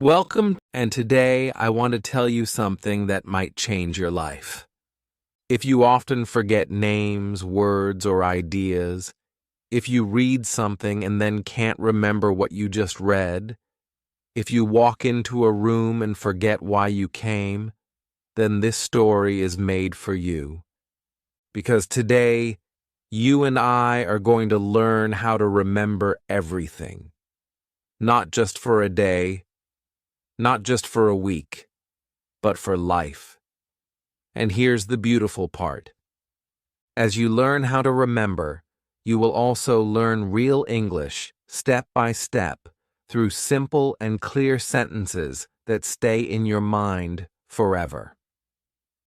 Welcome, and today I want to tell you something that might change your life. If you often forget names, words, or ideas, if you read something and then can't remember what you just read, if you walk into a room and forget why you came, then this story is made for you. Because today, you and I are going to learn how to remember everything. Not just for a day, not just for a week, but for life. And here's the beautiful part. As you learn how to remember, you will also learn real English, step by step, through simple and clear sentences that stay in your mind forever.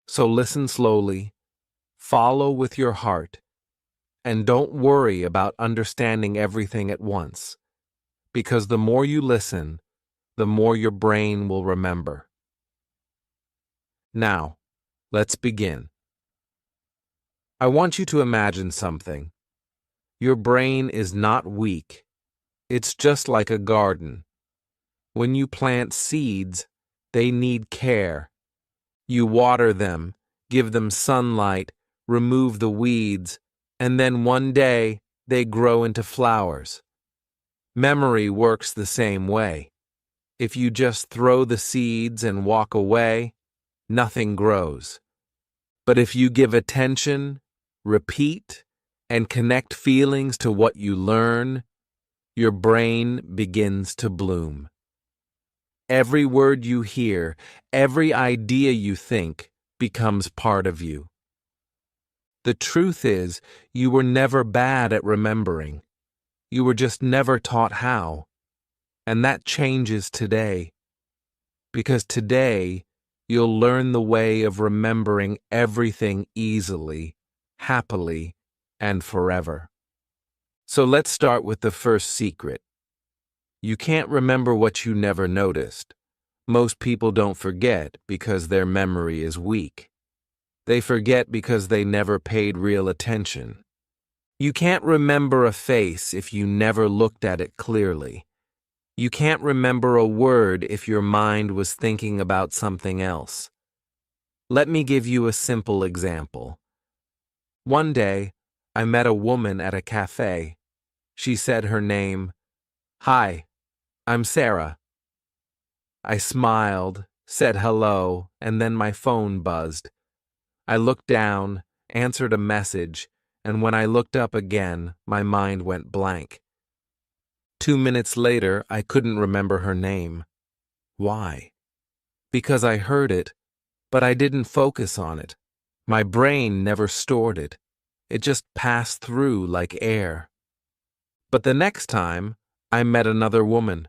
So listen slowly, follow with your heart, and don't worry about understanding everything at once, because the more you listen, the more your brain will remember. Now, let's begin. I want you to imagine something. Your brain is not weak. It's just like a garden. When you plant seeds, they need care. You water them, give them sunlight, remove the weeds, and then one day they grow into flowers. Memory works the same way. If you just throw the seeds and walk away, nothing grows. But if you give attention, repeat, and connect feelings to what you learn, your brain begins to bloom. Every word you hear, every idea you think, becomes part of you. The truth is, you were never bad at remembering. You were just never taught how. And that changes today. Because today, you'll learn the way of remembering everything easily, happily, and forever. So let's start with the first secret. You can't remember what you never noticed. Most people don't forget because their memory is weak. They forget because they never paid real attention. You can't remember a face if you never looked at it clearly. You can't remember a word if your mind was thinking about something else. Let me give you a simple example. One day, I met a woman at a cafe. She said her name. "Hi, I'm Sarah." I smiled, said hello, and then my phone buzzed. I looked down, answered a message, and when I looked up again, my mind went blank. 2 minutes later, I couldn't remember her name. Why? Because I heard it, but I didn't focus on it. My brain never stored it. It just passed through like air. But the next time, I met another woman.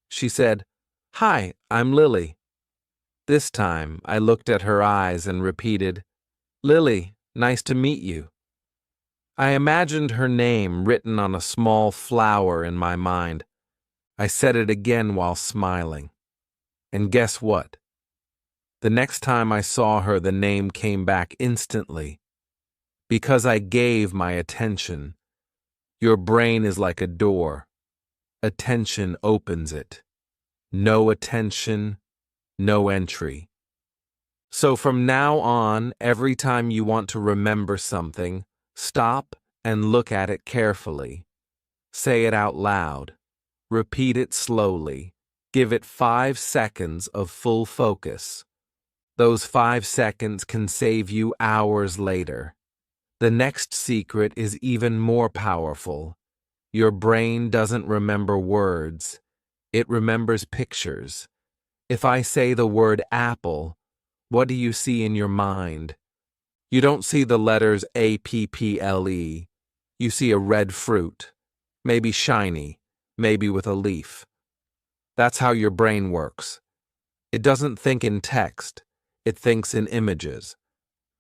She said, "Hi, I'm Lily." This time, I looked at her eyes and repeated, "Lily, nice to meet you." I imagined her name written on a small flower in my mind. I said it again while smiling. And guess what? The next time I saw her, the name came back instantly. Because I gave my attention. Your brain is like a door. Attention opens it. No attention, no entry. So from now on, every time you want to remember something, stop and look at it carefully. Say it out loud. Repeat it slowly. Give it 5 seconds of full focus. Those 5 seconds can save you hours later. The next secret is even more powerful. Your brain doesn't remember words. It remembers pictures. If I say the word apple, what do you see in your mind? You don't see the letters A-P-P-L-E. You see a red fruit, maybe shiny, maybe with a leaf. That's how your brain works. It doesn't think in text, it thinks in images.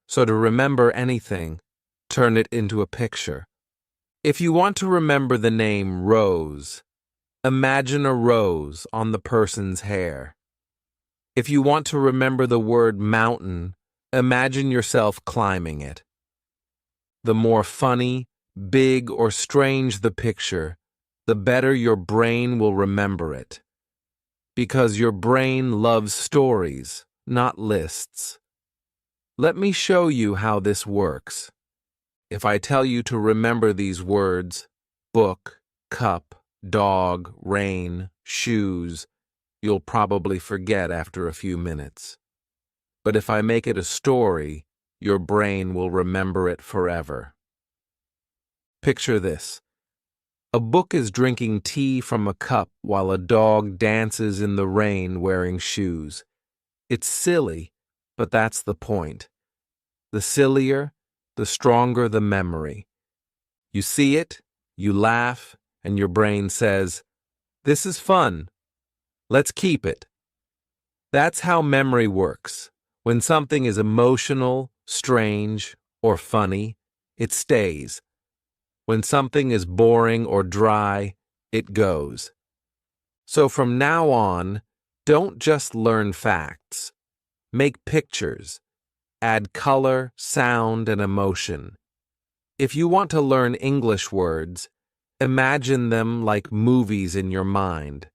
So to remember anything, turn it into a picture. If you want to remember the name Rose, imagine a rose on the person's hair. If you want to remember the word mountain, imagine yourself climbing it. The more funny, big, or strange the picture, the better your brain will remember it. Because your brain loves stories, not lists. Let me show you how this works. If I tell you to remember these words, book, cup, dog, rain, shoes, you'll probably forget after a few minutes. But if I make it a story, your brain will remember it forever. Picture this. A book is drinking tea from a cup while a dog dances in the rain wearing shoes. It's silly, but that's the point. The sillier, the stronger the memory. You see it, you laugh, and your brain says, "This is fun. Let's keep it." That's how memory works. When something is emotional, strange, or funny, it stays. When something is boring or dry, it goes. So from now on, don't just learn facts. Make pictures. Add color, sound, and emotion. If you want to learn English words, imagine them like movies in your mind.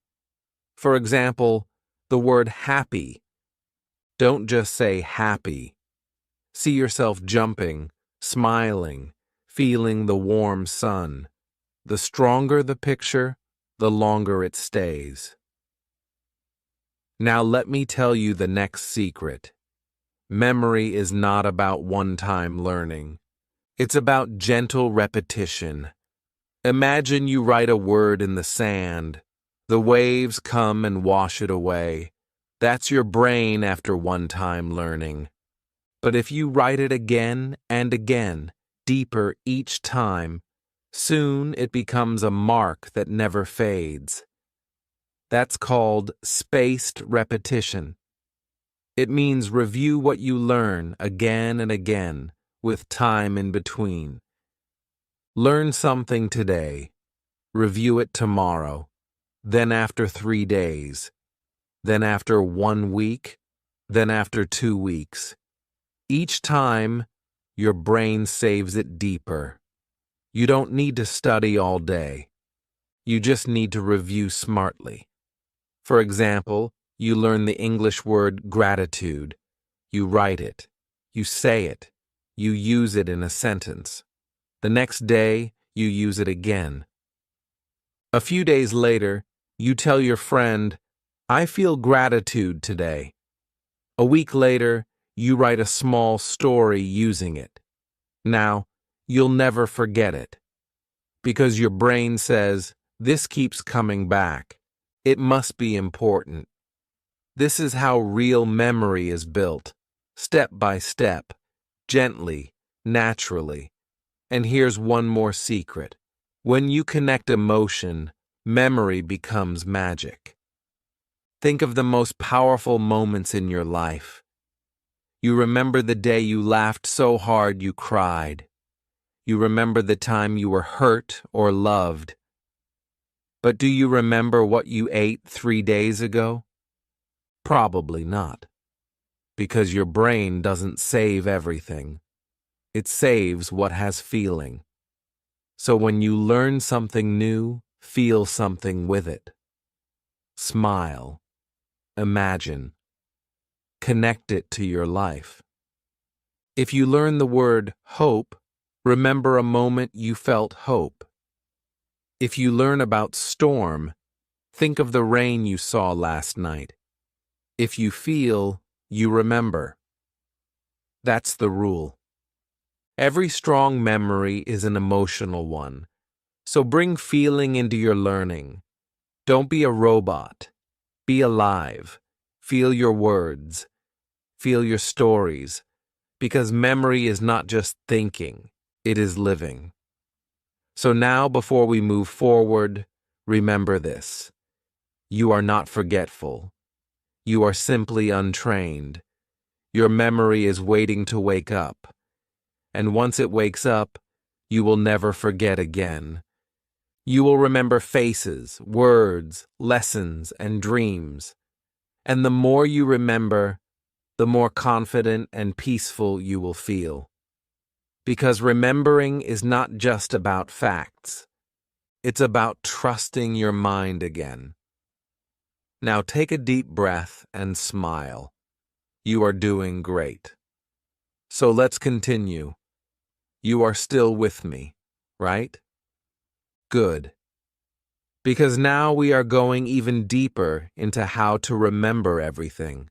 For example, the word happy. Don't just say happy. See yourself jumping, smiling, feeling the warm sun. The stronger the picture, the longer it stays. Now let me tell you the next secret. Memory is not about one-time learning. It's about gentle repetition. Imagine you write a word in the sand. The waves come and wash it away. That's your brain after one-time learning. But if you write it again and again, deeper each time, soon it becomes a mark that never fades. That's called spaced repetition. It means review what you learn again and again, with time in between. Learn something today, review it tomorrow, then after 3 days, then after 1 week, then after 2 weeks. Each time, your brain saves it deeper. You don't need to study all day. You just need to review smartly. For example, you learn the English word gratitude. You write it. You say it. You use it in a sentence. The next day, you use it again. A few days later, you tell your friend, "I feel gratitude today." A week later, you write a small story using it. Now, you'll never forget it. Because your brain says, "This keeps coming back. It must be important." This is how real memory is built, step by step, gently, naturally. And here's one more secret. When you connect emotion, memory becomes magic. Think of the most powerful moments in your life. You remember the day you laughed so hard you cried. You remember the time you were hurt or loved. But do you remember what you ate 3 days ago? Probably not. Because your brain doesn't save everything. It saves what has feeling. So when you learn something new, feel something with it. Smile. Imagine. Connect it to your life. If you learn the word hope, remember a moment you felt hope. If you learn about storm, think of the rain you saw last night. If you feel, you remember. That's the rule. Every strong memory is an emotional one, so bring feeling into your learning. Don't be a robot. Be alive. Feel your words. Feel your stories. Because memory is not just thinking, it is living. So now, before we move forward, remember this. You are not forgetful. You are simply untrained. Your memory is waiting to wake up. And once it wakes up, you will never forget again. You will remember faces, words, lessons, and dreams. And the more you remember, the more confident and peaceful you will feel. Because remembering is not just about facts. It's about trusting your mind again. Now take a deep breath and smile. You are doing great. So let's continue. You are still with me, right? Good. Because now we are going even deeper into how to remember everything.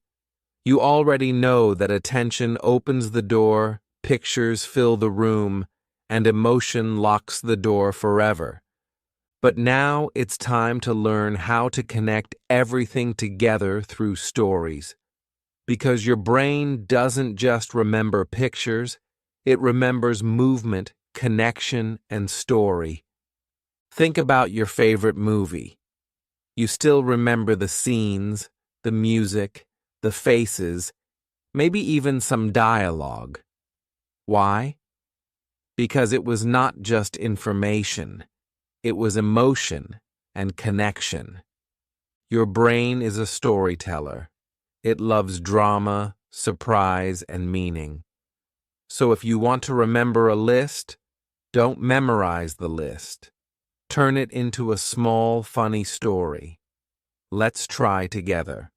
You already know that attention opens the door, pictures fill the room, and emotion locks the door forever. But now it's time to learn how to connect everything together through stories. Because your brain doesn't just remember pictures, it remembers movement, connection, and story. Think about your favorite movie. You still remember the scenes, the music, the faces, maybe even some dialogue. Why? Because it was not just information. It was emotion and connection. Your brain is a storyteller. It loves drama, surprise, and meaning. So if you want to remember a list, don't memorize the list. Turn it into a small, funny story. Let's try together.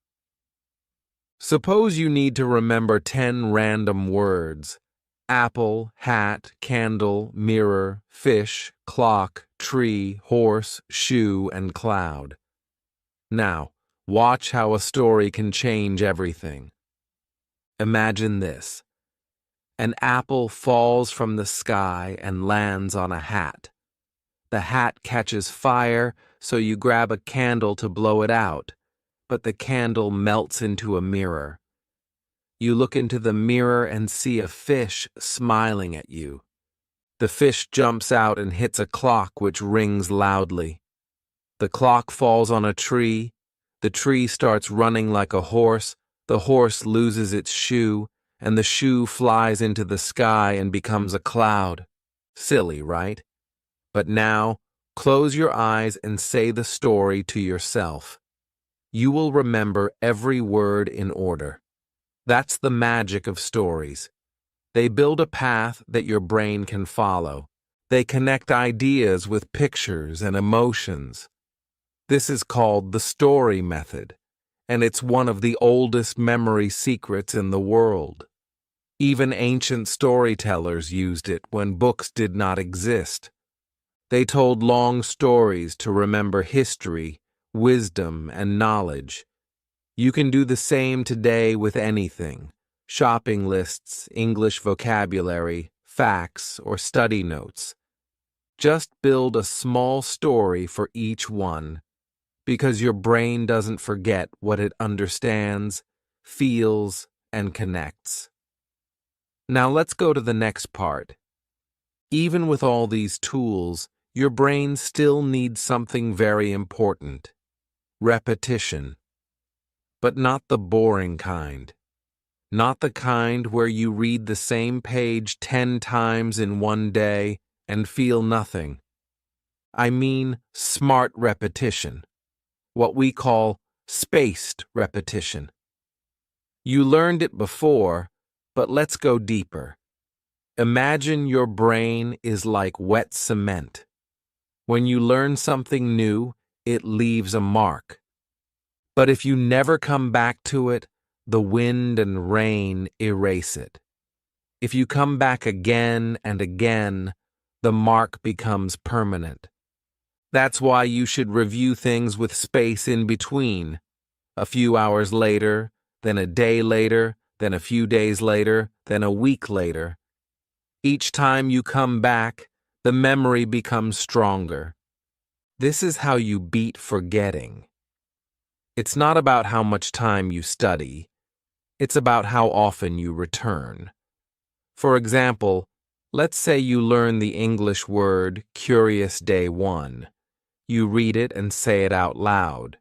Suppose you need to remember 10 random words: apple, hat, candle, mirror, fish, clock, tree, horse, shoe, and cloud. Now, watch how a story can change everything. Imagine this. An apple falls from the sky and lands on a hat. The hat catches fire, so you grab a candle to blow it out, but the candle melts into a mirror. You look into the mirror and see a fish smiling at you. The fish jumps out and hits a clock which rings loudly. The clock falls on a tree. The tree starts running like a horse. The horse loses its shoe, and the shoe flies into the sky and becomes a cloud. Silly, right? But now, close your eyes and say the story to yourself. You will remember every word in order. That's the magic of stories. They build a path that your brain can follow. They connect ideas with pictures and emotions. This is called the story method, and it's one of the oldest memory secrets in the world. Even ancient storytellers used it when books did not exist. They told long stories to remember history, wisdom, and knowledge. You can do the same today with anything: shopping lists, English vocabulary, facts, or study notes. Just build a small story for each one, because your brain doesn't forget what it understands, feels, and connects. Now let's go to the next part. Even with all these tools, your brain still needs something very important: repetition. But not the boring kind. Not the kind where you read the same page 10 times in one day and feel nothing. I mean smart repetition, what we call spaced repetition. You learned it before, but let's go deeper. Imagine your brain is like wet cement. When you learn something new, it leaves a mark. But if you never come back to it, the wind and rain erase it. If you come back again and again, the mark becomes permanent. That's why you should review things with space in between. A few hours later, then a day later, then a few days later, then a week later. Each time you come back, the memory becomes stronger. This is how you beat forgetting. It's not about how much time you study. It's about how often you return. For example, let's say you learn the English word curious day 1. You read it and say it out loud.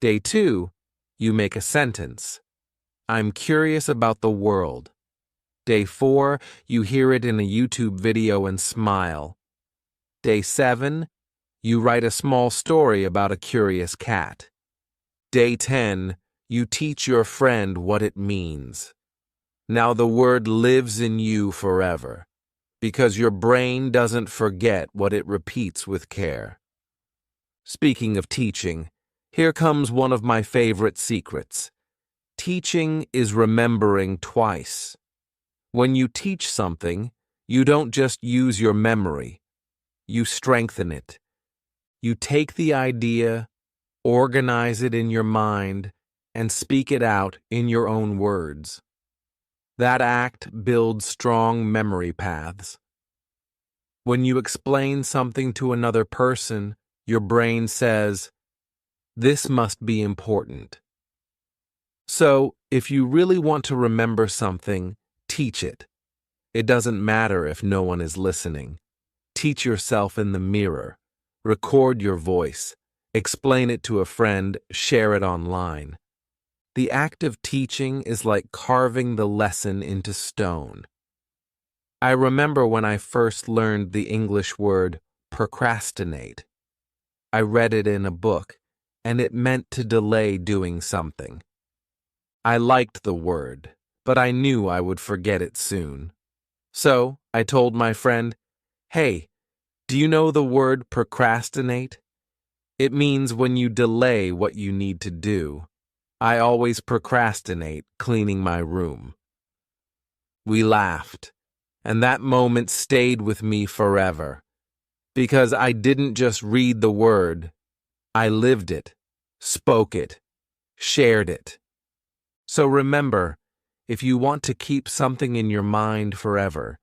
Day 2, you make a sentence. I'm curious about the world. Day 4, you hear it in a YouTube video and smile. Day 7, you write a small story about a curious cat. Day 10, you teach your friend what it means. Now the word lives in you forever, because your brain doesn't forget what it repeats with care. Speaking of teaching, Here comes one of my favorite secrets. Teaching is remembering twice. When you teach something, you don't just use your memory. You strengthen it. You take the idea, organize it in your mind, and speak it out in your own words. That act builds strong memory paths. When you explain something to another person, your brain says, "This must be important." So, if you really want to remember something, teach it. It doesn't matter if no one is listening. Teach yourself in the mirror. Record your voice. Explain it to a friend. Share it online. The act of teaching is like carving the lesson into stone. I remember when I first learned the English word procrastinate. I read it in a book, and it meant to delay doing something. I liked the word, but I knew I would forget it soon. So I told my friend, "Hey, do you know the word procrastinate? It means when you delay what you need to do. I always procrastinate cleaning my room." We laughed, and that moment stayed with me forever, because I didn't just read the word, I lived it, spoke it, shared it. So remember, if you want to keep something in your mind forever,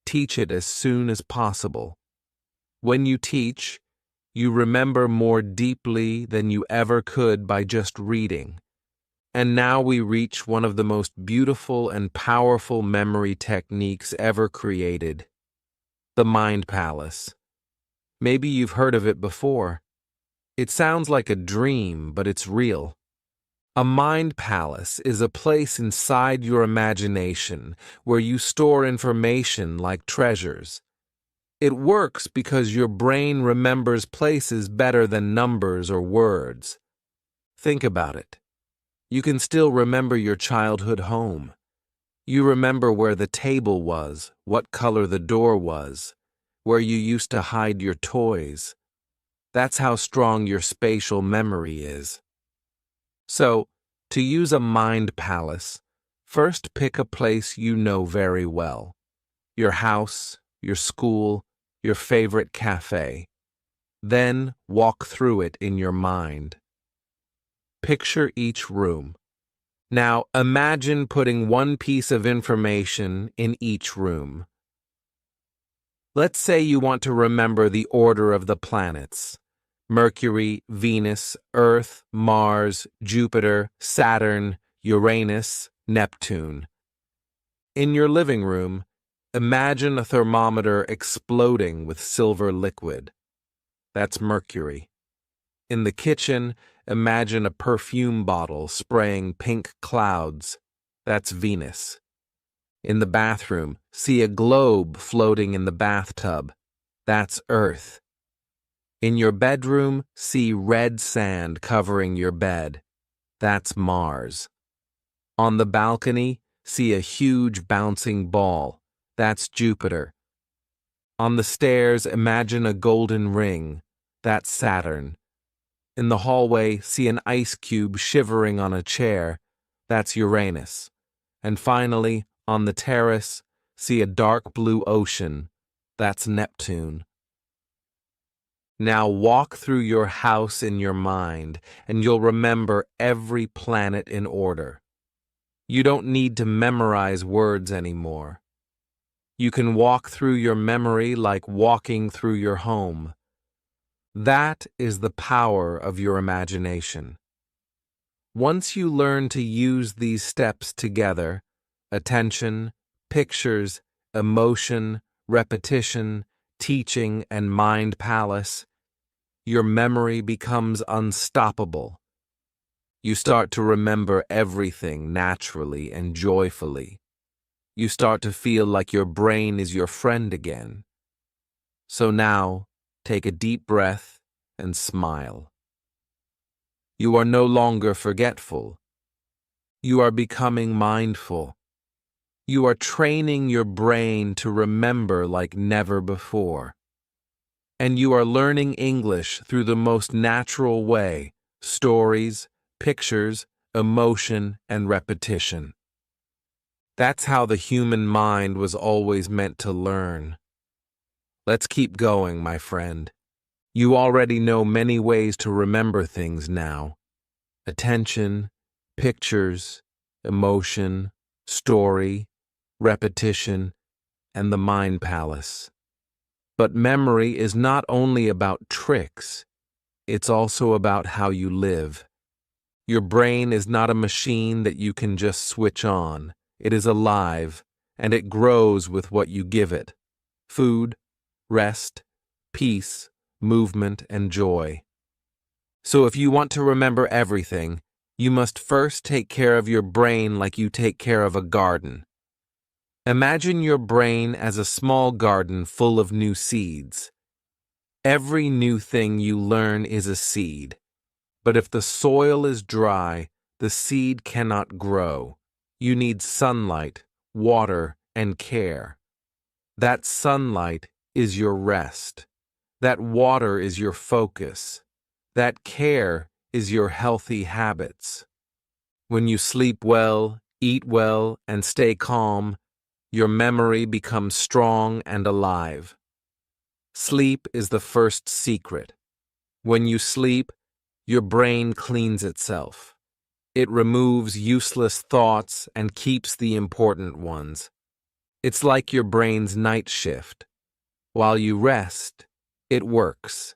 teach it as soon as possible. When you teach, you remember more deeply than you ever could by just reading. And now we reach one of the most beautiful and powerful memory techniques ever created, the Mind Palace. Maybe you've heard of it before. It sounds like a dream, but it's real. A mind palace is a place inside your imagination where you store information like treasures. It works because your brain remembers places better than numbers or words. Think about it. You can still remember your childhood home. You remember where the table was, what color the door was, where you used to hide your toys. That's how strong your spatial memory is. So, to use a mind palace, first pick a place you know very well. Your house, your school, your favorite cafe. Then walk through it in your mind. Picture each room. Now imagine putting one piece of information in each room. Let's say you want to remember the order of the planets. Mercury, Venus, Earth, Mars, Jupiter, Saturn, Uranus, Neptune. In your living room, imagine a thermometer exploding with silver liquid. That's Mercury. In the kitchen, imagine a perfume bottle spraying pink clouds. That's Venus. In the bathroom, see a globe floating in the bathtub. That's Earth. In your bedroom, see red sand covering your bed. That's Mars. On the balcony, see a huge bouncing ball. That's Jupiter. On the stairs, imagine a golden ring. That's Saturn. In the hallway, see an ice cube shivering on a chair. That's Uranus. And finally, on the terrace, see a dark blue ocean. That's Neptune. Now walk through your house in your mind, and you'll remember every planet in order. You don't need to memorize words anymore. You can walk through your memory like walking through your home. That is the power of your imagination. Once you learn to use these steps together, attention, pictures, emotion, repetition, teaching, and mind palace, your memory becomes unstoppable. You start to remember everything naturally and joyfully. You start to feel like your brain is your friend again. So now, take a deep breath and smile. You are no longer forgetful. You are becoming mindful. You are training your brain to remember like never before. And you are learning English through the most natural way, stories, pictures, emotion, and repetition. That's how the human mind was always meant to learn. Let's keep going, my friend. You already know many ways to remember things now. Attention, pictures, emotion, story, repetition, and the mind palace. But memory is not only about tricks, it's also about how you live. Your brain is not a machine that you can just switch on. It is alive, and it grows with what you give it. Food, rest, peace, movement, and joy. So if you want to remember everything, you must first take care of your brain like you take care of a garden. Imagine your brain as a small garden full of new seeds. Every new thing you learn is a seed. But if the soil is dry, the seed cannot grow. You need sunlight, water, and care. That sunlight is your rest. That water is your focus. That care is your healthy habits. When you sleep well, eat well, and stay calm, your memory becomes strong and alive. Sleep is the first secret. When you sleep, your brain cleans itself. It removes useless thoughts and keeps the important ones. It's like your brain's night shift. While you rest, it works.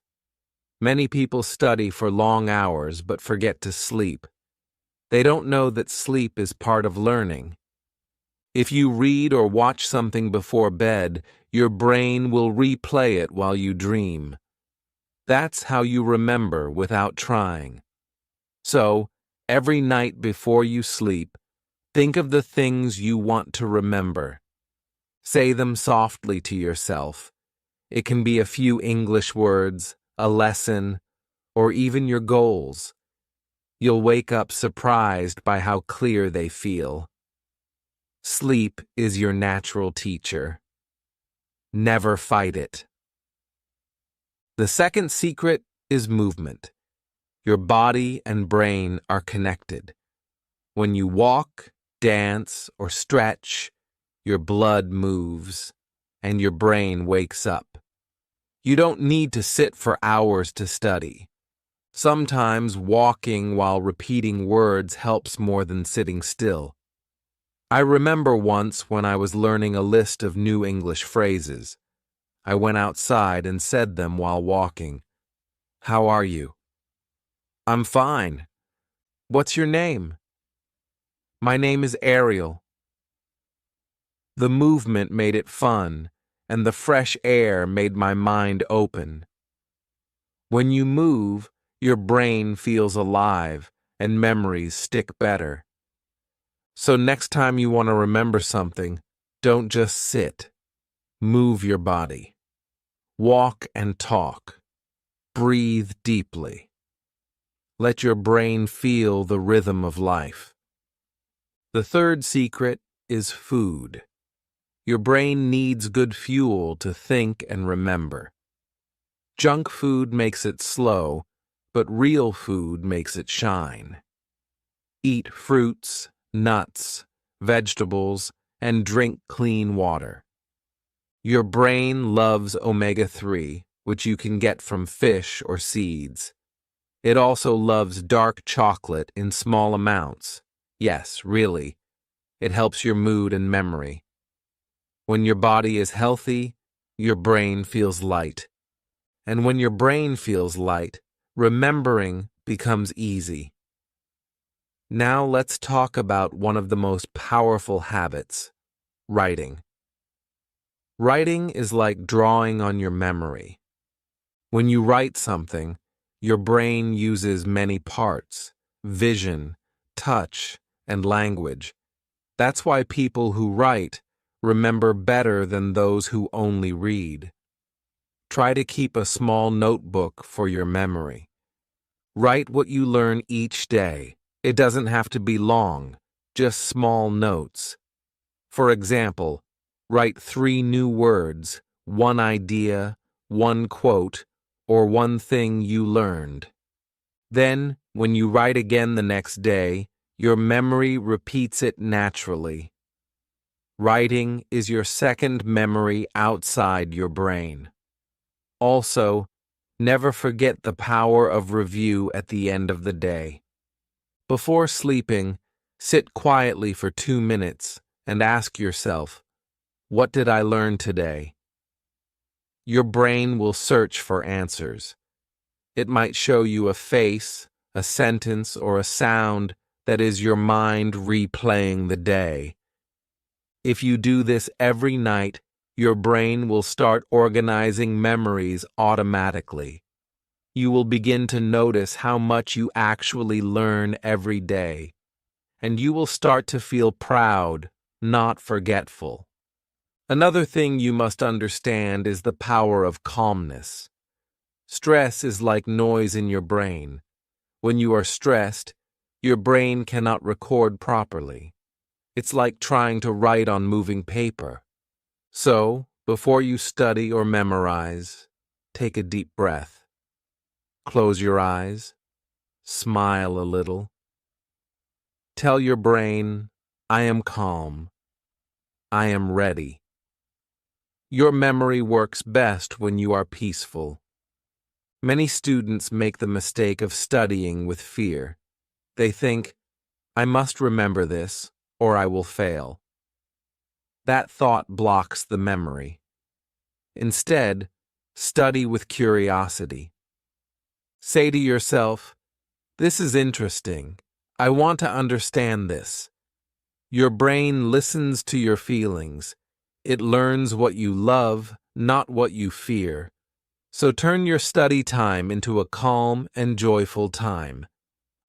Many people study for long hours but forget to sleep. They don't know that sleep is part of learning. If you read or watch something before bed, your brain will replay it while you dream. That's how you remember without trying. So, every night before you sleep, think of the things you want to remember. Say them softly to yourself. It can be a few English words, a lesson, or even your goals. You'll wake up surprised by how clear they feel. Sleep is your natural teacher. Never fight it. The second secret is movement. Your body and brain are connected. When you walk, dance, or stretch, your blood moves, and your brain wakes up. You don't need to sit for hours to study. Sometimes walking while repeating words helps more than sitting still. I remember once when I was learning a list of new English phrases. I went outside and said them while walking. How are you? I'm fine. What's your name? My name is Ariel. The movement made it fun, and the fresh air made my mind open. When you move, your brain feels alive, and memories stick better. So next time you want to remember something, don't just sit. Move your body. Walk and talk. Breathe deeply. Let your brain feel the rhythm of life. The third secret is food. Your brain needs good fuel to think and remember. Junk food makes it slow, but real food makes it shine. Eat fruits, nuts, vegetables, and drink clean water. Your brain loves omega-3, which you can get from fish or seeds. It also loves dark chocolate in small amounts. Yes, really. It helps your mood and memory. When your body is healthy, your brain feels light. And when your brain feels light, remembering becomes easy. Now let's talk about one of the most powerful habits, writing. Writing is like drawing on your memory. When you write something, your brain uses many parts: vision, touch, and language. That's why people who write remember better than those who only read. Try to keep a small notebook for your memory. Write what you learn each day. It doesn't have to be long, just small notes. For example, write 3 new words, 1 idea, 1 quote, or 1 thing you learned. Then When you write again the next day, your memory repeats it naturally. Writing is your second memory outside your brain. Also, never forget the power of review at the end of the day. Before sleeping, sit quietly for 2 minutes and ask yourself, what did I learn today? Your brain will search for answers. It might show you a face, a sentence, or a sound that is your mind replaying the day. If you do this every night, your brain will start organizing memories automatically. You will begin to notice how much you actually learn every day, and you will start to feel proud, not forgetful. Another thing you must understand is the power of calmness. Stress is like noise in your brain. When you are stressed, your brain cannot record properly. It's like trying to write on moving paper. So, before you study or memorize, take a deep breath. Close your eyes. Smile a little. Tell your brain, I am calm. I am ready. Your memory works best when you are peaceful. Many students make the mistake of studying with fear. They think, I must remember this, or I will fail. That thought blocks the memory. Instead, study with curiosity. Say to yourself, this is interesting. I want to understand this. Your brain listens to your feelings. It learns what you love, not what you fear. So turn your study time into a calm and joyful time.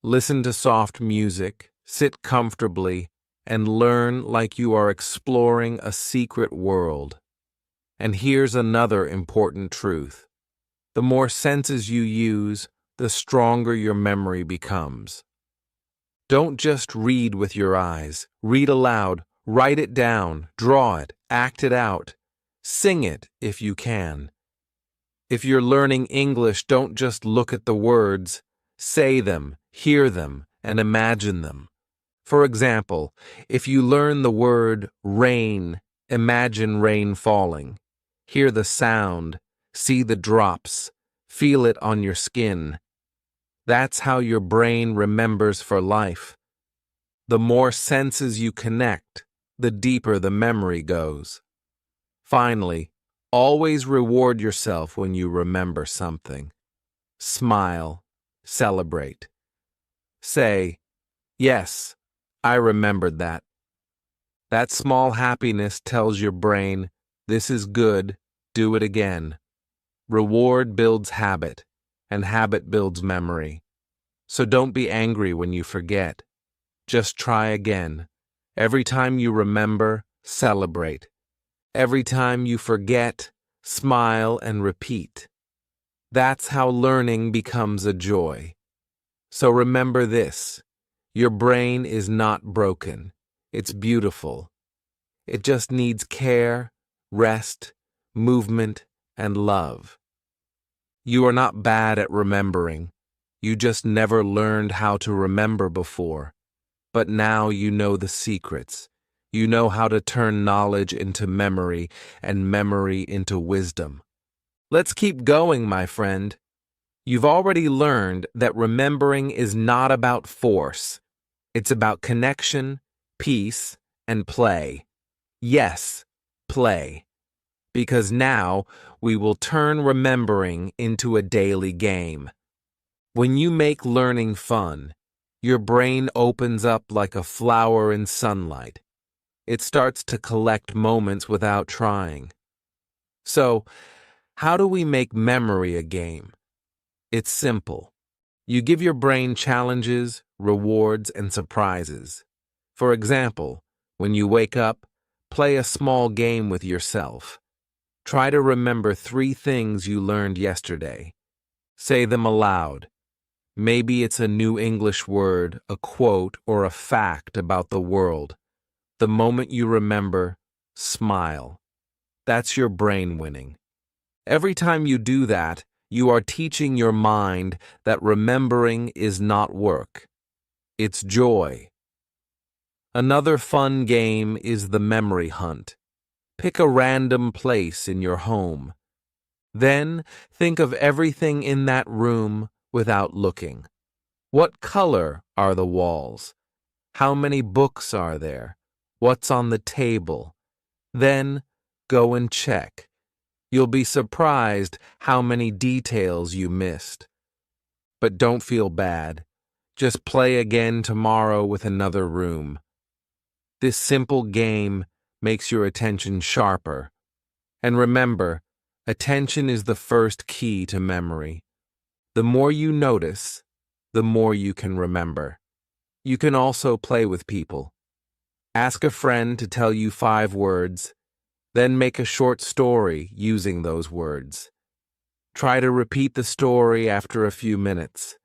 Listen to soft music, sit comfortably, and learn like you are exploring a secret world. And here's another important truth. The more senses you use, the stronger your memory becomes. Don't just read with your eyes. Read aloud, write it down, draw it, act it out. Sing it if you can. If you're learning English, don't just look at the words. Say them, hear them, and imagine them. For example, if you learn the word rain, imagine rain falling. Hear the sound, see the drops, feel it on your skin. That's how your brain remembers for life. The more senses you connect, the deeper the memory goes. Finally, always reward yourself when you remember something. Smile, celebrate. Say, yes, I remembered that. That small happiness tells your brain, this is good, do it again. Reward builds habit, and habit builds memory. So don't be angry when you forget. Just try again. Every time you remember, celebrate. Every time you forget, smile and repeat. That's how learning becomes a joy. So remember this. Your brain is not broken. It's beautiful. It just needs care, rest, movement, and love. You are not bad at remembering. You just never learned how to remember before. But now you know the secrets. You know how to turn knowledge into memory and memory into wisdom. Let's keep going, my friend. You've already learned that remembering is not about force. It's about connection, peace, and play. Yes, play. Because now we will turn remembering into a daily game. When you make learning fun, your brain opens up like a flower in sunlight. It starts to collect moments without trying. So, how do we make memory a game? It's simple. You give your brain challenges, rewards, and surprises. For example, when you wake up, play a small game with yourself. Try to remember 3 things you learned yesterday. Say them aloud. Maybe it's a new English word, a quote, or a fact about the world. The moment you remember, smile. That's your brain winning. Every time you do that, you are teaching your mind that remembering is not work. It's joy. Another fun game is the memory hunt. Pick a random place in your home. Then think of everything in that room without looking. What color are the walls? How many books are there? What's on the table? Then go and check. You'll be surprised how many details you missed. But don't feel bad. Just play again tomorrow with another room. This simple game makes your attention sharper. And remember, attention is the first key to memory. The more you notice, the more you can remember. You can also play with people. Ask a friend to tell you 5 words, then make a short story using those words. Try to repeat the story after a few minutes,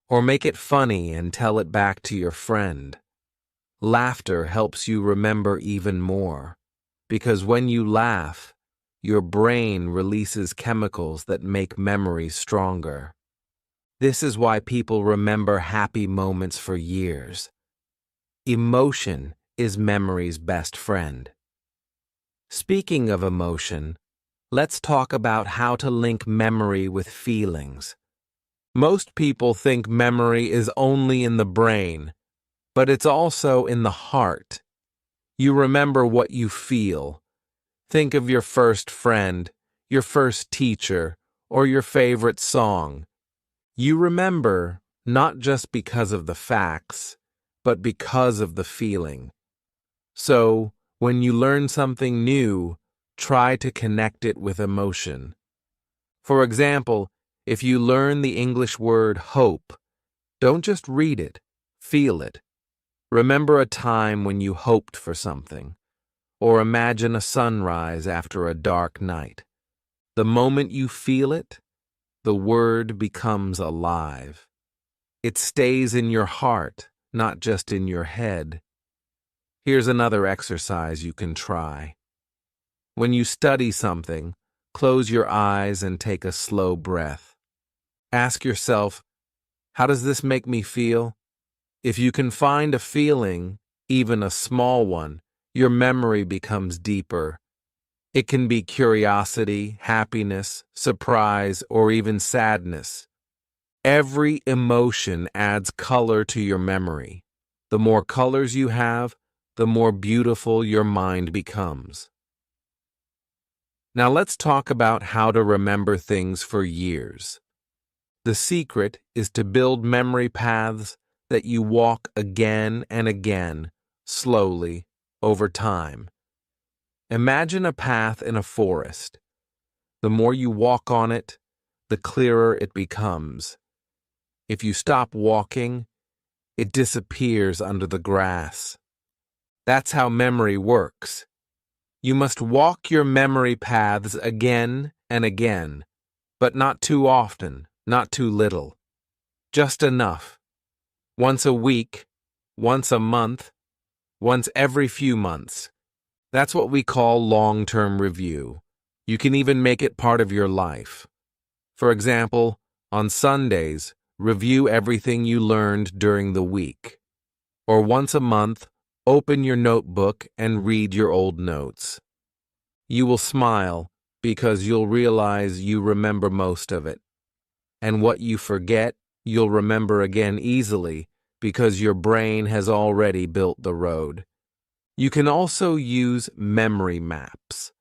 or make it funny and tell it back to your friend. Laughter helps you remember even more, because when you laugh, your brain releases chemicals that make memories stronger. This is why people remember happy moments for years. Emotion is memory's best friend. Speaking of emotion, let's talk about how to link memory with feelings. Most people think memory is only in the brain, but it's also in the heart. You remember what you feel. Think of your first friend, your first teacher, or your favorite song. You remember not just because of the facts, but because of the feeling. So, when you learn something new, try to connect it with emotion. For example, if you learn the English word hope, don't just read it, feel it. Remember a time when you hoped for something, or imagine a sunrise after a dark night. The moment you feel it, the word becomes alive. It stays in your heart, not just in your head. Here's another exercise you can try. When you study something, close your eyes and take a slow breath. Ask yourself, how does this make me feel? If you can find a feeling, even a small one, your memory becomes deeper. It can be curiosity, happiness, surprise, or even sadness. Every emotion adds color to your memory. The more colors you have, the more beautiful your mind becomes. Now let's talk about how to remember things for years. The secret is to build memory paths that you walk again and again, slowly, over time. Imagine a path in a forest. The more you walk on it, the clearer it becomes. If you stop walking, it disappears under the grass. That's how memory works. You must walk your memory paths again and again, but not too often, not too little. Just enough. Once a week, once a month, once every few months. That's what we call long-term review. You can even make it part of your life. For example, on Sundays, review everything you learned during the week. Or once a month, open your notebook and read your old notes. You will smile because you'll realize you remember most of it. And what you forget, you'll remember again easily because your brain has already built the road. You can also use memory maps.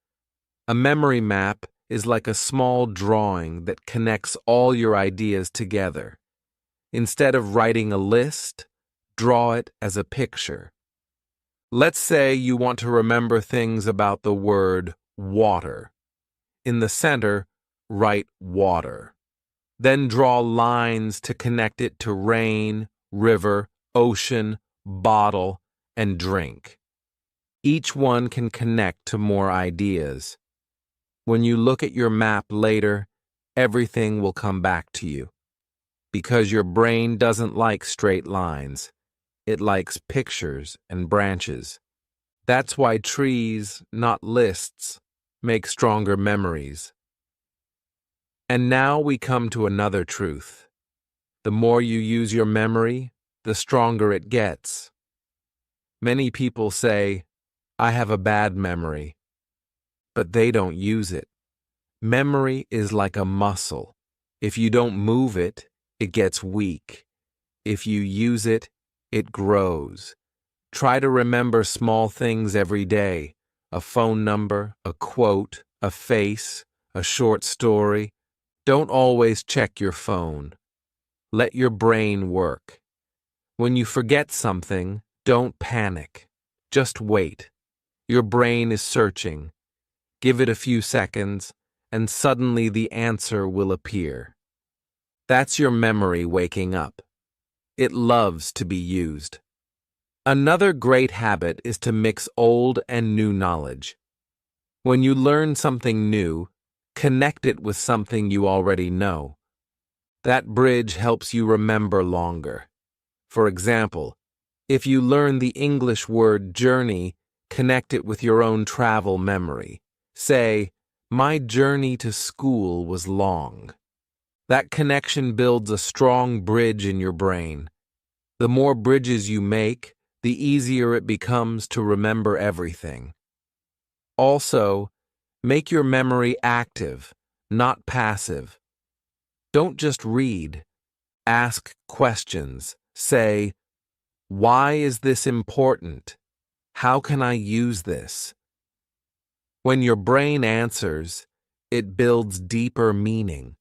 A memory map is like a small drawing that connects all your ideas together. Instead of writing a list, draw it as a picture. Let's say you want to remember things about the word water. In the center, write water. Then draw lines to connect it to rain, river, ocean, bottle, and drink. Each one can connect to more ideas. When you look at your map later, everything will come back to you. Because your brain doesn't like straight lines. It likes pictures and branches. That's why trees, not lists, make stronger memories. And now we come to another truth. The more you use your memory, the stronger it gets. Many people say, I have a bad memory, but they don't use it. Memory is like a muscle. If you don't move it, it gets weak. If you use it, it grows. Try to remember small things every day: a phone number, a quote, a face, a short story. Don't always check your phone. Let your brain work. When you forget something, don't panic. Just wait. Your brain is searching. Give it a few seconds, and suddenly the answer will appear. That's your memory waking up. It loves to be used. Another great habit is to mix old and new knowledge. When you learn something new, connect it with something you already know. That bridge helps you remember longer. For example, if you learn the English word journey, connect it with your own travel memory. Say, my journey to school was long. That connection builds a strong bridge in your brain. The more bridges you make, the easier it becomes to remember everything. Also, make your memory active, not passive. Don't just read. Ask questions. Say, why is this important? How can I use this? When your brain answers, it builds deeper meaning.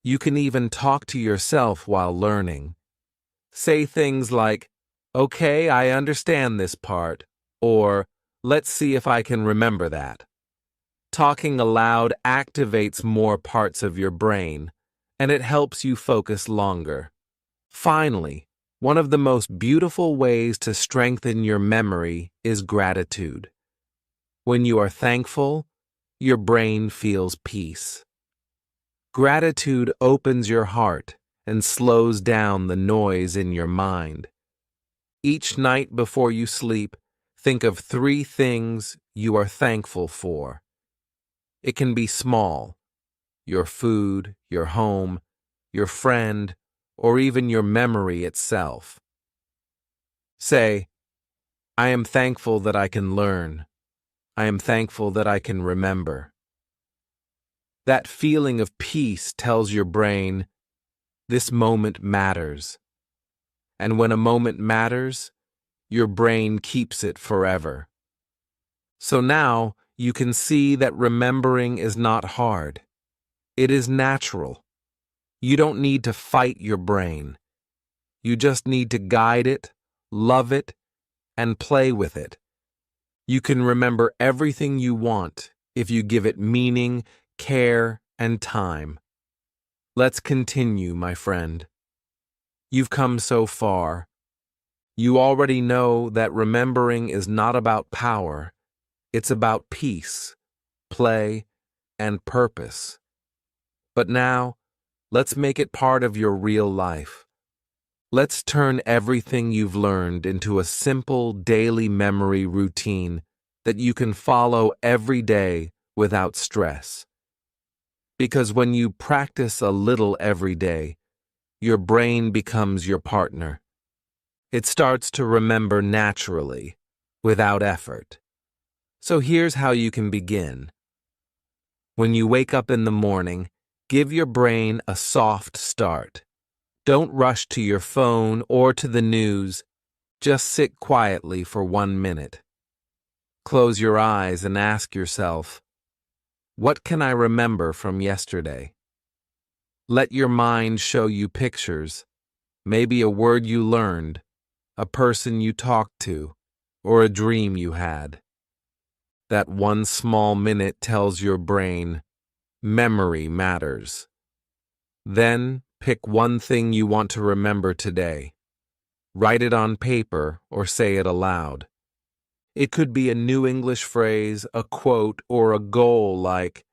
You can even talk to yourself while learning. Say things like, okay, I understand this part, or let's see if I can remember that. Talking aloud activates more parts of your brain, and it helps you focus longer. Finally, one of the most beautiful ways to strengthen your memory is gratitude. When you are thankful, your brain feels peace. Gratitude opens your heart and slows down the noise in your mind. Each night before you sleep, think of 3 things you are thankful for. It can be small: your food, your home, your friend, or even your memory itself. Say, I am thankful that I can learn. I am thankful that I can remember. That feeling of peace tells your brain, this moment matters. And when a moment matters, your brain keeps it forever. So now you can see that remembering is not hard. It is natural. You don't need to fight your brain. You just need to guide it, love it, and play with it. You can remember everything you want if you give it meaning, care, and time. Let's continue, my friend. You've come so far. You already know that remembering is not about power. It's about peace, play, and purpose. But now, let's make it part of your real life. Let's turn everything you've learned into a simple daily memory routine that you can follow every day without stress. Because when you practice a little every day, your brain becomes your partner. It starts to remember naturally, without effort. So here's how you can begin. When you wake up in the morning, give your brain a soft start. Don't rush to your phone or to the news. Just sit quietly for 1 minute. Close your eyes and ask yourself, what can I remember from yesterday? Let your mind show you pictures, maybe a word you learned, a person you talked to, or a dream you had. That 1 small minute tells your brain, memory matters. Then pick 1 thing you want to remember today. Write it on paper or say it aloud. It could be a new English phrase, a quote, or a goal like,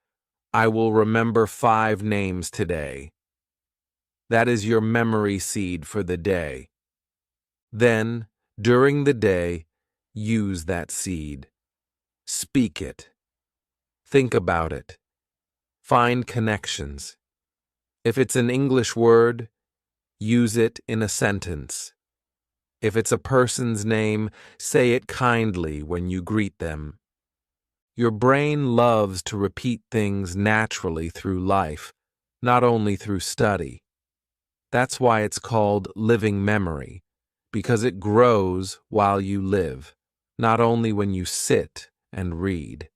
I will remember 5 names today. That is your memory seed for the day. Then, during the day, use that seed. Speak it. Think about it. Find connections. If it's an English word, use it in a sentence. If it's a person's name, say it kindly when you greet them. Your brain loves to repeat things naturally through life, not only through study. That's why it's called living memory, because it grows while you live, not only when you sit and read.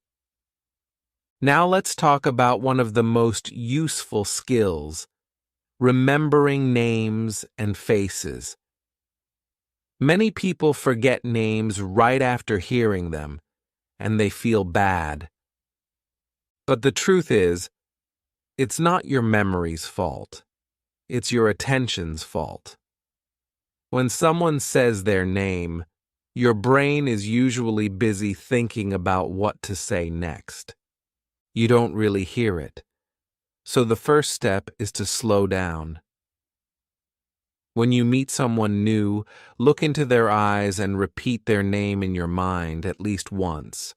Now let's talk about one of the most useful skills, remembering names and faces. Many people forget names right after hearing them, and they feel bad. But the truth is, it's not your memory's fault. It's your attention's fault. When someone says their name, your brain is usually busy thinking about what to say next. You don't really hear it. So the first step is to slow down. When you meet someone new, look into their eyes and repeat their name in your mind at least once.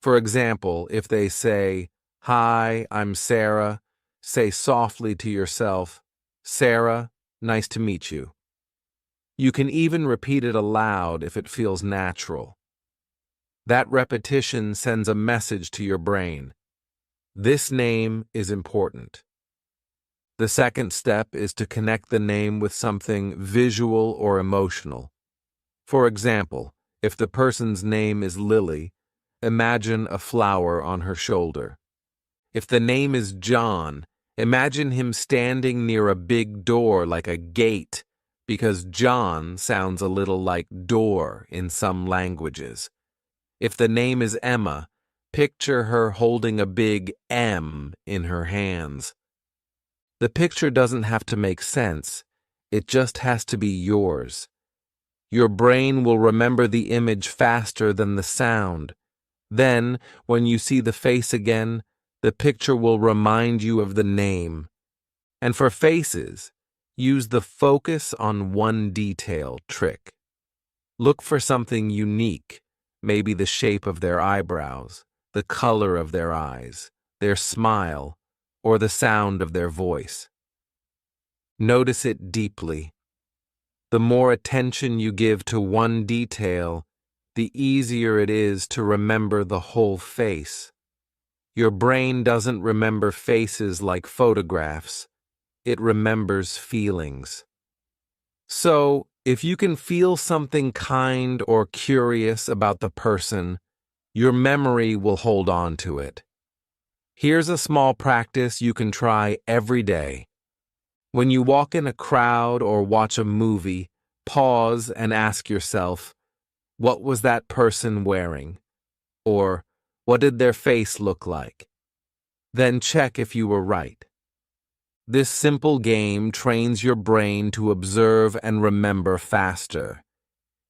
For example, if they say, "Hi, I'm Sarah," say softly to yourself, "Sarah, nice to meet you." You can even repeat it aloud if it feels natural. That repetition sends a message to your brain. This name is important. The second step is to connect the name with something visual or emotional. For example, if the person's name is Lily, imagine a flower on her shoulder. If the name is John, imagine him standing near a big door like a gate, because John sounds a little like door in some languages. If the name is Emma, picture her holding a big M in her hands. The picture doesn't have to make sense. It just has to be yours. Your brain will remember the image faster than the sound. Then, when you see the face again, the picture will remind you of the name. And for faces, use the focus on one detail trick. Look for something unique, maybe the shape of their eyebrows, the color of their eyes, their smile, or the sound of their voice. Notice it deeply. The more attention you give to one detail, the easier it is to remember the whole face. Your brain doesn't remember faces like photographs. It remembers feelings. So, if you can feel something kind or curious about the person, your memory will hold on to it. Here's a small practice you can try every day. When you walk in a crowd or watch a movie, pause and ask yourself, what was that person wearing? Or, what did their face look like? Then check if you were right. This simple game trains your brain to observe and remember faster.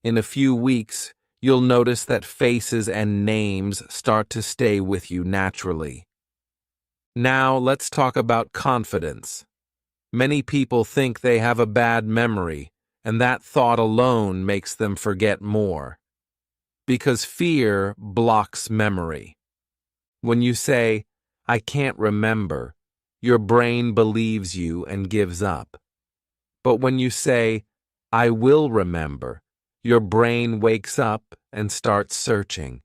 In a few weeks, you'll notice that faces and names start to stay with you naturally. Now let's talk about confidence. Many people think they have a bad memory, and that thought alone makes them forget more. Because fear blocks memory. When you say, "I can't remember," your brain believes you and gives up. But when you say, "I will remember," your brain wakes up and starts searching.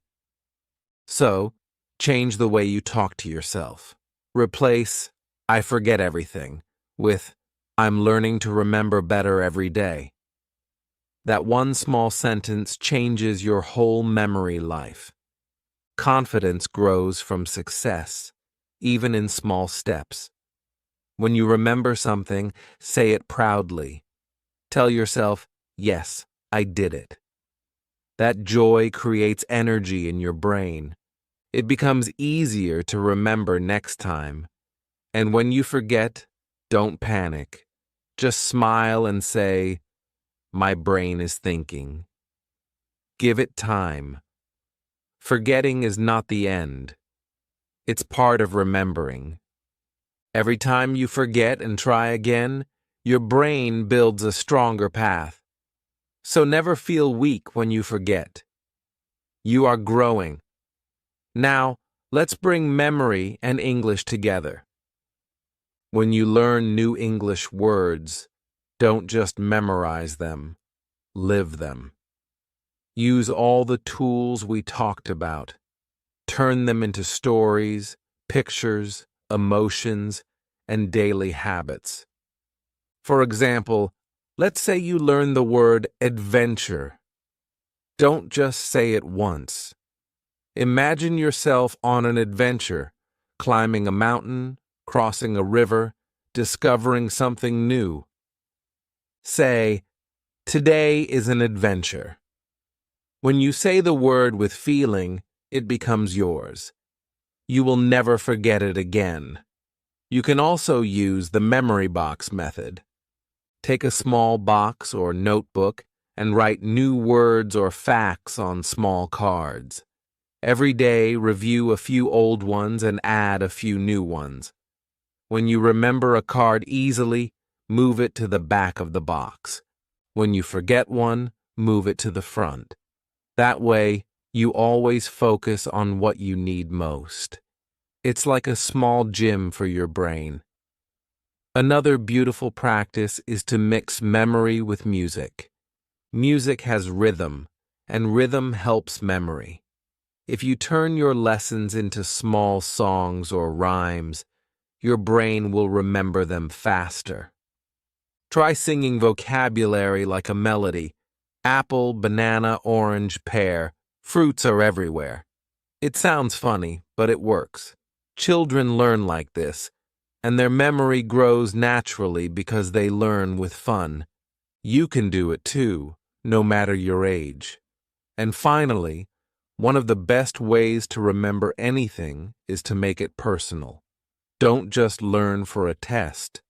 So, change the way you talk to yourself. Replace, "I forget everything," with, "I'm learning to remember better every day." That one small sentence changes your whole memory life. Confidence grows from success, even in small steps. When you remember something, say it proudly. Tell yourself, "Yes, I did it." That joy creates energy in your brain. It becomes easier to remember next time. And when you forget, don't panic. Just smile and say, "My brain is thinking." Give it time. Forgetting is not the end. It's part of remembering. Every time you forget and try again, your brain builds a stronger path. So never feel weak when you forget. You are growing. Now, let's bring memory and English together. When you learn new English words, don't just memorize them, live them. Use all the tools we talked about. Turn them into stories, pictures, emotions, and daily habits. For example, let's say you learn the word adventure. Don't just say it once. Imagine yourself on an adventure, climbing a mountain, crossing a river, discovering something new. Say, today is an adventure. When you say the word with feeling, it becomes yours. You will never forget it again. You can also use the memory box method. Take a small box or notebook and write new words or facts on small cards. Every day, review a few old ones and add a few new ones. When you remember a card easily, move it to the back of the box. When you forget one, move it to the front. That way, you always focus on what you need most. It's like a small gym for your brain. Another beautiful practice is to mix memory with music. Music has rhythm, and rhythm helps memory. If you turn your lessons into small songs or rhymes, your brain will remember them faster. Try singing vocabulary like a melody. Apple, banana, orange, pear. Fruits are everywhere. It sounds funny, but it works. Children learn like this, and their memory grows naturally because they learn with fun. You can do it too, no matter your age. And finally, one of the best ways to remember anything is to make it personal. Don't just learn for a test.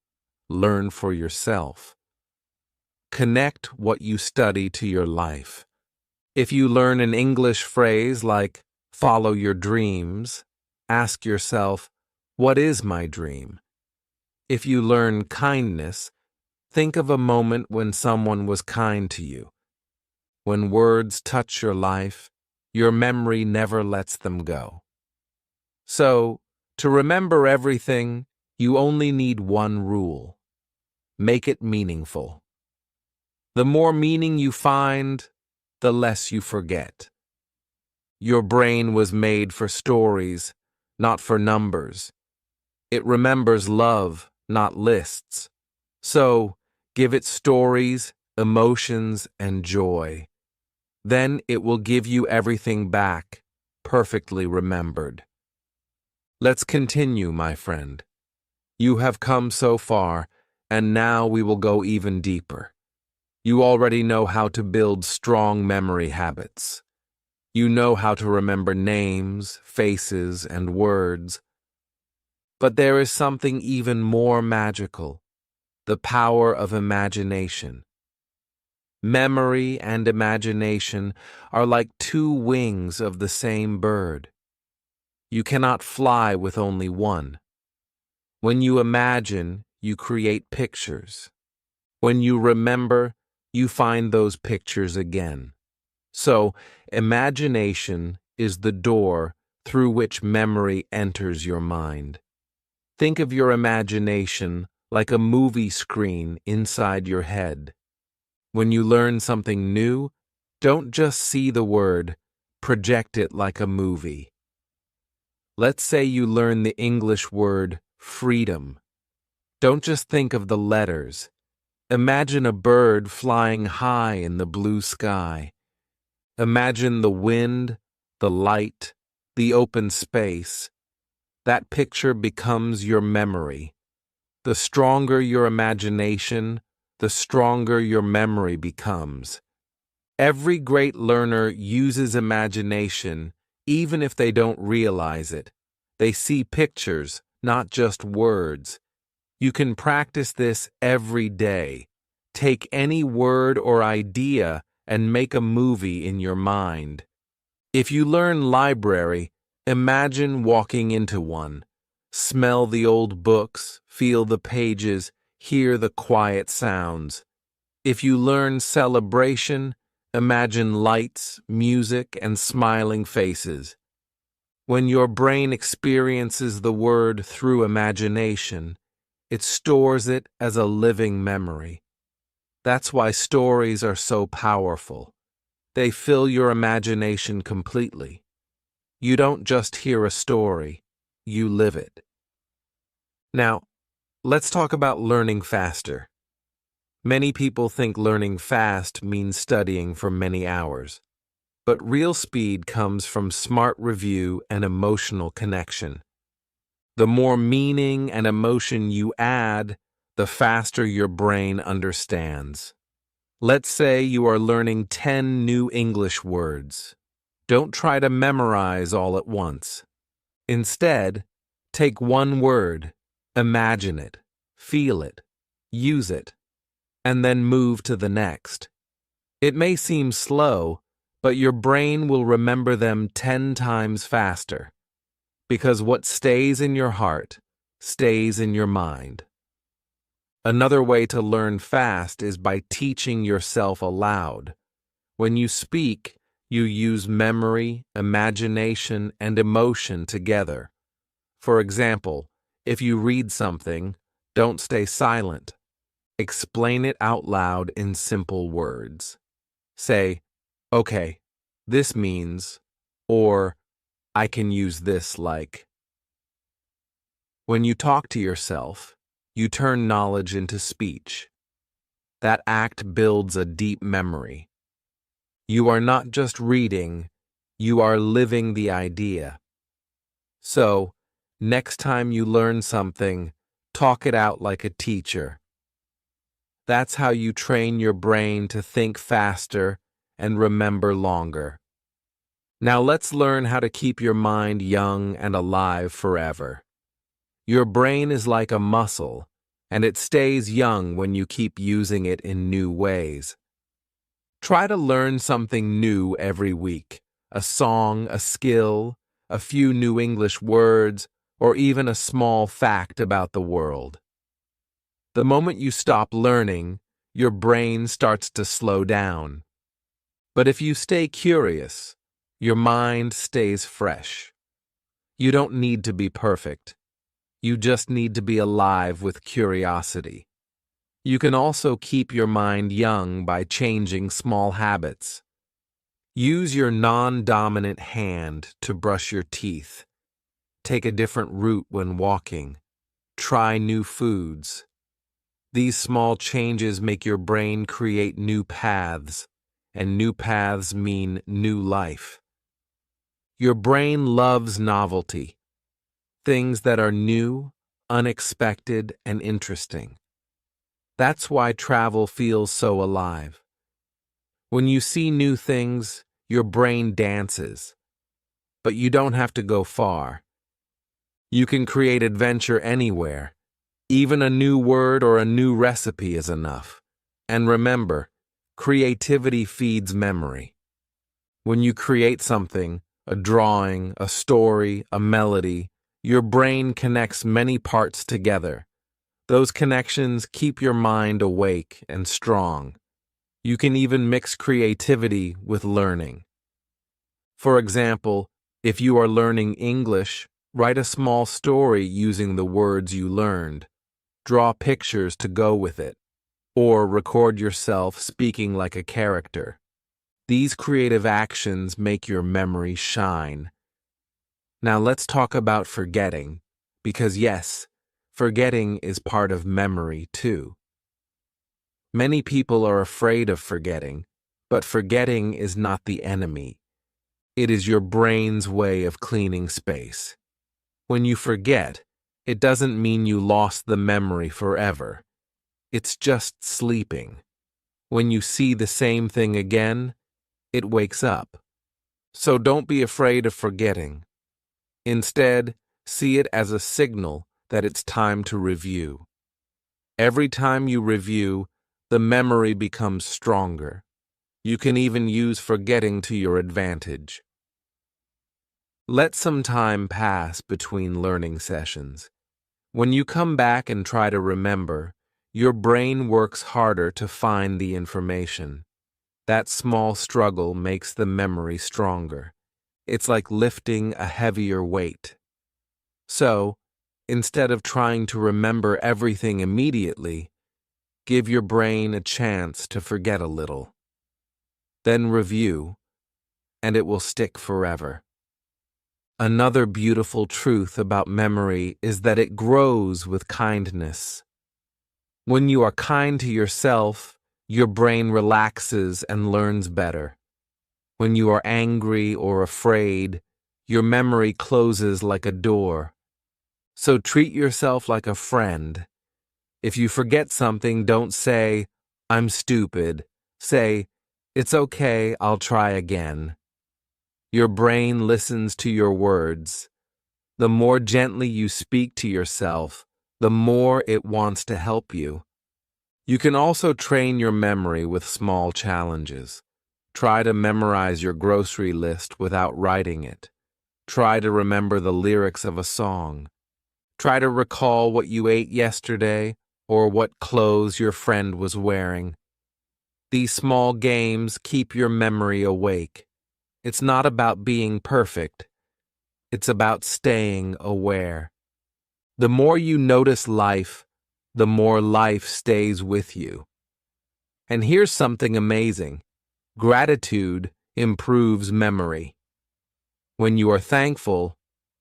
Learn for yourself. Connect what you study to your life. If you learn an English phrase like follow your dreams, ask yourself, what is my dream? If you learn kindness, think of a moment when someone was kind to you. When words touch your life, your memory never lets them go. So, to remember everything, you only need one rule. Make it meaningful. The more meaning you find, the less you forget. Your brain was made for stories, not for numbers. It remembers love, not lists. So, give it stories, emotions, and joy. Then it will give you everything back, perfectly remembered. Let's continue, my friend. You have come so far, and now we will go even deeper. You already know how to build strong memory habits. You know how to remember names, faces, and words. But there is something even more magical, the power of imagination. Memory and imagination are like two wings of the same bird. You cannot fly with only one. When you imagine, you create pictures. When you remember, you find those pictures again. So, imagination is the door through which memory enters your mind. Think of your imagination like a movie screen inside your head. When you learn something new, don't just see the word, project it like a movie. Let's say you learn the English word freedom. Don't just think of the letters. Imagine a bird flying high in the blue sky. Imagine the wind, the light, the open space. That picture becomes your memory. The stronger your imagination, the stronger your memory becomes. Every great learner uses imagination, even if they don't realize it. They see pictures, not just words. You can practice this every day. Take any word or idea and make a movie in your mind. If you learn library, imagine walking into one. Smell the old books, feel the pages, hear the quiet sounds. If you learn celebration, imagine lights, music, and smiling faces. When your brain experiences the word through imagination, It stores it as a living memory. That's why stories are so powerful. They fill your imagination completely. You don't just hear a story, you live it. Now, let's talk about learning faster. Many people think learning fast means studying for many hours. But real speed comes from smart review and emotional connection. The more meaning and emotion you add, the faster your brain understands. Let's say you are learning 10 new English words. Don't try to memorize all at once. Instead, take one word, imagine it, feel it, use it, and then move to the next. It may seem slow, but your brain will remember them 10 times faster, because what stays in your heart stays in your mind. Another way to learn fast is by teaching yourself aloud. When you speak, you use memory, imagination, and emotion together. For example, if you read something, don't stay silent. Explain it out loud in simple words. Say, okay, this means, or I can use this like. When you talk to yourself, you turn knowledge into speech. That act builds a deep memory. You are not just reading, you are living the idea. So, next time you learn something, talk it out like a teacher. That's how you train your brain to think faster and remember longer. Now let's learn how to keep your mind young and alive forever. Your brain is like a muscle, and it stays young when you keep using it in new ways. Try to learn something new every week, a song, a skill, a few new English words, or even a small fact about the world. The moment you stop learning, your brain starts to slow down. But if you stay curious, your mind stays fresh. You don't need to be perfect. You just need to be alive with curiosity. You can also keep your mind young by changing small habits. Use your non-dominant hand to brush your teeth. Take a different route when walking. Try new foods. These small changes make your brain create new paths, and new paths mean new life. Your brain loves novelty, things that are new, unexpected, and interesting. That's why travel feels so alive. When you see new things, your brain dances. But you don't have to go far. You can create adventure anywhere. Even a new word or a new recipe is enough. And remember, creativity feeds memory. When you create something, a drawing, a story, a melody, your brain connects many parts together. Those connections keep your mind awake and strong. You can even mix creativity with learning. For example, if you are learning English, write a small story using the words you learned. Draw pictures to go with it, or record yourself speaking like a character. These creative actions make your memory shine. Now let's talk about forgetting, because yes, forgetting is part of memory too. Many people are afraid of forgetting, but forgetting is not the enemy. It is your brain's way of cleaning space. When you forget, it doesn't mean you lost the memory forever. It's just sleeping. When you see the same thing again, it wakes up. So don't be afraid of forgetting. Instead, see it as a signal that it's time to review. Every time you review, the memory becomes stronger. You can even use forgetting to your advantage. Let some time pass between learning sessions. When you come back and try to remember, your brain works harder to find the information. That small struggle makes the memory stronger. It's like lifting a heavier weight. So, Instead of trying to remember everything immediately, give your brain a chance to forget a little. Then review, and it will stick forever. Another beautiful truth about memory is that it grows with kindness. When you are kind to yourself, your brain relaxes and learns better. When you are angry or afraid, your memory closes like a door. So treat yourself like a friend. If you forget something, don't say, "I'm stupid." Say, "It's okay, I'll try again." Your brain listens to your words. The more gently you speak to yourself, the more it wants to help you. You can also train your memory with small challenges. Try to memorize your grocery list without writing it. Try to remember the lyrics of a song. Try to recall what you ate yesterday or what clothes your friend was wearing. These small games keep your memory awake. It's not about being perfect. It's about staying aware. The more you notice life, the more life stays with you. And here's something amazing. Gratitude improves memory. When you are thankful,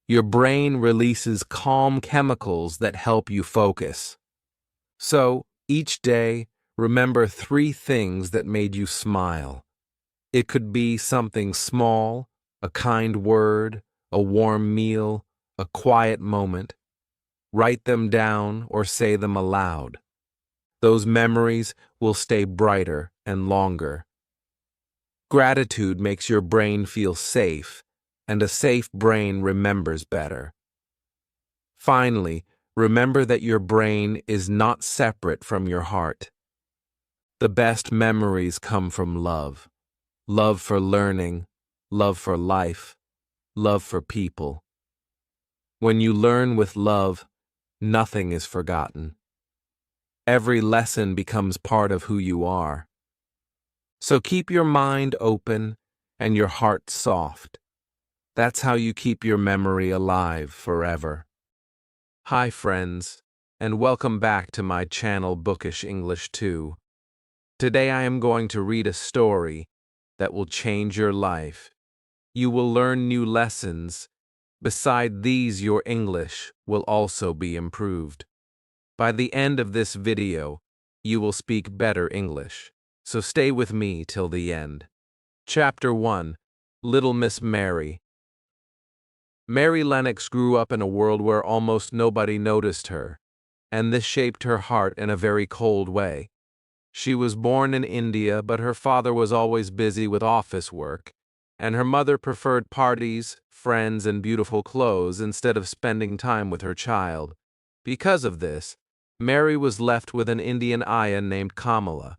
your brain releases calm chemicals that help you focus. So, each day, remember 3 things that made you smile. It could be something small, a kind word, a warm meal, a quiet moment. Write them down or say them aloud. Those memories will stay brighter and longer. Gratitude makes your brain feel safe, and a safe brain remembers better. Finally, remember that your brain is not separate from your heart. The best memories come from love. Love for learning, love for life, love for people. When you learn with love, nothing is forgotten. Every lesson becomes part of who you are. So keep your mind open and your heart soft. That's how you keep your memory alive forever. Hi friends, and welcome back to my channel Bookish English 2. Today I am going to read a story that will change your life. You will learn new lessons. Beside these, your English will also be improved. By the end of this video, you will speak better English. So stay with me till the end. Chapter 1. Little Miss Mary. Mary Lennox grew up in a world where almost nobody noticed her, and this shaped her heart in a very cold way. She was born in India, but her father was always busy with office work, and her mother preferred parties, friends, and beautiful clothes instead of spending time with her child. Because of this, Mary was left with an Indian ayah named Kamala.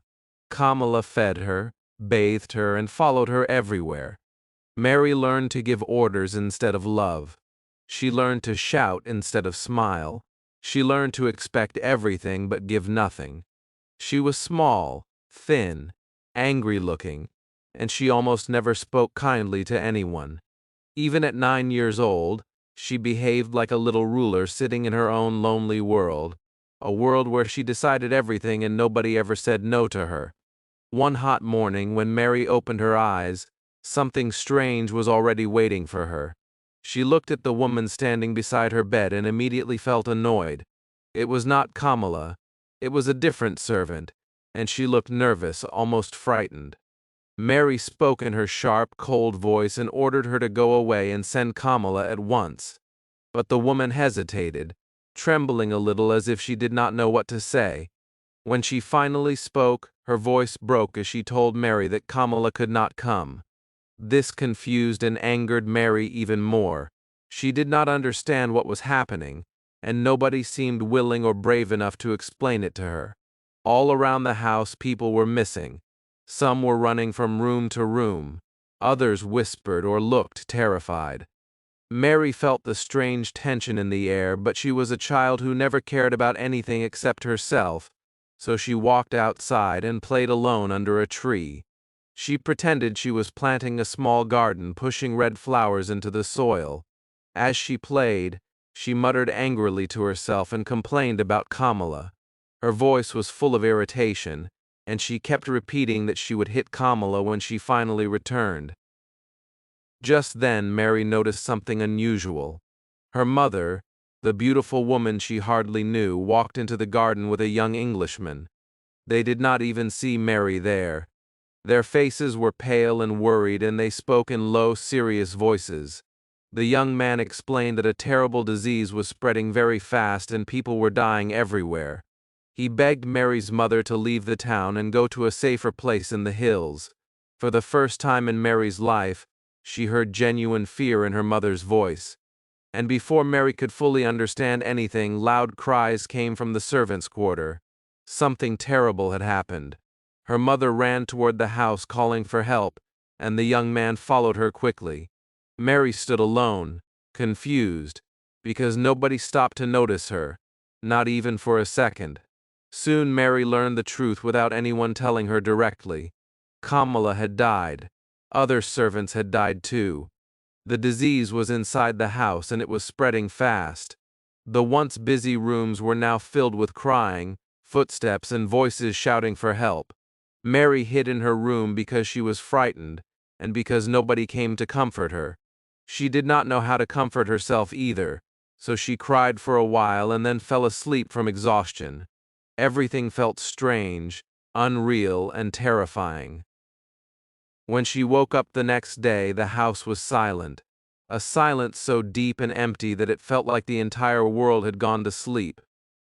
Kamala fed her, bathed her, and followed her everywhere. Mary learned to give orders instead of love. She learned to shout instead of smile. She learned to expect everything but give nothing. She was small, thin, angry-looking, and she almost never spoke kindly to anyone. Even at 9 years old, she behaved like a little ruler sitting in her own lonely world, a world where she decided everything and nobody ever said no to her. One hot morning, when Mary opened her eyes, something strange was already waiting for her. She looked at the woman standing beside her bed and immediately felt annoyed. It was not Kamala. It was a different servant, and she looked nervous, almost frightened. Mary spoke in her sharp, cold voice and ordered her to go away and send Kamala at once. But the woman hesitated, trembling a little as if she did not know what to say. When she finally spoke, her voice broke as she told Mary that Kamala could not come. This confused and angered Mary even more. She did not understand what was happening, and nobody seemed willing or brave enough to explain it to her. All around the house, people were missing. Some were running from room to room. Others whispered or looked terrified. Mary felt the strange tension in the air, but she was a child who never cared about anything except herself, so she walked outside and played alone under a tree. She pretended she was planting a small garden, pushing red flowers into the soil. As she played, She muttered angrily to herself and complained about Kamala. Her voice was full of irritation, and she kept repeating that she would hit Kamala when she finally returned. Just then Mary noticed something unusual. Her mother, the beautiful woman she hardly knew, walked into the garden with a young Englishman. They did not even see Mary there. Their faces were pale and worried, and they spoke in low, serious voices. The young man explained that a terrible disease was spreading very fast and people were dying everywhere. He begged Mary's mother to leave the town and go to a safer place in the hills. For the first time in Mary's life, she heard genuine fear in her mother's voice. And before Mary could fully understand anything, loud cries came from the servants' quarter. Something terrible had happened. Her mother ran toward the house calling for help, and the young man followed her quickly. Mary stood alone, confused, because nobody stopped to notice her, not even for a second. Soon Mary learned the truth without anyone telling her directly. Kamala had died. Other servants had died too. The disease was inside the house and it was spreading fast. The once busy rooms were now filled with crying, footsteps, and voices shouting for help. Mary hid in her room because she was frightened, and because nobody came to comfort her. She did not know how to comfort herself either, so she cried for a while and then fell asleep from exhaustion. Everything felt strange, unreal, and terrifying. When she woke up the next day, the house was silent, a silence so deep and empty that it felt like the entire world had gone to sleep.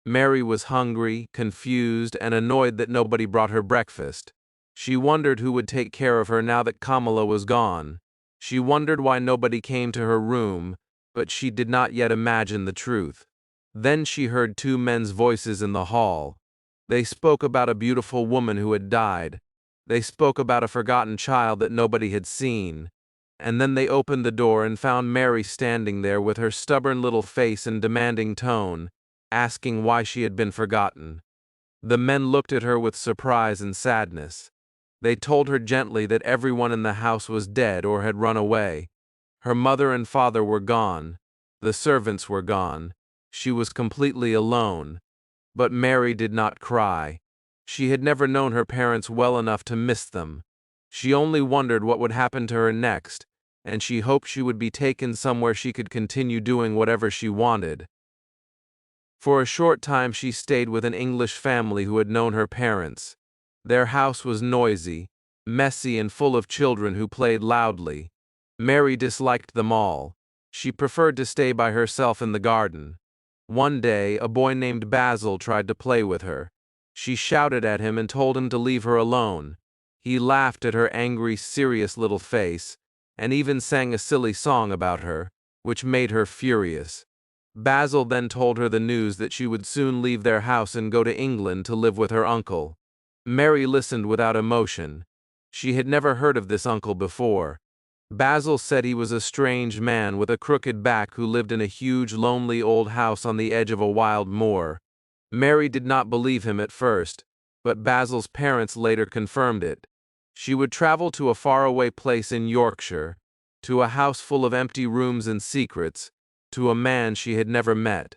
Mary was hungry, confused, and annoyed that nobody brought her breakfast. She wondered who would take care of her now that Kamala was gone. She wondered why nobody came to her room, but she did not yet imagine the truth. Then she heard two men's voices in the hall. They spoke about a beautiful woman who had died. They spoke about a forgotten child that nobody had seen. And then they opened the door and found Mary standing there with her stubborn little face and demanding tone, asking why she had been forgotten. The men looked at her with surprise and sadness. They told her gently that everyone in the house was dead or had run away. Her mother and father were gone. The servants were gone. She was completely alone. But Mary did not cry. She had never known her parents well enough to miss them. She only wondered what would happen to her next, and she hoped she would be taken somewhere she could continue doing whatever she wanted. For a short time she stayed with an English family who had known her parents. Their house was noisy, messy, and full of children who played loudly. Mary disliked them all. She preferred to stay by herself in the garden. One day, a boy named Basil tried to play with her. She shouted at him and told him to leave her alone. He laughed at her angry, serious little face, and even sang a silly song about her, which made her furious. Basil then told her the news that she would soon leave their house and go to England to live with her uncle. Mary listened without emotion. She had never heard of this uncle before. Basil said he was a strange man with a crooked back who lived in a huge, lonely old house on the edge of a wild moor. Mary did not believe him at first, but Basil's parents later confirmed it. She would travel to a faraway place in Yorkshire, to a house full of empty rooms and secrets, to a man she had never met.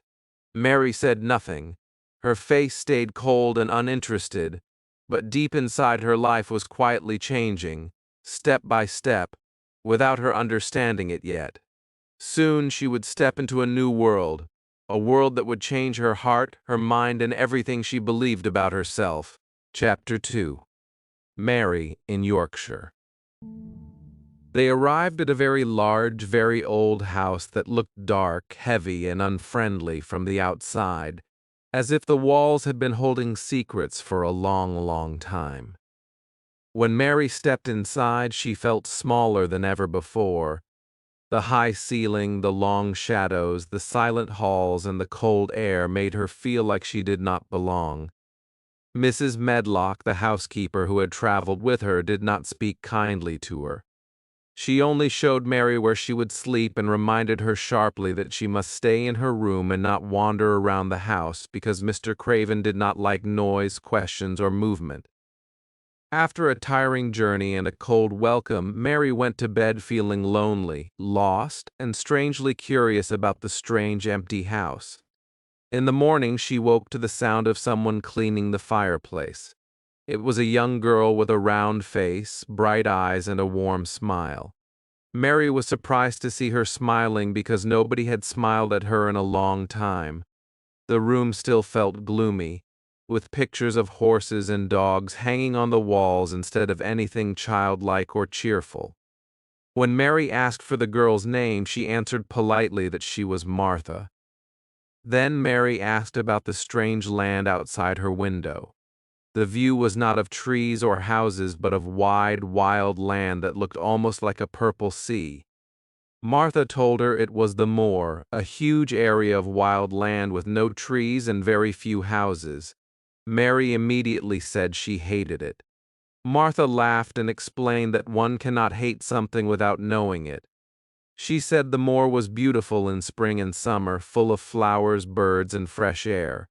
Mary said nothing. Her face stayed cold and uninterested, but deep inside her life was quietly changing, step by step, without her understanding it yet. Soon she would step into a new world, a world that would change her heart, her mind, and everything she believed about herself. Chapter 2. Mary in Yorkshire. They arrived at a very large, very old house that looked dark, heavy, and unfriendly from the outside, as if the walls had been holding secrets for a long, long time. When Mary stepped inside, she felt smaller than ever before. The high ceiling, the long shadows, the silent halls, and the cold air made her feel like she did not belong. Mrs. Medlock, the housekeeper who had traveled with her, did not speak kindly to her. She only showed Mary where she would sleep and reminded her sharply that she must stay in her room and not wander around the house because Mr. Craven did not like noise, questions, or movement. After a tiring journey and a cold welcome, Mary went to bed feeling lonely, lost, and strangely curious about the strange empty house. In the morning, she woke to the sound of someone cleaning the fireplace. It was a young girl with a round face, bright eyes, and a warm smile. Mary was surprised to see her smiling because nobody had smiled at her in a long time. The room still felt gloomy, with pictures of horses and dogs hanging on the walls instead of anything childlike or cheerful. When Mary asked for the girl's name, she answered politely that she was Martha. Then Mary asked about the strange land outside her window. The view was not of trees or houses, but of wide, wild land that looked almost like a purple sea. Martha told her it was the moor, a huge area of wild land with no trees and very few houses. Mary immediately said she hated it. Martha laughed and explained that one cannot hate something without knowing it. She said the moor was beautiful in spring and summer, full of flowers, birds, and fresh air.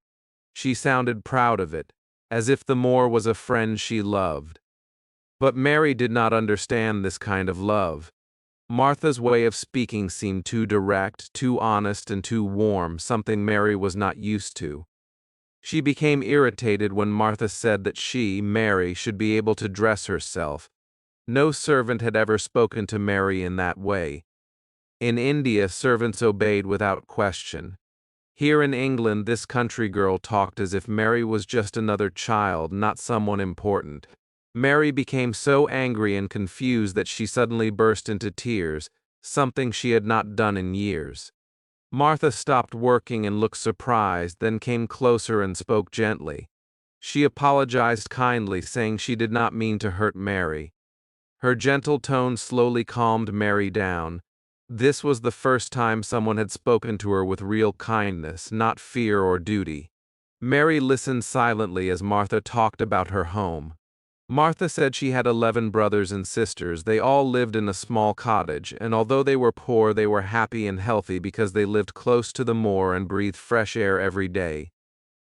She sounded proud of it, as if the moor was a friend she loved. But Mary did not understand this kind of love. Martha's way of speaking seemed too direct, too honest, and too warm, something Mary was not used to. She became irritated when Martha said that she, Mary, should be able to dress herself. No servant had ever spoken to Mary in that way. In India, servants obeyed without question. Here in England, this country girl talked as if Mary was just another child, not someone important. Mary became so angry and confused that she suddenly burst into tears, something she had not done in years. Martha stopped working and looked surprised, then came closer and spoke gently. She apologized kindly, saying she did not mean to hurt Mary. Her gentle tone slowly calmed Mary down. This was the first time someone had spoken to her with real kindness, not fear or duty. Mary listened silently as Martha talked about her home. Martha said she had 11 brothers and sisters. They all lived in a small cottage, and although they were poor, they were happy and healthy because they lived close to the moor and breathed fresh air every day.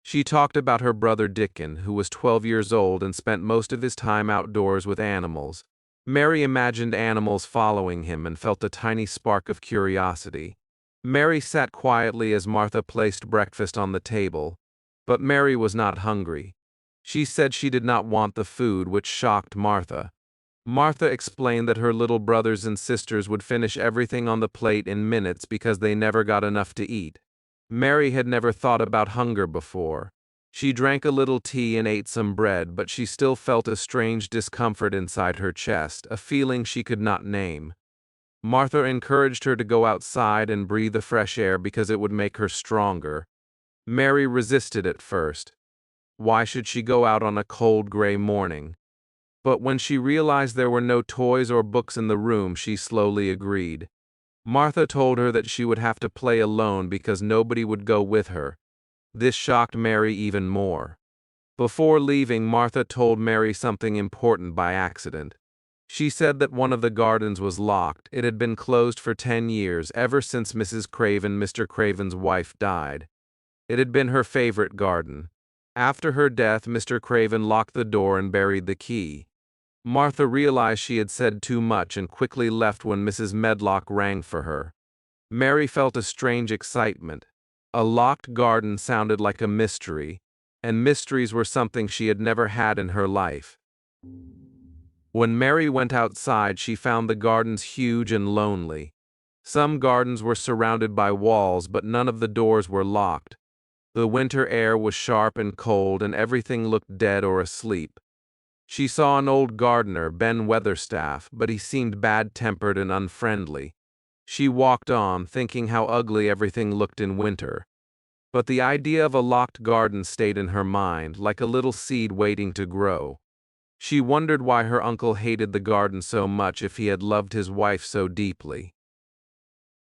She talked about her brother Dickon, who was 12 years old and spent most of his time outdoors with animals. Mary imagined animals following him and felt a tiny spark of curiosity. Mary sat quietly as Martha placed breakfast on the table, but Mary was not hungry. She said she did not want the food, which shocked Martha. Martha explained that her little brothers and sisters would finish everything on the plate in minutes because they never got enough to eat. Mary had never thought about hunger before. She drank a little tea and ate some bread, but she still felt a strange discomfort inside her chest, a feeling she could not name. Martha encouraged her to go outside and breathe the fresh air because it would make her stronger. Mary resisted at first. Why should she go out on a cold, gray morning? But when she realized there were no toys or books in the room, she slowly agreed. Martha told her that she would have to play alone because nobody would go with her. This shocked Mary even more. Before leaving, Martha told Mary something important by accident. She said that one of the gardens was locked. It had been closed for 10 years, ever since Mrs. Craven, Mr. Craven's wife, died. It had been her favorite garden. After her death, Mr. Craven locked the door and buried the key. Martha realized she had said too much and quickly left when Mrs. Medlock rang for her. Mary felt a strange excitement. A locked garden sounded like a mystery, and mysteries were something she had never had in her life. When Mary went outside, she found the gardens huge and lonely. Some gardens were surrounded by walls, but none of the doors were locked. The winter air was sharp and cold, and everything looked dead or asleep. She saw an old gardener, Ben Weatherstaff, but he seemed bad-tempered and unfriendly. She walked on, thinking how ugly everything looked in winter. But the idea of a locked garden stayed in her mind, like a little seed waiting to grow. She wondered why her uncle hated the garden so much if he had loved his wife so deeply.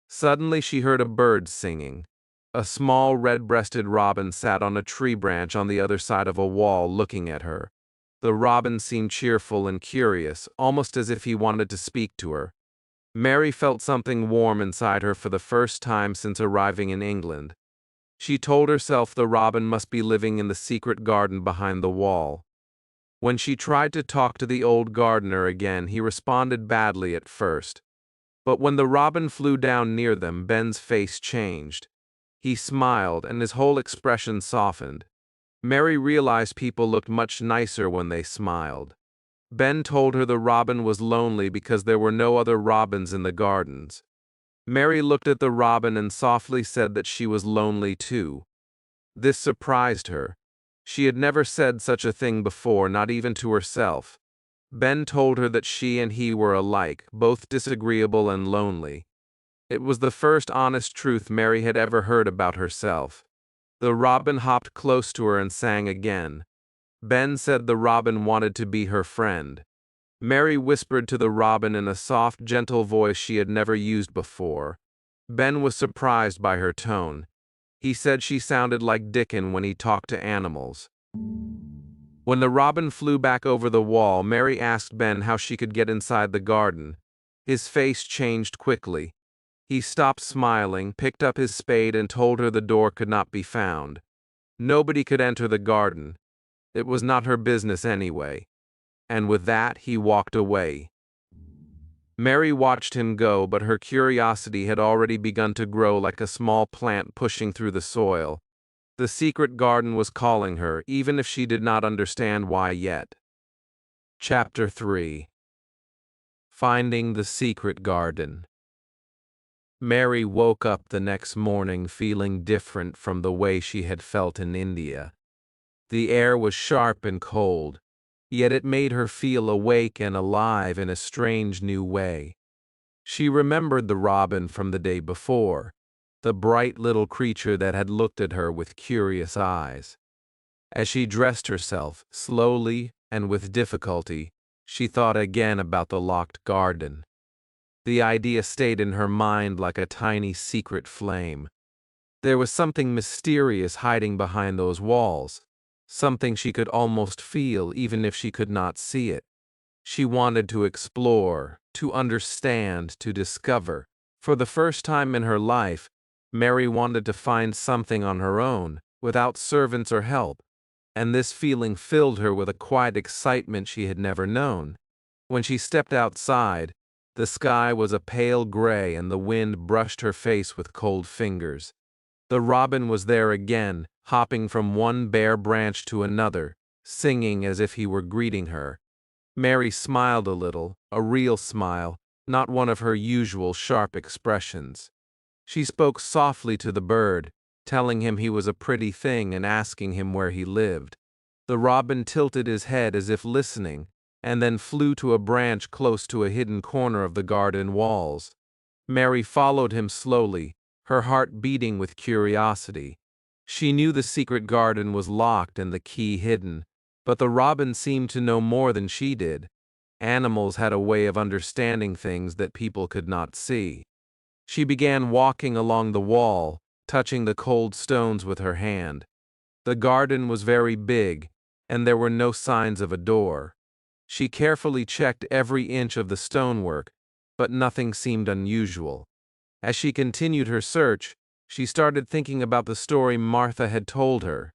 Suddenly she heard a bird singing. A small red-breasted robin sat on a tree branch on the other side of a wall looking at her. The robin seemed cheerful and curious, almost as if he wanted to speak to her. Mary felt something warm inside her for the first time since arriving in England. She told herself the robin must be living in the secret garden behind the wall. When she tried to talk to the old gardener again, he responded badly at first. But when the robin flew down near them, Ben's face changed. He smiled, and his whole expression softened. Mary realized people looked much nicer when they smiled. Ben told her the robin was lonely because there were no other robins in the gardens. Mary looked at the robin and softly said that she was lonely too. This surprised her. She had never said such a thing before, not even to herself. Ben told her that she and he were alike, both disagreeable and lonely. It was the first honest truth Mary had ever heard about herself. The robin hopped close to her and sang again. Ben said the robin wanted to be her friend. Mary whispered to the robin in a soft, gentle voice she had never used before. Ben was surprised by her tone. He said she sounded like Dickon when he talked to animals. When the robin flew back over the wall, Mary asked Ben how she could get inside the garden. His face changed quickly. He stopped smiling, picked up his spade, and told her the door could not be found. Nobody could enter the garden. It was not her business anyway. And with that, he walked away. Mary watched him go, but her curiosity had already begun to grow like a small plant pushing through the soil. The secret garden was calling her, even if she did not understand why yet. Chapter 3. Finding the Secret Garden. Mary woke up the next morning feeling different from the way she had felt in India. The air was sharp and cold, yet it made her feel awake and alive in a strange new way. She remembered the robin from the day before, the bright little creature that had looked at her with curious eyes. As she dressed herself, slowly and with difficulty, she thought again about the locked garden. The idea stayed in her mind like a tiny secret flame. There was something mysterious hiding behind those walls, something she could almost feel even if she could not see it. She wanted to explore, to understand, to discover. For the first time in her life, Mary wanted to find something on her own, without servants or help, and this feeling filled her with a quiet excitement she had never known. When she stepped outside, the sky was a pale gray and the wind brushed her face with cold fingers. The robin was there again, hopping from one bare branch to another, singing as if he were greeting her. Mary smiled a little, a real smile, not one of her usual sharp expressions. She spoke softly to the bird, telling him he was a pretty thing and asking him where he lived. The robin tilted his head as if listening, and then flew to a branch close to a hidden corner of the garden walls. Mary followed him slowly, her heart beating with curiosity. She knew the secret garden was locked and the key hidden, but the robin seemed to know more than she did. Animals had a way of understanding things that people could not see. She began walking along the wall, touching the cold stones with her hand. The garden was very big, and there were no signs of a door. She carefully checked every inch of the stonework, but nothing seemed unusual. As she continued her search, she started thinking about the story Martha had told her.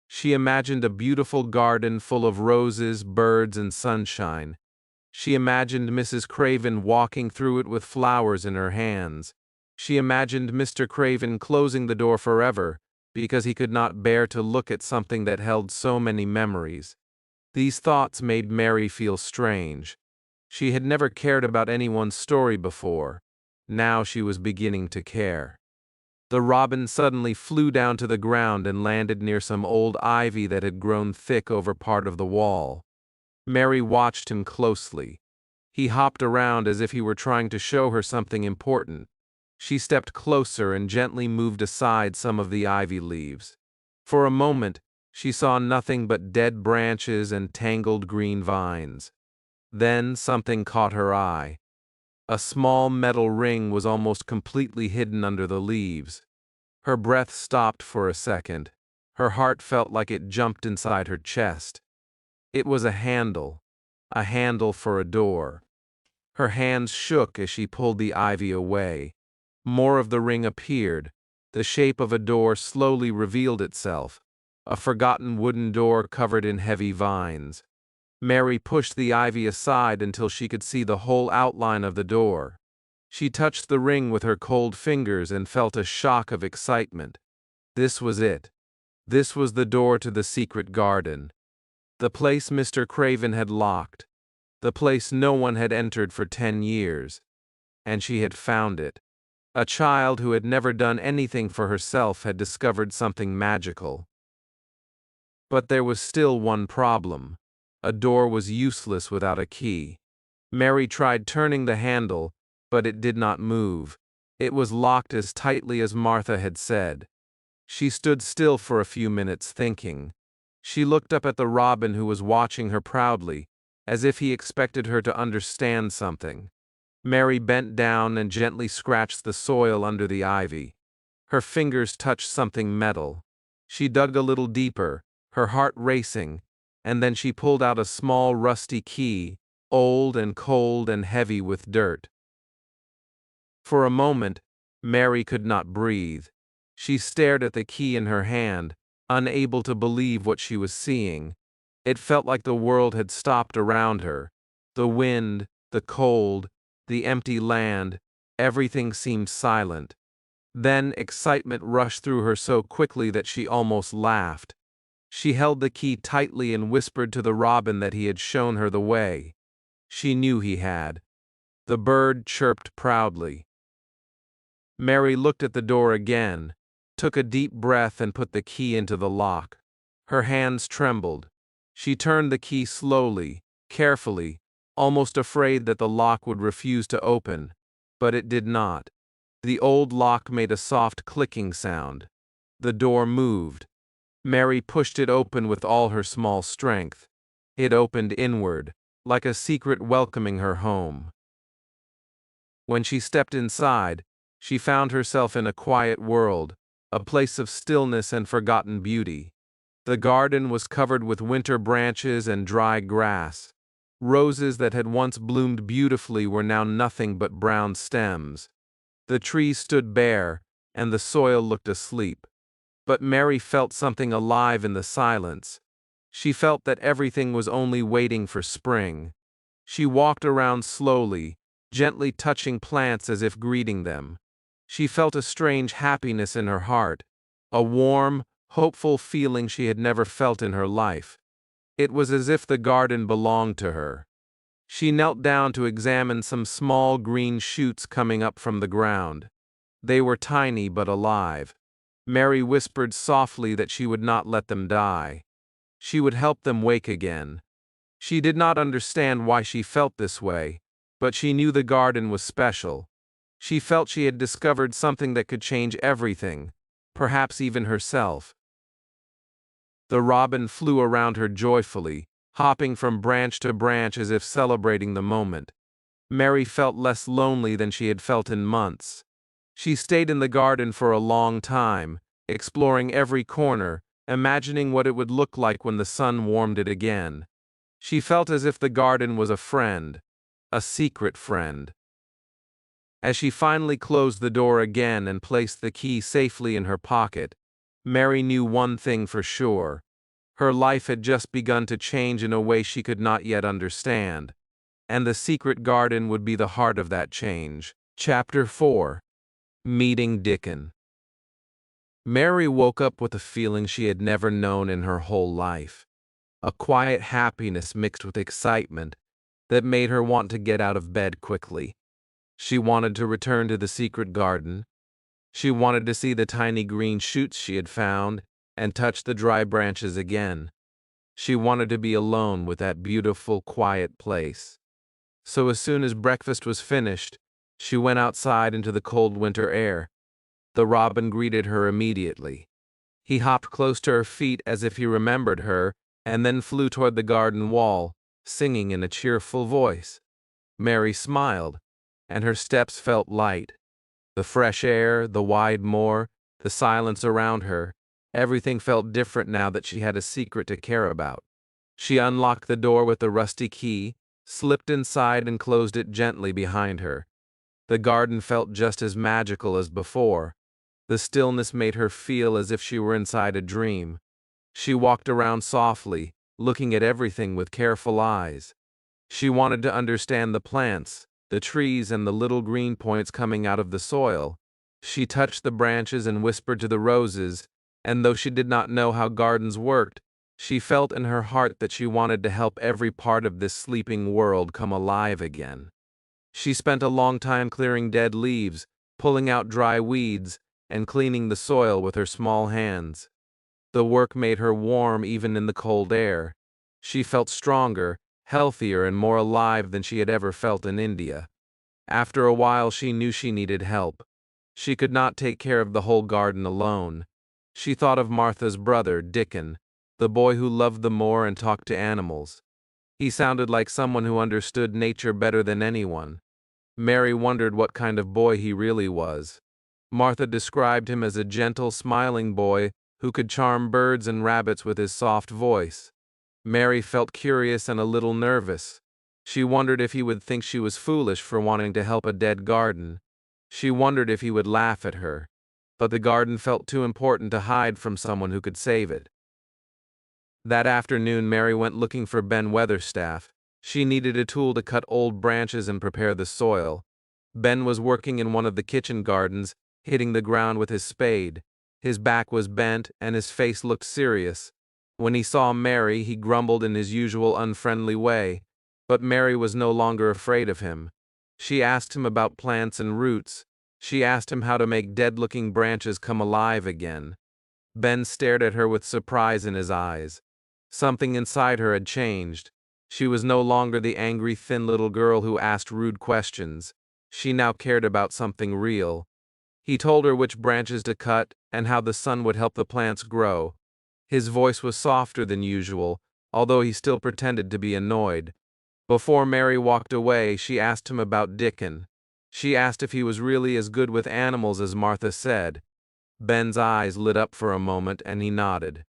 She imagined a beautiful garden full of roses, birds, and sunshine. She imagined Mrs. Craven walking through it with flowers in her hands. She imagined Mr. Craven closing the door forever because he could not bear to look at something that held so many memories. These thoughts made Mary feel strange. She had never cared about anyone's story before. Now she was beginning to care. The robin suddenly flew down to the ground and landed near some old ivy that had grown thick over part of the wall. Mary watched him closely. He hopped around as if he were trying to show her something important. She stepped closer and gently moved aside some of the ivy leaves. For a moment, she saw nothing but dead branches and tangled green vines. Then something caught her eye. A small metal ring was almost completely hidden under the leaves. Her breath stopped for a second. Her heart felt like it jumped inside her chest. It was a handle for a door. Her hands shook as she pulled the ivy away. More of the ring appeared. The shape of a door slowly revealed itself, a forgotten wooden door covered in heavy vines. Mary pushed the ivy aside until she could see the whole outline of the door. She touched the ring with her cold fingers and felt a shock of excitement. This was it. This was the door to the secret garden. The place Mr. Craven had locked. The place no one had entered for 10 years. And she had found it. A child who had never done anything for herself had discovered something magical. But there was still one problem. A door was useless without a key. Mary tried turning the handle, but it did not move. It was locked as tightly as Martha had said. She stood still for a few minutes thinking. She looked up at the robin who was watching her proudly, as if he expected her to understand something. Mary bent down and gently scratched the soil under the ivy. Her fingers touched something metal. She dug a little deeper, her heart racing, and then she pulled out a small rusty key, old and cold and heavy with dirt. For a moment, Mary could not breathe. She stared at the key in her hand, unable to believe what she was seeing. It felt like the world had stopped around her. The wind, the cold, the empty land, everything seemed silent. Then excitement rushed through her so quickly that she almost laughed. She held the key tightly and whispered to the robin that he had shown her the way. She knew he had. The bird chirped proudly. Mary looked at the door again, took a deep breath and put the key into the lock. Her hands trembled. She turned the key slowly, carefully, almost afraid that the lock would refuse to open, but it did not. The old lock made a soft clicking sound. The door moved. Mary pushed it open with all her small strength. It opened inward, like a secret welcoming her home. When she stepped inside, she found herself in a quiet world, a place of stillness and forgotten beauty. The garden was covered with winter branches and dry grass. Roses that had once bloomed beautifully were now nothing but brown stems. The trees stood bare, and the soil looked asleep. But Mary felt something alive in the silence. She felt that everything was only waiting for spring. She walked around slowly, gently touching plants as if greeting them. She felt a strange happiness in her heart, a warm, hopeful feeling she had never felt in her life. It was as if the garden belonged to her. She knelt down to examine some small green shoots coming up from the ground. They were tiny but alive. Mary whispered softly that she would not let them die. She would help them wake again. She did not understand why she felt this way, but she knew the garden was special. She felt she had discovered something that could change everything, perhaps even herself. The robin flew around her joyfully, hopping from branch to branch as if celebrating the moment. Mary felt less lonely than she had felt in months. She stayed in the garden for a long time, exploring every corner, imagining what it would look like when the sun warmed it again. She felt as if the garden was a friend, a secret friend. As she finally closed the door again and placed the key safely in her pocket, Mary knew one thing for sure. Her life had just begun to change in a way she could not yet understand, and the secret garden would be the heart of that change. Chapter 4. Meeting Dickon. Mary woke up with a feeling she had never known in her whole life, a quiet happiness mixed with excitement that made her want to get out of bed quickly. She wanted to return to the secret garden. She wanted to see the tiny green shoots she had found and touch the dry branches again. She wanted to be alone with that beautiful, quiet place. So as soon as breakfast was finished, she went outside into the cold winter air. The robin greeted her immediately. He hopped close to her feet as if he remembered her, and then flew toward the garden wall, singing in a cheerful voice. Mary smiled, and her steps felt light. The fresh air, the wide moor, the silence around her, everything felt different now that she had a secret to care about. She unlocked the door with the rusty key, slipped inside and closed it gently behind her. The garden felt just as magical as before. The stillness made her feel as if she were inside a dream. She walked around softly, looking at everything with careful eyes. She wanted to understand the plants, the trees, and the little green points coming out of the soil. She touched the branches and whispered to the roses, and though she did not know how gardens worked, she felt in her heart that she wanted to help every part of this sleeping world come alive again. She spent a long time clearing dead leaves, pulling out dry weeds, and cleaning the soil with her small hands. The work made her warm even in the cold air. She felt stronger, healthier, and more alive than she had ever felt in India. After a while, she knew she needed help. She could not take care of the whole garden alone. She thought of Martha's brother, Dickon, the boy who loved the moor and talked to animals. He sounded like someone who understood nature better than anyone. Mary wondered what kind of boy he really was. Martha described him as a gentle, smiling boy who could charm birds and rabbits with his soft voice. Mary felt curious and a little nervous. She wondered if he would think she was foolish for wanting to help a dead garden. She wondered if he would laugh at her. But the garden felt too important to hide from someone who could save it. That afternoon, Mary went looking for Ben Weatherstaff. She needed a tool to cut old branches and prepare the soil. Ben was working in one of the kitchen gardens, hitting the ground with his spade. His back was bent, and his face looked serious. When he saw Mary, he grumbled in his usual unfriendly way. But Mary was no longer afraid of him. She asked him about plants and roots. She asked him how to make dead-looking branches come alive again. Ben stared at her with surprise in his eyes. Something inside her had changed. She was no longer the angry, thin little girl who asked rude questions. She now cared about something real. He told her which branches to cut and how the sun would help the plants grow. His voice was softer than usual, although he still pretended to be annoyed. Before Mary walked away, she asked him about Dickon. She asked if he was really as good with animals as Martha said. Ben's eyes lit up for a moment, and he nodded.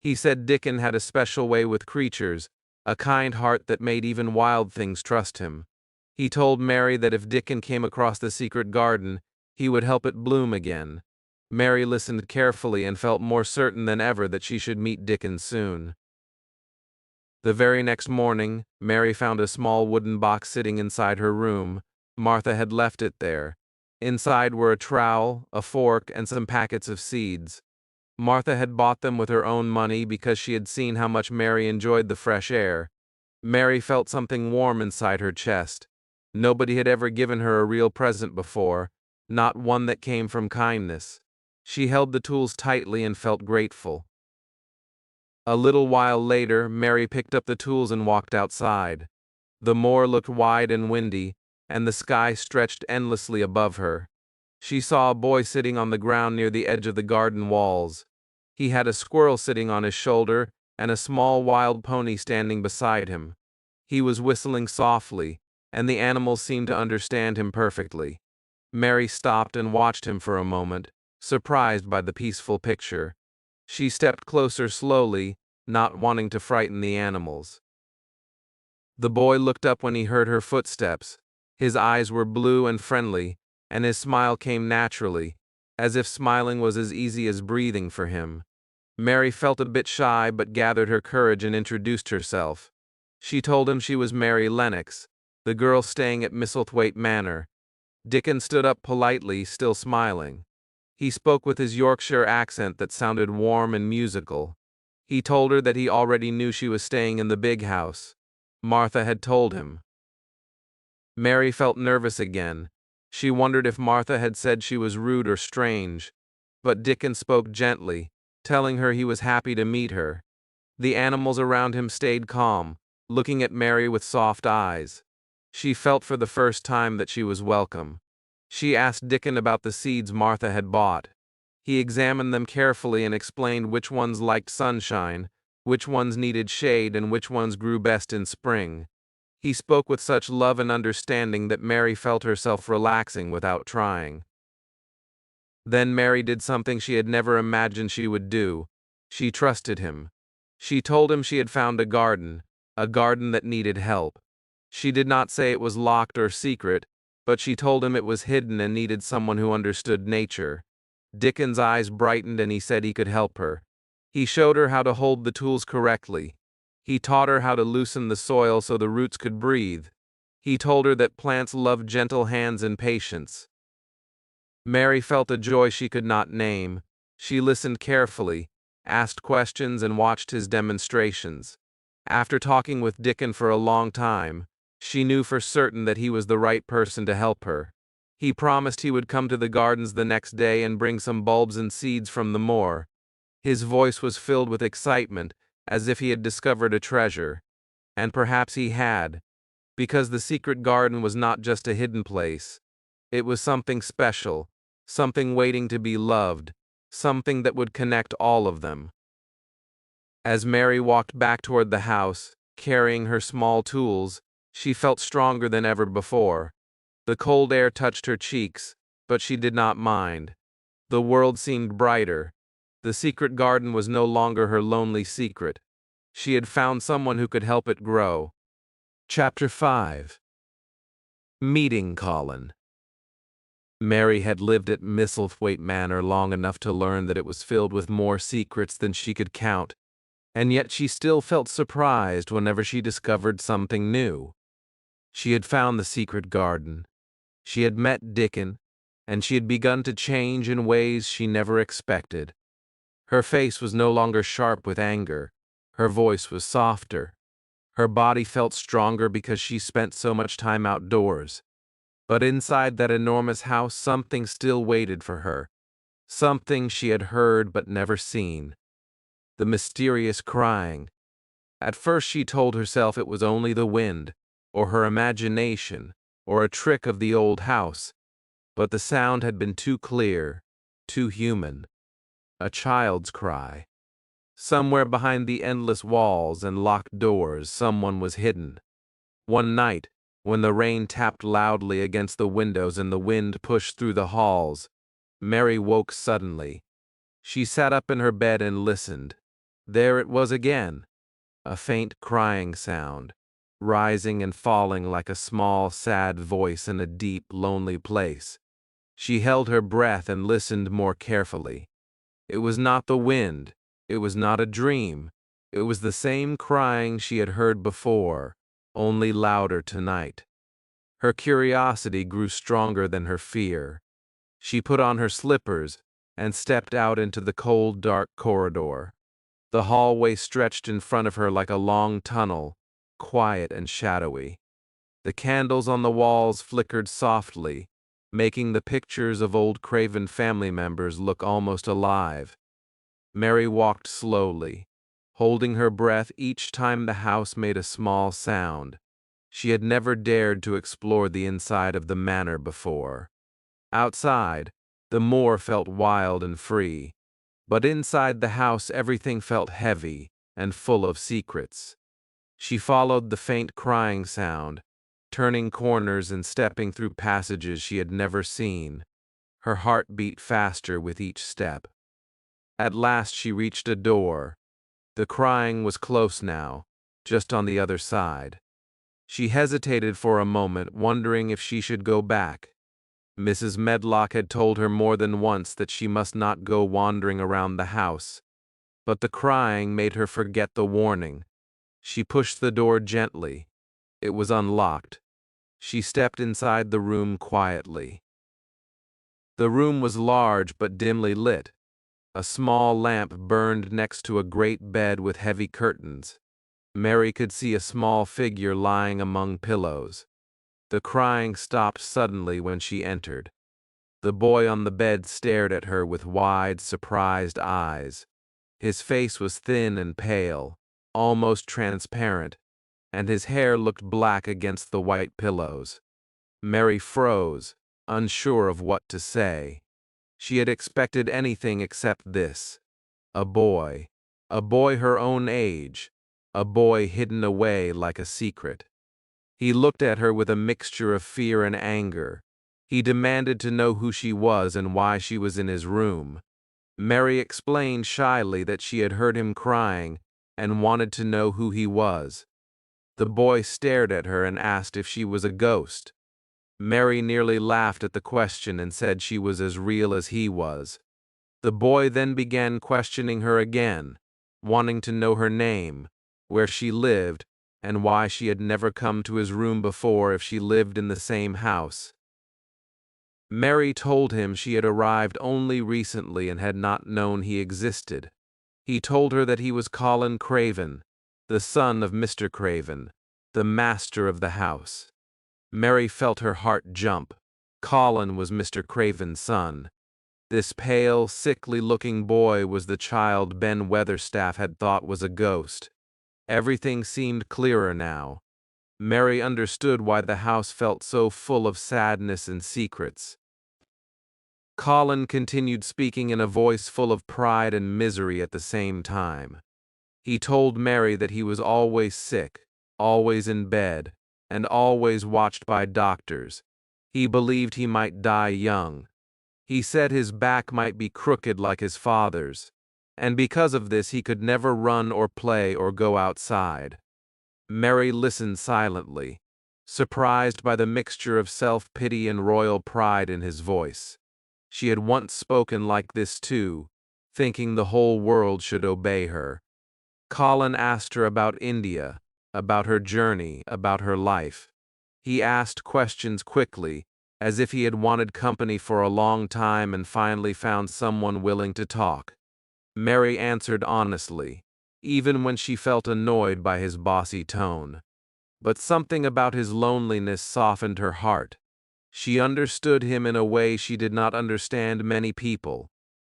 He said Dickon had a special way with creatures, a kind heart that made even wild things trust him. He told Mary that if Dickon came across the secret garden, he would help it bloom again. Mary listened carefully and felt more certain than ever that she should meet Dickon soon. The very next morning, Mary found a small wooden box sitting inside her room. Martha had left it there. Inside were a trowel, a fork, and some packets of seeds. Martha had bought them with her own money because she had seen how much Mary enjoyed the fresh air. Mary felt something warm inside her chest. Nobody had ever given her a real present before, not one that came from kindness. She held the tools tightly and felt grateful. A little while later, Mary picked up the tools and walked outside. The moor looked wide and windy, and the sky stretched endlessly above her. She saw a boy sitting on the ground near the edge of the garden walls. He had a squirrel sitting on his shoulder and a small wild pony standing beside him. He was whistling softly, and the animals seemed to understand him perfectly. Mary stopped and watched him for a moment, surprised by the peaceful picture. She stepped closer slowly, not wanting to frighten the animals. The boy looked up when he heard her footsteps. His eyes were blue and friendly, and his smile came naturally, as if smiling was as easy as breathing for him. Mary felt a bit shy but gathered her courage and introduced herself. She told him she was Mary Lennox, the girl staying at Misselthwaite Manor. Dickon stood up politely, still smiling. He spoke with his Yorkshire accent that sounded warm and musical. He told her that he already knew she was staying in the big house. Martha had told him. Mary felt nervous again. She wondered if Martha had said she was rude or strange. But Dickon spoke gently, telling her he was happy to meet her. The animals around him stayed calm, looking at Mary with soft eyes. She felt for the first time that she was welcome. She asked Dickon about the seeds Martha had bought. He examined them carefully and explained which ones liked sunshine, which ones needed shade, and which ones grew best in spring. He spoke with such love and understanding that Mary felt herself relaxing without trying. Then Mary did something she had never imagined she would do. She trusted him. She told him she had found a garden that needed help. She did not say it was locked or secret, but she told him it was hidden and needed someone who understood nature. Dickon's eyes brightened and he said he could help her. He showed her how to hold the tools correctly. He taught her how to loosen the soil so the roots could breathe. He told her that plants love gentle hands and patience. Mary felt a joy she could not name. She listened carefully, asked questions, and watched his demonstrations. After talking with Dickon for a long time, she knew for certain that he was the right person to help her. He promised he would come to the gardens the next day and bring some bulbs and seeds from the moor. His voice was filled with excitement, as if he had discovered a treasure. And perhaps he had, because the secret garden was not just a hidden place. It was something special, something waiting to be loved, something that would connect all of them. As Mary walked back toward the house, carrying her small tools, she felt stronger than ever before. The cold air touched her cheeks, but she did not mind. The world seemed brighter. The secret garden was no longer her lonely secret. She had found someone who could help it grow. Chapter 5. Meeting Colin. Mary had lived at Misselthwaite Manor long enough to learn that it was filled with more secrets than she could count, and yet she still felt surprised whenever she discovered something new. She had found the secret garden. She had met Dickon, and she had begun to change in ways she never expected. Her face was no longer sharp with anger. Her voice was softer. Her body felt stronger because she spent so much time outdoors. But inside that enormous house, something still waited for her. Something she had heard but never seen. The mysterious crying. At first she told herself it was only the wind, or her imagination, or a trick of the old house. But the sound had been too clear, too human. A child's cry. Somewhere behind the endless walls and locked doors, someone was hidden. One night, when the rain tapped loudly against the windows and the wind pushed through the halls, Mary woke suddenly. She sat up in her bed and listened. There it was again, a faint crying sound, rising and falling like a small, sad voice in a deep, lonely place. She held her breath and listened more carefully. It was not the wind. It was not a dream. It was the same crying she had heard before, only louder tonight. Her curiosity grew stronger than her fear. She put on her slippers and stepped out into the cold, dark corridor. The hallway stretched in front of her like a long tunnel, quiet and shadowy. The candles on the walls flickered softly, making the pictures of old Craven family members look almost alive. Mary walked slowly, holding her breath each time the house made a small sound. She had never dared to explore the inside of the manor before. Outside, the moor felt wild and free, but inside the house everything felt heavy and full of secrets. She followed the faint crying sound, turning corners and stepping through passages she had never seen. Her heart beat faster with each step. At last she reached a door. The crying was close now, just on the other side. She hesitated for a moment, wondering if she should go back. Mrs. Medlock had told her more than once that she must not go wandering around the house, but the crying made her forget the warning. She pushed the door gently. It was unlocked. She stepped inside the room quietly. The room was large but dimly lit. A small lamp burned next to a great bed with heavy curtains. Mary could see a small figure lying among pillows. The crying stopped suddenly when she entered. The boy on the bed stared at her with wide, surprised eyes. His face was thin and pale, almost transparent, and his hair looked black against the white pillows. Mary froze, unsure of what to say. She had expected anything except this. A boy her own age, a boy hidden away like a secret. He looked at her with a mixture of fear and anger. He demanded to know who she was and why she was in his room. Mary explained shyly that she had heard him crying and wanted to know who he was. The boy stared at her and asked if she was a ghost. Mary nearly laughed at the question and said she was as real as he was. The boy then began questioning her again, wanting to know her name, where she lived, and why she had never come to his room before if she lived in the same house. Mary told him she had arrived only recently and had not known he existed. He told her that he was Colin Craven, the son of Mr. Craven, the master of the house. Mary felt her heart jump. Colin was Mr. Craven's son. This pale, sickly-looking boy was the child Ben Weatherstaff had thought was a ghost. Everything seemed clearer now. Mary understood why the house felt so full of sadness and secrets. Colin continued speaking in a voice full of pride and misery at the same time. He told Mary that he was always sick, always in bed, and always watched by doctors. He believed he might die young. He said his back might be crooked like his father's, and because of this he could never run or play or go outside. Mary listened silently, surprised by the mixture of self-pity and royal pride in his voice. She had once spoken like this too, thinking the whole world should obey her. Colin asked her about India, about her journey, about her life. He asked questions quickly, as if he had wanted company for a long time and finally found someone willing to talk. Mary answered honestly, even when she felt annoyed by his bossy tone. But something about his loneliness softened her heart. She understood him in a way she did not understand many people.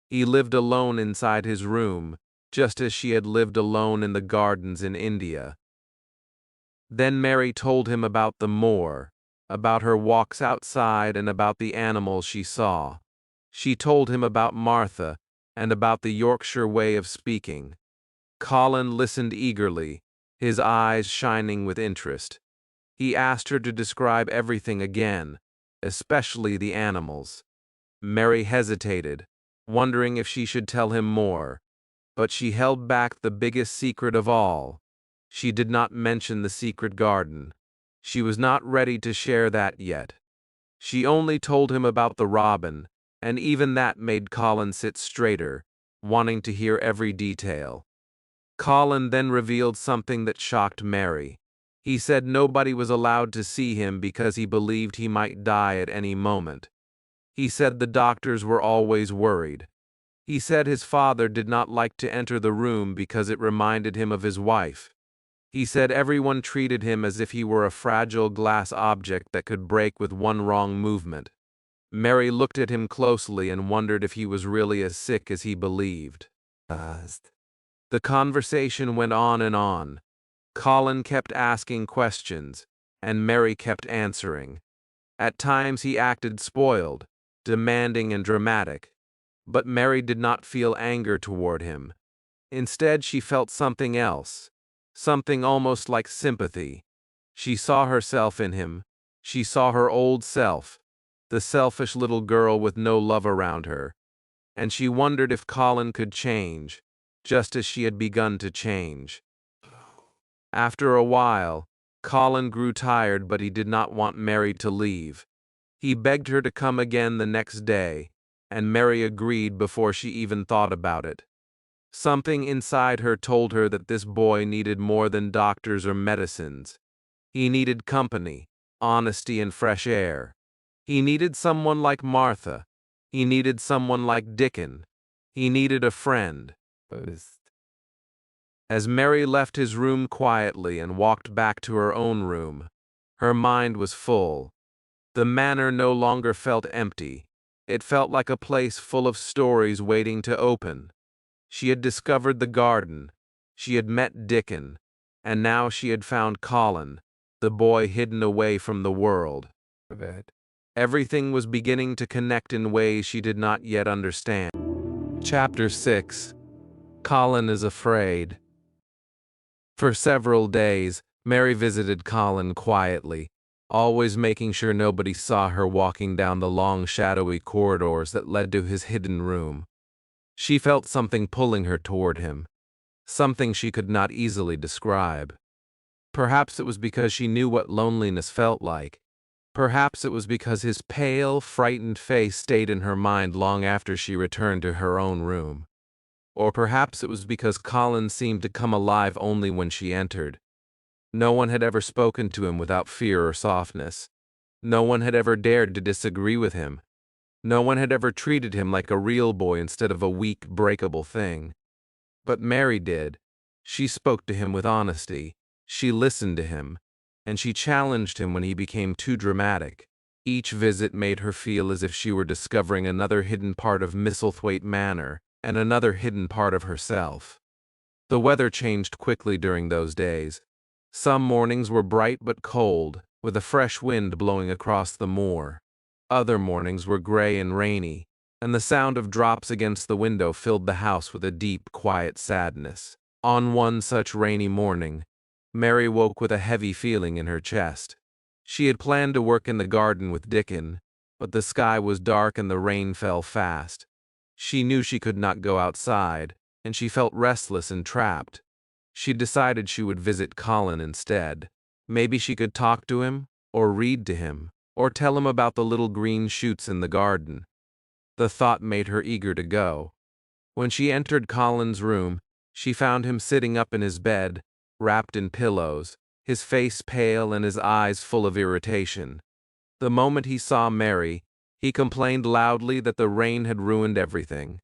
He lived alone inside his room, just as she had lived alone in the gardens in India. Then Mary told him about the moor, about her walks outside and about the animals she saw. She told him about Martha and about the Yorkshire way of speaking. Colin listened eagerly, his eyes shining with interest. He asked her to describe everything again, especially the animals. Mary hesitated, wondering if she should tell him more, but she held back the biggest secret of all. She did not mention the secret garden. She was not ready to share that yet. She only told him about the robin, and even that made Colin sit straighter, wanting to hear every detail. Colin then revealed something that shocked Mary. He said nobody was allowed to see him because he believed he might die at any moment. He said the doctors were always worried. He said his father did not like to enter the room because it reminded him of his wife. He said everyone treated him as if he were a fragile glass object that could break with one wrong movement. Mary looked at him closely and wondered if he was really as sick as he believed. The conversation went on and on. Colin kept asking questions, and Mary kept answering. At times he acted spoiled, demanding and dramatic, but Mary did not feel anger toward him. Instead, she felt something else, something almost like sympathy. She saw herself in him. She saw her old self, the selfish little girl with no love around her, and she wondered if Colin could change, just as she had begun to change. After a while, Colin grew tired, but he did not want Mary to leave. He begged her to come again the next day, and Mary agreed before she even thought about it. Something inside her told her that this boy needed more than doctors or medicines. He needed company, honesty, and fresh air. He needed someone like Martha. He needed someone like Dickon. He needed a friend. As Mary left his room quietly and walked back to her own room, her mind was full. The manor no longer felt empty. It felt like a place full of stories waiting to open. She had discovered the garden. She had met Dickon. And now she had found Colin, the boy hidden away from the world. Everything was beginning to connect in ways she did not yet understand. Chapter 6. Colin is afraid. For several days, Mary visited Colin quietly, always making sure nobody saw her walking down the long shadowy corridors that led to his hidden room. She felt something pulling her toward him, something she could not easily describe. Perhaps it was because she knew what loneliness felt like. Perhaps it was because his pale, frightened face stayed in her mind long after she returned to her own room. Or perhaps it was because Colin seemed to come alive only when she entered. No one had ever spoken to him without fear or softness. No one had ever dared to disagree with him. No one had ever treated him like a real boy instead of a weak, breakable thing. But Mary did. She spoke to him with honesty. She listened to him. And she challenged him when he became too dramatic. Each visit made her feel as if she were discovering another hidden part of Misselthwaite Manor and another hidden part of herself. The weather changed quickly during those days. Some mornings were bright but cold, with a fresh wind blowing across the moor. Other mornings were gray and rainy, and the sound of drops against the window filled the house with a deep, quiet sadness. On one such rainy morning, Mary woke with a heavy feeling in her chest. She had planned to work in the garden with Dickon, but the sky was dark and the rain fell fast. She knew she could not go outside, and she felt restless and trapped. She decided she would visit Colin instead. Maybe she could talk to him, or read to him, or tell him about the little green shoots in the garden. The thought made her eager to go. When she entered Colin's room, she found him sitting up in his bed, wrapped in pillows, his face pale and his eyes full of irritation. The moment he saw Mary, he complained loudly that the rain had ruined everything.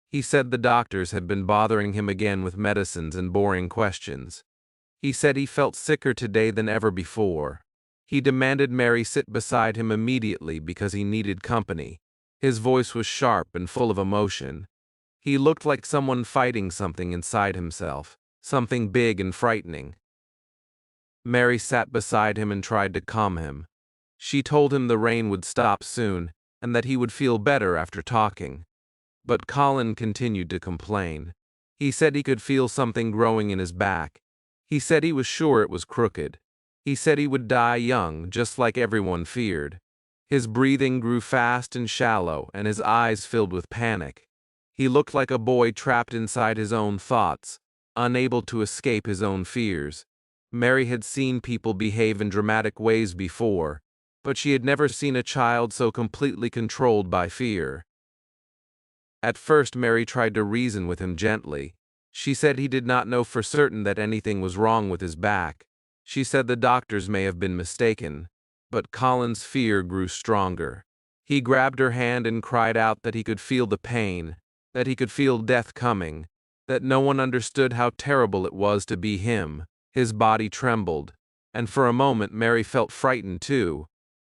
He said the doctors had been bothering him again with medicines and boring questions. He said he felt sicker today than ever before. He demanded Mary sit beside him immediately because he needed company. His voice was sharp and full of emotion. He looked like someone fighting something inside himself, something big and frightening. Mary sat beside him and tried to calm him. She told him the rain would stop soon and that he would feel better after talking. But Colin continued to complain. He said he could feel something growing in his back. He said he was sure it was crooked. He said he would die young, just like everyone feared. His breathing grew fast and shallow, and his eyes filled with panic. He looked like a boy trapped inside his own thoughts, unable to escape his own fears. Mary had seen people behave in dramatic ways before, but she had never seen a child so completely controlled by fear. At first, Mary tried to reason with him gently. She said he did not know for certain that anything was wrong with his back. She said the doctors may have been mistaken. But Colin's fear grew stronger. He grabbed her hand and cried out that he could feel the pain, that he could feel death coming, that no one understood how terrible it was to be him. His body trembled, and for a moment Mary felt frightened too.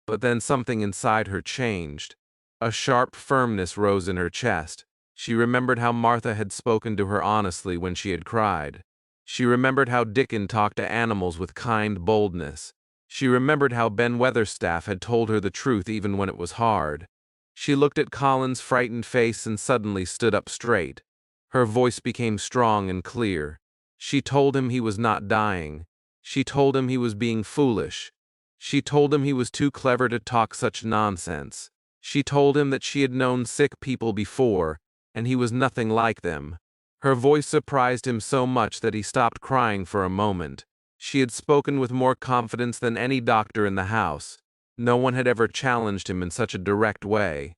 But then something inside her changed. A sharp firmness rose in her chest. She remembered how Martha had spoken to her honestly when she had cried. She remembered how Dickon talked to animals with kind boldness. She remembered how Ben Weatherstaff had told her the truth even when it was hard. She looked at Colin's frightened face and suddenly stood up straight. Her voice became strong and clear. She told him he was not dying. She told him he was being foolish. She told him he was too clever to talk such nonsense. She told him that she had known sick people before, and he was nothing like them. Her voice surprised him so much that he stopped crying for a moment. She had spoken with more confidence than any doctor in the house. No one had ever challenged him in such a direct way.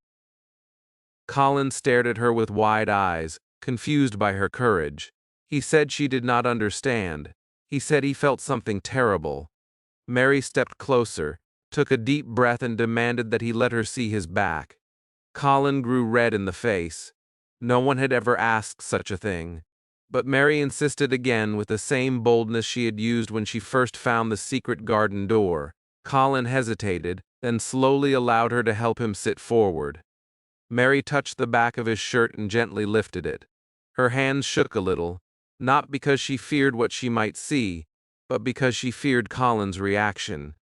Colin stared at her with wide eyes, confused by her courage. He said she did not understand. He said he felt something terrible. Mary stepped closer, took a deep breath and demanded that he let her see his back. Colin grew red in the face. No one had ever asked such a thing. But Mary insisted again with the same boldness she had used when she first found the secret garden door. Colin hesitated, then slowly allowed her to help him sit forward. Mary touched the back of his shirt and gently lifted it. Her hands shook a little, not because she feared what she might see, but because she feared Colin's reaction.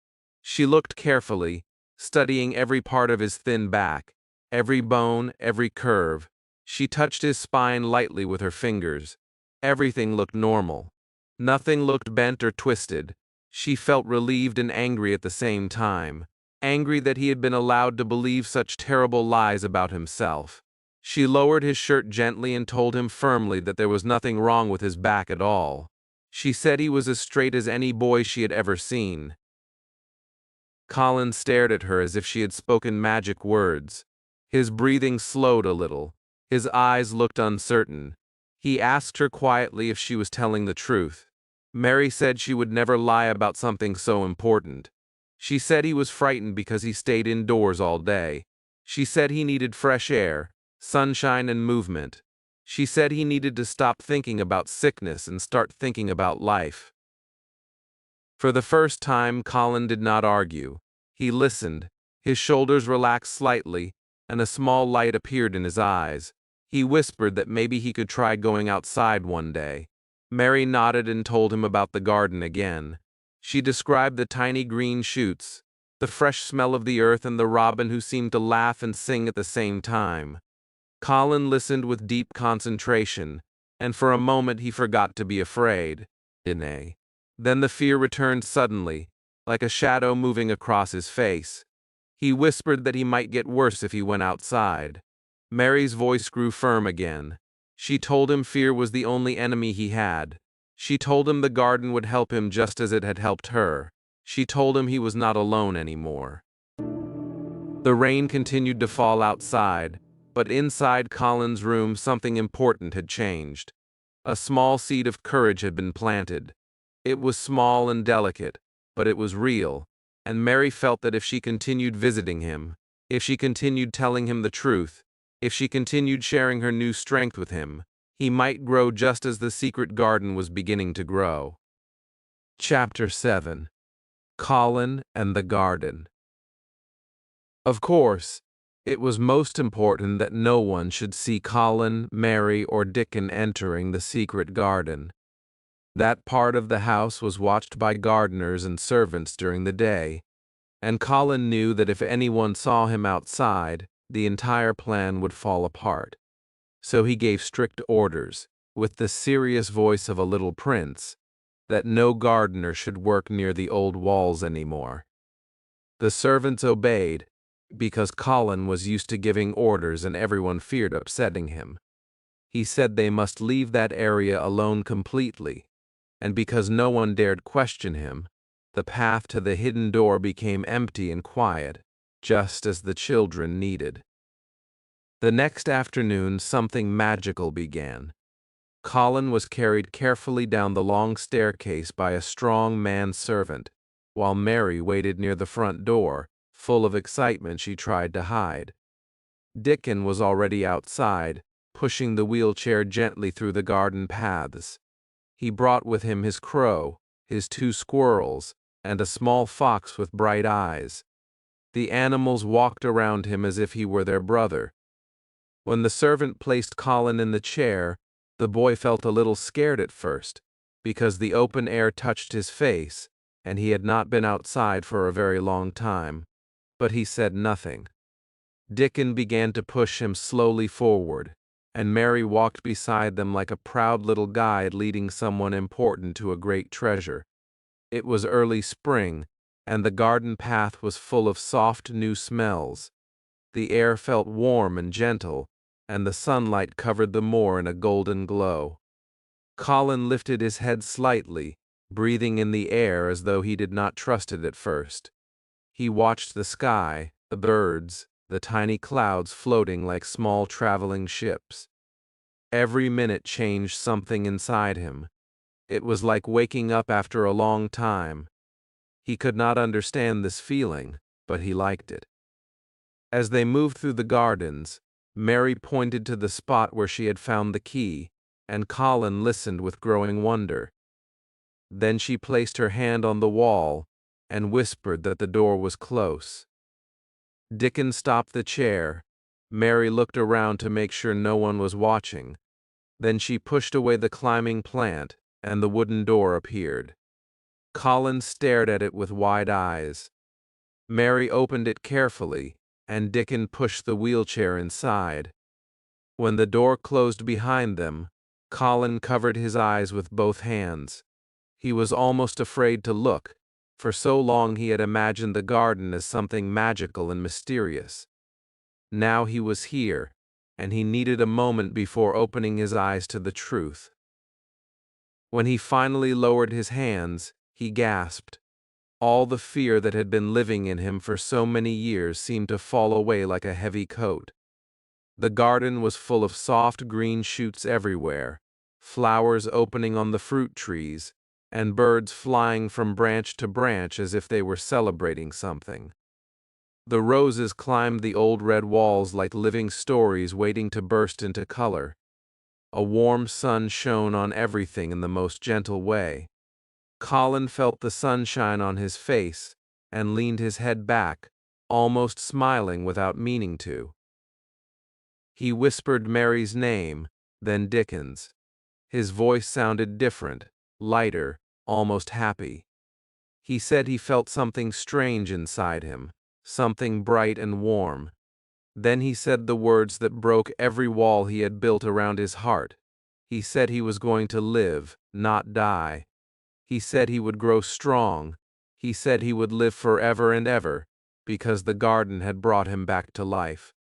She looked carefully, studying every part of his thin back, every bone, every curve. She touched his spine lightly with her fingers. Everything looked normal. Nothing looked bent or twisted. She felt relieved and angry at the same time. Angry that he had been allowed to believe such terrible lies about himself. She lowered his shirt gently and told him firmly that there was nothing wrong with his back at all. She said he was as straight as any boy she had ever seen. Colin stared at her as if she had spoken magic words. His breathing slowed a little. His eyes looked uncertain. He asked her quietly if she was telling the truth. Mary said she would never lie about something so important. She said he was frightened because he stayed indoors all day. She said he needed fresh air, sunshine, and movement. She said he needed to stop thinking about sickness and start thinking about life. For the first time, Colin did not argue. He listened. His shoulders relaxed slightly, and a small light appeared in his eyes. He whispered that maybe he could try going outside one day. Mary nodded and told him about the garden again. She described the tiny green shoots, the fresh smell of the earth, and the robin who seemed to laugh and sing at the same time. Colin listened with deep concentration, and for a moment he forgot to be afraid. Then the fear returned suddenly, like a shadow moving across his face. He whispered that he might get worse if he went outside. Mary's voice grew firm again. She told him fear was the only enemy he had. She told him the garden would help him just as it had helped her. She told him he was not alone anymore. The rain continued to fall outside, but inside Colin's room something important had changed. A small seed of courage had been planted. It was small and delicate, but it was real, and Mary felt that if she continued visiting him, if she continued telling him the truth, if she continued sharing her new strength with him, he might grow just as the secret garden was beginning to grow. Chapter 7. Colin and the Garden. Of course, it was most important that no one should see Colin, Mary, or Dickon entering the secret garden. That part of the house was watched by gardeners and servants during the day, and Colin knew that if anyone saw him outside, the entire plan would fall apart. So he gave strict orders, with the serious voice of a little prince, that no gardener should work near the old walls anymore. The servants obeyed, because Colin was used to giving orders and everyone feared upsetting him. He said they must leave that area alone completely, and because no one dared question him, the path to the hidden door became empty and quiet, just as the children needed. The next afternoon, something magical began. Colin was carried carefully down the long staircase by a strong manservant, while Mary waited near the front door, full of excitement she tried to hide. Dickon was already outside, pushing the wheelchair gently through the garden paths. He brought with him his crow, his 2 squirrels, and a small fox with bright eyes. The animals walked around him as if he were their brother. When the servant placed Colin in the chair, the boy felt a little scared at first, because the open air touched his face, and he had not been outside for a very long time. But he said nothing. Dickon began to push him slowly forward, and Mary walked beside them like a proud little guide leading someone important to a great treasure. It was early spring, and the garden path was full of soft new smells. The air felt warm and gentle, and the sunlight covered the moor in a golden glow. Colin lifted his head slightly, breathing in the air as though he did not trust it at first. He watched the sky, the birds, the tiny clouds floating like small traveling ships. Every minute changed something inside him. It was like waking up after a long time. He could not understand this feeling, but he liked it. As they moved through the gardens, Mary pointed to the spot where she had found the key, and Colin listened with growing wonder. Then she placed her hand on the wall and whispered that the door was close. Dickon stopped the chair. Mary looked around to make sure no one was watching. Then she pushed away the climbing plant, and the wooden door appeared. Colin stared at it with wide eyes. Mary opened it carefully, and Dickon pushed the wheelchair inside. When the door closed behind them, Colin covered his eyes with both hands. He was almost afraid to look. For so long he had imagined the garden as something magical and mysterious. Now he was here, and he needed a moment before opening his eyes to the truth. When he finally lowered his hands, he gasped. All the fear that had been living in him for so many years seemed to fall away like a heavy coat. The garden was full of soft green shoots everywhere, flowers opening on the fruit trees, and birds flying from branch to branch as if they were celebrating something. The roses climbed the old red walls like living stories waiting to burst into color. A warm sun shone on everything in the most gentle way. Colin felt the sunshine on his face and leaned his head back, almost smiling without meaning to. He whispered Mary's name, then Dickens. His voice sounded different, lighter, almost happy. He said he felt something strange inside him, something bright and warm. Then he said the words that broke every wall he had built around his heart. He said he was going to live, not die. He said he would grow strong. He said he would live forever and ever, because the garden had brought him back to life.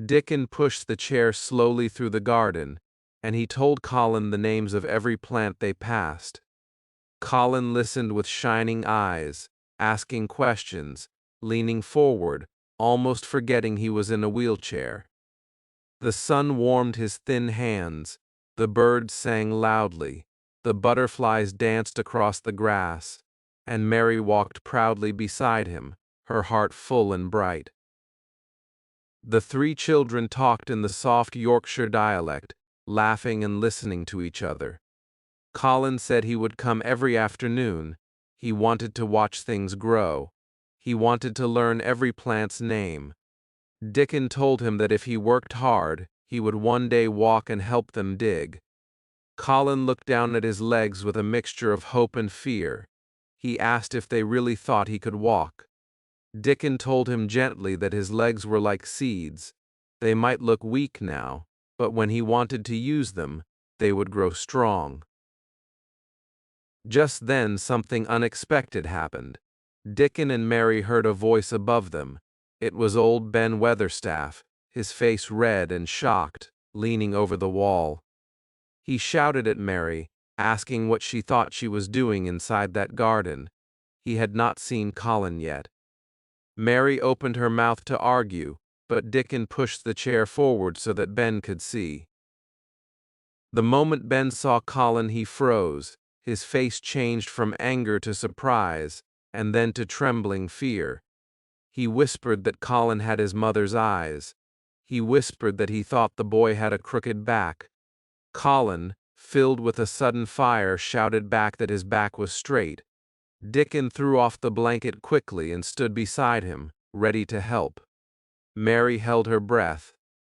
Dickon pushed the chair slowly through the garden, and he told Colin the names of every plant they passed. Colin listened with shining eyes, asking questions, leaning forward, almost forgetting he was in a wheelchair. The sun warmed his thin hands, the birds sang loudly, the butterflies danced across the grass, and Mary walked proudly beside him, her heart full and bright. The three children talked in the soft Yorkshire dialect, laughing and listening to each other. Colin said he would come every afternoon. He wanted to watch things grow. He wanted to learn every plant's name. Dickon told him that if he worked hard, he would one day walk and help them dig. Colin looked down at his legs with a mixture of hope and fear. He asked if they really thought he could walk. Dickon told him gently that his legs were like seeds. They might look weak now, but when he wanted to use them, they would grow strong. Just then something unexpected happened. Dickon and Mary heard a voice above them. It was old Ben Weatherstaff, his face red and shocked, leaning over the wall. He shouted at Mary, asking what she thought she was doing inside that garden. He had not seen Colin yet. Mary opened her mouth to argue, but Dickon pushed the chair forward so that Ben could see. The moment Ben saw Colin, he froze. His face changed from anger to surprise, and then to trembling fear. He whispered that Colin had his mother's eyes. He whispered that he thought the boy had a crooked back. Colin, filled with a sudden fire, shouted back that his back was straight. Dickon threw off the blanket quickly and stood beside him, ready to help. Mary held her breath.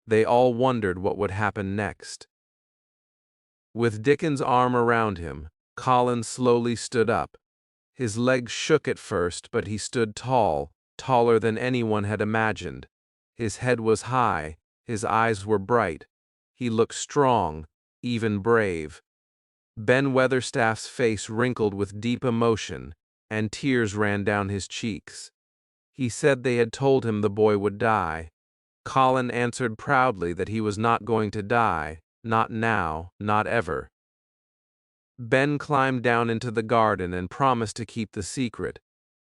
They all wondered what would happen next. With Dickon's arm around him, Colin slowly stood up. His legs shook at first, but he stood tall, taller than anyone had imagined. His head was high, his eyes were bright. He looked strong, even brave. Ben Weatherstaff's face wrinkled with deep emotion, and tears ran down his cheeks. He said they had told him the boy would die. Colin answered proudly that he was not going to die, not now, not ever. Ben climbed down into the garden and promised to keep the secret.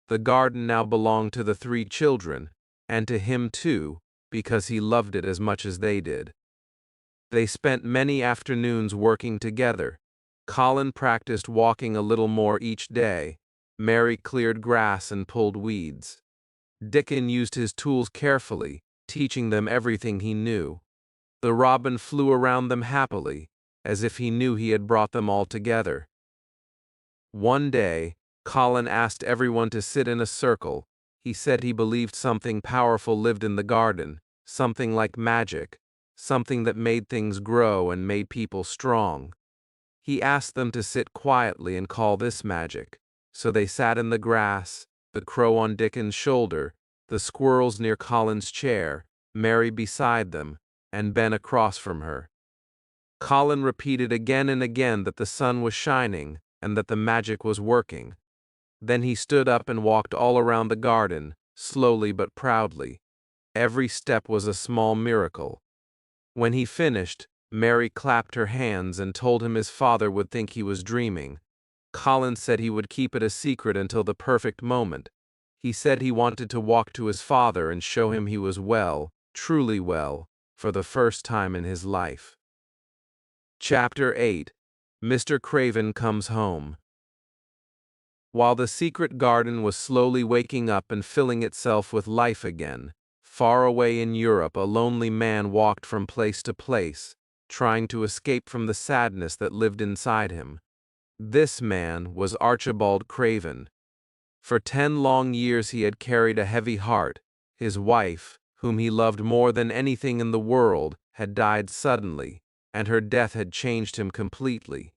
The garden now belonged to the three children, and to him too, because he loved it as much as they did. They spent many afternoons working together. Colin practiced walking a little more each day. Mary cleared grass and pulled weeds. Dickon used his tools carefully, teaching them everything he knew. The robin flew around them happily, as if he knew he had brought them all together. One day, Colin asked everyone to sit in a circle. He said he believed something powerful lived in the garden, something like magic, something that made things grow and made people strong. He asked them to sit quietly and call this magic. So they sat in the grass, the crow on Dickon's shoulder, the squirrels near Colin's chair, Mary beside them, and Ben across from her. Colin repeated again and again that the sun was shining and that the magic was working. Then he stood up and walked all around the garden, slowly but proudly. Every step was a small miracle. When he finished, Mary clapped her hands and told him his father would think he was dreaming. Colin said he would keep it a secret until the perfect moment. He said he wanted to walk to his father and show him he was well, truly well, for the first time in his life. Chapter 8. Mr. Craven Comes Home. While the secret garden was slowly waking up and filling itself with life again, far away in Europe a lonely man walked from place to place, trying to escape from the sadness that lived inside him. This man was Archibald Craven. For 10 long years he had carried a heavy heart. His wife, whom he loved more than anything in the world, had died suddenly, and her death had changed him completely.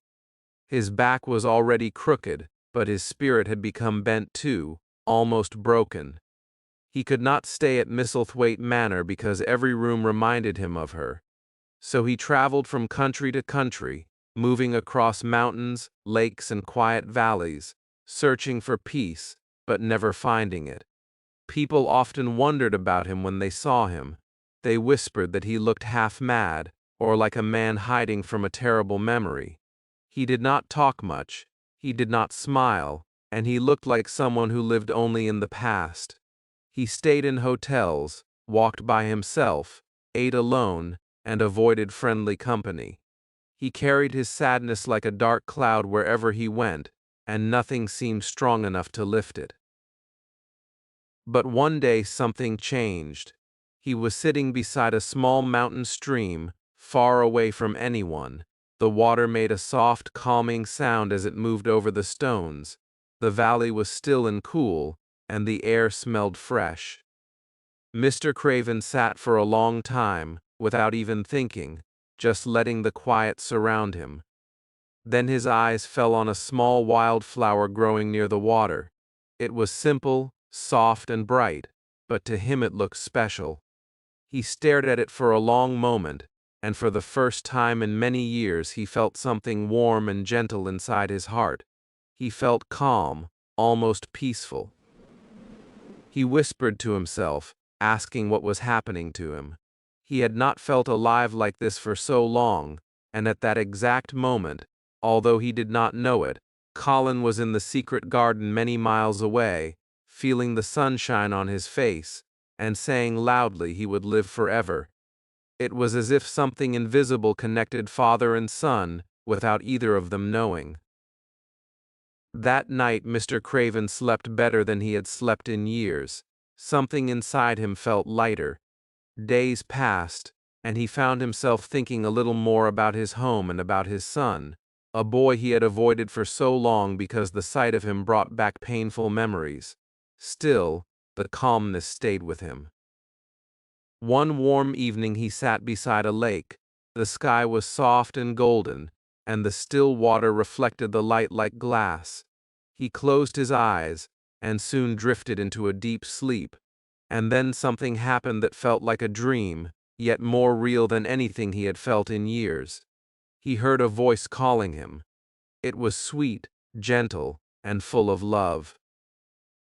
His back was already crooked, but his spirit had become bent too, almost broken. He could not stay at Misselthwaite Manor because every room reminded him of her. So he traveled from country to country, moving across mountains, lakes, and quiet valleys, searching for peace, but never finding it. People often wondered about him when they saw him. They whispered that he looked half mad, or like a man hiding from a terrible memory. He did not talk much, he did not smile, and he looked like someone who lived only in the past. He stayed in hotels, walked by himself, ate alone, and avoided friendly company. He carried his sadness like a dark cloud wherever he went, and nothing seemed strong enough to lift it. But one day something changed. He was sitting beside a small mountain stream, far away from anyone. The water made a soft, calming sound as it moved over the stones. The valley was still and cool, and the air smelled fresh. Mr. Craven sat for a long time, without even thinking, just letting the quiet surround him. Then his eyes fell on a small wildflower growing near the water. It was simple, soft, and bright, but to him it looked special. He stared at it for a long moment, and for the first time in many years he felt something warm and gentle inside his heart. He felt calm, almost peaceful. He whispered to himself, asking what was happening to him. He had not felt alive like this for so long, and at that exact moment, although he did not know it, Colin was in the secret garden many miles away, feeling the sunshine on his face, and saying loudly he would live forever. It was as if something invisible connected father and son, without either of them knowing. That night Mr. Craven slept better than he had slept in years. Something inside him felt lighter. Days passed, and he found himself thinking a little more about his home and about his son, a boy he had avoided for so long because the sight of him brought back painful memories. Still, the calmness stayed with him. One warm evening he sat beside a lake. The sky was soft and golden, and the still water reflected the light like glass. He closed his eyes, and soon drifted into a deep sleep. And then something happened that felt like a dream, yet more real than anything he had felt in years. He heard a voice calling him. It was sweet, gentle, and full of love.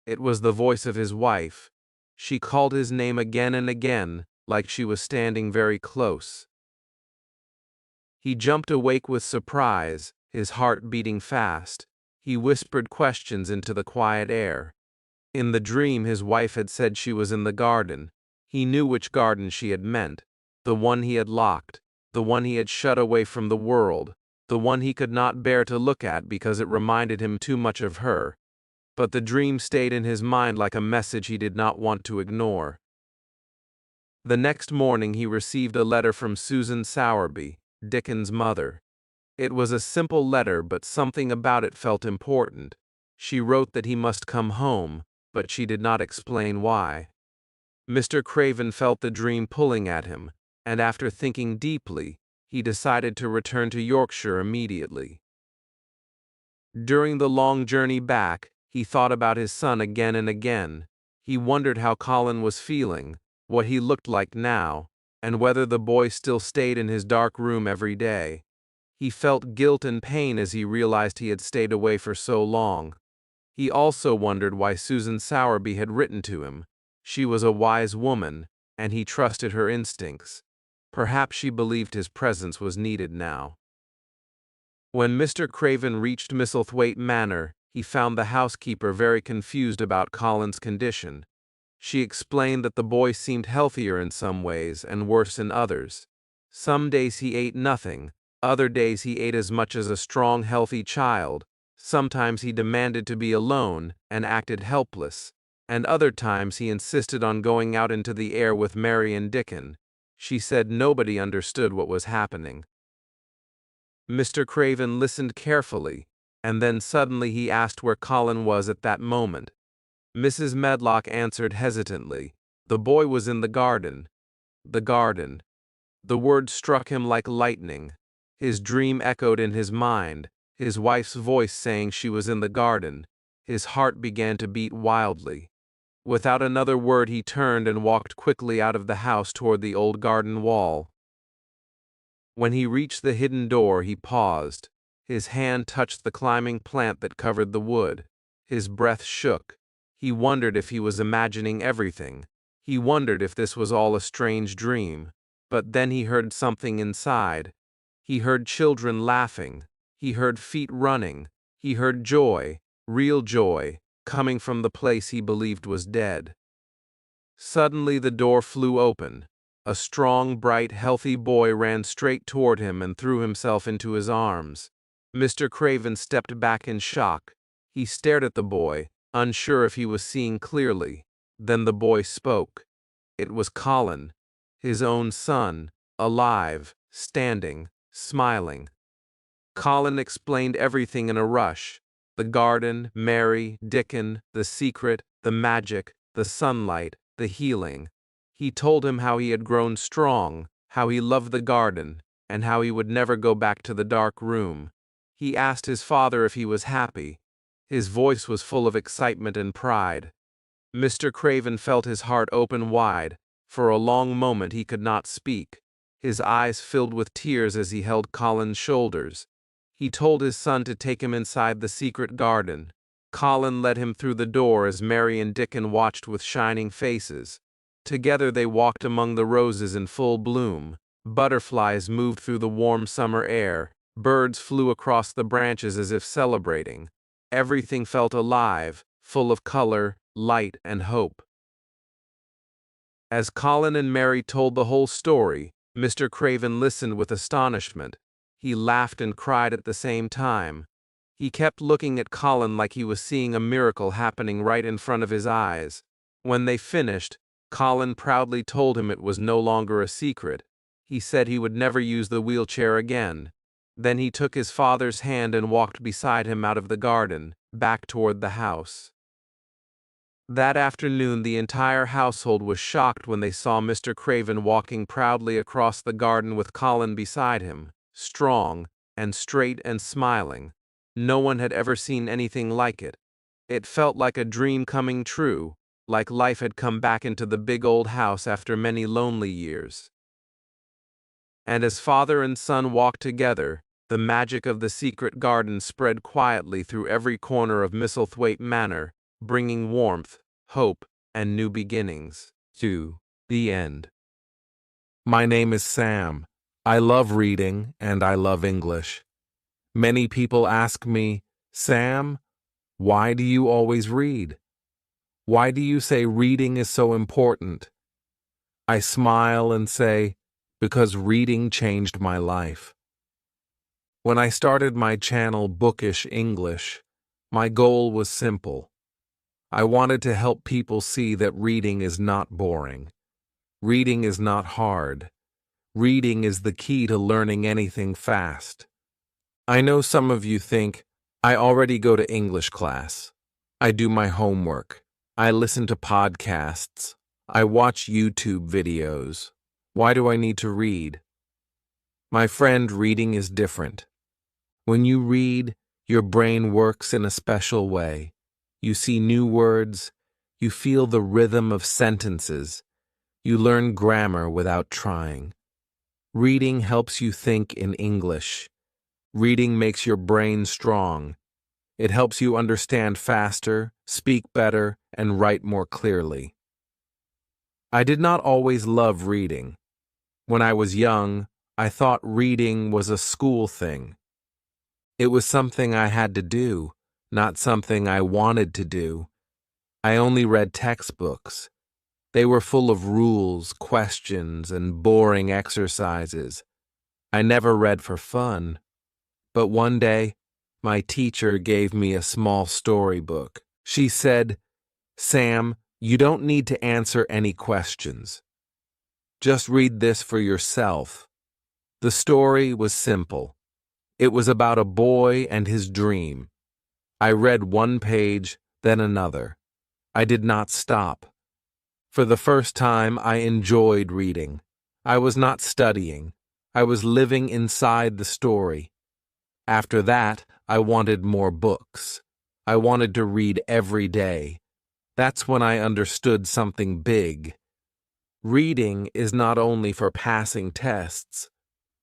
It was the voice of his wife. She called his name again and again, like she was standing very close. He jumped awake with surprise, his heart beating fast. He whispered questions into the quiet air. In the dream his wife had said she was in the garden. He knew which garden she had meant, the one he had locked, the one he had shut away from the world, the one he could not bear to look at because it reminded him too much of her. But the dream stayed in his mind like a message he did not want to ignore. The next morning he received a letter from Susan Sowerby, Dickens's mother. It was a simple letter, but something about it felt important. She wrote that he must come home, but she did not explain why. Mr. Craven felt the dream pulling at him, and after thinking deeply, he decided to return to Yorkshire immediately. During the long journey back, he thought about his son again and again. He wondered how Colin was feeling, what he looked like now, and whether the boy still stayed in his dark room every day. He felt guilt and pain as he realized he had stayed away for so long. He also wondered why Susan Sowerby had written to him. She was a wise woman, and he trusted her instincts. Perhaps she believed his presence was needed now. When Mr. Craven reached Misselthwaite Manor, he found the housekeeper very confused about Colin's condition. She explained that the boy seemed healthier in some ways and worse in others. Some days he ate nothing, Other days he ate as much as a strong, healthy child. Sometimes he demanded to be alone and acted helpless, and other times he insisted on going out into the air with Mary and Dickon. She said nobody understood what was happening. Mr. Craven listened carefully, and then suddenly he asked where Colin was at that moment. Mrs. Medlock answered hesitantly. The boy was in the garden. The garden. The word struck him like lightning. His dream echoed in his mind, his wife's voice saying she was in the garden. His heart began to beat wildly. Without another word he turned and walked quickly out of the house toward the old garden wall. When he reached the hidden door, he paused. His hand touched the climbing plant that covered the wood. His breath shook. He wondered if he was imagining everything. He wondered if this was all a strange dream. But then he heard something inside. He heard children laughing. He heard feet running. He heard joy, real joy, coming from the place he believed was dead. Suddenly the door flew open. A strong, bright, healthy boy ran straight toward him and threw himself into his arms. Mr. Craven stepped back in shock. He stared at the boy, unsure if he was seeing clearly. Then the boy spoke. It was Colin, his own son, alive, standing, smiling. Colin explained everything in a rush. The garden, Mary, Dickon, the secret, the magic, the sunlight, the healing. He told him how he had grown strong, how he loved the garden, and how he would never go back to the dark room. He asked his father if he was happy. His voice was full of excitement and pride. Mr. Craven felt his heart open wide. For a long moment he could not speak. His eyes filled with tears as he held Colin's shoulders. He told his son to take him inside the secret garden. Colin led him through the door as Mary and Dickon watched with shining faces. Together they walked among the roses in full bloom. Butterflies moved through the warm summer air. Birds flew across the branches as if celebrating. Everything felt alive, full of color, light, and hope. As Colin and Mary told the whole story, Mr. Craven listened with astonishment. He laughed and cried at the same time. He kept looking at Colin like he was seeing a miracle happening right in front of his eyes. When they finished, Colin proudly told him it was no longer a secret. He said he would never use the wheelchair again. Then he took his father's hand and walked beside him out of the garden, back toward the house. That afternoon the entire household was shocked when they saw Mr. Craven walking proudly across the garden with Colin beside him, strong and straight and smiling. No one had ever seen anything like it. It felt like a dream coming true, like life had come back into the big old house after many lonely years. And as father and son walked together, the magic of the secret garden spread quietly through every corner of Misselthwaite Manor, bringing warmth, hope, and new beginnings. To the end. My name is Sam. I love reading and I love English. Many people ask me, Sam, why do you always read? Why do you say reading is so important? I smile and say, because reading changed my life. When I started my channel Bookish English, my goal was simple. I wanted to help people see that reading is not boring. Reading is not hard. Reading is the key to learning anything fast. I know some of you think, I already go to English class. I do my homework. I listen to podcasts. I watch YouTube videos. Why do I need to read? My friend, reading is different. When you read, your brain works in a special way. You see new words. You feel the rhythm of sentences. You learn grammar without trying. Reading helps you think in English. Reading makes your brain strong. It helps you understand faster, speak better, and write more clearly. I did not always love reading. When I was young, I thought reading was a school thing. It was something I had to do, not something I wanted to do. I only read textbooks. They were full of rules, questions, and boring exercises. I never read for fun, but one day, my teacher gave me a small storybook. She said, "Sam, you don't need to answer any questions. Just read this for yourself." The story was simple. It was about a boy and his dream. I read one page, then another. I did not stop. For the first time, I enjoyed reading. I was not studying. I was living inside the story. After that, I wanted more books. I wanted to read every day. That's when I understood something big. Reading is not only for passing tests.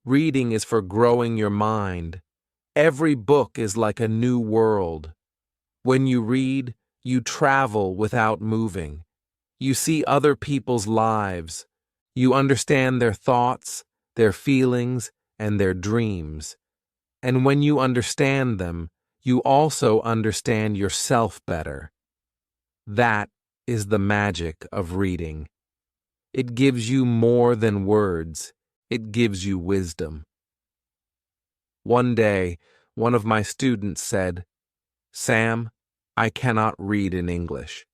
Reading is for growing your mind. Every book is like a new world. When you read, you travel without moving. You see other people's lives. You understand their thoughts, their feelings, and their dreams. And when you understand them, you also understand yourself better. That is the magic of reading. It gives you more than words. It gives you wisdom. One day, one of my students said, "Sam, I cannot read in English.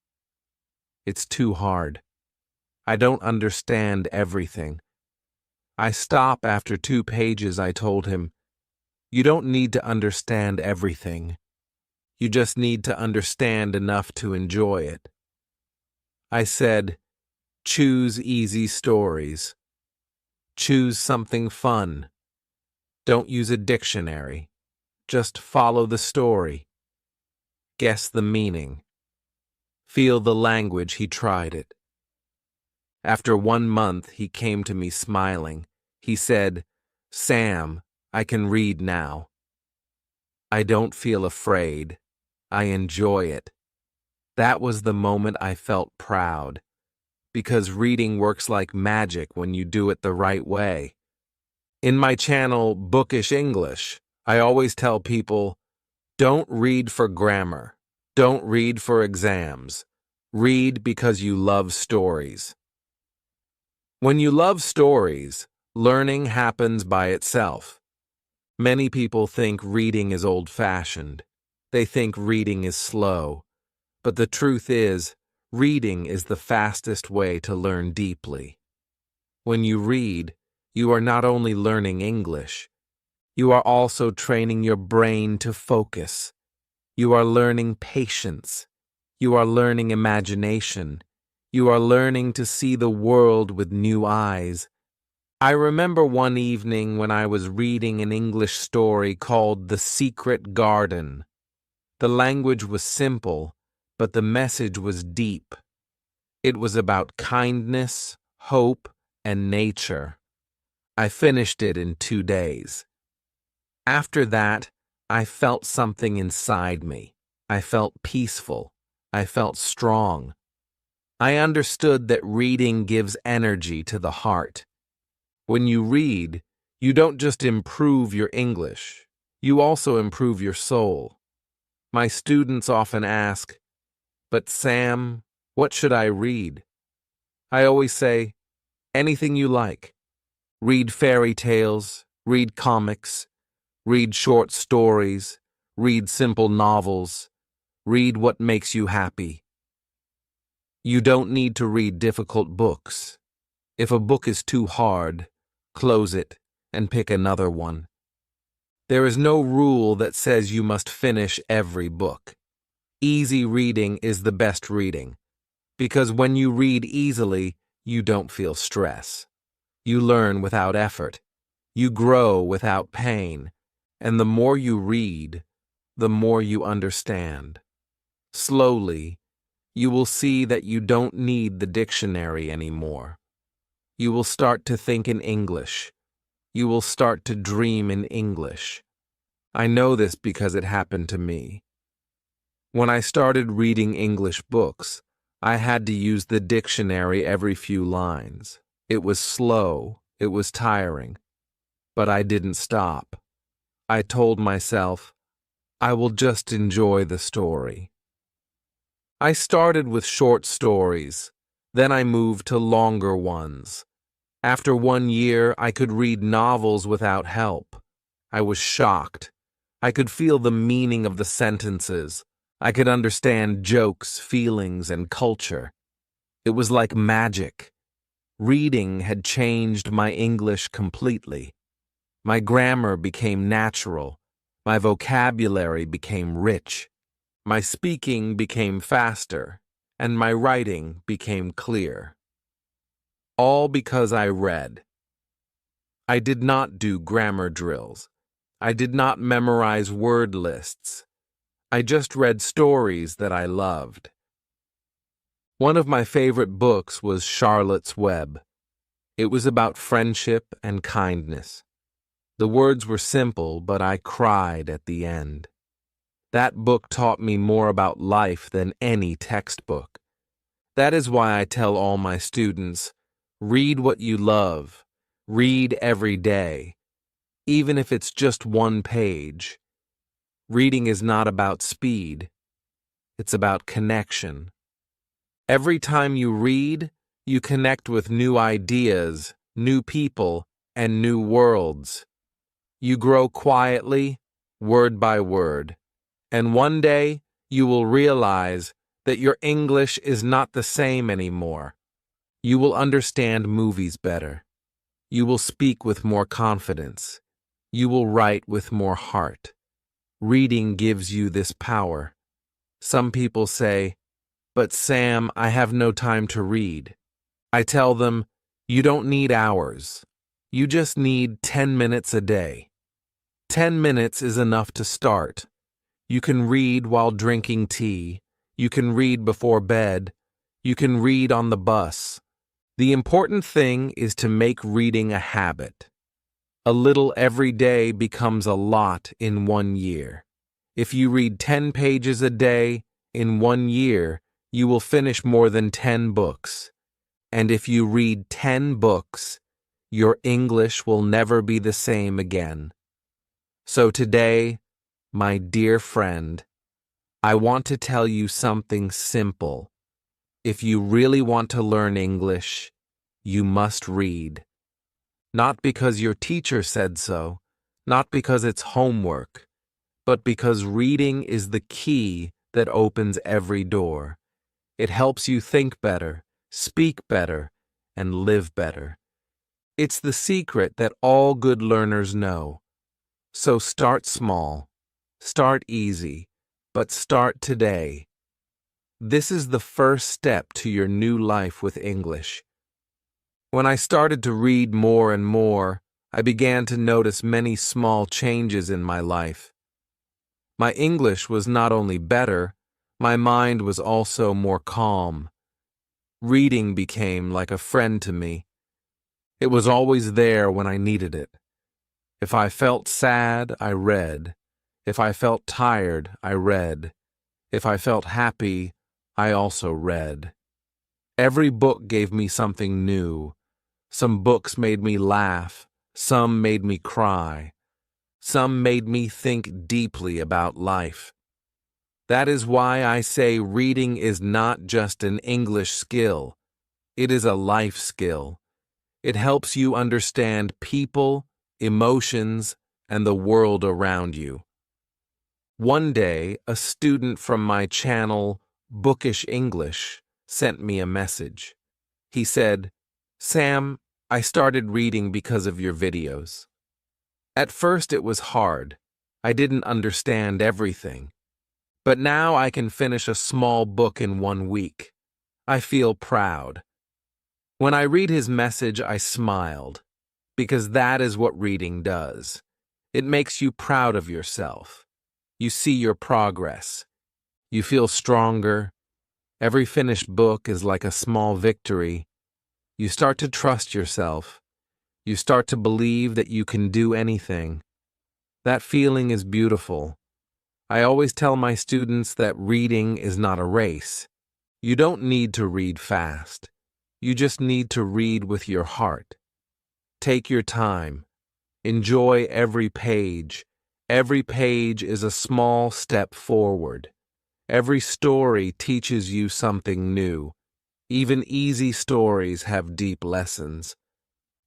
It's too hard. I don't understand everything." I stop after 2 pages, I told him. "You don't need to understand everything. You just need to understand enough to enjoy it." I said, "Choose easy stories. Choose something fun. Don't use a dictionary. Just follow the story. Guess the meaning. Feel the language." He tried it. After 1 month, he came to me smiling. He said, "Sam, I can read now. I don't feel afraid. I enjoy it." That was the moment I felt proud, because reading works like magic when you do it the right way. In my channel, Bookish English, I always tell people, don't read for grammar. Don't read for exams. Read because you love stories. When you love stories, learning happens by itself. Many people think reading is old-fashioned. They think reading is slow. But the truth is, reading is the fastest way to learn deeply. When you read, you are not only learning English, you are also training your brain to focus. You are learning patience. You are learning imagination. You are learning to see the world with new eyes. I remember one evening when I was reading an English story called The Secret Garden. The language was simple, but the message was deep. It was about kindness, hope, and nature. I finished it in 2 days. After that, I felt something inside me. I felt peaceful. I felt strong. I understood that reading gives energy to the heart. When you read, you don't just improve your English, you also improve your soul. My students often ask, "But Sam, what should I read?" I always say, anything you like. Read fairy tales, read comics, read short stories, read simple novels, read what makes you happy. You don't need to read difficult books. If a book is too hard, close it and pick another one. There is no rule that says you must finish every book. Easy reading is the best reading, because when you read easily, you don't feel stress. You learn without effort. You grow without pain. And the more you read, the more you understand. Slowly, you will see that you don't need the dictionary anymore. You will start to think in English. You will start to dream in English. I know this because it happened to me. When I started reading English books, I had to use the dictionary every few lines. It was slow, it was tiring, but I didn't stop. I told myself, I will just enjoy the story. I started with short stories, then I moved to longer ones. After 1 year, I could read novels without help. I was shocked. I could feel the meaning of the sentences. I could understand jokes, feelings, and culture. It was like magic. Reading had changed my English completely. My grammar became natural. My vocabulary became rich. My speaking became faster, and my writing became clear. All because I read. I did not do grammar drills. I did not memorize word lists. I just read stories that I loved. One of my favorite books was Charlotte's Web. It was about friendship and kindness. The words were simple, but I cried at the end. That book taught me more about life than any textbook. That is why I tell all my students, read what you love. Read every day, even if it's just one page. Reading is not about speed. It's about connection. Every time you read, you connect with new ideas, new people, and new worlds. You grow quietly, word by word, and one day you will realize that your English is not the same anymore. You will understand movies better. You will speak with more confidence. You will write with more heart. Reading gives you this power. Some people say, "But Sam, I have no time to read." I tell them, you don't need hours. You just need 10 minutes a day. 10 minutes is enough to start. You can read while drinking tea. You can read before bed. You can read on the bus. The important thing is to make reading a habit. A little every day becomes a lot in 1 year. If you read 10 pages a day, in 1 year, you will finish more than 10 books. And if you read 10 books, your English will never be the same again. So today, my dear friend, I want to tell you something simple. If you really want to learn English, you must read. Not because your teacher said so, not because it's homework, but because reading is the key that opens every door. It helps you think better, speak better, and live better. It's the secret that all good learners know. So start small, start easy, but start today. This is the first step to your new life with English. When I started to read more and more, I began to notice many small changes in my life. My English was not only better, my mind was also more calm. Reading became like a friend to me. It was always there when I needed it. If I felt sad, I read. If I felt tired, I read. If I felt happy, I also read. Every book gave me something new. Some books made me laugh. Some made me cry. Some made me think deeply about life. That is why I say reading is not just an English skill. It is a life skill. It helps you understand people, emotions, and the world around you. One day, a student from my channel, Bookish English, sent me a message. He said, "Sam, I started reading because of your videos. At first it was hard. I didn't understand everything. But now I can finish a small book in 1 week. I feel proud." When I read his message, I smiled, because that is what reading does. It makes you proud of yourself. You see your progress. You feel stronger. Every finished book is like a small victory. You start to trust yourself. You start to believe that you can do anything. That feeling is beautiful. I always tell my students that reading is not a race. You don't need to read fast. You just need to read with your heart. Take your time. Enjoy every page. Every page is a small step forward. Every story teaches you something new. Even easy stories have deep lessons.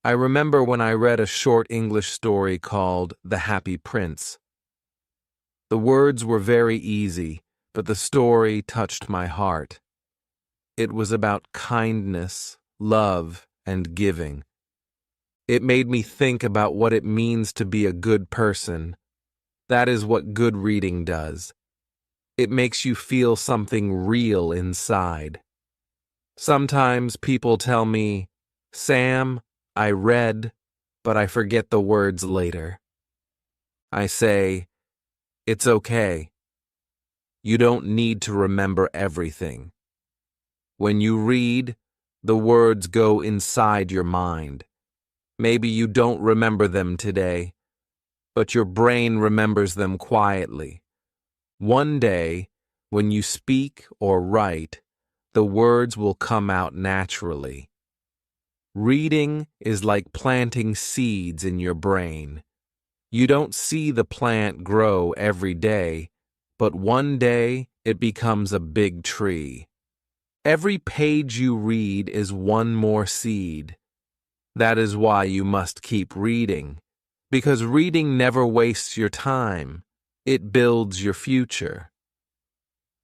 I remember when I read a short English story called The Happy Prince. The words were very easy, but the story touched my heart. It was about kindness, love, and giving. It made me think about what it means to be a good person. That is what good reading does. It makes you feel something real inside. Sometimes people tell me, "Sam, I read, but I forget the words later." I say, "It's okay. You don't need to remember everything. When you read, the words go inside your mind. Maybe you don't remember them today, but your brain remembers them quietly. One day, when you speak or write, the words will come out naturally. Reading is like planting seeds in your brain. You don't see the plant grow every day, but one day it becomes a big tree. Every page you read is one more seed. That is why you must keep reading, because reading never wastes your time. It builds your future.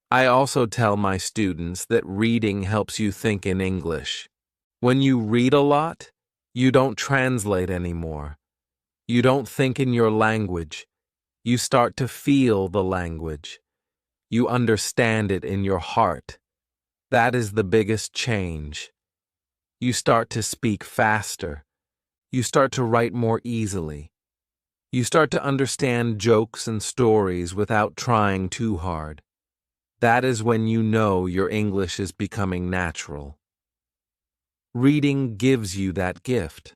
I also tell my students that reading helps you think in English. When you read a lot, you don't translate anymore. You don't think in your language. You start to feel the language. You understand it in your heart. That is the biggest change. You start to speak faster. You start to write more easily. You start to understand jokes and stories without trying too hard. That is when you know your English is becoming natural. Reading gives you that gift.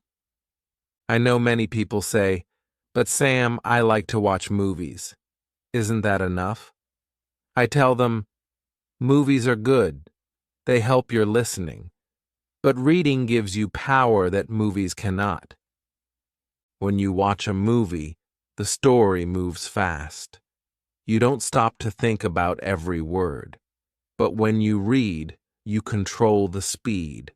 I know many people say, "But Sam, I like to watch movies." Isn't that enough? I tell them, movies are good. They help your listening. But reading gives you power that movies cannot. When you watch a movie, the story moves fast. You don't stop to think about every word. But when you read, you control the speed.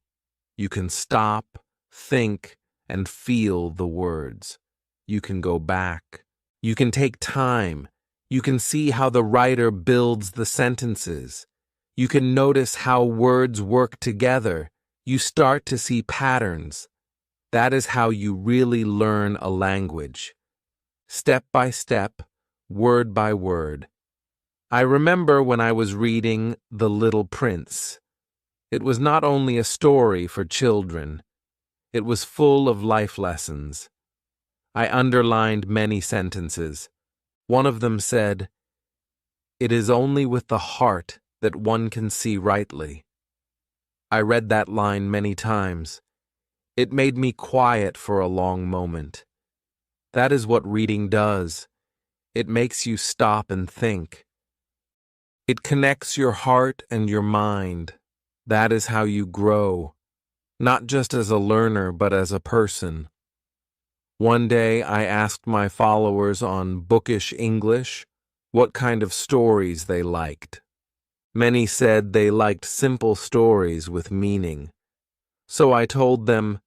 You can stop, think, and feel the words. You can go back. You can take time. You can see how the writer builds the sentences. You can notice how words work together. You start to see patterns. That is how you really learn a language. Step by step, word by word. I remember when I was reading The Little Prince. It was not only a story for children. It was full of life lessons. I underlined many sentences. One of them said, "It is only with the heart that one can see rightly." I read that line many times. It made me quiet for a long moment. That is what reading does. It makes you stop and think. It connects your heart and your mind. That is how you grow, not just as a learner, but as a person. One day I asked my followers on Bookish English what kind of stories they liked. Many said they liked simple stories with meaning. So I told them,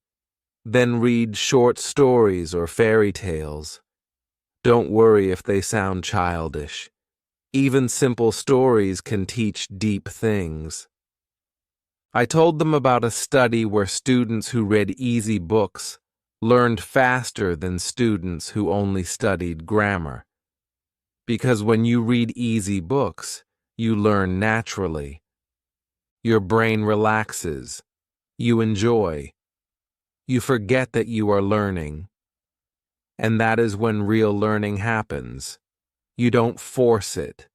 then read short stories or fairy tales. Don't worry if they sound childish. Even simple stories can teach deep things. I told them about a study where students who read easy books learned faster than students who only studied grammar. Because when you read easy books, you learn naturally. Your brain relaxes. You enjoy. You forget that you are learning. And that is when real learning happens. You don't force it.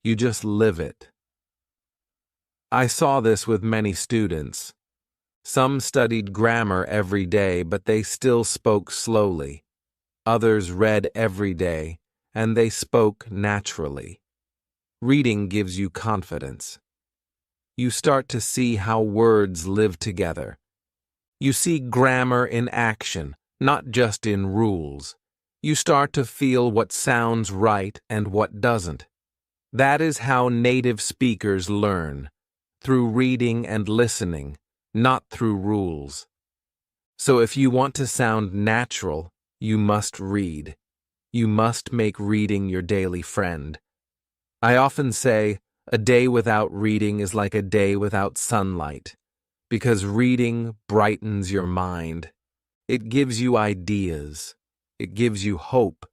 You just live it. I saw this with many students. Some studied grammar every day, but they still spoke slowly. Others read every day, and they spoke naturally. Reading gives you confidence. You start to see how words live together. You see grammar in action, not just in rules. You start to feel what sounds right and what doesn't. That is how native speakers learn, through reading and listening, not through rules. So if you want to sound natural, you must read. You must make reading your daily friend. I often say, a day without reading is like a day without sunlight, because reading brightens your mind. It gives you ideas. It gives you hope.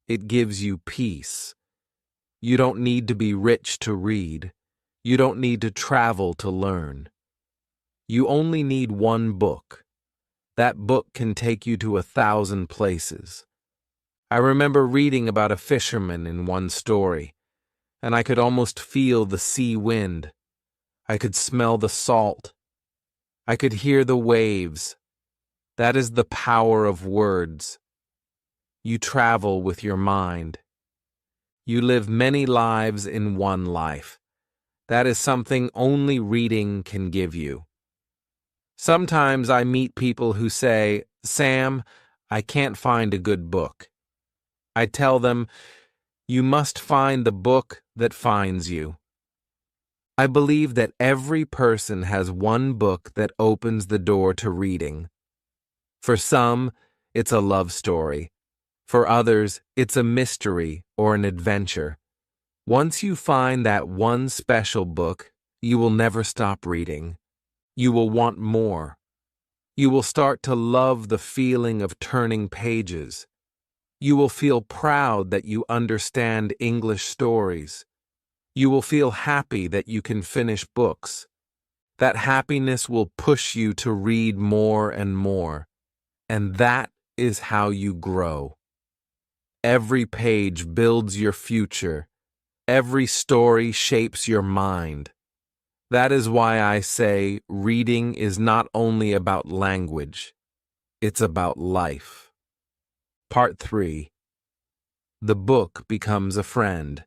It gives you peace. You don't need to be rich to read. You don't need to travel to learn. You only need one book. That book can take you to 1,000 places. I remember reading about a fisherman in one story, and I could almost feel the sea wind. I could smell the salt. I could hear the waves. That is the power of words. You travel with your mind. You live many lives in one life. That is something only reading can give you. Sometimes I meet people who say, "Sam, I can't find a good book." I tell them, you must find the book that finds you. I believe that every person has one book that opens the door to reading. For some, it's a love story. For others, it's a mystery or an adventure. Once you find that one special book, you will never stop reading. You will want more. You will start to love the feeling of turning pages. You will feel proud that you understand English stories. You will feel happy that you can finish books. That happiness will push you to read more and more. And that is how you grow. Every page builds your future. Every story shapes your mind. That is why I say reading is not only about language, it's about life. Part 3. The book becomes a friend.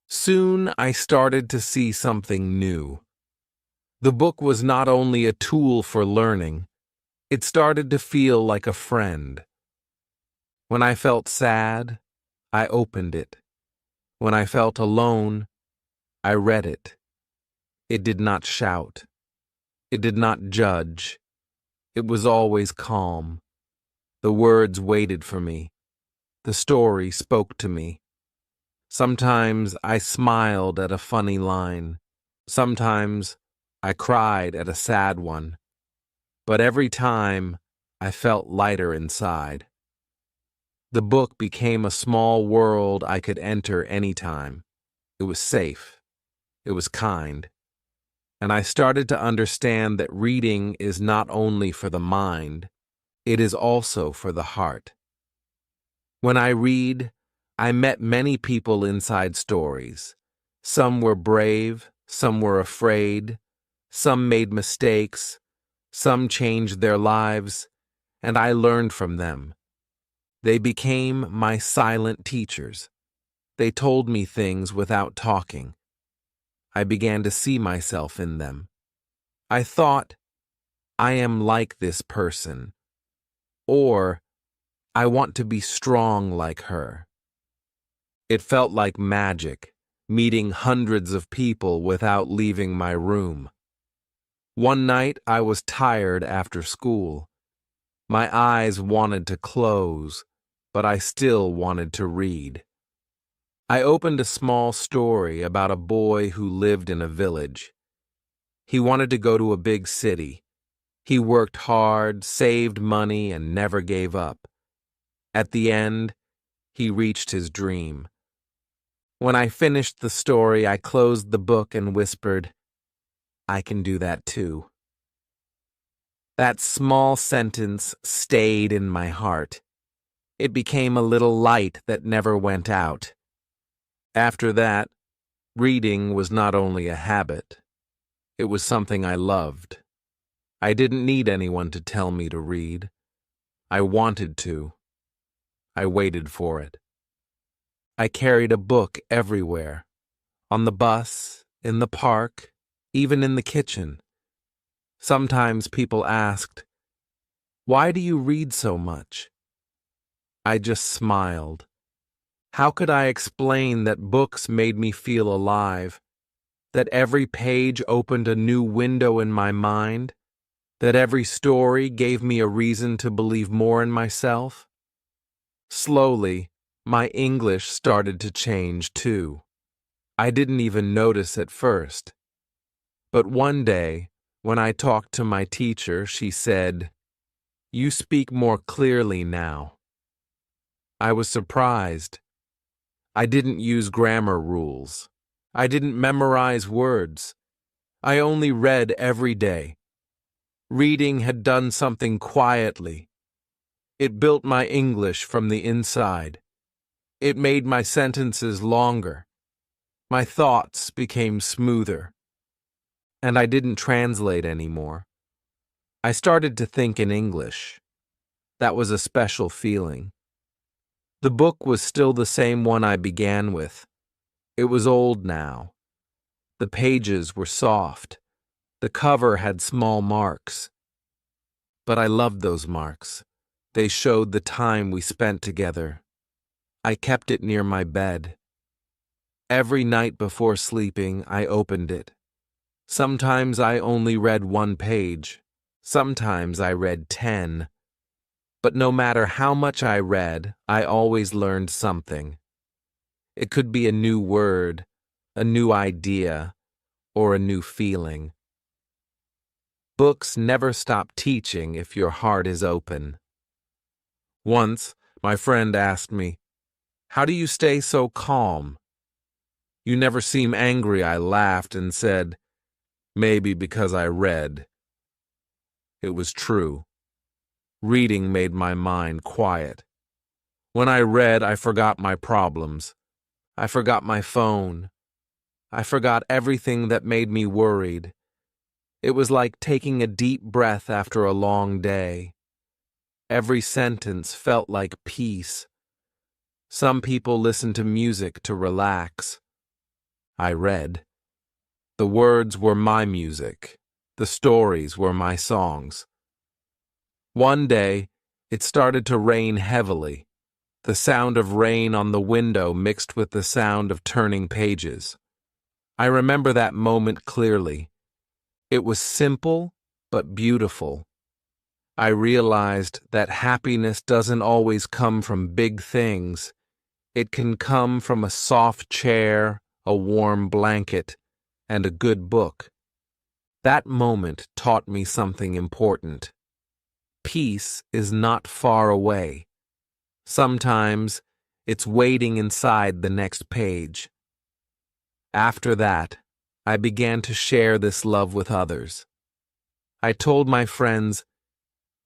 Soon I started to see something new. The book was not only a tool for learning, it started to feel like a friend. When I felt sad, I opened it. When I felt alone, I read it. It did not shout. It did not judge. It was always calm. The words waited for me. The story spoke to me. Sometimes I smiled at a funny line. Sometimes I cried at a sad one. But every time, I felt lighter inside. The book became a small world I could enter anytime. It was safe. It was kind. And I started to understand that reading is not only for the mind, it is also for the heart. When I read, I met many people inside stories. Some were brave, some were afraid, some made mistakes, some changed their lives, and I learned from them. They became my silent teachers. They told me things without talking. I began to see myself in them. I thought, I am like this person, or I want to be strong like her. It felt like magic, meeting hundreds of people without leaving my room. One night I was tired after school. My eyes wanted to close, but I still wanted to read. I opened a small story about a boy who lived in a village. He wanted to go to a big city. He worked hard, saved money, and never gave up. At the end, he reached his dream. When I finished the story, I closed the book and whispered, "I can do that too." That small sentence stayed in my heart. It became a little light that never went out. After that, reading was not only a habit, it was something I loved. I didn't need anyone to tell me to read. I wanted to. I waited for it. I carried a book everywhere, on the bus, in the park, even in the kitchen. Sometimes people asked, "Why do you read so much?" I just smiled. How could I explain that books made me feel alive, that every page opened a new window in my mind, That every story gave me a reason to believe more in myself? Slowly, my English started to change too. I didn't even notice at first. But one day, when I talked to my teacher, she said, "You speak more clearly now." I was surprised. I didn't use grammar rules. I didn't memorize words. I only read every day. Reading had done something quietly. It built my English from the inside. It made my sentences longer. My thoughts became smoother. And I didn't translate anymore. I started to think in English. That was a special feeling. The book was still the same one I began with. It was old now. The pages were soft. The cover had small marks. But I loved those marks. They showed the time we spent together. I kept it near my bed. Every night before sleeping, I opened it. Sometimes I only read one page. Sometimes I read 10. But no matter how much I read, I always learned something. It could be a new word, a new idea, or a new feeling. Books never stop teaching if your heart is open. Once, my friend asked me, "How do you stay so calm?" "You never seem angry," I laughed and said, "Maybe because I read." It was true. Reading made my mind quiet. When I read, I forgot my problems. I forgot my phone. I forgot everything that made me worried. It was like taking a deep breath after a long day. Every sentence felt like peace. Some people listen to music to relax. I read. The words were my music. The stories were my songs. One day, it started to rain heavily. The sound of rain on the window mixed with the sound of turning pages. I remember that moment clearly. It was simple, but beautiful. I realized that happiness doesn't always come from big things. It can come from a soft chair, a warm blanket, and a good book. That moment taught me something important. Peace is not far away. Sometimes it's waiting inside the next page. After that, I began to share this love with others. I told my friends,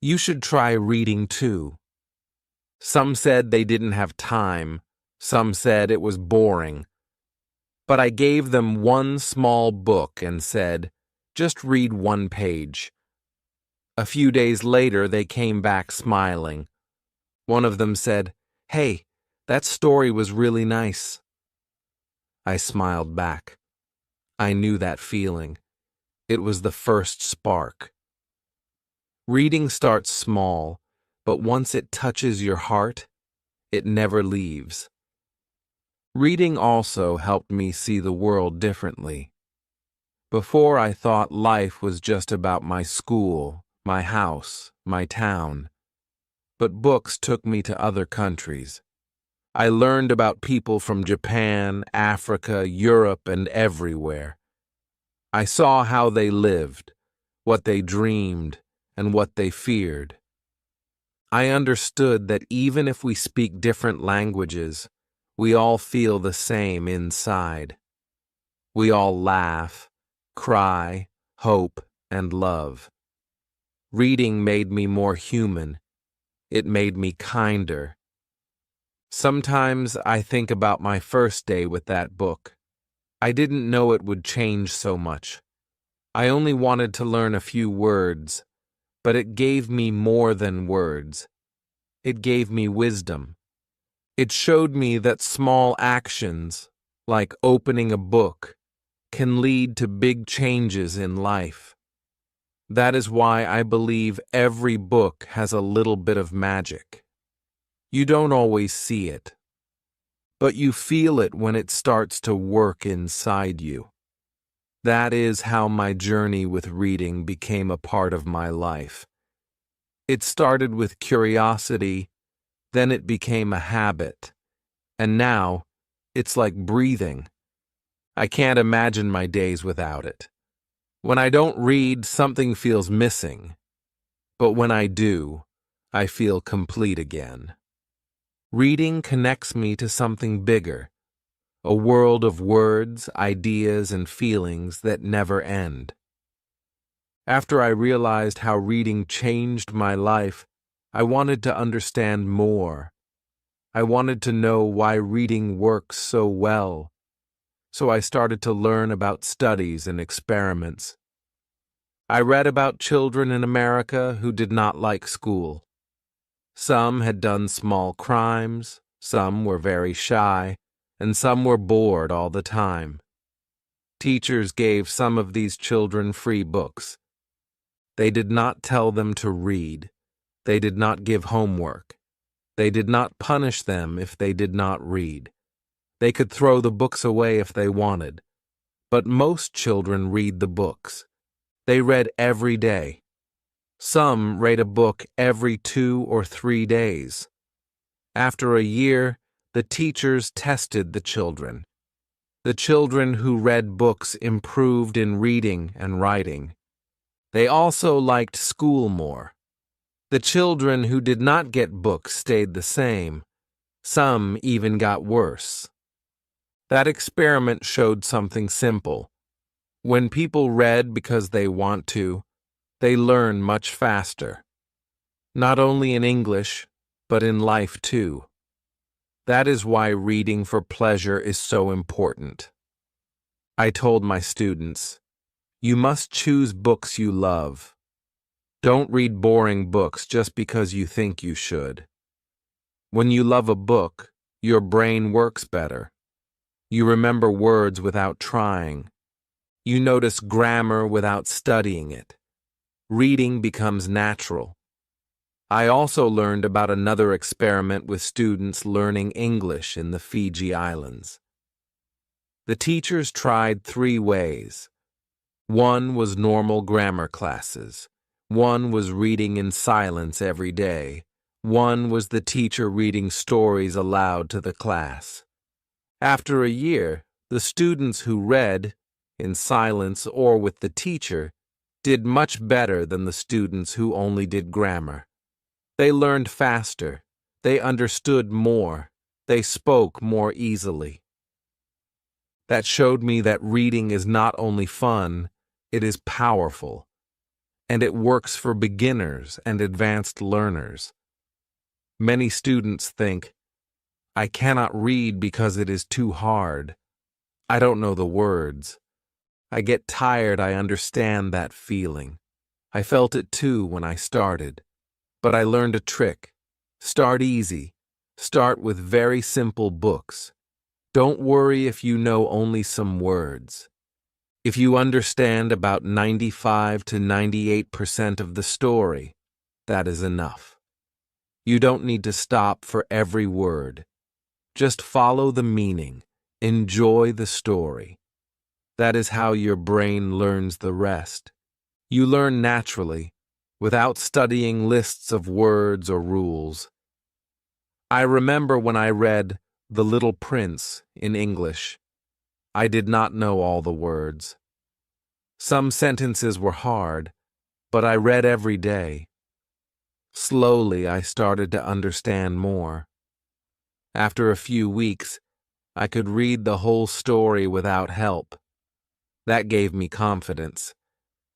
"You should try reading too." Some said they didn't have time. Some said it was boring. But I gave them one small book and said, "Just read one page." A few days later, they came back smiling. One of them said, "Hey, that story was really nice." I smiled back. I knew that feeling. It was the first spark. Reading starts small, but once it touches your heart, it never leaves. Reading also helped me see the world differently. Before, I thought life was just about my school, my house, my town. But books took me to other countries. I learned about people from Japan, Africa, Europe, and everywhere. I saw how they lived, what they dreamed, and what they feared. I understood that even if we speak different languages, we all feel the same inside. We all laugh, cry, hope, and love. Reading made me more human. It made me kinder. Sometimes I think about my first day with that book. I didn't know it would change so much. I only wanted to learn a few words, but it gave me more than words. It gave me wisdom. It showed me that small actions, like opening a book, can lead to big changes in life. That is why I believe every book has a little bit of magic. You don't always see it, but you feel it when it starts to work inside you. That is how my journey with reading became a part of my life. It started with curiosity, then it became a habit, and now it's like breathing. I can't imagine my days without it. When I don't read, something feels missing, but when I do, I feel complete again. Reading connects me to something bigger, a world of words, ideas, and feelings that never end. After I realized how reading changed my life, I wanted to understand more. I wanted to know why reading works so well, so I started to learn about studies and experiments. I read about children in America who did not like school. Some had done small crimes, some were very shy, and some were bored all the time. Teachers gave some of these children free books. They did not tell them to read. They did not give homework. They did not punish them if they did not read. They could throw the books away if they wanted. But most children read the books. They read every day. Some read a book every 2 or 3 days. After a year, the teachers tested the children. The children who read books improved in reading and writing. They also liked school more. The children who did not get books stayed the same. Some even got worse. That experiment showed something simple. When people read because they want to, they learn much faster. Not only in English, but in life too. That is why reading for pleasure is so important. I told my students, you must choose books you love. Don't read boring books just because you think you should. When you love a book, your brain works better. You remember words without trying. You notice grammar without studying it. Reading becomes natural. I also learned about another experiment with students learning English in the Fiji Islands. The teachers tried 3 ways. One was normal grammar classes. One was reading in silence every day. One was the teacher reading stories aloud to the class. After a year, the students who read, in silence or with the teacher, did much better than the students who only did grammar. They learned faster. They understood more. They spoke more easily. That showed me that reading is not only fun, it is powerful. And it works for beginners and advanced learners. Many students think, I cannot read because it is too hard. I don't know the words. I get tired. I understand that feeling. I felt it too when I started. But I learned a trick. Start easy. Start with very simple books. Don't worry if you know only some words. If you understand about 95 to 98% of the story, that is enough. You don't need to stop for every word. Just follow the meaning. Enjoy the story. That is how your brain learns the rest. You learn naturally, without studying lists of words or rules. I remember when I read The Little Prince in English. I did not know all the words. Some sentences were hard, but I read every day. Slowly, I started to understand more. After a few weeks, I could read the whole story without help. That gave me confidence.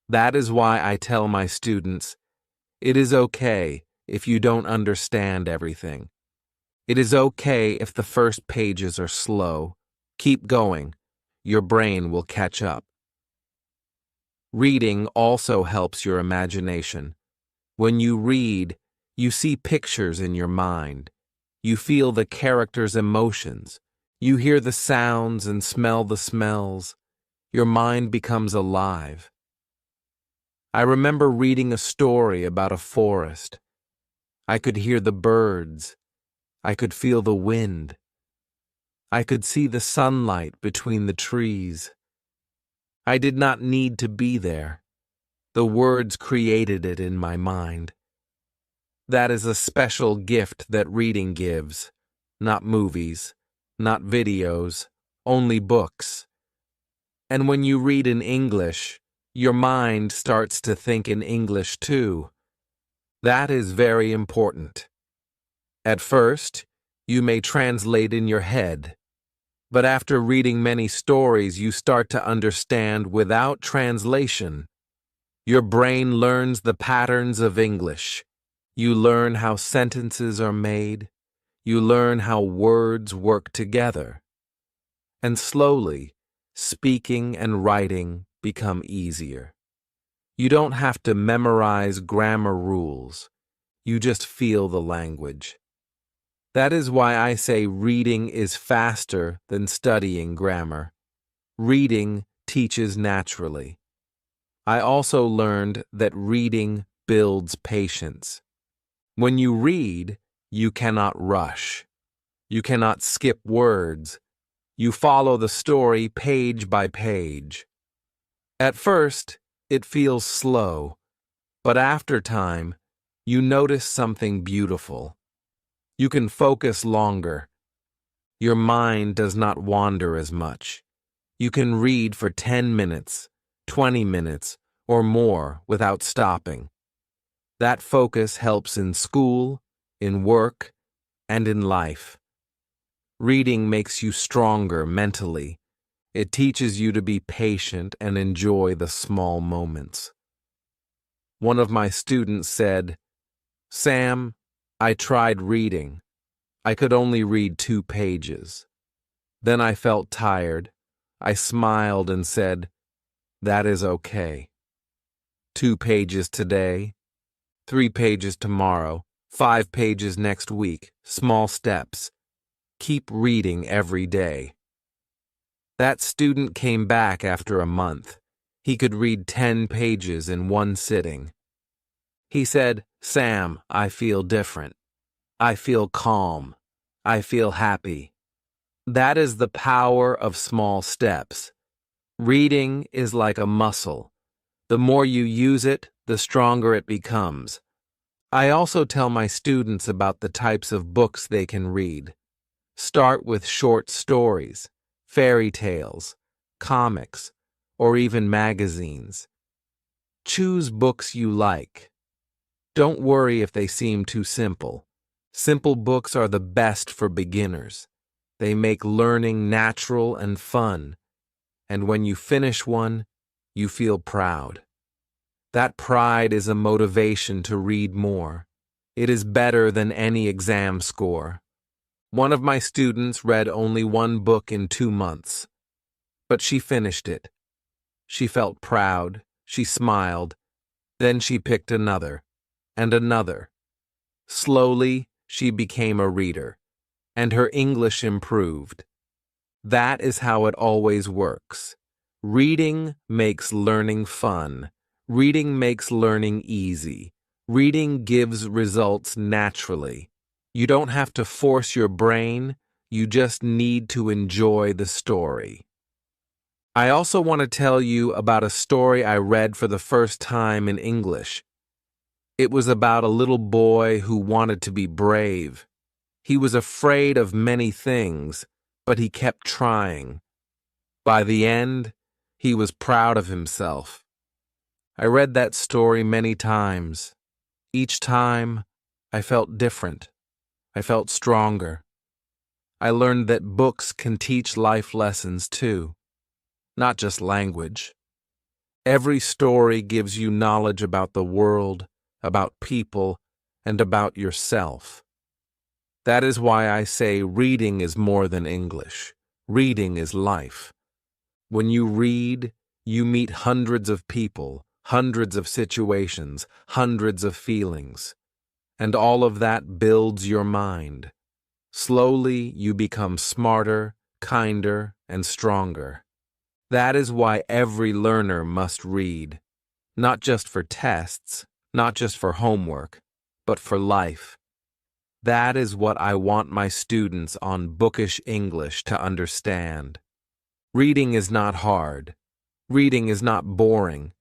That is why I tell my students, it is okay if you don't understand everything. It is okay if the first pages are slow. Keep going. Your brain will catch up. Reading also helps your imagination. When you read, you see pictures in your mind. You feel the characters' emotions. You hear the sounds and smell the smells. Your mind becomes alive. I remember reading a story about a forest. I could hear the birds. I could feel the wind. I could see the sunlight between the trees. I did not need to be there. The words created it in my mind. That is a special gift that reading gives. Not movies, not videos, only books. And when you read in English, your mind starts to think in English too. That is very important. At first, you may translate in your head, but after reading many stories, you start to understand without translation. Your brain learns the patterns of English. You learn how sentences are made. You learn how words work together. And slowly, speaking and writing become easier. You don't have to memorize grammar rules. You just feel the language. That is why I say reading is faster than studying grammar. Reading teaches naturally. I also learned that reading builds patience. When you read, you cannot rush. You cannot skip words. You follow the story page by page. At first, it feels slow, but after time, you notice something beautiful. You can focus longer. Your mind does not wander as much. You can read for 10 minutes, 20 minutes, or more without stopping. That focus helps in school, in work, and in life. Reading makes you stronger mentally. It teaches you to be patient and enjoy the small moments. One of my students said, "Sam, I tried reading. I could only read 2 pages. Then I felt tired. I smiled and said, 'That is okay. 2 pages today, 3 pages tomorrow, 5 pages next week, small steps. Keep reading every day.'" That student came back after a month. He could read 10 pages in one sitting. He said, "Sam, I feel different. I feel calm. I feel happy." That is the power of small steps. Reading is like a muscle. The more you use it, the stronger it becomes. I also tell my students about the types of books they can read. Start with short stories, fairy tales, comics, or even magazines. Choose books you like. Don't worry if they seem too simple. Simple books are the best for beginners. They make learning natural and fun. And when you finish one, you feel proud. That pride is a motivation to read more. It is better than any exam score. One of my students read only one book in 2 months, but she finished it. She felt proud, she smiled, then she picked another, and another. Slowly, she became a reader, and her English improved. That is how it always works. Reading makes learning fun. Reading makes learning easy. Reading gives results naturally. You don't have to force your brain, you just need to enjoy the story. I also want to tell you about a story I read for the first time in English. It was about a little boy who wanted to be brave. He was afraid of many things, but he kept trying. By the end, he was proud of himself. I read that story many times. Each time, I felt different. I felt stronger. I learned that books can teach life lessons too, not just language. Every story gives you knowledge about the world, about people, and about yourself. That is why I say reading is more than English. Reading is life. When you read, you meet hundreds of people, hundreds of situations, hundreds of feelings. And all of that builds your mind. Slowly, you become smarter, kinder, and stronger. That is why every learner must read. Not just for tests, not just for homework, but for life. That is what I want my students on Bookish English to understand. Reading is not hard. Reading is not boring.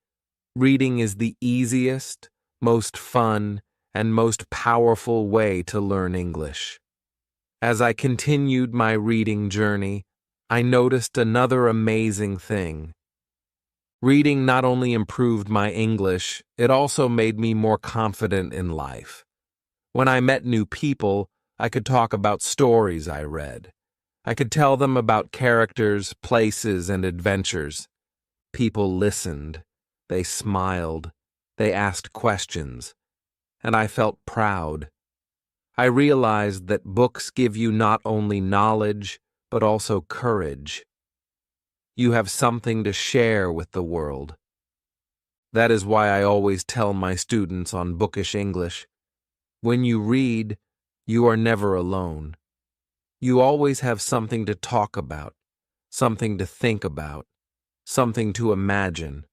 Reading is the easiest, most fun, and most powerful way to learn English. As I continued my reading journey, I noticed another amazing thing. Reading not only improved my English, it also made me more confident in life. When I met new people, I could talk about stories I read. I could tell them about characters, places, and adventures. People listened. They smiled. They asked questions. And I felt proud. I realized that books give you not only knowledge, but also courage. You have something to share with the world. That is why I always tell my students on Bookish English, when you read, you are never alone. You always have something to talk about, something to think about, something to imagine.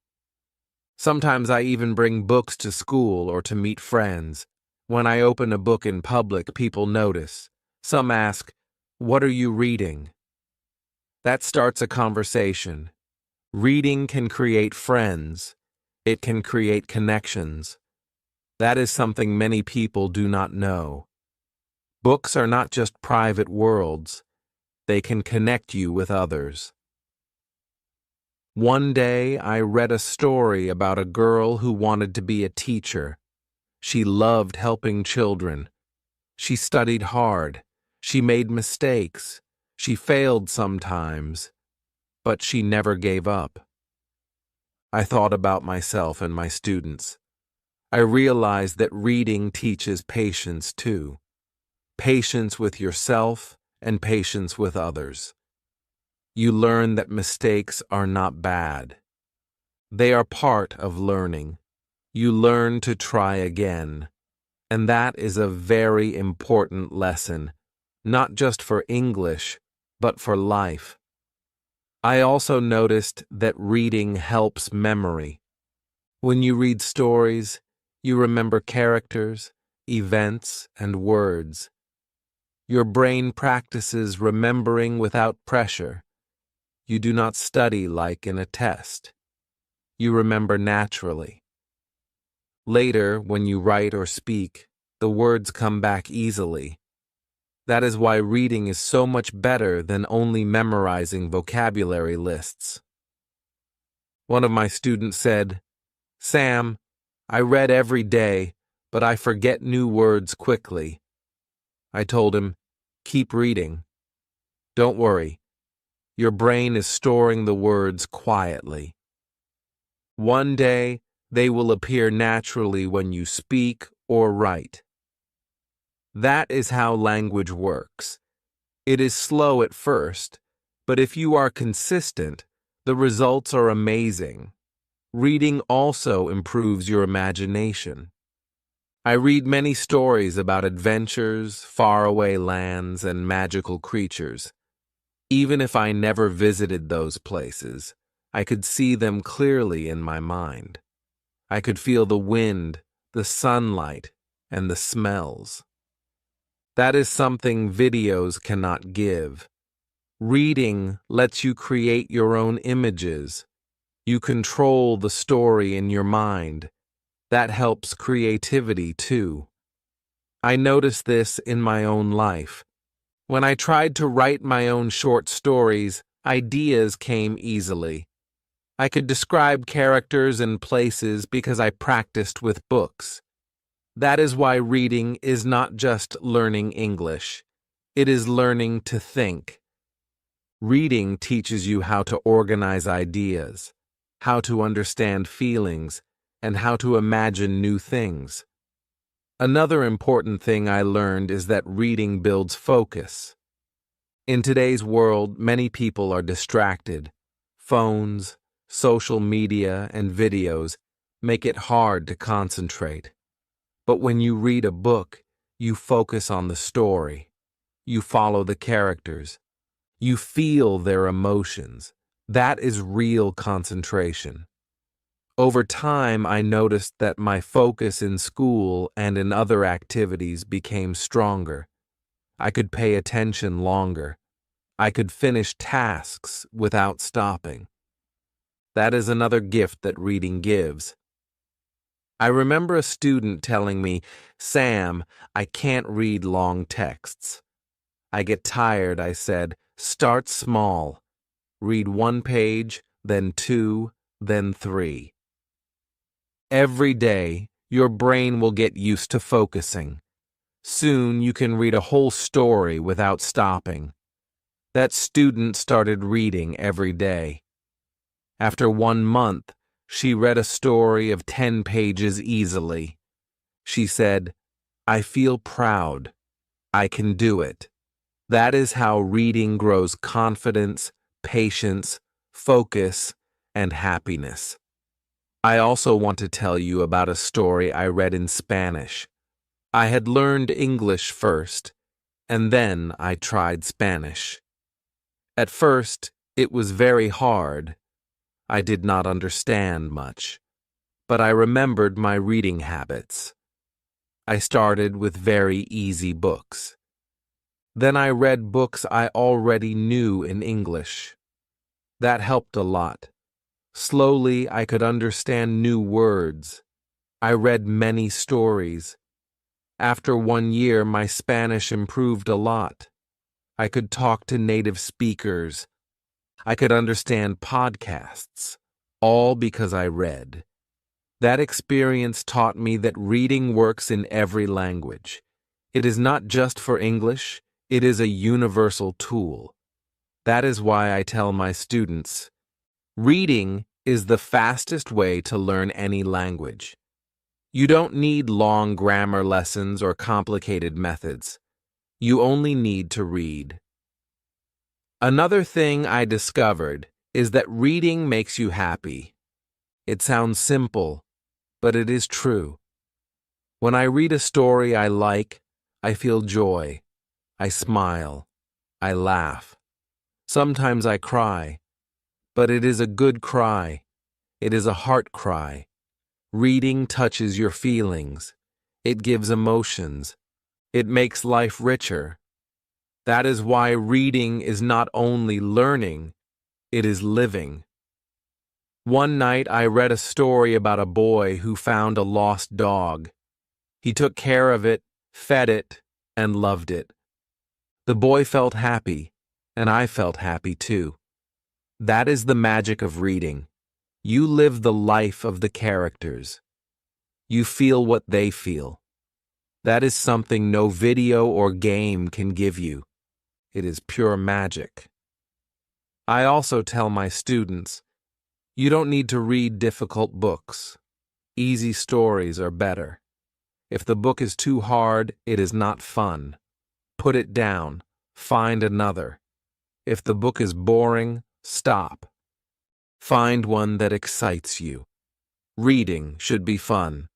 Sometimes I even bring books to school or to meet friends. When I open a book in public, people notice. Some ask, "What are you reading?" That starts a conversation. Reading can create friends. It can create connections. That is something many people do not know. Books are not just private worlds. They can connect you with others. One day, I read a story about a girl who wanted to be a teacher. She loved helping children. She studied hard. She made mistakes. She failed sometimes, but she never gave up. I thought about myself and my students. I realized that reading teaches patience too. Patience with yourself and patience with others. You learn that mistakes are not bad. They are part of learning. You learn to try again. And that is a very important lesson, not just for English, but for life. I also noticed that reading helps memory. When you read stories, you remember characters, events, and words. Your brain practices remembering without pressure. You do not study like in a test. You remember naturally. Later, when you write or speak, the words come back easily. That is why reading is so much better than only memorizing vocabulary lists. One of my students said, "Sam, I read every day, but I forget new words quickly." I told him, "Keep reading. Don't worry. Your brain is storing the words quietly. One day, they will appear naturally when you speak or write." That is how language works. It is slow at first, but if you are consistent, the results are amazing. Reading also improves your imagination. I read many stories about adventures, faraway lands, and magical creatures. Even if I never visited those places, I could see them clearly in my mind. I could feel the wind, the sunlight, and the smells. That is something videos cannot give. Reading lets you create your own images. You control the story in your mind. That helps creativity too. I noticed this in my own life. When I tried to write my own short stories, ideas came easily. I could describe characters and places because I practiced with books. That is why reading is not just learning English. It is learning to think. Reading teaches you how to organize ideas, how to understand feelings, and how to imagine new things. Another important thing I learned is that reading builds focus. In today's world, many people are distracted. Phones, social media, and videos make it hard to concentrate. But when you read a book, you focus on the story. You follow the characters. You feel their emotions. That is real concentration. Over time, I noticed that my focus in school and in other activities became stronger. I could pay attention longer. I could finish tasks without stopping. That is another gift that reading gives. I remember a student telling me, "Sam, I can't read long texts." I get tired, I said. Start small. Read 1 page, then 2, then 3. Every day, your brain will get used to focusing. Soon you can read a whole story without stopping. That student started reading every day. After 1 month, she read a story of 10 pages easily. She said, "I feel proud. I can do it." That is how reading grows confidence, patience, focus, and happiness. I also want to tell you about a story I read in Spanish. I had learned English first, and then I tried Spanish. At first, it was very hard. I did not understand much, but I remembered my reading habits. I started with very easy books. Then I read books I already knew in English. That helped a lot. Slowly, I could understand new words. I read many stories. After 1 year, my Spanish improved a lot. I could talk to native speakers. I could understand podcasts, all because I read. That experience taught me that reading works in every language. It is not just for English, it is a universal tool. That is why I tell my students, reading is the fastest way to learn any language. You don't need long grammar lessons or complicated methods. You only need to read. Another thing I discovered is that reading makes you happy. It sounds simple, but it is true. When I read a story I like, I feel joy. I smile. I laugh. Sometimes I cry, but it is a good cry. It is a heart cry. Reading touches your feelings. It gives emotions. It makes life richer. That is why reading is not only learning, it is living. One night I read a story about a boy who found a lost dog. He took care of it, fed it, and loved it. The boy felt happy, and I felt happy too. That is the magic of reading. You live the life of the characters. You feel what they feel. That is something no video or game can give you. It is pure magic. I also tell my students, you don't need to read difficult books. Easy stories are better. If the book is too hard, it is not fun. Put it down. Find another. If the book is boring, stop. Find one that excites you. Reading should be fun.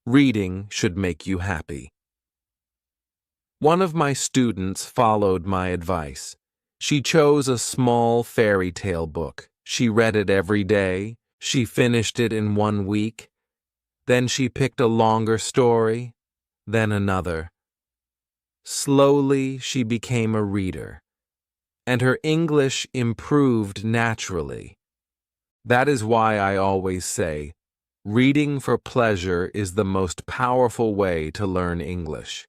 Reading should make you happy. One of my students followed my advice. She chose a small fairy tale book. She read it every day. She finished it in 1 week. Then she picked a longer story, then another. Slowly, she became a reader, and her English improved naturally. That is why I always say, reading for pleasure is the most powerful way to learn English.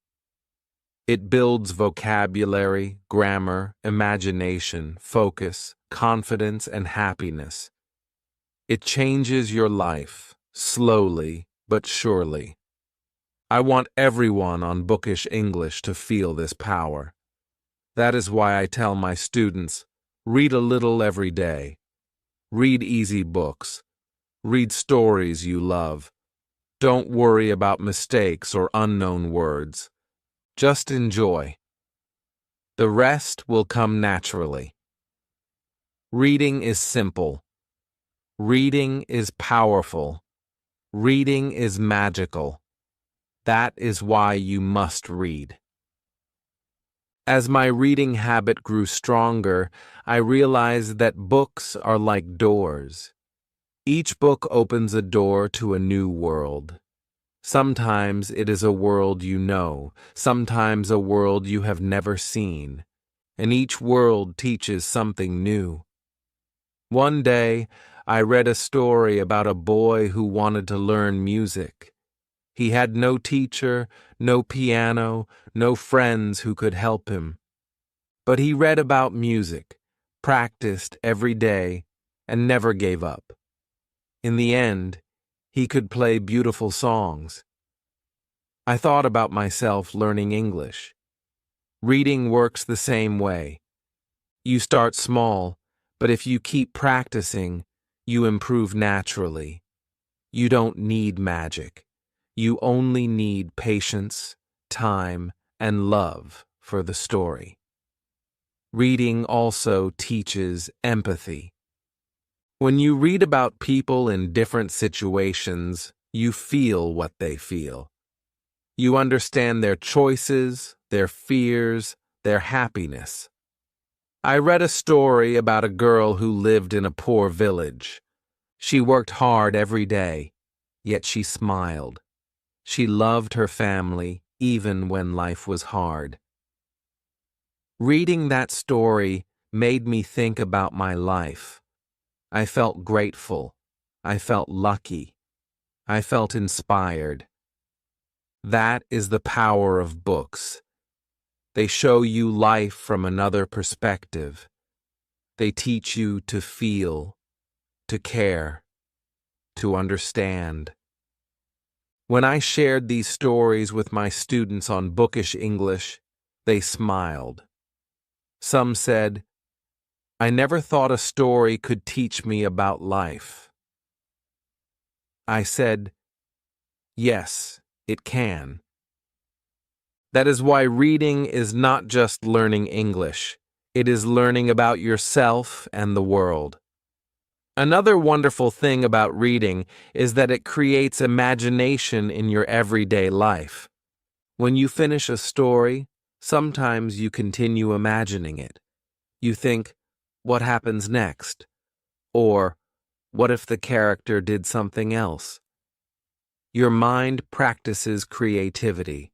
It builds vocabulary, grammar, imagination, focus, confidence, and happiness. It changes your life, slowly but surely. I want everyone on Bookish English to feel this power. That is why I tell my students, read a little every day. Read easy books. Read stories you love. Don't worry about mistakes or unknown words. Just enjoy. The rest will come naturally. Reading is simple. Reading is powerful. Reading is magical. That is why you must read. As my reading habit grew stronger, I realized that books are like doors. Each book opens a door to a new world. Sometimes it is a world you know, sometimes a world you have never seen, and each world teaches something new. One day, I read a story about a boy who wanted to learn music. He had no teacher, no piano, no friends who could help him. But he read about music, practiced every day, and never gave up. In the end, he could play beautiful songs. I thought about myself learning English. Reading works the same way. You start small, but if you keep practicing, you improve naturally. You don't need magic. You only need patience, time, and love for the story. Reading also teaches empathy. When you read about people in different situations, you feel what they feel. You understand their choices, their fears, their happiness. I read a story about a girl who lived in a poor village. She worked hard every day, yet she smiled. She loved her family even when life was hard. Reading that story made me think about my life. I felt grateful. I felt lucky. I felt inspired. That is the power of books. They show you life from another perspective. They teach you to feel, to care, to understand. When I shared these stories with my students on Bookish English, they smiled. Some said, "I never thought a story could teach me about life." I said, "Yes, it can." That is why reading is not just learning English. It is learning about yourself and the world. Another wonderful thing about reading is that it creates imagination in your everyday life. When you finish a story, sometimes you continue imagining it. You think, what happens next? Or, what if the character did something else? Your mind practices creativity.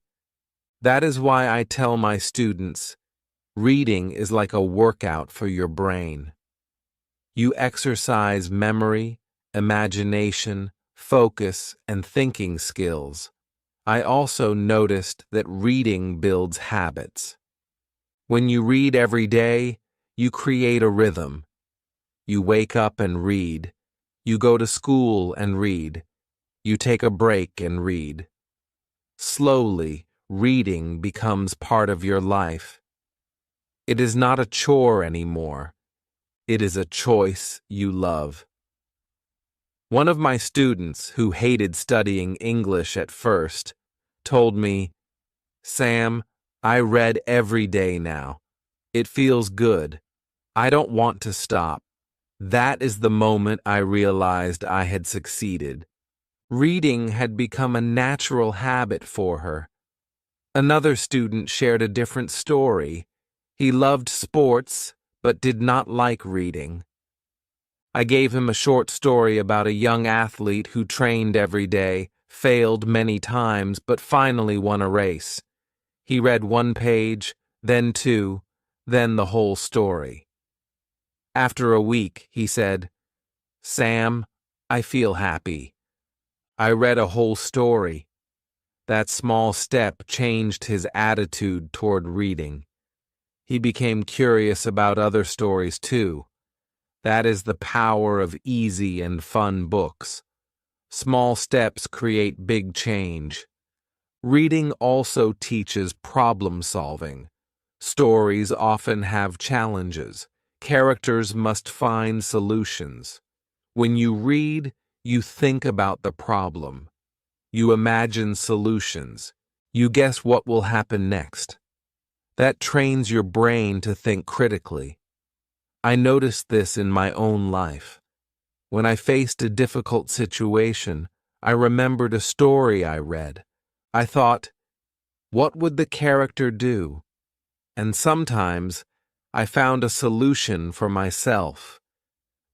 That is why I tell my students, reading is like a workout for your brain. You exercise memory, imagination, focus, and thinking skills. I also noticed that reading builds habits. When you read every day, you create a rhythm. You wake up and read. You go to school and read. You take a break and read. Slowly, reading becomes part of your life. It is not a chore anymore. It is a choice you love. One of my students, who hated studying English at first, told me, "Sam, I read every day now. It feels good. I don't want to stop." That is the moment I realized I had succeeded. Reading had become a natural habit for her. Another student shared a different story. He loved sports, but did not like reading. I gave him a short story about a young athlete who trained every day, failed many times, but finally won a race. He read one page, then two, then the whole story. After a week, he said, "Sam, I feel happy. I read a whole story." That small step changed his attitude toward reading. He became curious about other stories too. That is the power of easy and fun books. Small steps create big change. Reading also teaches problem solving. Stories often have challenges. Characters must find solutions. When you read, you think about the problem. You imagine solutions. You guess what will happen next. That trains your brain to think critically. I noticed this in my own life. When I faced a difficult situation, I remembered a story I read. I thought, what would the character do? And sometimes I found a solution for myself.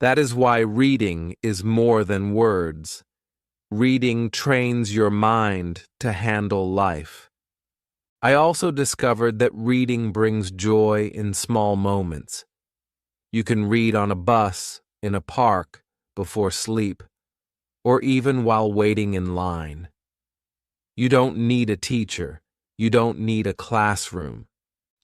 That is why reading is more than words. Reading trains your mind to handle life. I also discovered that reading brings joy in small moments. You can read on a bus, in a park, before sleep, or even while waiting in line. You don't need a teacher. You don't need a classroom.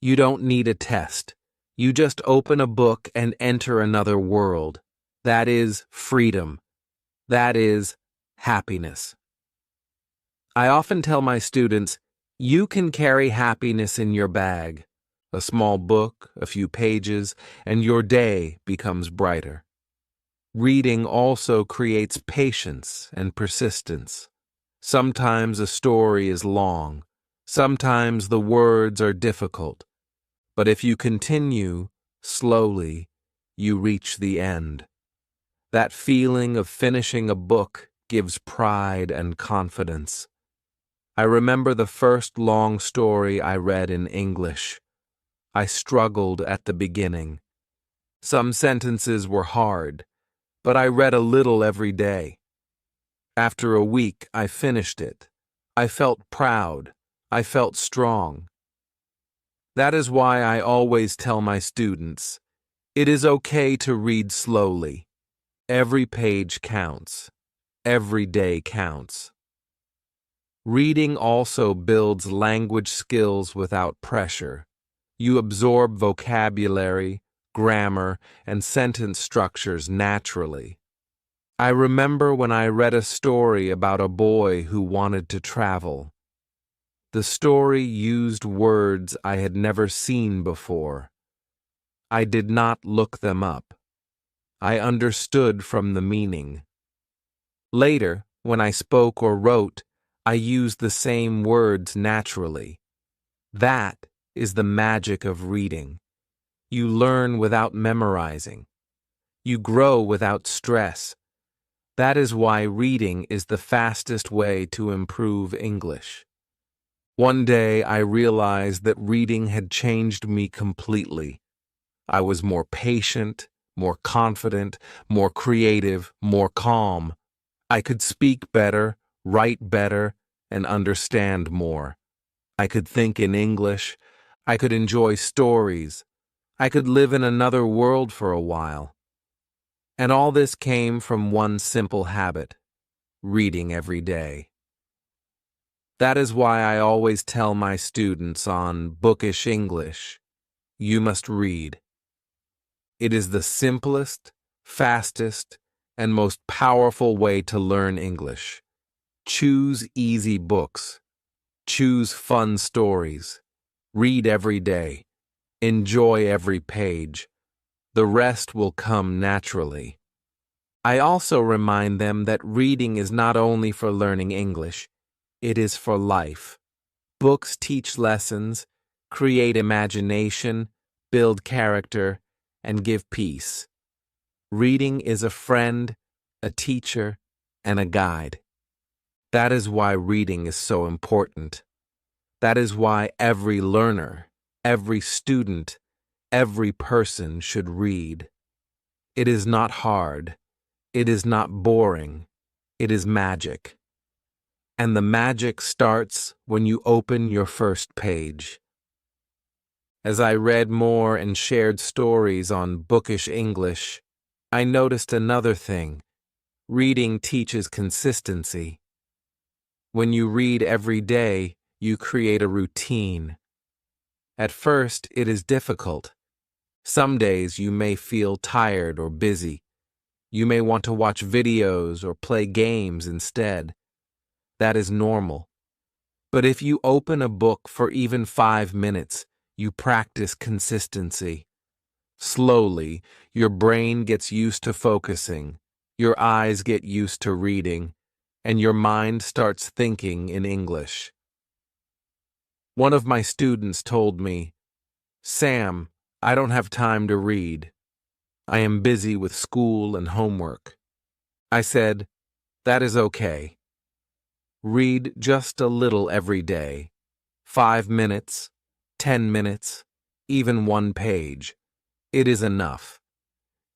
You don't need a test. You just open a book and enter another world. That is freedom. That is happiness. I often tell my students, you can carry happiness in your bag. A small book, a few pages, and your day becomes brighter. Reading also creates patience and persistence. Sometimes a story is long. Sometimes the words are difficult. But if you continue, slowly, you reach the end. That feeling of finishing a book gives pride and confidence. I remember the first long story I read in English. I struggled at the beginning. Some sentences were hard, but I read a little every day. After a week, I finished it. I felt proud. I felt strong. That is why I always tell my students, it is okay to read slowly. Every page counts. Every day counts. Reading also builds language skills without pressure. You absorb vocabulary, grammar, and sentence structures naturally. I remember when I read a story about a boy who wanted to travel. The story used words I had never seen before. I did not look them up. I understood from the meaning. Later, when I spoke or wrote, I used the same words naturally. That is the magic of reading. You learn without memorizing. You grow without stress. That is why reading is the fastest way to improve English. One day I realized that reading had changed me completely. I was more patient, more confident, more creative, more calm. I could speak better, write better, and understand more. I could think in English. I could enjoy stories. I could live in another world for a while. And all this came from one simple habit: reading every day. That is why I always tell my students on Bookish English, you must read. It is the simplest, fastest, and most powerful way to learn English. Choose easy books. Choose fun stories. Read every day. Enjoy every page. The rest will come naturally. I also remind them that reading is not only for learning English, it is for life. Books teach lessons, create imagination, build character, and give peace. Reading is a friend, a teacher, and a guide. That is why reading is so important. That is why every learner, every student, every person should read. It is not hard. It is not boring. It is magic. And the magic starts when you open your first page. As I read more and shared stories on Bookish English, I noticed another thing. Reading teaches consistency. When you read every day, you create a routine. At first, it is difficult. Some days you may feel tired or busy. You may want to watch videos or play games instead. That is normal. But if you open a book for even 5 minutes, you practice consistency. Slowly, your brain gets used to focusing, your eyes get used to reading, and your mind starts thinking in English. One of my students told me, "Sam, I don't have time to read. I am busy with school and homework." I said, "That is okay. Read just a little every day. 5 minutes, 10 minutes, even 1 page. It is enough.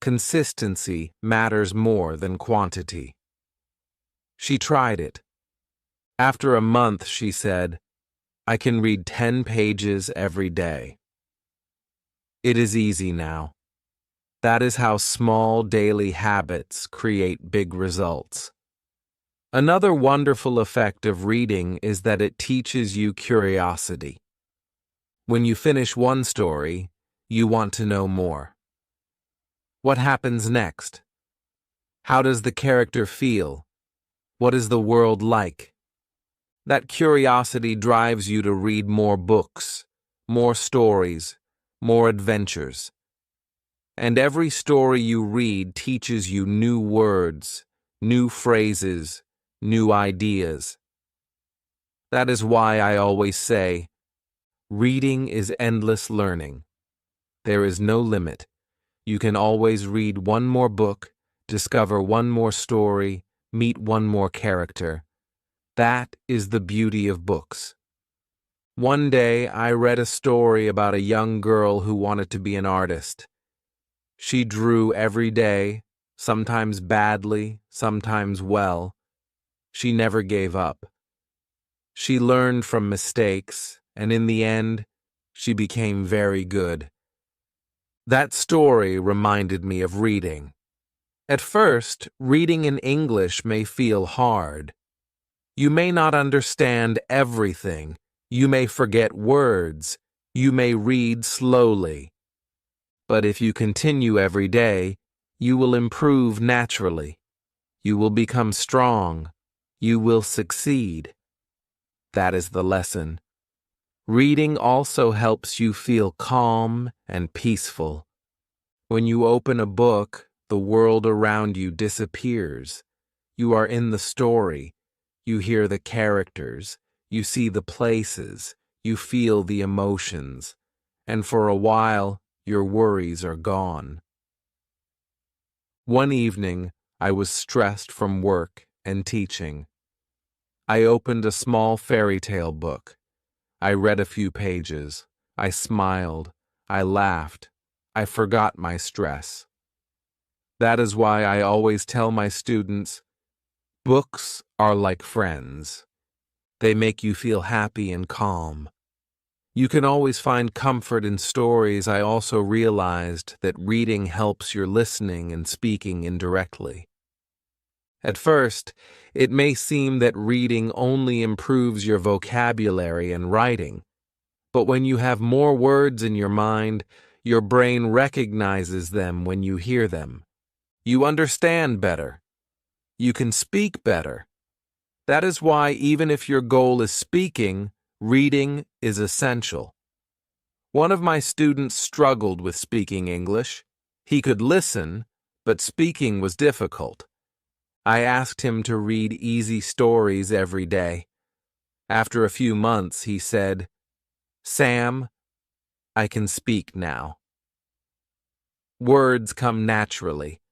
Consistency matters more than quantity." She tried it. After a month, she said, "I can read 10 pages every day." It is easy now. That is how small daily habits create big results. Another wonderful effect of reading is that it teaches you curiosity. When you finish one story, you want to know more. What happens next? How does the character feel? What is the world like? That curiosity drives you to read more books, more stories, more adventures. And every story you read teaches you new words, new phrases, new ideas. That is why I always say, reading is endless learning. There is no limit. You can always read one more book, discover one more story, meet one more character. That is the beauty of books. One day, I read a story about a young girl who wanted to be an artist. She drew every day, sometimes badly, sometimes well. She never gave up. She learned from mistakes, and in the end, she became very good. That story reminded me of reading. At first, reading in English may feel hard. You may not understand everything. You may forget words. You may read slowly. But if you continue every day, you will improve naturally. You will become strong. You will succeed. That is the lesson. Reading also helps you feel calm and peaceful. When you open a book, the world around you disappears. You are in the story. You hear the characters. You see the places. You feel the emotions. And for a while, your worries are gone. One evening, I was stressed from work and teaching. I opened a small fairy tale book. I read a few pages. I smiled. I laughed. I forgot my stress. That is why I always tell my students, books are like friends. They make you feel happy and calm. You can always find comfort in stories. I also realized that reading helps your listening and speaking indirectly. At first, it may seem that reading only improves your vocabulary and writing, but when you have more words in your mind, your brain recognizes them when you hear them. You understand better. You can speak better. That is why even if your goal is speaking, reading is essential. One of my students struggled with speaking English. He could listen, but speaking was difficult. I asked him to read easy stories every day. After a few months, he said, "Sam, I can speak now." Words come naturally.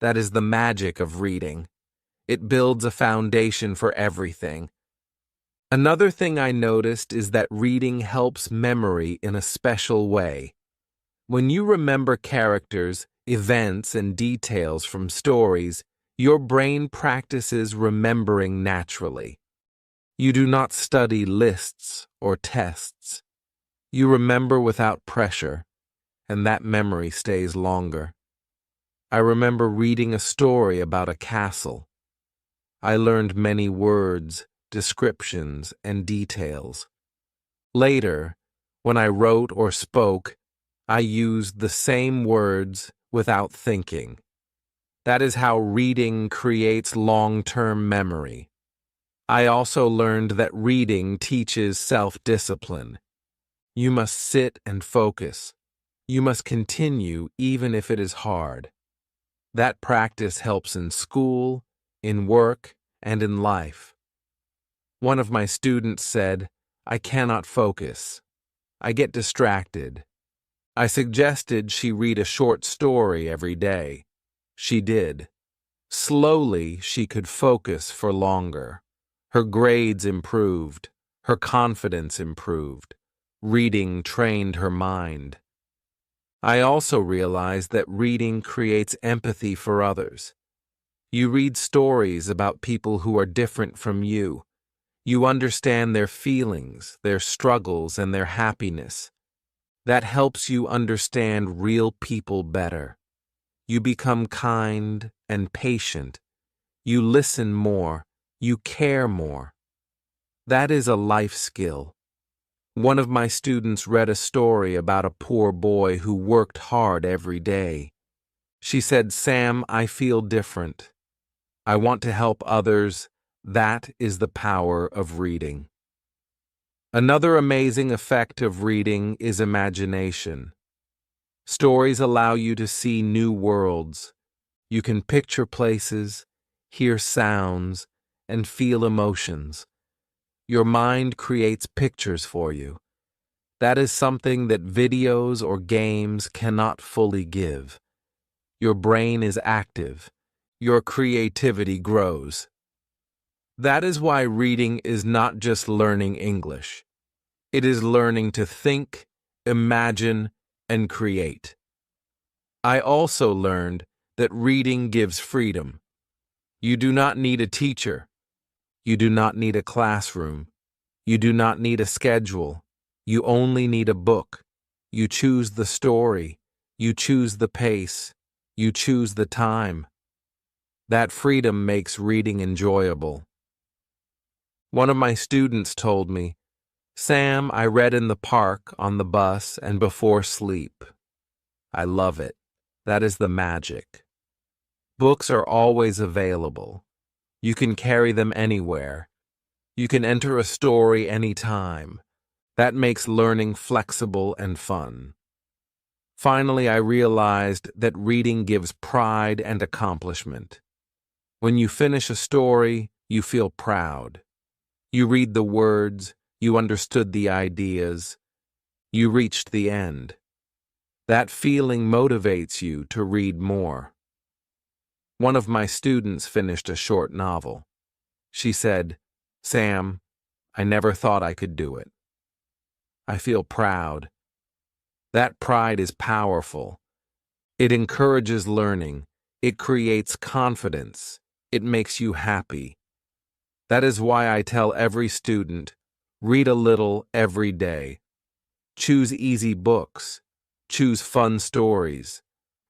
That is the magic of reading. It builds a foundation for everything. Another thing I noticed is that reading helps memory in a special way. When you remember characters, events, and details from stories, your brain practices remembering naturally. You do not study lists or tests. You remember without pressure, and that memory stays longer. I remember reading a story about a castle. I learned many words, descriptions, and details. Later, when I wrote or spoke, I used the same words without thinking. That is how reading creates long-term memory. I also learned that reading teaches self-discipline. You must sit and focus. You must continue even if it is hard. That practice helps in school, in work, and in life. One of my students said, "I cannot focus. I get distracted." I suggested she read a short story every day. She did. Slowly, she could focus for longer. Her grades improved. Her confidence improved. Reading trained her mind. I also realized that reading creates empathy for others. You read stories about people who are different from you. You understand their feelings, their struggles, and their happiness. That helps you understand real people better. You become kind and patient. You listen more. You care more. That is a life skill. One of my students read a story about a poor boy who worked hard every day. She said, "Sam, I feel different. I want to help others." That is the power of reading. Another amazing effect of reading is imagination. Stories allow you to see new worlds. You can picture places, hear sounds, and feel emotions. Your mind creates pictures for you. That is something that videos or games cannot fully give. Your brain is active. Your creativity grows. That is why reading is not just learning English. It is learning to think, imagine, and create. I also learned that reading gives freedom. You do not need a teacher. You do not need a classroom. You do not need a schedule. You only need a book. You choose the story. You choose the pace. You choose the time. That freedom makes reading enjoyable. One of my students told me, "Sam, I read in the park, on the bus, and before sleep." I love it. That is the magic. Books are always available. You can carry them anywhere. You can enter a story anytime. That makes learning flexible and fun. Finally, I realized that reading gives pride and accomplishment. When you finish a story, you feel proud. You read the words, you understood the ideas, you reached the end. That feeling motivates you to read more. One of my students finished a short novel. She said, "Sam, I never thought I could do it." I feel proud. That pride is powerful. It encourages learning. It creates confidence. It makes you happy. That is why I tell every student, read a little every day. Choose easy books. Choose fun stories.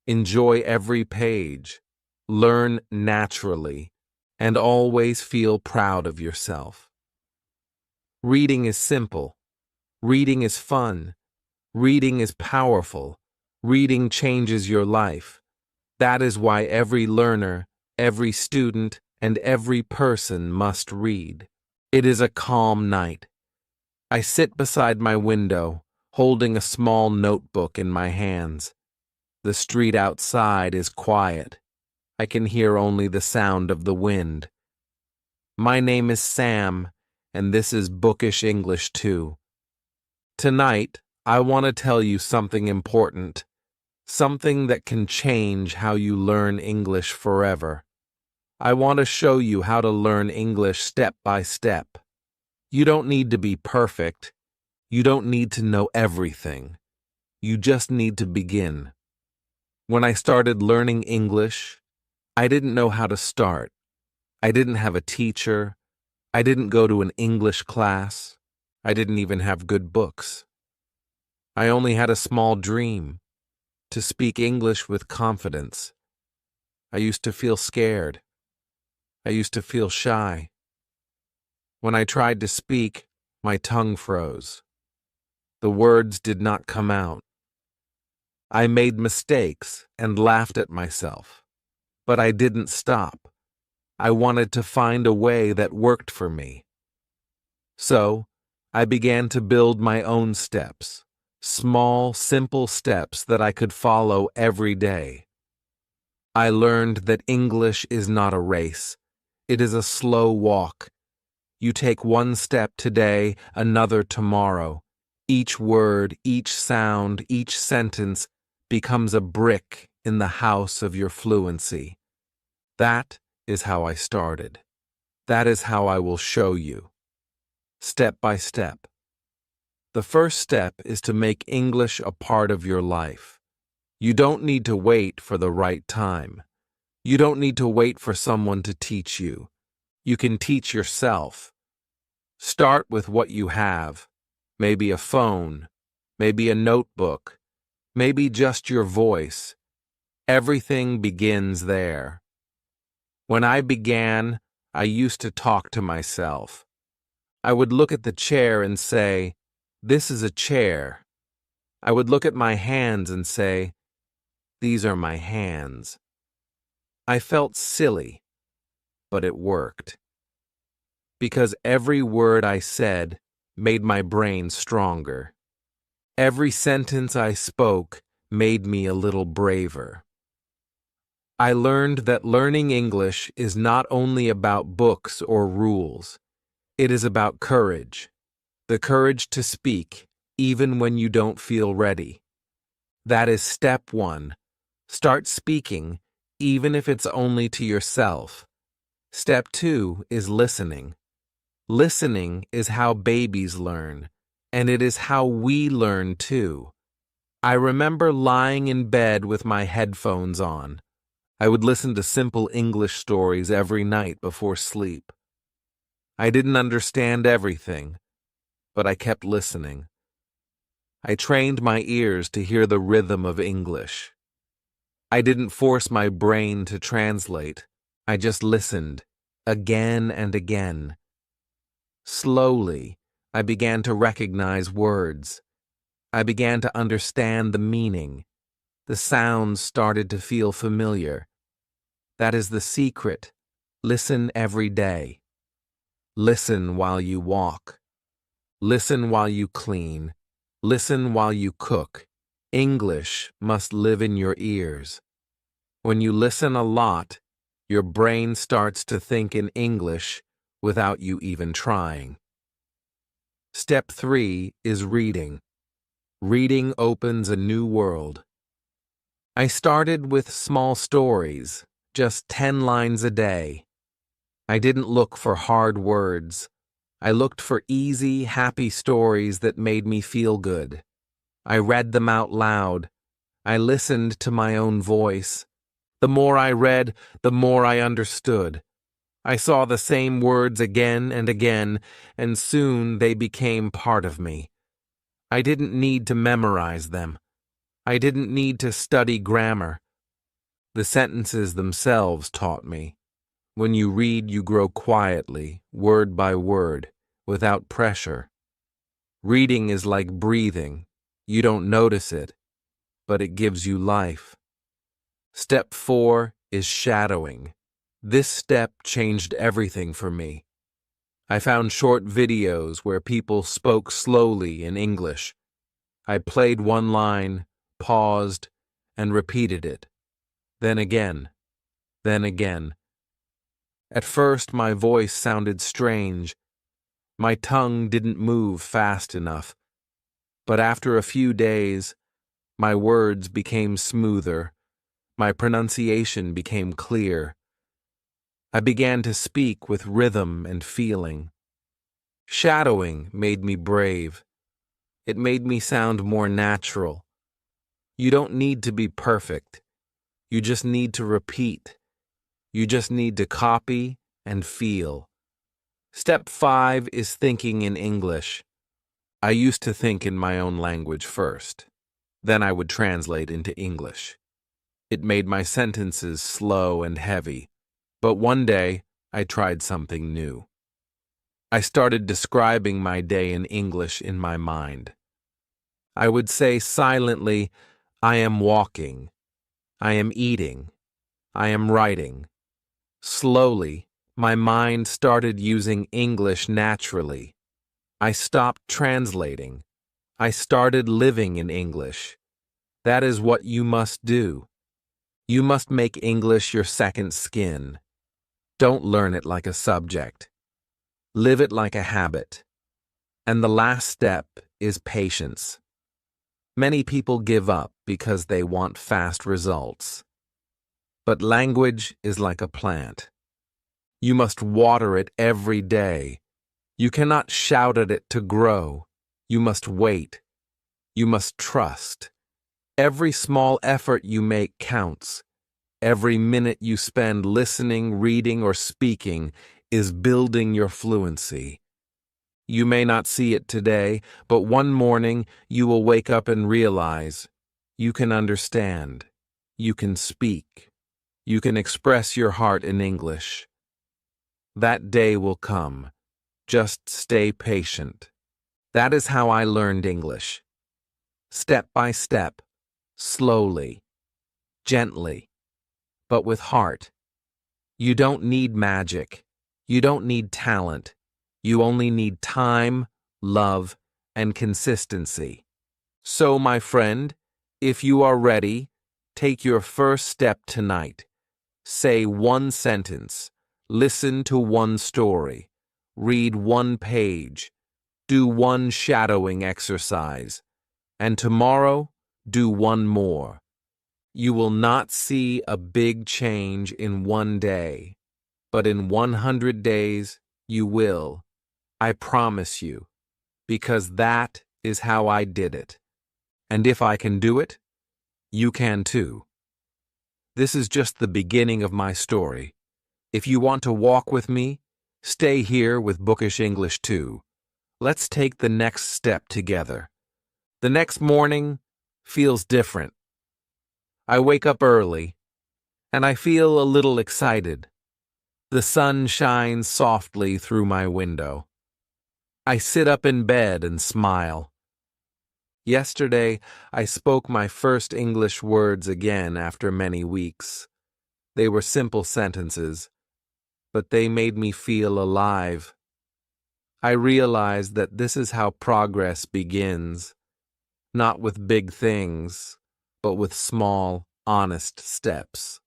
Enjoy every page. Learn naturally. And always feel proud of yourself. Reading is simple. Reading is fun. Reading is powerful. Reading changes your life. That is why every learner, every student, and every person must read. It is a calm night. I sit beside my window, holding a small notebook in my hands. The street outside is quiet. I can hear only the sound of the wind. My name is Sam, and this is Bookish English 2. Tonight, I want to tell you something important, something that can change how you learn English forever. I want to show you how to learn English step by step. You don't need to be perfect. You don't need to know everything. You just need to begin. When I started learning English, I didn't know how to start. I didn't have a teacher. I didn't go to an English class. I didn't even have good books. I only had a small dream, to speak English with confidence. I used to feel scared. I used to feel shy. When I tried to speak, my tongue froze. The words did not come out. I made mistakes and laughed at myself. But I didn't stop. I wanted to find a way that worked for me. So, I began to build my own steps, small, simple steps that I could follow every day. I learned that English is not a race. It is a slow walk. You take one step today, another tomorrow. Each word, each sound, each sentence becomes a brick in the house of your fluency. That is how I started. That is how I will show you. Step by step. The first step is to make English a part of your life. You don't need to wait for the right time. You don't need to wait for someone to teach you. You can teach yourself. Start with what you have. Maybe a phone. Maybe a notebook. Maybe just your voice. Everything begins there. When I began, I used to talk to myself. I would look at the chair and say, "This is a chair." I would look at my hands and say, "These are my hands." I felt silly, but it worked. Because every word I said made my brain stronger. Every sentence I spoke made me a little braver. I learned that learning English is not only about books or rules. It is about courage. The courage to speak, even when you don't feel ready. That is step 1. Start speaking, even if it's only to yourself. Step 2 is listening. Listening is how babies learn, and it is how we learn too. I remember lying in bed with my headphones on. I would listen to simple English stories every night before sleep. I didn't understand everything, but I kept listening. I trained my ears to hear the rhythm of English. I didn't force my brain to translate. I just listened, again and again. Slowly, I began to recognize words. I began to understand the meaning. The sounds started to feel familiar. That is the secret. Listen every day. Listen while you walk. Listen while you clean. Listen while you cook. English must live in your ears. When you listen a lot, your brain starts to think in English without you even trying. Step 3 is reading. Reading opens a new world. I started with small stories, just 10 lines a day. I didn't look for hard words. I looked for easy, happy stories that made me feel good. I read them out loud. I listened to my own voice. The more I read, the more I understood. I saw the same words again and again, and soon they became part of me. I didn't need to memorize them. I didn't need to study grammar. The sentences themselves taught me. When you read, you grow quietly, word by word, without pressure. Reading is like breathing. You don't notice it, but it gives you life. Step 4 is shadowing. This step changed everything for me. I found short videos where people spoke slowly in English. I played one line, paused, and repeated it. Then again. Then again. At first, my voice sounded strange. My tongue didn't move fast enough. But after a few days, my words became smoother. My pronunciation became clear. I began to speak with rhythm and feeling. Shadowing made me brave. It made me sound more natural. You don't need to be perfect. You just need to repeat. You just need to copy and feel. Step 5 is thinking in English. I used to think in my own language first. Then I would translate into English. It made my sentences slow and heavy. But one day, I tried something new. I started describing my day in English in my mind. I would say silently, I am walking. I am eating. I am writing. Slowly, my mind started using English naturally. I stopped translating. I started living in English. That is what you must do. You must make English your second skin. Don't learn it like a subject. Live it like a habit. And the last step is patience. Many people give up because they want fast results. But language is like a plant. You must water it every day. You cannot shout at it to grow. You must wait. You must trust. Every small effort you make counts. Every minute you spend listening, reading, or speaking is building your fluency. You may not see it today, but one morning you will wake up and realize you can understand. you can speak. You can express your heart in English. That day will come. Just stay patient. That is how I learned English. Step by step, slowly, gently, but with heart. You don't need magic. You don't need talent. You only need time, love, and consistency. So, my friend, if you are ready, take your first step tonight. Say one sentence. Listen to one story. Read one page. Do one shadowing exercise. And tomorrow, do one more. You will not see a big change in one day, but in 100 days, you will. I promise you, because that is how I did it. And if I can do it, you can too. This is just the beginning of my story. If you want to walk with me, stay here with Bookish English 2. Let's take the next step together. The next morning feels different. I wake up early, and I feel a little excited. The sun shines softly through my window. I sit up in bed and smile. Yesterday, I spoke my first English words again after many weeks. They were simple sentences, but they made me feel alive. I realized that this is how progress begins, not with big things, but with small, honest steps.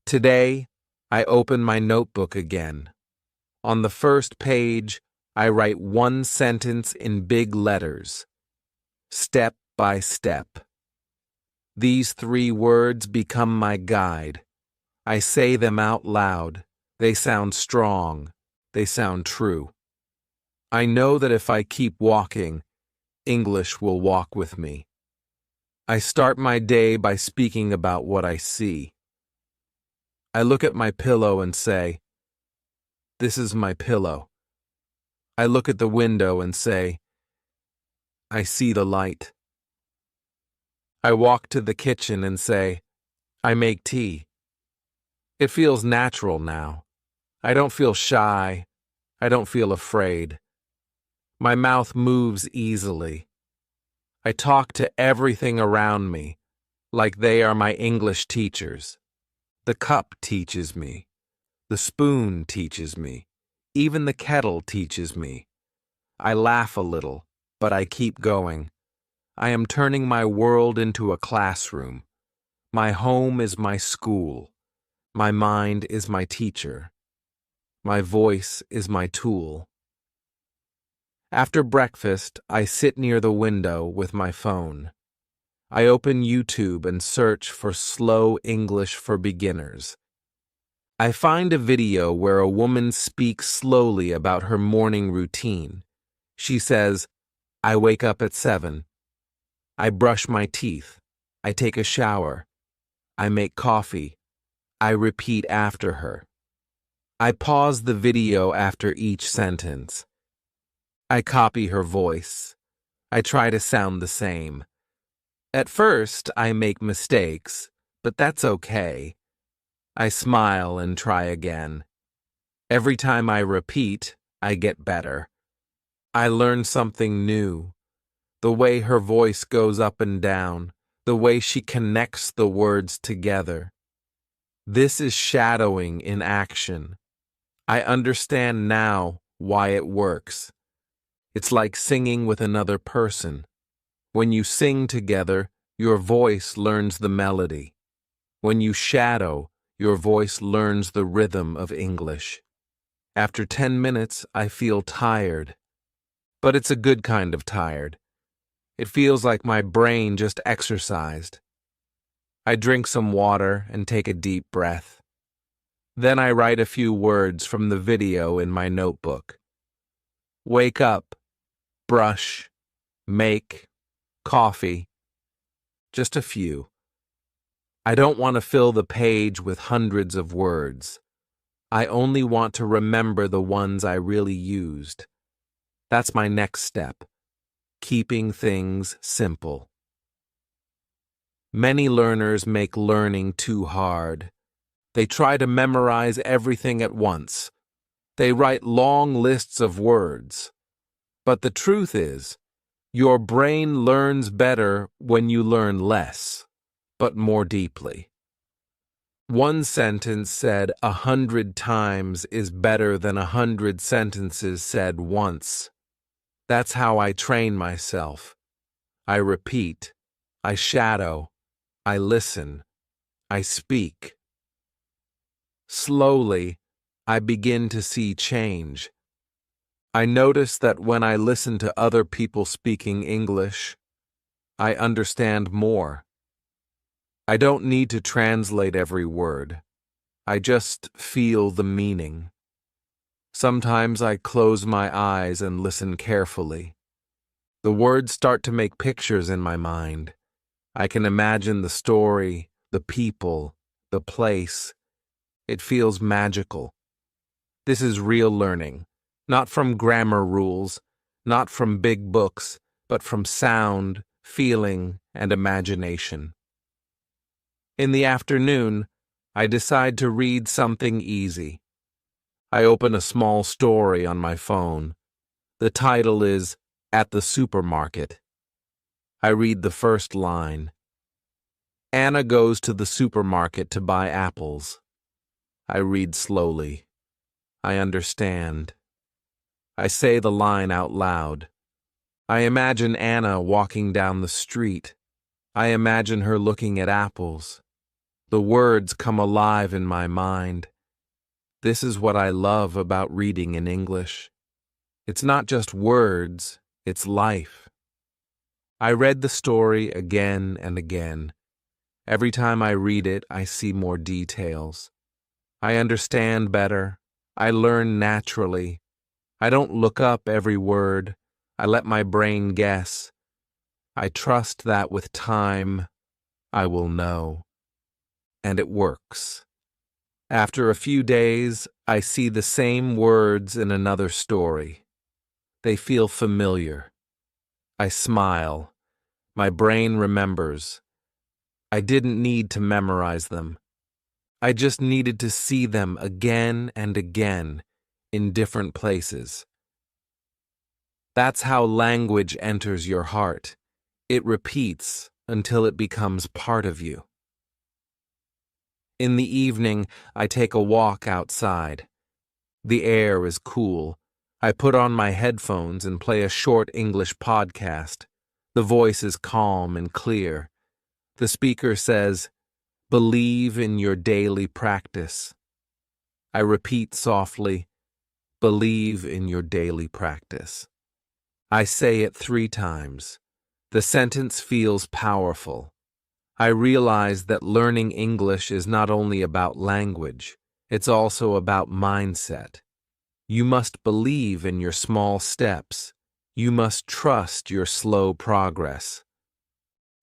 Today, I open my notebook again. On the first page, I write one sentence in big letters. Step by step. These 3 words become my guide. I say them out loud. They sound strong. They sound true. I know that if I keep walking, English will walk with me. I start my day by speaking about what I see. I look at my pillow and say, "This is my pillow." I look at the window and say, "I see the light." I walk to the kitchen and say, "I make tea." It feels natural now. I don't feel shy. I don't feel afraid. My mouth moves easily. I talk to everything around me, like they are my English teachers. The cup teaches me. The spoon teaches me. Even the kettle teaches me. I laugh a little, but I keep going. I am turning my world into a classroom. My home is my school. My mind is my teacher. My voice is my tool. After breakfast, I sit near the window with my phone. I open YouTube and search for slow English for beginners. I find a video where a woman speaks slowly about her morning routine. She says, "I wake up at 7. I brush my teeth. I take a shower. I make coffee. I repeat after her." I pause the video after each sentence. I copy her voice. I try to sound the same. At first, I make mistakes, but that's okay. I smile and try again. Every time I repeat, I get better. I learn something new. The way her voice goes up and down, the way she connects the words together. This is shadowing in action. I understand now why it works. It's like singing with another person. When you sing together, your voice learns the melody. When you shadow, your voice learns the rhythm of English. After 10 minutes, I feel tired. But it's a good kind of tired. It feels like my brain just exercised. I drink some water and take a deep breath. Then I write a few words from the video in my notebook. Wake up, brush, make, coffee. Just a few. I don't want to fill the page with hundreds of words. I only want to remember the ones I really used. That's my next step. Keeping things simple. Many learners make learning too hard. They try to memorize everything at once. They write long lists of words. But the truth is, your brain learns better when you learn less, but more deeply. One sentence said 100 times is better than 100 sentences said once. That's how I train myself. I repeat, I shadow, I listen, I speak. Slowly, I begin to see change. I notice that when I listen to other people speaking English, I understand more. I don't need to translate every word. I just feel the meaning. Sometimes I close my eyes and listen carefully. The words start to make pictures in my mind. I can imagine the story, the people, the place. It feels magical. This is real learning, not from grammar rules, not from big books, but from sound, feeling, and imagination. In the afternoon, I decide to read something easy. I open a small story on my phone. The title is At the Supermarket. I read the first line. Anna goes to the supermarket to buy apples. I read slowly. I understand. I say the line out loud. I imagine Anna walking down the street. I imagine her looking at apples. The words come alive in my mind. This is what I love about reading in English. It's not just words, it's life. I read the story again and again. Every time I read it, I see more details. I understand better. I learn naturally. I don't look up every word. I let my brain guess. I trust that with time, I will know. And it works. After a few days, I see the same words in another story. They feel familiar. I smile. My brain remembers. I didn't need to memorize them. I just needed to see them again and again in different places. That's how language enters your heart. It repeats until it becomes part of you. In the evening, I take a walk outside. The air is cool. I put on my headphones and play a short English podcast. The voice is calm and clear. The speaker says, "Believe in your daily practice." I repeat softly, "Believe in your daily practice." I say it 3 times. The sentence feels powerful. I realize that learning English is not only about language, it's also about mindset. You must believe in your small steps. You must trust your slow progress.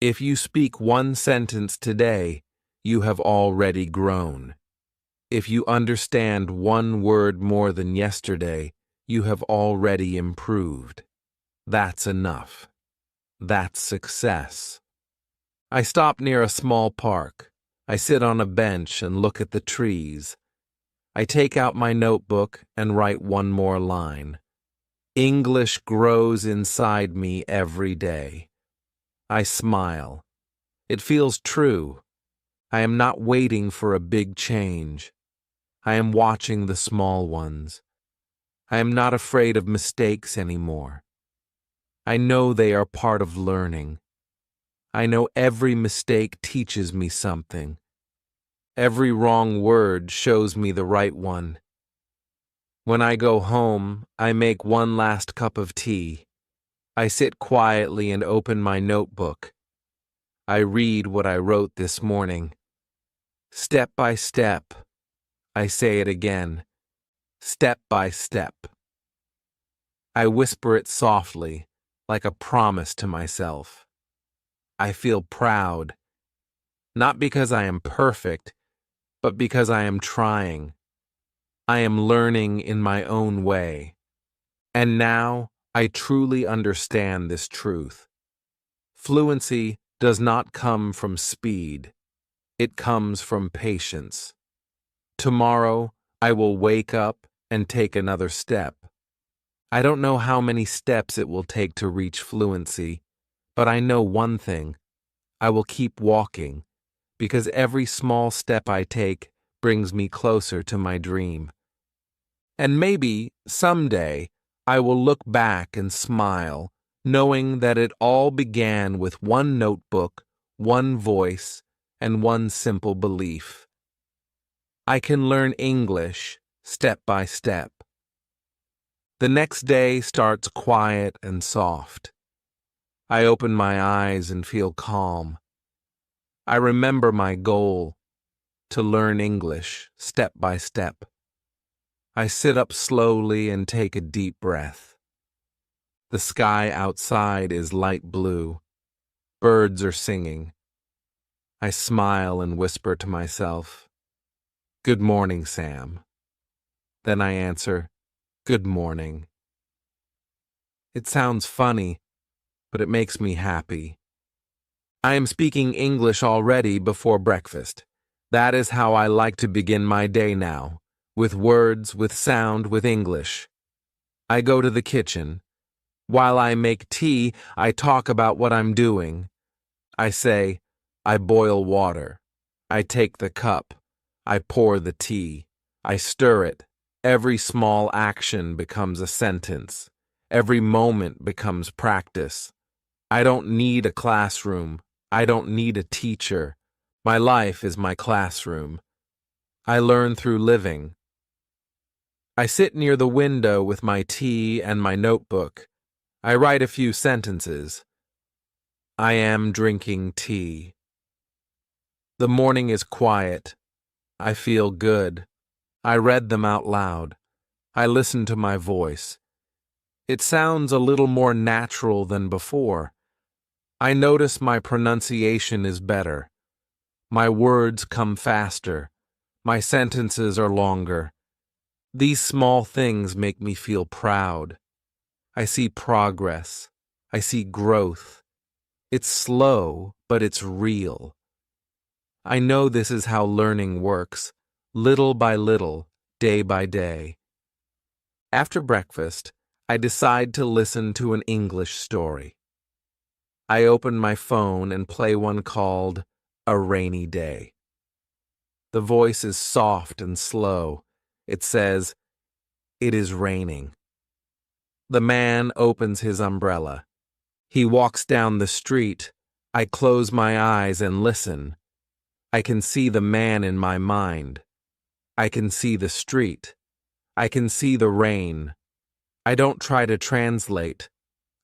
If you speak 1 sentence today, you have already grown. If you understand 1 word more than yesterday, you have already improved. That's enough. That's success. I stop near a small park. I sit on a bench and look at the trees. I take out my notebook and write 1 more line. English grows inside me every day. I smile. It feels true. I am not waiting for a big change. I am watching the small ones. I am not afraid of mistakes anymore. I know they are part of learning. I know every mistake teaches me something. Every wrong word shows me the right one. When I go home, I make 1 last cup of tea. I sit quietly and open my notebook. I read what I wrote this morning. Step by step. I say it again. Step by step. I whisper it softly, like a promise to myself. I feel proud, not because I am perfect, but because I am trying. I am learning in my own way. And now I truly understand this truth. Fluency does not come from speed. It comes from patience. Tomorrow, I will wake up and take another step. I don't know how many steps it will take to reach fluency, but I know one thing. I will keep walking, because every small step I take brings me closer to my dream. And maybe, someday, I will look back and smile, knowing that it all began with one notebook, one voice, and one simple belief. I can learn English step by step. The next day starts quiet and soft. I open my eyes and feel calm. I remember my goal, to learn English step by step. I sit up slowly and take a deep breath. The sky outside is light blue. Birds are singing. I smile and whisper to myself, "Good morning, Sam." Then I answer, "Good morning." It sounds funny, but it makes me happy. I am speaking English already before breakfast. That is how I like to begin my day now, with words, with sound, with English. I go to the kitchen. While I make tea, I talk about what I'm doing. I say, I boil water. I take the cup. I pour the tea. I stir it. Every small action becomes a sentence. Every moment becomes practice. I don't need a classroom. I don't need a teacher. My life is my classroom. I learn through living. I sit near the window with my tea and my notebook. I write a few sentences. I am drinking tea. The morning is quiet. I feel good. I read them out loud. I listen to my voice. It sounds a little more natural than before. I notice my pronunciation is better. My words come faster. My sentences are longer. These small things make me feel proud. I see progress. I see growth. It's slow, but it's real. I know this is how learning works, little by little, day by day. After breakfast, I decide to listen to an English story. I open my phone and play one called A Rainy Day. The voice is soft and slow. It says, "It is raining." The man opens his umbrella. He walks down the street. I close my eyes and listen. I can see the man in my mind. I can see the street. I can see the rain. I don't try to translate.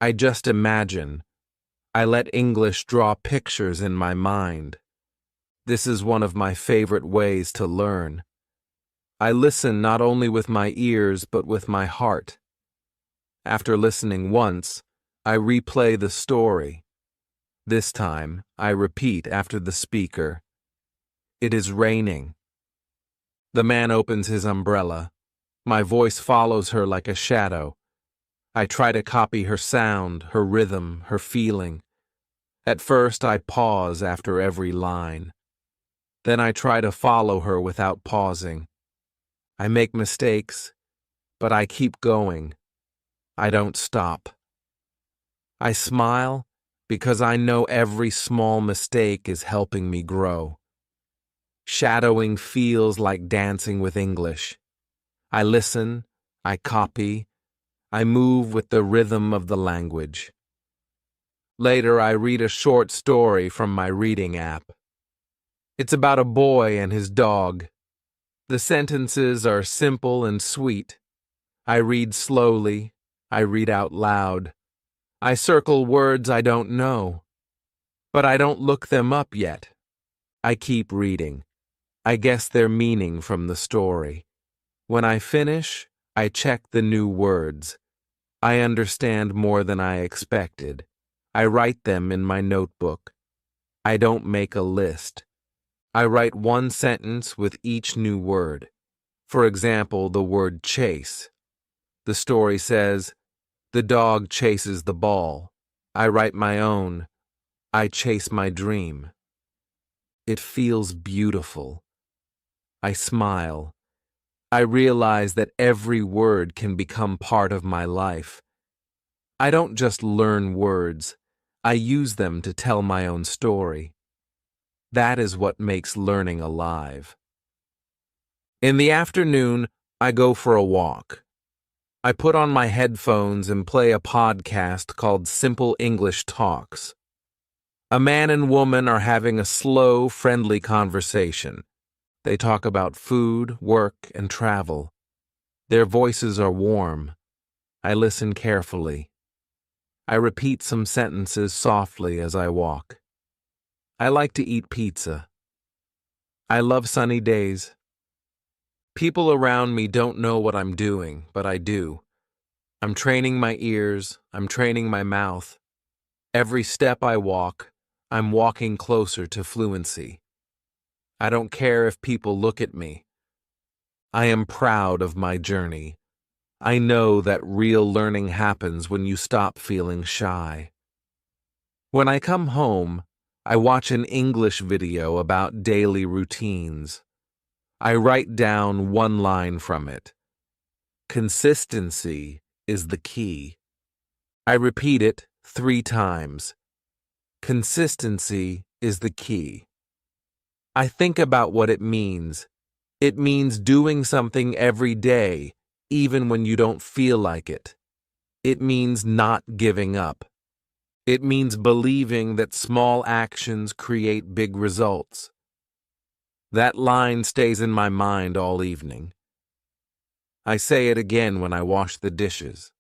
I just imagine. I let English draw pictures in my mind. This is one of my favorite ways to learn. I listen not only with my ears but with my heart. After listening once, I replay the story. This time, I repeat after the speaker. It is raining. The man opens his umbrella. My voice follows her like a shadow. I try to copy her sound, her rhythm, her feeling. At first, I pause after every line. Then I try to follow her without pausing. I make mistakes, but I keep going. I don't stop. I smile because I know every small mistake is helping me grow. Shadowing feels like dancing with English. I listen, I copy, I move with the rhythm of the language. Later, I read a short story from my reading app. It's about a boy and his dog. The sentences are simple and sweet. I read slowly. I read out loud. I circle words I don't know. But I don't look them up yet. I keep reading. I guess their meaning from the story. When I finish, I check the new words. I understand more than I expected. I write them in my notebook. I don't make a list. I write one sentence with each new word. For example, the word chase. The story says, "The dog chases the ball." I write my own. I chase my dream. It feels beautiful. I smile. I realize that every word can become part of my life. I don't just learn words. I use them to tell my own story. That is what makes learning alive. In the afternoon, I go for a walk. I put on my headphones and play a podcast called Simple English Talks. A man and woman are having a slow, friendly conversation. They talk about food, work, and travel. Their voices are warm. I listen carefully. I repeat some sentences softly as I walk. I like to eat pizza. I love sunny days. People around me don't know what I'm doing, but I do. I'm training my ears. I'm training my mouth. Every step I walk, I'm walking closer to fluency. I don't care if people look at me. I am proud of my journey. I know that real learning happens when you stop feeling shy. When I come home, I watch an English video about daily routines. I write down one line from it. Consistency is the key. I repeat it 3 times. Consistency is the key. I think about what it means. It means doing something every day, even when you don't feel like it. It means not giving up. It means believing that small actions create big results. That line stays in my mind all evening. I say it again when I wash the dishes.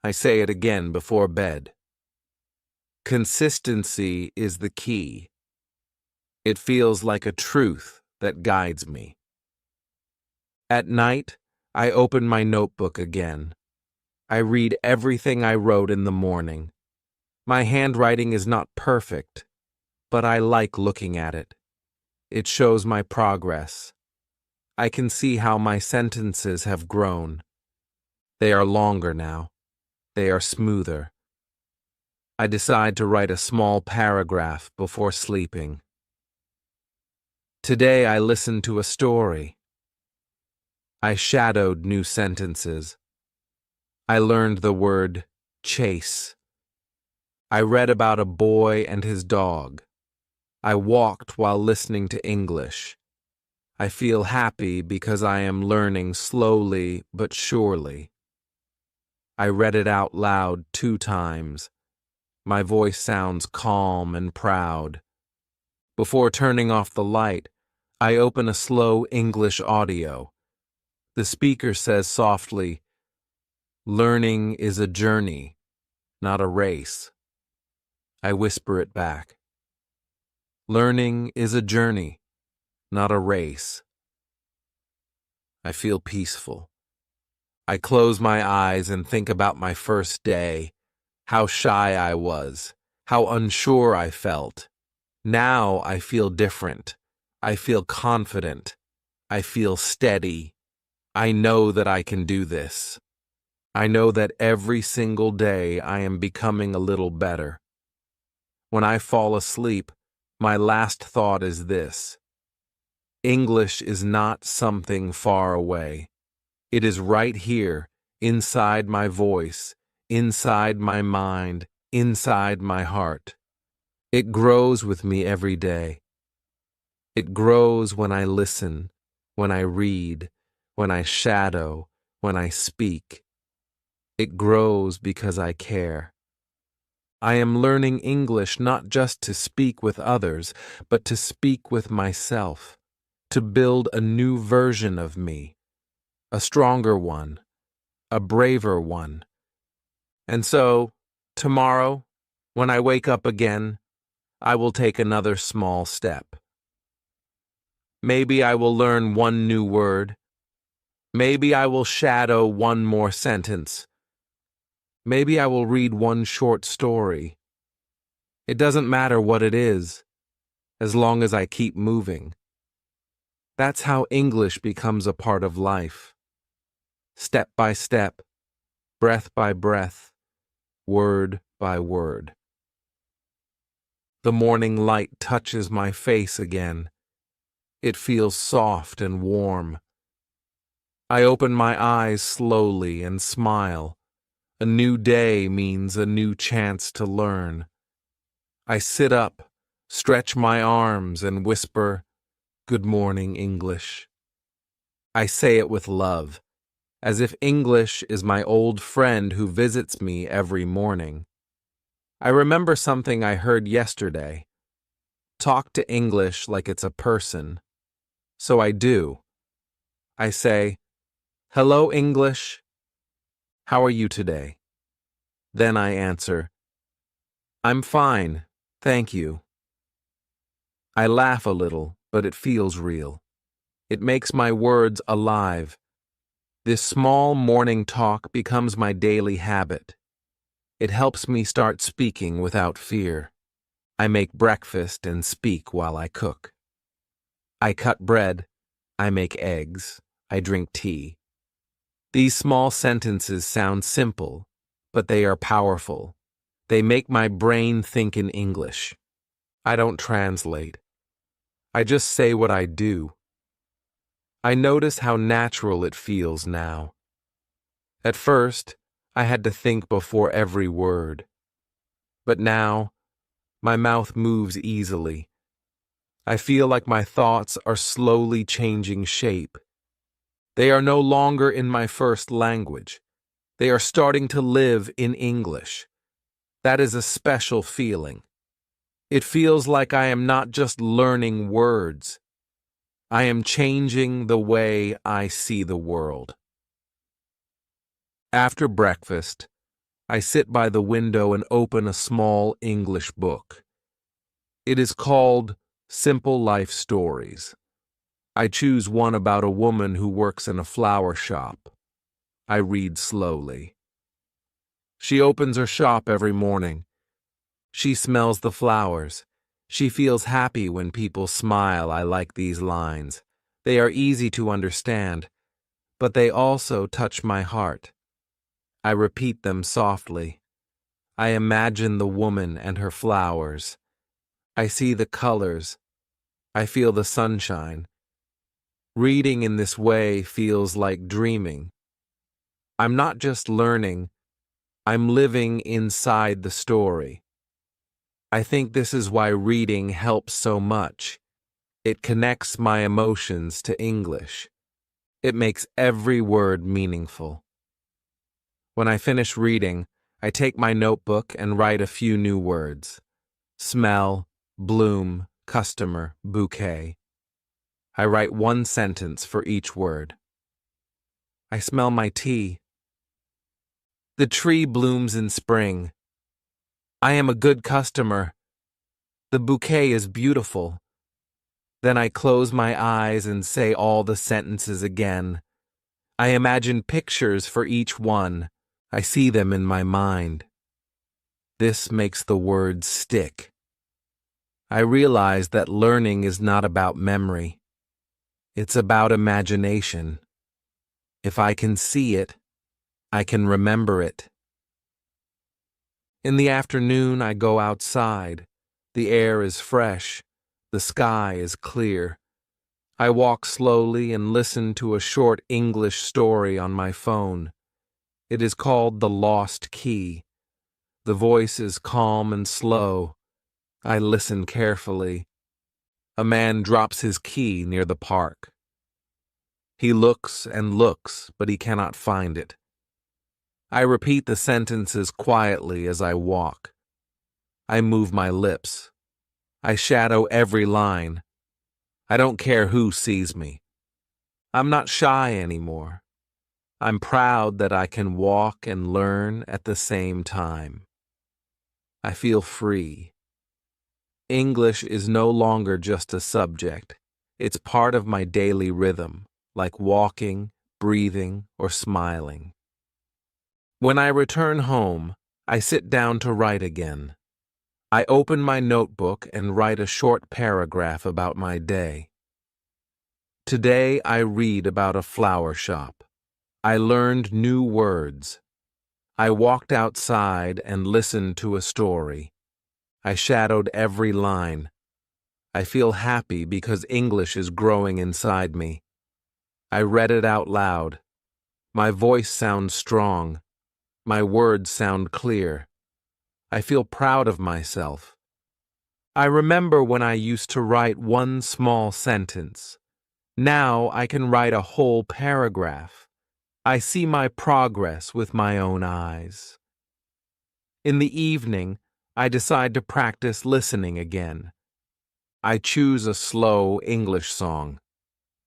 I say it again before bed. Consistency is the key. It feels like a truth that guides me. At night, I open my notebook again. I read everything I wrote in the morning. My handwriting is not perfect, but I like looking at it. It shows my progress. I can see how my sentences have grown. They are longer now. They are smoother. I decide to write a small paragraph before sleeping. Today I listened to a story. I shadowed new sentences. I learned the word chase. I read about a boy and his dog. I walked while listening to English. I feel happy because I am learning slowly but surely. I read it out loud 2 times. My voice sounds calm and proud. Before turning off the light, I open a slow English audio. The speaker says softly, "Learning is a journey, not a race." I whisper it back. Learning is a journey, not a race. I feel peaceful. I close my eyes and think about my first day, how shy I was, how unsure I felt. Now I feel different. I feel confident. I feel steady. I know that I can do this. I know that every single day I am becoming a little better. When I fall asleep, my last thought is this: English is not something far away. It is right here, inside my voice, inside my mind, inside my heart. It grows with me every day. It grows when I listen, when I read, when I shadow, when I speak. It grows because I care. I am learning English not just to speak with others, but to speak with myself, to build a new version of me, a stronger one, a braver one. And so, tomorrow, when I wake up again, I will take another small step. Maybe I will learn one new word. Maybe I will shadow one more sentence. Maybe I will read one short story. It doesn't matter what it is, as long as I keep moving. That's how English becomes a part of life. Step by step, breath by breath, word by word. The morning light touches my face again. It feels soft and warm. I open my eyes slowly and smile. A new day means a new chance to learn. I sit up, stretch my arms, and whisper, "Good morning, English." I say it with love, as if English is my old friend who visits me every morning. I remember something I heard yesterday. Talk to English like it's a person. So I do. I say, "Hello, English. How are you today?" Then I answer, "I'm fine, thank you." I laugh a little, but it feels real. It makes my words alive. This small morning talk becomes my daily habit. It helps me start speaking without fear. I make breakfast and speak while I cook. I cut bread. I make eggs. I drink tea. These small sentences sound simple, but they are powerful. They make my brain think in English. I don't translate. I just say what I do. I notice how natural it feels now. At first, I had to think before every word. But now, my mouth moves easily. I feel like my thoughts are slowly changing shape. They are no longer in my first language. They are starting to live in English. That is a special feeling. It feels like I am not just learning words. I am changing the way I see the world. After breakfast, I sit by the window and open a small English book. It is called Simple Life Stories. I choose one about a woman who works in a flower shop. I read slowly. She opens her shop every morning. She smells the flowers. She feels happy when people smile. I like these lines. They are easy to understand, but they also touch my heart. I repeat them softly. I imagine the woman and her flowers. I see the colors. I feel the sunshine. Reading in this way feels like dreaming. I'm not just learning, I'm living inside the story. I think this is why reading helps so much. It connects my emotions to English. It makes every word meaningful. When I finish reading, I take my notebook and write a few new words. Smell, bloom, customer, bouquet. I write one sentence for each word. I smell my tea. The tree blooms in spring. I am a good customer. The bouquet is beautiful. Then I close my eyes and say all the sentences again. I imagine pictures for each one. I see them in my mind. This makes the words stick. I realize that learning is not about memory. It's about imagination. If I can see it, I can remember it. In the afternoon, I go outside. The air is fresh. The sky is clear. I walk slowly and listen to a short English story on my phone. It is called The Lost Key. The voice is calm and slow. I listen carefully. A man drops his key near the park. He looks and looks, but he cannot find it. I repeat the sentences quietly as I walk. I move my lips. I shadow every line. I don't care who sees me. I'm not shy anymore. I'm proud that I can walk and learn at the same time. I feel free. English is no longer just a subject. It's part of my daily rhythm, like walking, breathing, or smiling. When I return home, I sit down to write again. I open my notebook and write a short paragraph about my day. Today I read about a flower shop. I learned new words. I walked outside and listened to a story. I shadowed every line. I feel happy because English is growing inside me. I read it out loud. My voice sounds strong. My words sound clear. I feel proud of myself. I remember when I used to write one small sentence. Now I can write a whole paragraph. I see my progress with my own eyes. In the evening, I decide to practice listening again. I choose a slow English song.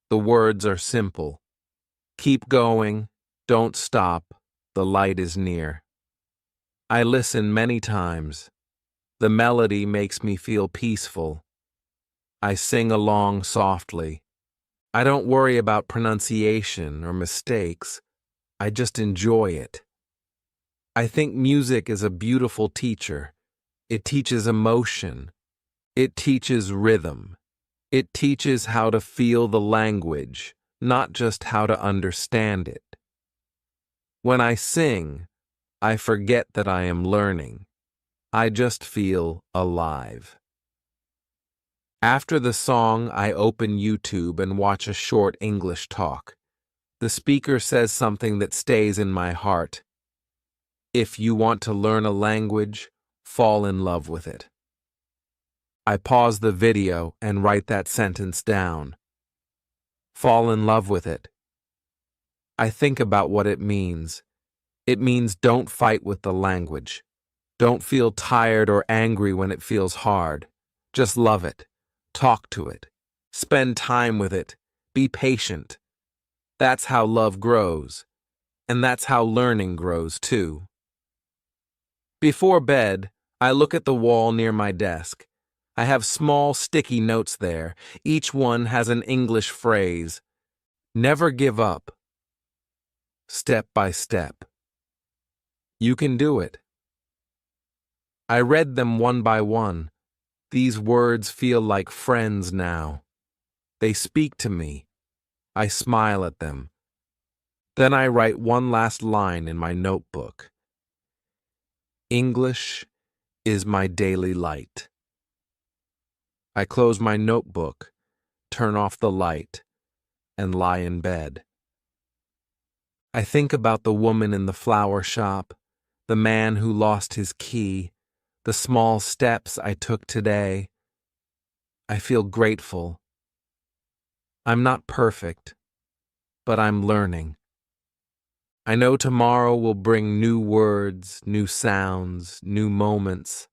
The words are simple. Keep going, don't stop, the light is near. I listen many times. The melody makes me feel peaceful. I sing along softly. I don't worry about pronunciation or mistakes. I just enjoy it. I think music is a beautiful teacher. It teaches emotion. It teaches rhythm. It teaches how to feel the language, not just how to understand it. When I sing, I forget that I am learning. I just feel alive. After the song, I open YouTube and watch a short English talk. The speaker says something that stays in my heart. If you want to learn a language, fall in love with it. I pause the video and write that sentence down. Fall in love with it. I think about what it means. It means don't fight with the language. Don't feel tired or angry when it feels hard. Just love it. Talk to it. Spend time with it. Be patient. That's how love grows. And that's how learning grows too. Before bed, I look at the wall near my desk. I have small sticky notes there. Each one has an English phrase. Never give up. Step by step. You can do it. I read them one by one. These words feel like friends now. They speak to me. I smile at them. Then I write one last line in my notebook. English is my daily light. I close my notebook, turn off the light, and lie in bed. I think about the woman in the flower shop, the man who lost his key, the small steps I took today. I feel grateful. I'm not perfect, but I'm learning. I know tomorrow will bring new words, new sounds, new moments,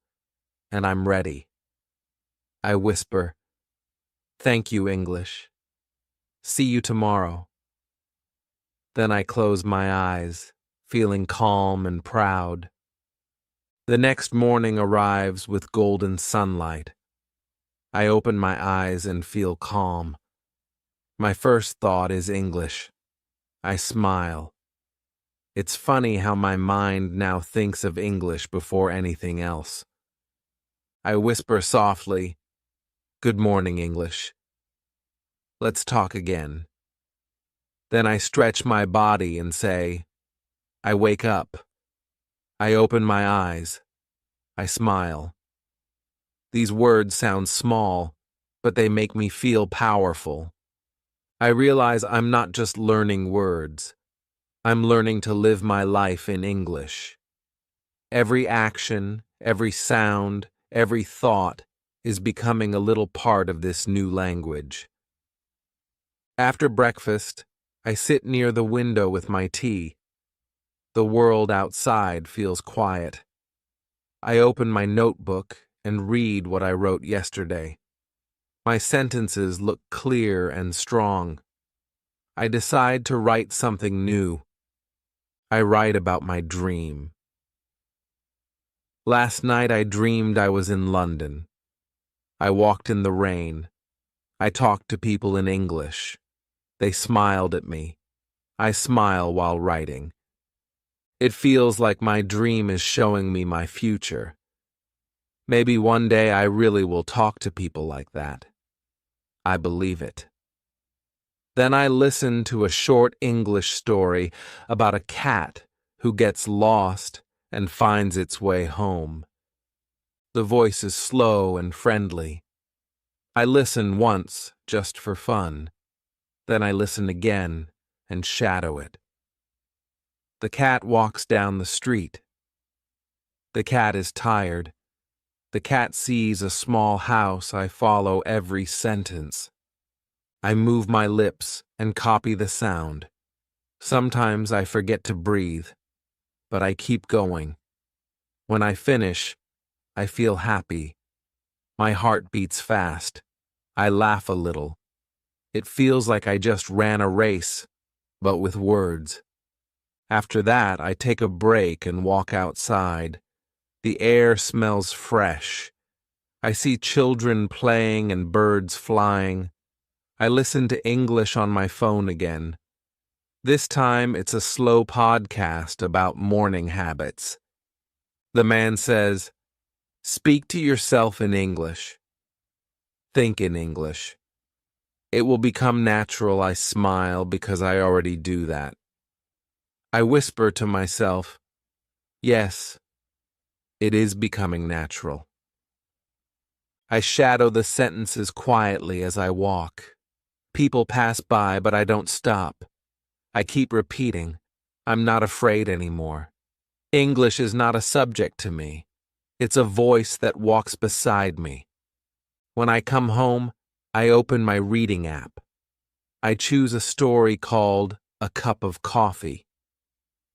and I'm ready. I whisper, "Thank you, English. See you tomorrow." Then I close my eyes, feeling calm and proud. The next morning arrives with golden sunlight. I open my eyes and feel calm. My first thought is English. I smile. It's funny how my mind now thinks of English before anything else. I whisper softly, "Good morning, English. Let's talk again." Then I stretch my body and say, "I wake up." I open my eyes. I smile. These words sound small, but they make me feel powerful. I realize I'm not just learning words. I'm learning to live my life in English. Every action, every sound, every thought is becoming a little part of this new language. After breakfast, I sit near the window with my tea. The world outside feels quiet. I open my notebook and read what I wrote yesterday. My sentences look clear and strong. I decide to write something new. I write about my dream. Last night I dreamed I was in London. I walked in the rain. I talked to people in English. They smiled at me. I smile while writing. It feels like my dream is showing me my future. Maybe one day I really will talk to people like that. I believe it. Then I listen to a short English story about a cat who gets lost and finds its way home. The voice is slow and friendly. I listen once, just for fun. Then I listen again and shadow it. The cat walks down the street. The cat is tired. The cat sees a small house. I follow every sentence. I move my lips and copy the sound. Sometimes I forget to breathe, but I keep going. When I finish, I feel happy. My heart beats fast. I laugh a little. It feels like I just ran a race, but with words. After that, I take a break and walk outside. The air smells fresh. I see children playing and birds flying. I listen to English on my phone again. This time, it's a slow podcast about morning habits. The man says, "Speak to yourself in English. Think in English." It will become natural. I smile because I already do that. I whisper to myself, "Yes, it is becoming natural." I shadow the sentences quietly as I walk. People pass by, but I don't stop. I keep repeating, "I'm not afraid anymore." English is not a subject to me. It's a voice that walks beside me. When I come home, I open my reading app. I choose a story called A Cup of Coffee.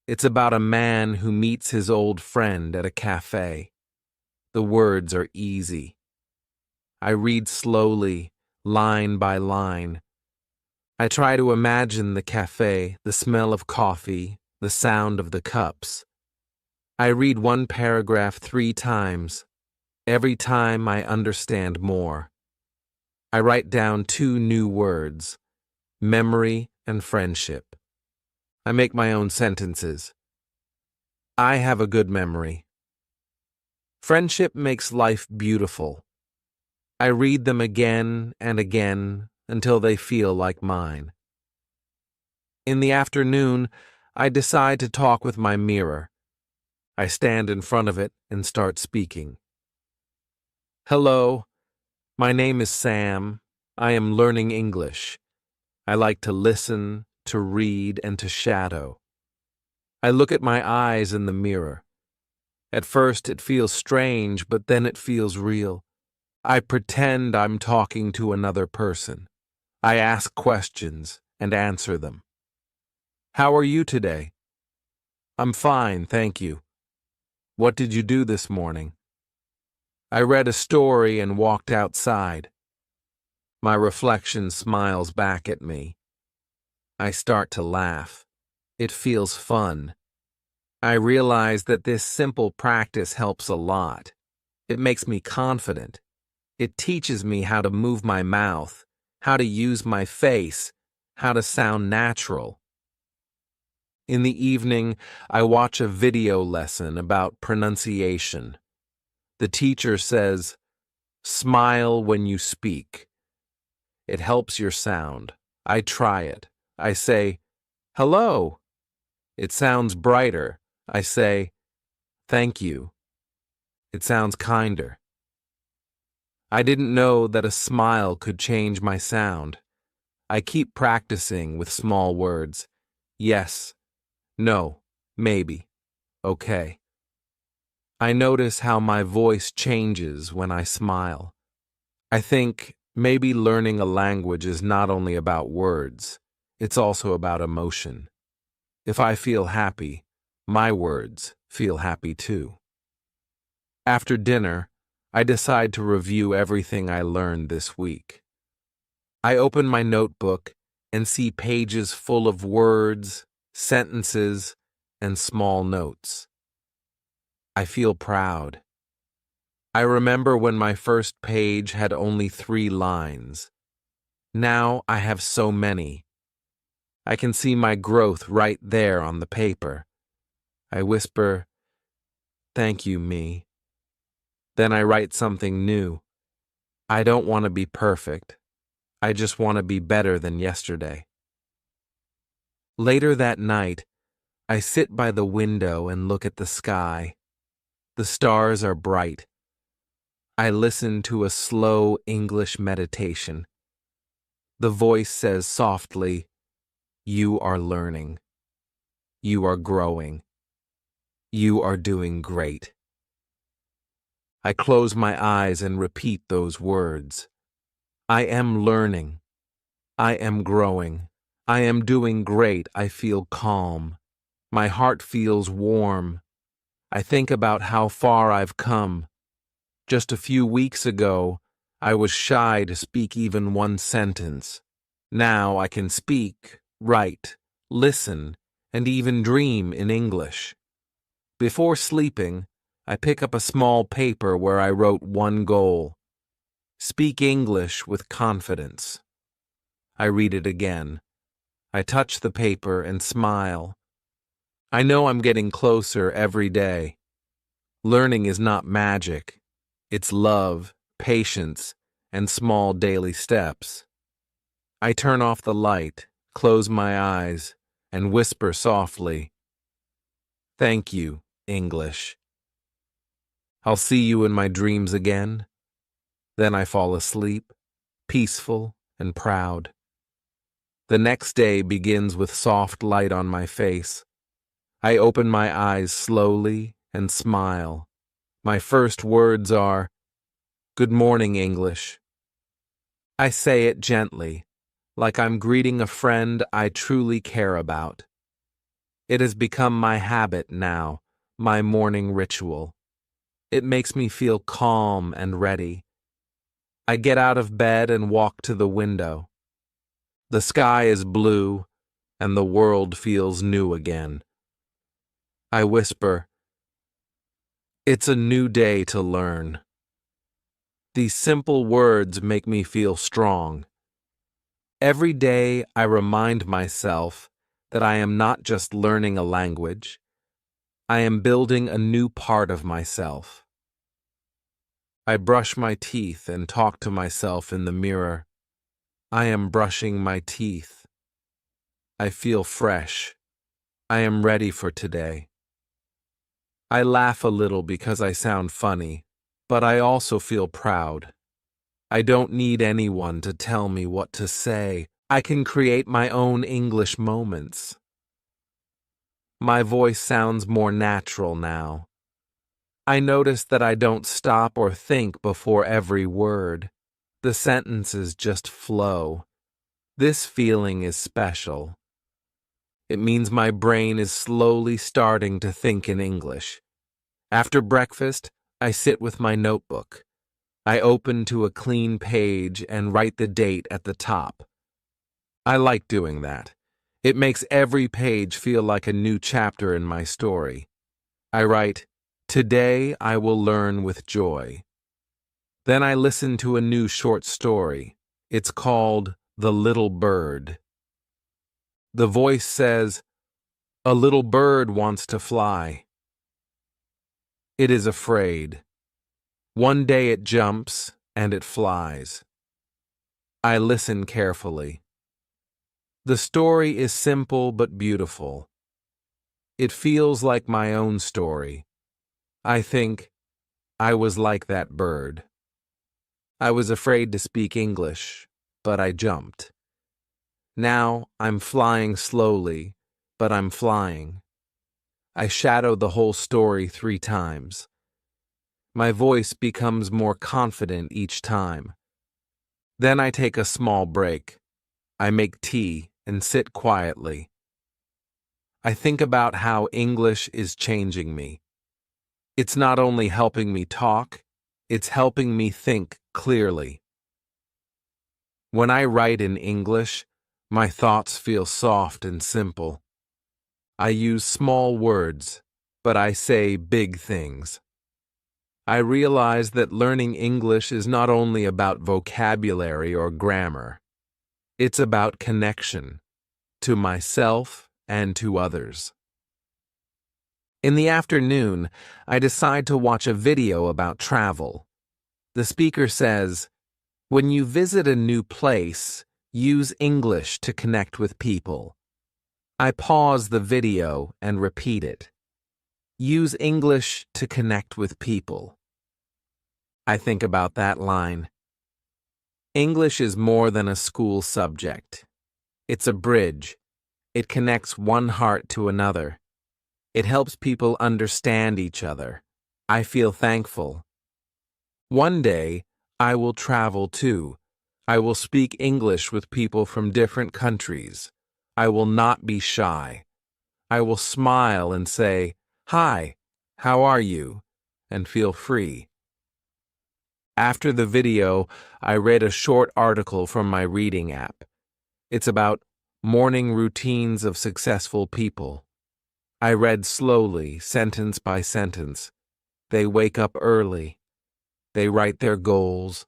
It's about a man who meets his old friend at a cafe. The words are easy. I read slowly, line by line. I try to imagine the cafe, the smell of coffee, the sound of the cups. I read one paragraph 3 times. Every time I understand more. I write down 2 new words, memory and friendship. I make my own sentences. I have a good memory. Friendship makes life beautiful. I read them again and again until they feel like mine. In the afternoon, I decide to talk with my mirror. I stand in front of it and start speaking. "Hello, my name is Sam. I am learning English. I like to listen, to read, and to shadow." I look at my eyes in the mirror. At first it feels strange, but then it feels real. I pretend I'm talking to another person. I ask questions and answer them. "How are you today?" "I'm fine, thank you." "What did you do this morning?" "I read a story and walked outside." My reflection smiles back at me. I start to laugh. It feels fun. I realize that this simple practice helps a lot. It makes me confident. It teaches me how to move my mouth, how to use my face, how to sound natural. In the evening, I watch a video lesson about pronunciation. The teacher says, "Smile when you speak. It helps your sound." I try it. I say, "Hello." It sounds brighter. I say, "Thank you." It sounds kinder. I didn't know that a smile could change my sound. I keep practicing with small words. Yes, no, maybe, okay. I notice how my voice changes when I smile. I think maybe learning a language is not only about words, it's also about emotion. If I feel happy, my words feel happy too. After dinner, I decide to review everything I learned this week. I open my notebook and see pages full of words, sentences, and small notes. I feel proud. I remember when my first page had only 3 lines. Now I have so many. I can see my growth right there on the paper. I whisper, "Thank you, me." Then I write something new. I don't want to be perfect. I just want to be better than yesterday. Later that night, I sit by the window and look at the sky. The stars are bright. I listen to a slow English meditation. The voice says softly, "You are learning. You are growing. You are doing great." I close my eyes and repeat those words. I am learning. I am growing. I am doing great. I feel calm. My heart feels warm. I think about how far I've come. Just a few weeks ago, I was shy to speak even one sentence. Now I can speak, write, listen, and even dream in English. Before sleeping, I pick up a small paper where I wrote one goal: speak English with confidence. I read it again. I touch the paper and smile. I know I'm getting closer every day. Learning is not magic. It's love, patience, and small daily steps. I turn off the light, close my eyes, and whisper softly, "Thank you, English." I'll see you in my dreams again. Then I fall asleep, peaceful and proud. The next day begins with soft light on my face. I open my eyes slowly and smile. My first words are, "Good morning, English." I say it gently, like I'm greeting a friend I truly care about. It has become my habit now, my morning ritual. It makes me feel calm and ready. I get out of bed and walk to the window. The sky is blue, and the world feels new again. I whisper, "It's a new day to learn." These simple words make me feel strong. Every day I remind myself that I am not just learning a language, I am building a new part of myself. I brush my teeth and talk to myself in the mirror. I am brushing my teeth. I feel fresh. I am ready for today. I laugh a little because I sound funny, but I also feel proud. I don't need anyone to tell me what to say. I can create my own English moments. My voice sounds more natural now. I notice that I don't stop or think before every word. The sentences just flow. This feeling is special. It means my brain is slowly starting to think in English. After breakfast, I sit with my notebook. I open to a clean page and write the date at the top. I like doing that. It makes every page feel like a new chapter in my story. I write, "Today I will learn with joy." Then I listen to a new short story. It's called The Little Bird. The voice says, "A little bird wants to fly. It is afraid. One day it jumps and it flies." I listen carefully. The story is simple but beautiful. It feels like my own story. I think, I was like that bird. I was afraid to speak English, but I jumped. Now I'm flying slowly, but I'm flying. I shadow the whole story 3 times. My voice becomes more confident each time. Then I take a small break. I make tea and sit quietly. I think about how English is changing me. It's not only helping me talk, it's helping me think clearly. When I write in English, my thoughts feel soft and simple. I use small words, but I say big things. I realize that learning English is not only about vocabulary or grammar. It's about connection, to myself and to others. In the afternoon, I decide to watch a video about travel. The speaker says, "When you visit a new place, use English to connect with people." I pause the video and repeat it. Use English to connect with people. I think about that line. English is more than a school subject. It's a bridge. It connects one heart to another. It helps people understand each other. I feel thankful. One day, I will travel too. I will speak English with people from different countries. I will not be shy. I will smile and say, "Hi, how are you?" and feel free. After the video, I read a short article from my reading app. It's about morning routines of successful people. I read slowly, sentence by sentence. They wake up early. They write their goals.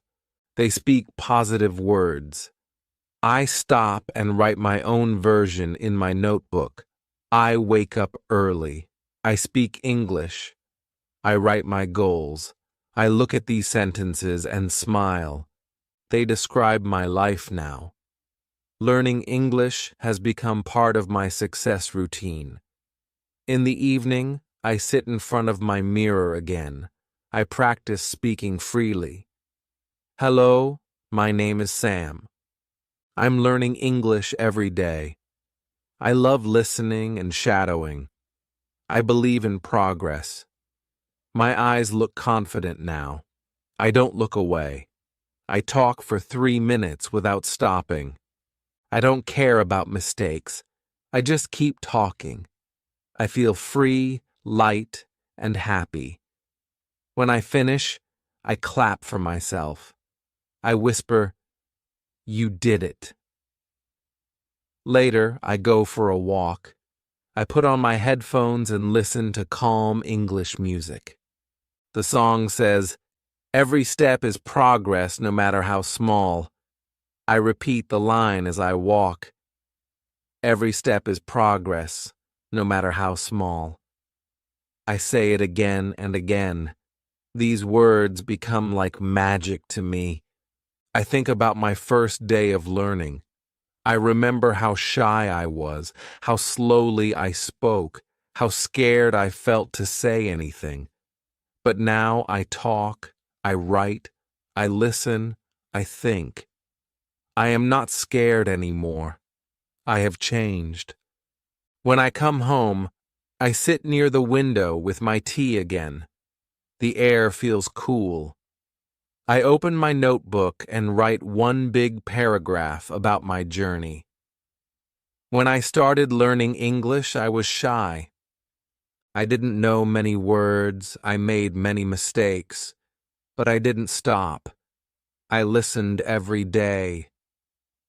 They speak positive words. I stop and write my own version in my notebook. I wake up early. I speak English. I write my goals. I look at these sentences and smile. They describe my life now. Learning English has become part of my success routine. In the evening, I sit in front of my mirror again. I practice speaking freely. Hello, my name is Sam. I'm learning English every day. I love listening and shadowing. I believe in progress. My eyes look confident now. I don't look away. I talk for 3 minutes without stopping. I don't care about mistakes. I just keep talking. I feel free, light, and happy. When I finish, I clap for myself. I whisper, "You did it." Later, I go for a walk. I put on my headphones and listen to calm English music. The song says, "Every step is progress, no matter how small." I repeat the line as I walk. Every step is progress, no matter how small. I say it again and again. These words become like magic to me. I think about my first day of learning. I remember how shy I was, how slowly I spoke, how scared I felt to say anything. But now I talk, I write, I listen, I think. I am not scared anymore. I have changed. When I come home, I sit near the window with my tea again. The air feels cool. I open my notebook and write one big paragraph about my journey. When I started learning English, I was shy. I didn't know many words, I made many mistakes, but I didn't stop. I listened every day.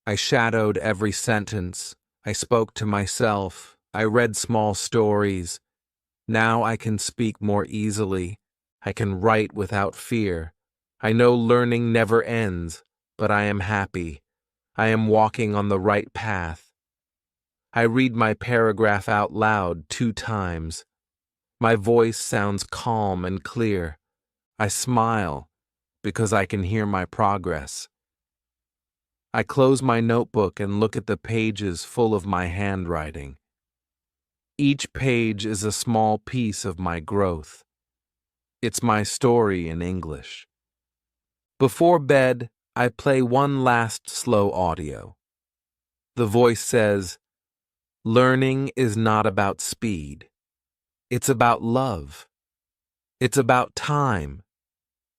I shadowed every sentence. I spoke to myself. I read small stories. Now I can speak more easily. I can write without fear. I know learning never ends, but I am happy. I am walking on the right path. I read my paragraph out loud 2 times. My voice sounds calm and clear. I smile because I can hear my progress. I close my notebook and look at the pages full of my handwriting. Each page is a small piece of my growth. It's my story in English. Before bed, I play one last slow audio. The voice says, "Learning is not about speed. It's about love. It's about time.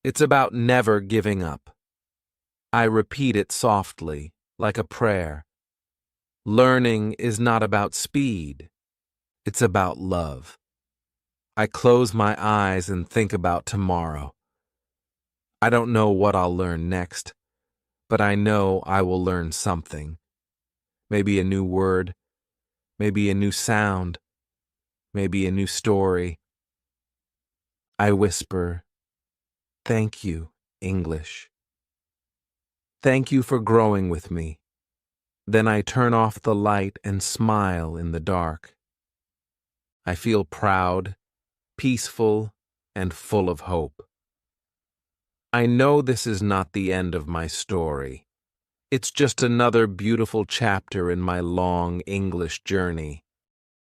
It's about never giving up." I repeat it softly, like a prayer. Learning is not about speed. It's about love. I close my eyes and think about tomorrow. I don't know what I'll learn next, but I know I will learn something. Maybe a new word, maybe a new sound, maybe a new story. I whisper, "Thank you, English. Thank you for growing with me." Then I turn off the light and smile in the dark. I feel proud, peaceful, and full of hope. I know this is not the end of my story. It's just another beautiful chapter in my long English journey.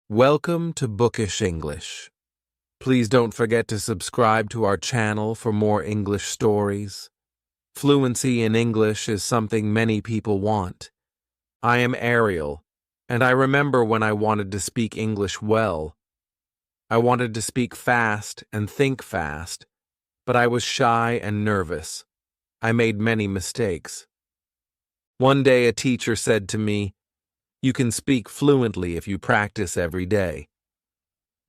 Welcome to Bookish English. Please don't forget to subscribe to our channel for more English stories. Fluency in English is something many people want. I am Ariel, and I remember when I wanted to speak English well. I wanted to speak fast and think fast, but I was shy and nervous. I made many mistakes. One day a teacher said to me, "You can speak fluently if you practice every day."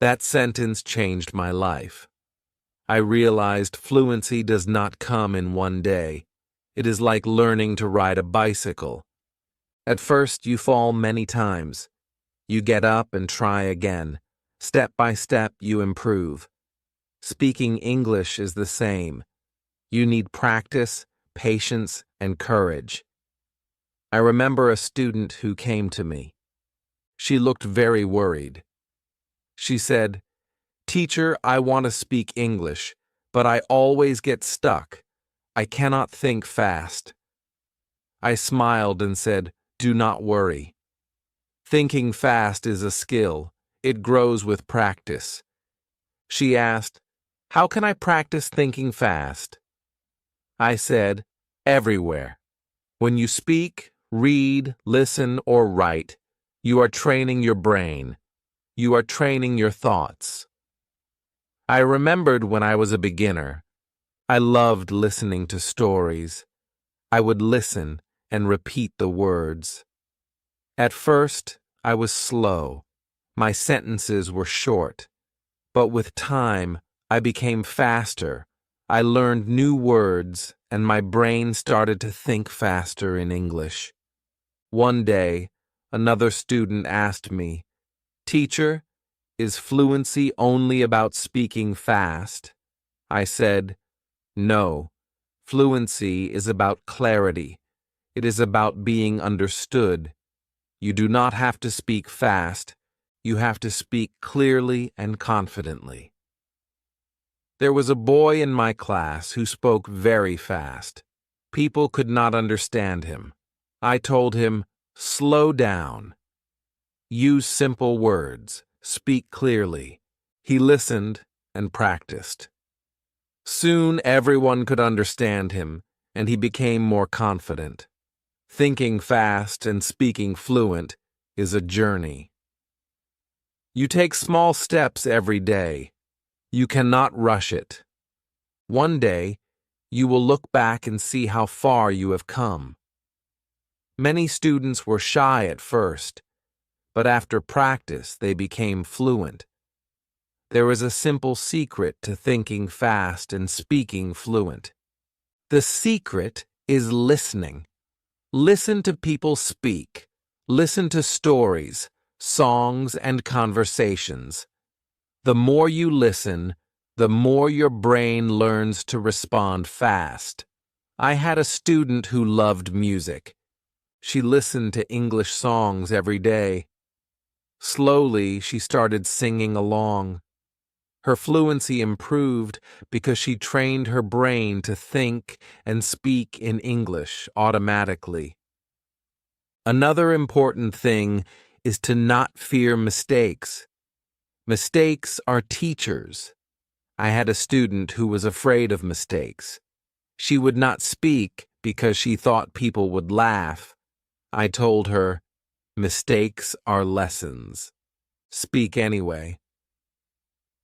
That sentence changed my life. I realized fluency does not come in one day. It is like learning to ride a bicycle. At first, you fall many times. You get up and try again. Step by step, you improve. Speaking English is the same. You need practice, patience, and courage. I remember a student who came to me. She looked very worried. She said, "Teacher, I want to speak English, but I always get stuck. I cannot think fast." I smiled and said, "Do not worry. Thinking fast is a skill. It grows with practice." She asked, "How can I practice thinking fast?" I said, "Everywhere. When you speak, read, listen, or write, you are training your brain. You are training your thoughts." I remembered when I was a beginner. I loved listening to stories. I would listen and repeat the words. At first, I was slow. My sentences were short. But with time, I became faster. I learned new words, and my brain started to think faster in English. One day, another student asked me, "Teacher, is fluency only about speaking fast?" I said, "No. Fluency is about clarity. It is about being understood. You do not have to speak fast. You have to speak clearly and confidently." There was a boy in my class who spoke very fast. People could not understand him. I told him, "Slow down. Use simple words. Speak clearly." He listened and practiced. Soon everyone could understand him, and he became more confident. Thinking fast and speaking fluent is a journey. You take small steps every day. You cannot rush it. One day, you will look back and see how far you have come. Many students were shy at first, but after practice, they became fluent. There is a simple secret to thinking fast and speaking fluent. The secret is listening. Listen to people speak. Listen to stories, songs, and conversations. The more you listen, the more your brain learns to respond fast. I had a student who loved music. She listened to English songs every day. Slowly, she started singing along. Her fluency improved because she trained her brain to think and speak in English automatically. Another important thing is to not fear mistakes. Mistakes are teachers. I had a student who was afraid of mistakes. She would not speak because she thought people would laugh. I told her, "Mistakes are lessons. Speak anyway."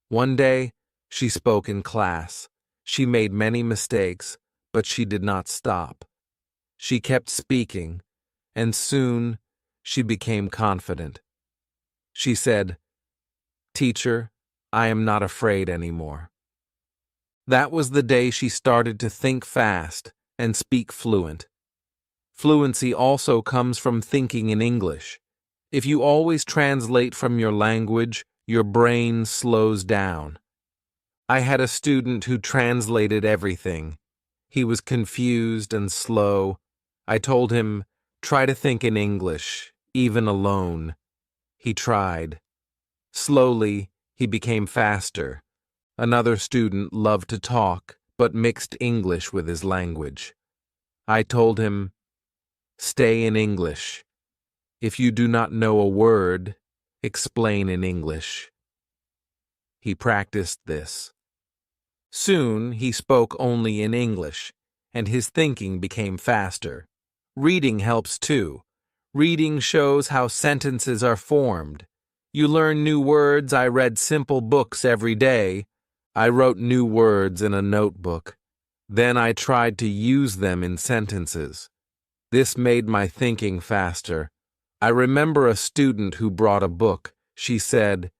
One day, she spoke in class. She made many mistakes, but she did not stop. She kept speaking, and soon she became confident. She said, "Teacher, I am not afraid anymore." That was the day she started to think fast and speak fluent. Fluency also comes from thinking in English. If you always translate from your language, your brain slows down. I had a student who translated everything. He was confused and slow. I told him, "Try to think in English, even alone." He tried. Slowly, he became faster. Another student loved to talk, but mixed English with his language. I told him, "Stay in English. If you do not know a word, explain in English." he practiced this. Soon, he spoke only in English, and his thinking became faster. Reading helps too. Reading shows how sentences are formed. You learn new words. I read simple books every day. I wrote new words in a notebook. Then I tried to use them in sentences. This made my thinking faster. I remember a student who brought a book. She said,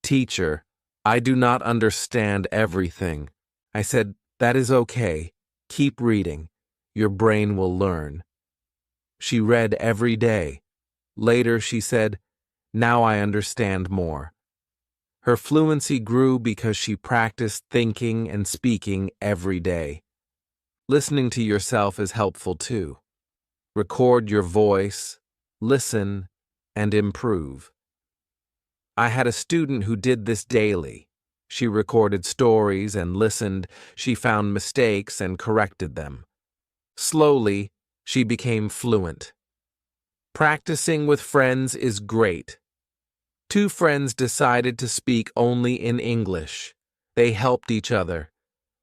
"Teacher, I do not understand everything." I said, "That is okay. Keep reading. Your brain will learn." She read every day. Later, she said, "Now I understand more." Her fluency grew because she practiced thinking and speaking every day. Listening to yourself is helpful too. Record your voice, listen, and improve. I had a student who did this daily. She recorded stories and listened. She found mistakes and corrected them. Slowly, she became fluent. Practicing with friends is great. Two friends decided to speak only in English. They helped each other.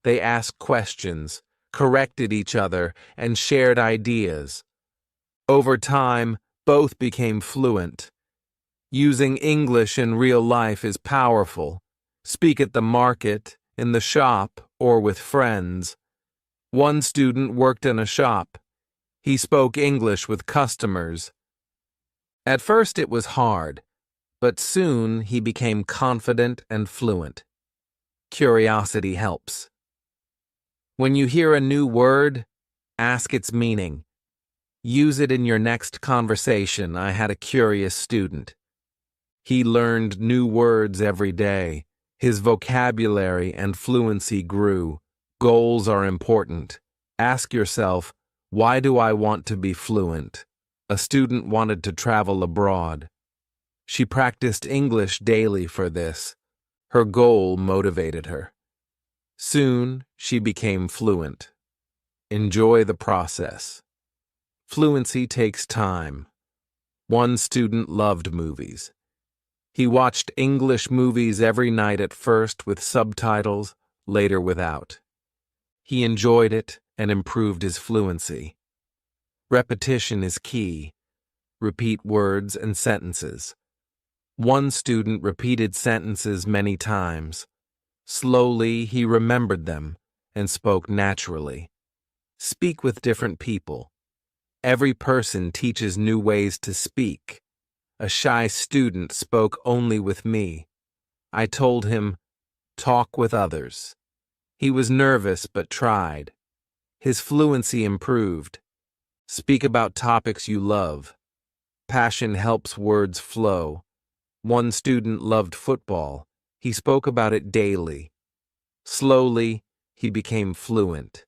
They asked questions, corrected each other, and shared ideas. Over time, both became fluent. Using English in real life is powerful. Speak at the market, in the shop, or with friends. One student worked in a shop. He spoke English with customers. At first it was hard, but soon he became confident and fluent. Curiosity helps. When you hear a new word, ask its meaning. Use it in your next conversation. I had a curious student. He learned new words every day. His vocabulary and fluency grew. Goals are important. Ask yourself, why do I want to be fluent? A student wanted to travel abroad. She practiced English daily for this. Her goal motivated her. Soon, she became fluent. Enjoy the process. Fluency takes time. One student loved movies. He watched English movies every night at first with subtitles, later without. He enjoyed it and improved his fluency. Repetition is key. Repeat words and sentences. One student repeated sentences many times. Slowly, he remembered them and spoke naturally. Speak with different people. Every person teaches new ways to speak. A shy student spoke only with me. I told him, talk with others. He was nervous but tried. His fluency improved. Speak about topics you love. Passion helps words flow. One student loved football. He spoke about it daily. Slowly, he became fluent.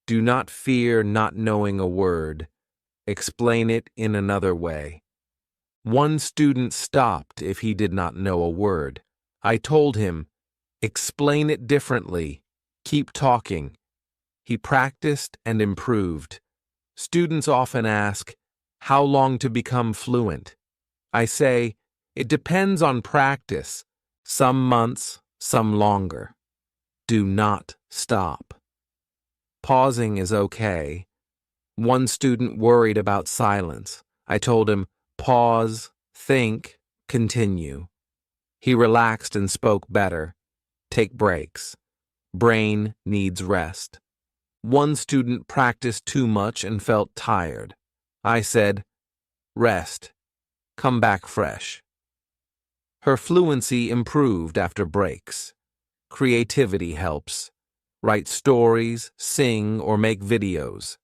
Do not fear not knowing a word. Explain it in another way. One student stopped if he did not know a word. I told him, explain it differently. Keep talking. He practiced and improved. Students often ask, how long to become fluent? I say, it depends on practice. Some months, some longer. Do not stop. Pausing is okay. One student worried about silence. I told him, pause, think, continue. He relaxed and spoke better. Take breaks. Brain needs rest. One student practiced too much and felt tired. I said, rest. Come back fresh. Her fluency improved after breaks. Creativity helps. Write stories, sing, or make videos.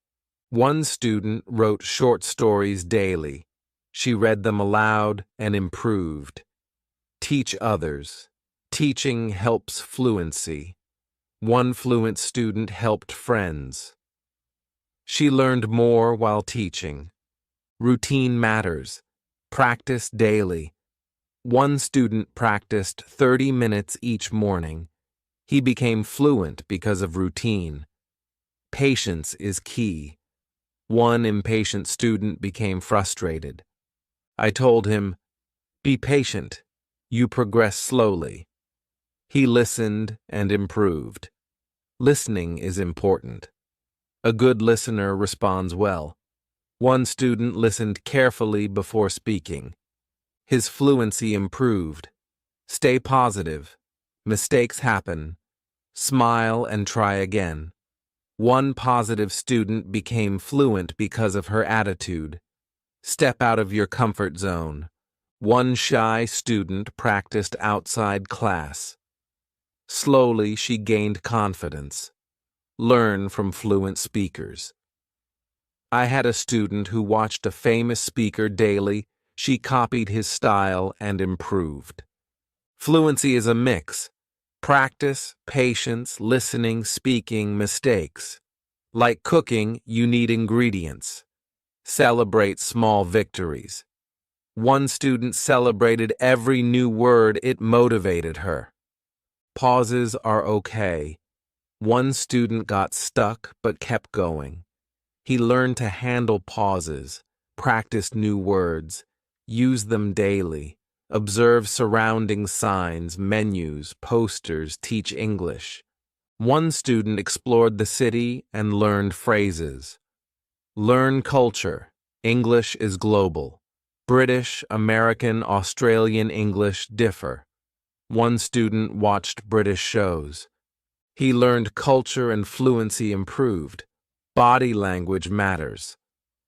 One student wrote short stories daily. She read them aloud and improved. Teach others. Teaching helps fluency. One fluent student helped friends. She learned more while teaching. Routine matters. Practice daily. One student practiced 30 minutes each morning. He became fluent because of routine. Patience is key. One impatient student became frustrated. I told him, be patient. You progress slowly. He listened and improved. Listening is important. A good listener responds well. One student listened carefully before speaking. His fluency improved. Stay positive. Mistakes happen. Smile and try again. One positive student became fluent because of her attitude. Step out of your comfort zone. One shy student practiced outside class. Slowly, she gained confidence. Learn from fluent speakers. I had a student who watched a famous speaker daily. She copied his style and improved. Fluency is a mix. Practice, patience, listening, speaking, mistakes. Like cooking, you need ingredients. Celebrate small victories. One student celebrated every new word. It motivated her. Pauses are okay. One student got stuck but kept going. He learned to handle pauses, practice new words, use them daily, observe surrounding signs, menus, posters, teach English. One student explored the city and learned phrases. Learn culture. English is global. British, American, Australian English differ. One student watched British shows. He learned culture and fluency improved. Body language matters.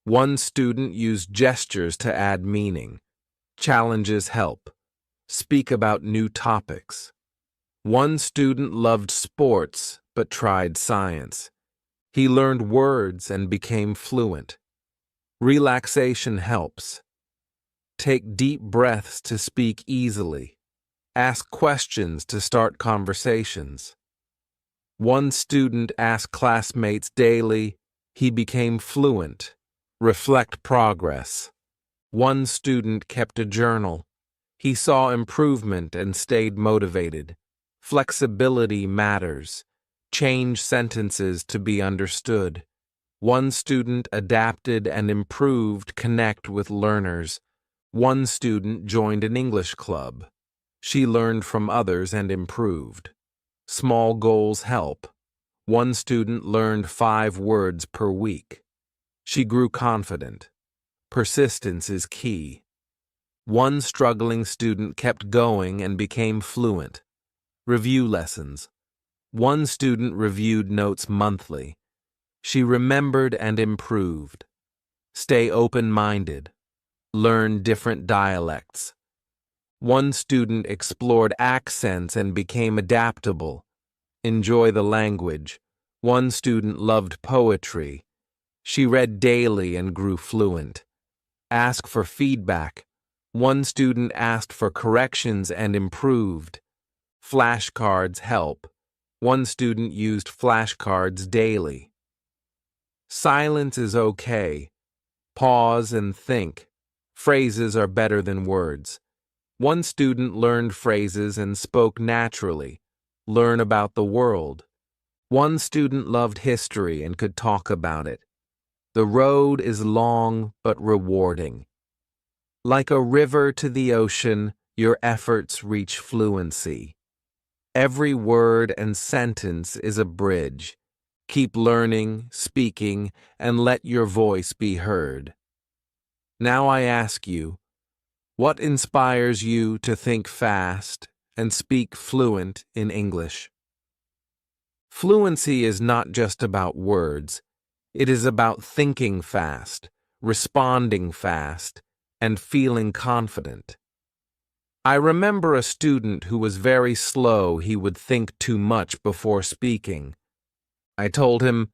One student used gestures to add meaning. Challenges help. Speak about new topics. One student loved sports but tried science. He learned words and became fluent. Relaxation helps. Take deep breaths to speak easily. Ask questions to start conversations. One student asked classmates daily. He became fluent. Reflect progress. One student kept a journal. He saw improvement and stayed motivated. Flexibility matters. Change sentences to be understood. One student adapted and improved. Connect with learners. One student joined an English club. She learned from others and improved. Small goals help. One student learned 5 words per week. She grew confident. Persistence is key. One struggling student kept going and became fluent. Review lessons. One student reviewed notes monthly. She remembered and improved. Stay open-minded. Learn different dialects. One student explored accents and became adaptable. Enjoy the language. One student loved poetry. She read daily and grew fluent. Ask for feedback. One student asked for corrections and improved. Flashcards help. One student used flashcards daily. Silence is okay. Pause and think. Phrases are better than words. One student learned phrases and spoke naturally. Learn about the world. One student loved history and could talk about it. The road is long but rewarding. Like a river to the ocean, your efforts reach fluency. Every word and sentence is a bridge. Keep learning, speaking, and let your voice be heard. Now I ask you, what inspires you to think fast and speak fluent in English? Fluency is not just about words. It is about thinking fast, responding fast, and feeling confident. I remember a student who was very slow. He would think too much before speaking. I told him,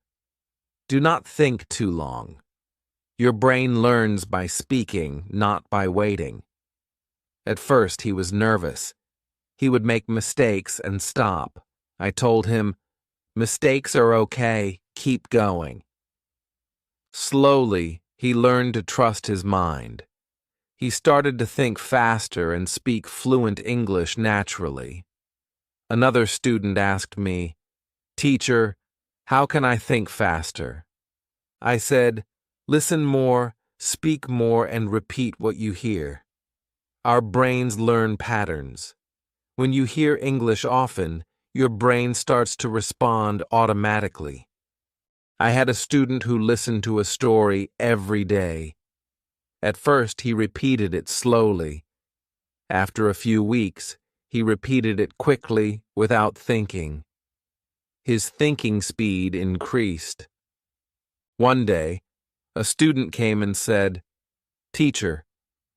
"Do not think too long. Your brain learns by speaking, not by waiting." At first, he was nervous. He would make mistakes and stop. I told him, "Mistakes are okay. Keep going." Slowly, he learned to trust his mind. He started to think faster and speak fluent English naturally. Another student asked me, "Teacher, how can I think faster?" I said, "Listen more, speak more, and repeat what you hear." Our brains learn patterns. When you hear English often, your brain starts to respond automatically. I had a student who listened to a story every day. At first, he repeated it slowly. After a few weeks, he repeated it quickly without thinking. His thinking speed increased. One day, a student came and said, "Teacher,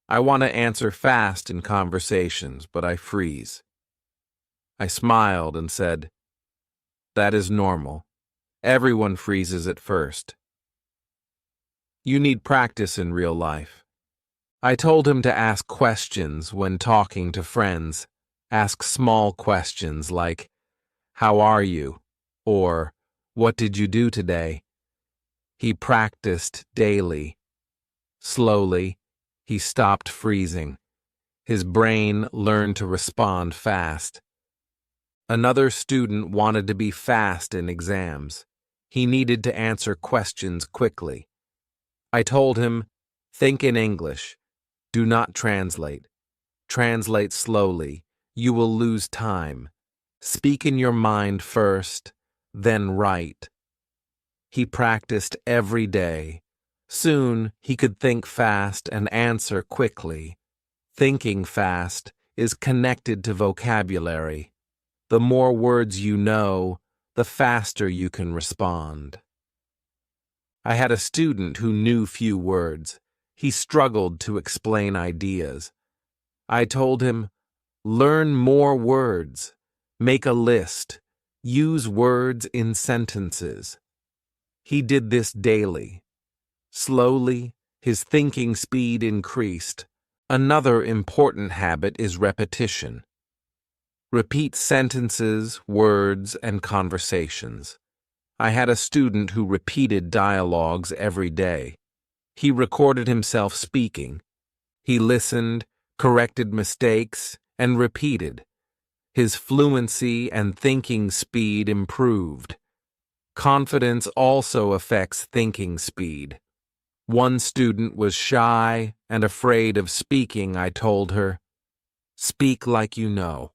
I want to answer fast in conversations, but I freeze." I smiled and said, "That is normal. Everyone freezes at first. You need practice in real life." I told him to ask questions when talking to friends. Ask small questions like, "How are you?" or "What did you do today?" He practiced daily. Slowly, he stopped freezing. His brain learned to respond fast. Another student wanted to be fast in exams. He needed to answer questions quickly. I told him, "Think in English. Do not translate. Translate slowly. You will lose time. Speak in your mind first, then write." He practiced every day. Soon, he could think fast and answer quickly. Thinking fast is connected to vocabulary. The more words you know, the faster you can respond. I had a student who knew few words. He struggled to explain ideas. I told him, "Learn more words. Make a list. Use words in sentences." He did this daily. Slowly, his thinking speed increased. Another important habit is repetition. Repeat sentences, words, and conversations. I had a student who repeated dialogues every day. He recorded himself speaking. He listened, corrected mistakes, and repeated. His fluency and thinking speed improved. Confidence also affects thinking speed. One student was shy and afraid of speaking. I told her, "Speak like you know.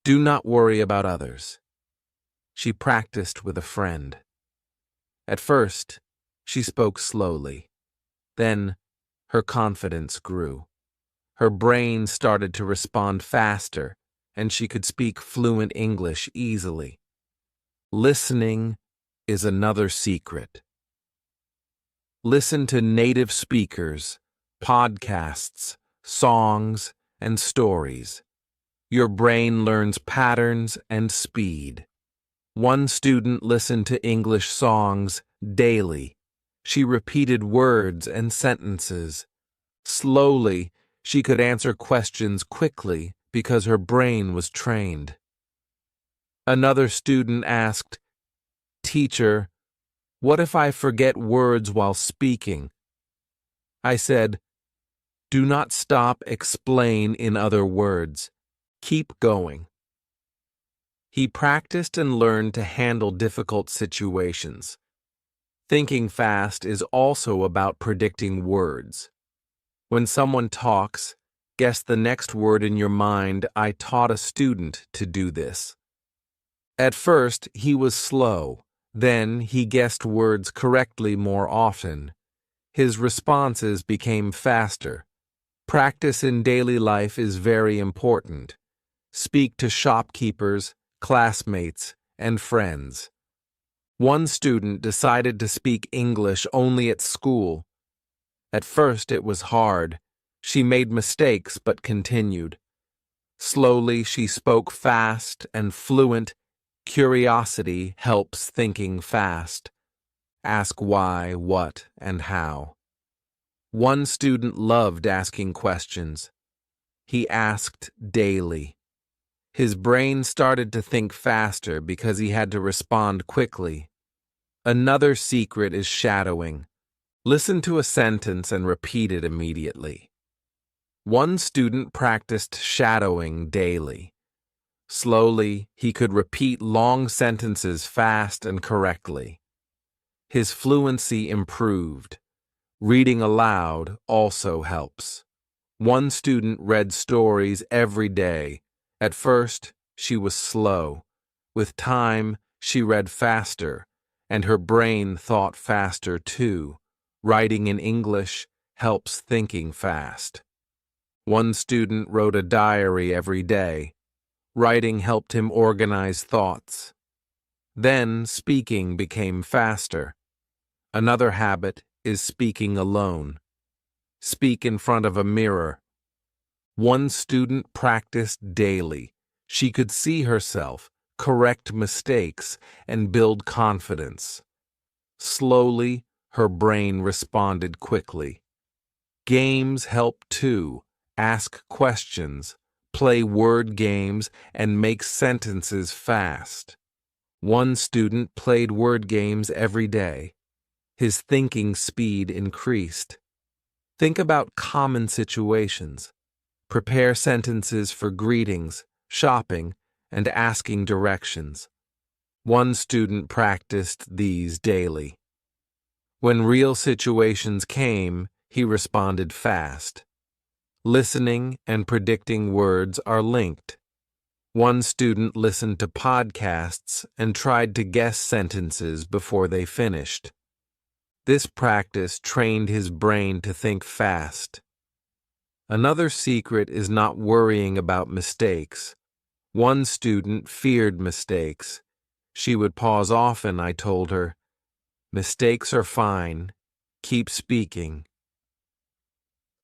Do not worry about others." She practiced with a friend. At first, she spoke slowly. Then, her confidence grew. Her brain started to respond faster, and she could speak fluent English easily. Listening is another secret. Listen to native speakers, podcasts, songs, and stories. Your brain learns patterns and speed. One student listened to English songs daily. She repeated words and sentences. Slowly, she could answer questions quickly because her brain was trained. Another student asked, "Teacher, what if I forget words while speaking?" I said, "Do not stop. Explain in other words. Keep going." He practiced and learned to handle difficult situations. Thinking fast is also about predicting words. When someone talks, guess the next word in your mind. I taught a student to do this. At first, he was slow. Then he guessed words correctly more often. His responses became faster. Practice in daily life is very important. Speak to shopkeepers, classmates, and friends. One student decided to speak English only at school. At first it was hard. She made mistakes but continued. Slowly she spoke fast and fluent. Curiosity helps thinking fast. Ask why, what, and how. One student loved asking questions. He asked daily. His brain started to think faster because he had to respond quickly. Another secret is shadowing. Listen to a sentence and repeat it immediately. One student practiced shadowing daily. Slowly, he could repeat long sentences fast and correctly. His fluency improved. Reading aloud also helps. One student read stories every day At first, she was slow. With time, she read faster, and her brain thought faster too. Writing in English helps thinking fast. One student wrote a diary every day. Writing helped him organize thoughts. Then speaking became faster. Another habit is speaking alone. Speak in front of a mirror. One student practiced daily. She could see herself, correct mistakes, and build confidence. Slowly, her brain responded quickly. Games help too. Ask questions, play word games, and make sentences fast. One student played word games every day. His thinking speed increased. Think about common situations. Prepare sentences for greetings, shopping, and asking directions. One student practiced these daily. When real situations came, he responded fast. Listening and predicting words are linked. One student listened to podcasts and tried to guess sentences before they finished. This practice trained his brain to think fast. Another secret is not worrying about mistakes. One student feared mistakes. She would pause often, I told her. Mistakes are fine. Keep speaking.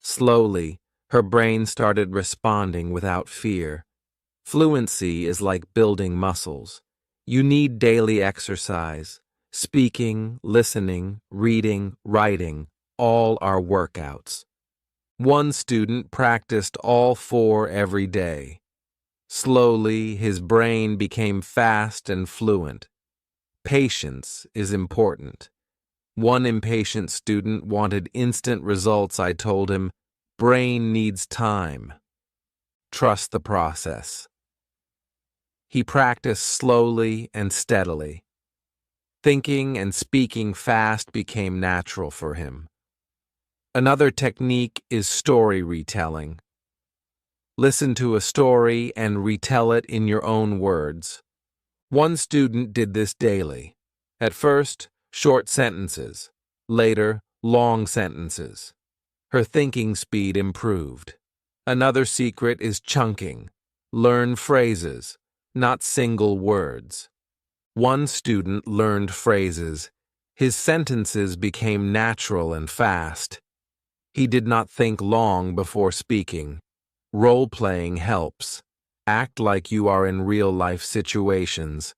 Slowly, her brain started responding without fear. Fluency is like building muscles. You need daily exercise. Speaking, listening, reading, writing, all are workouts. One student practiced all four every day. Slowly, his brain became fast and fluent. Patience is important. One impatient student wanted instant results. I told him, brain needs time. Trust the process. He practiced slowly and steadily. Thinking and speaking fast became natural for him. Another technique is story retelling. Listen to a story and retell it in your own words. One student did this daily. At first, short sentences. Later, long sentences. Her thinking speed improved. Another secret is chunking. Learn phrases, not single words. One student learned phrases. His sentences became natural and fast. He did not think long before speaking. Role-playing helps. Act like you are in real-life situations.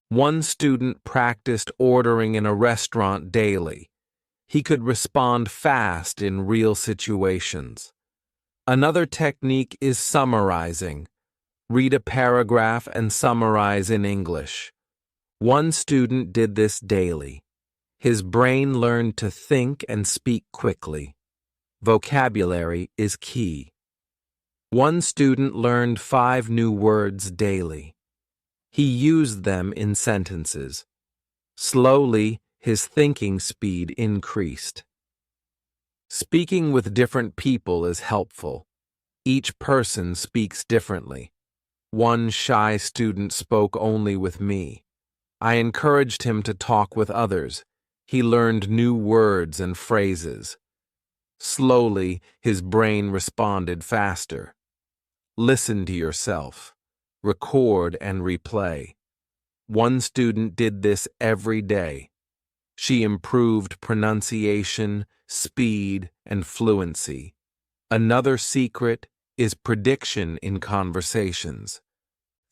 One student practiced ordering in a restaurant daily. He could respond fast in real situations. Another technique is summarizing. Read a paragraph and summarize in English. One student did this daily. His brain learned to think and speak quickly. Vocabulary is key. One student learned 5 new words daily. He used them in sentences. Slowly, his thinking speed increased. Speaking with different people is helpful. Each person speaks differently. One shy student spoke only with me. I encouraged him to talk with others. He learned new words and phrases. Slowly, his brain responded faster. Listen to yourself. Record and replay. One student did this every day. She improved pronunciation, speed, and fluency. Another secret is prediction in conversations.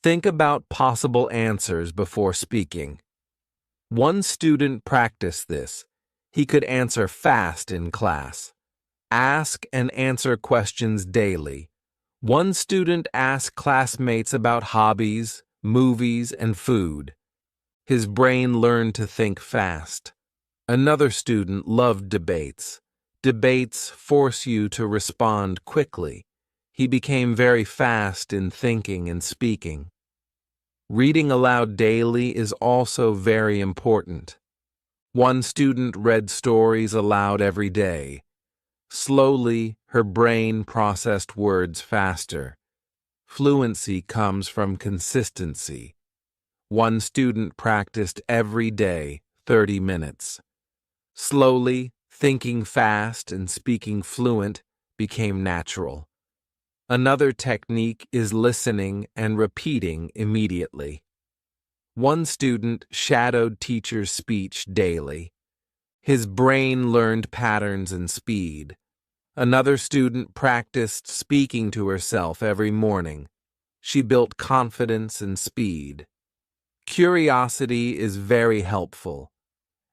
Think about possible answers before speaking. One student practiced this. He could answer fast in class. Ask and answer questions daily. One student asked classmates about hobbies, movies, and food. His brain learned to think fast. Another student loved debates. Debates force you to respond quickly. He became very fast in thinking and speaking. Reading aloud daily is also very important. One student read stories aloud every day. Slowly, her brain processed words faster. Fluency comes from consistency. One student practiced every day, 30 minutes. Slowly, thinking fast and speaking fluent became natural. Another technique is listening and repeating immediately. One student shadowed teacher's speech daily. His brain learned patterns and speed. Another student practiced speaking to herself every morning. She built confidence and speed. Curiosity is very helpful.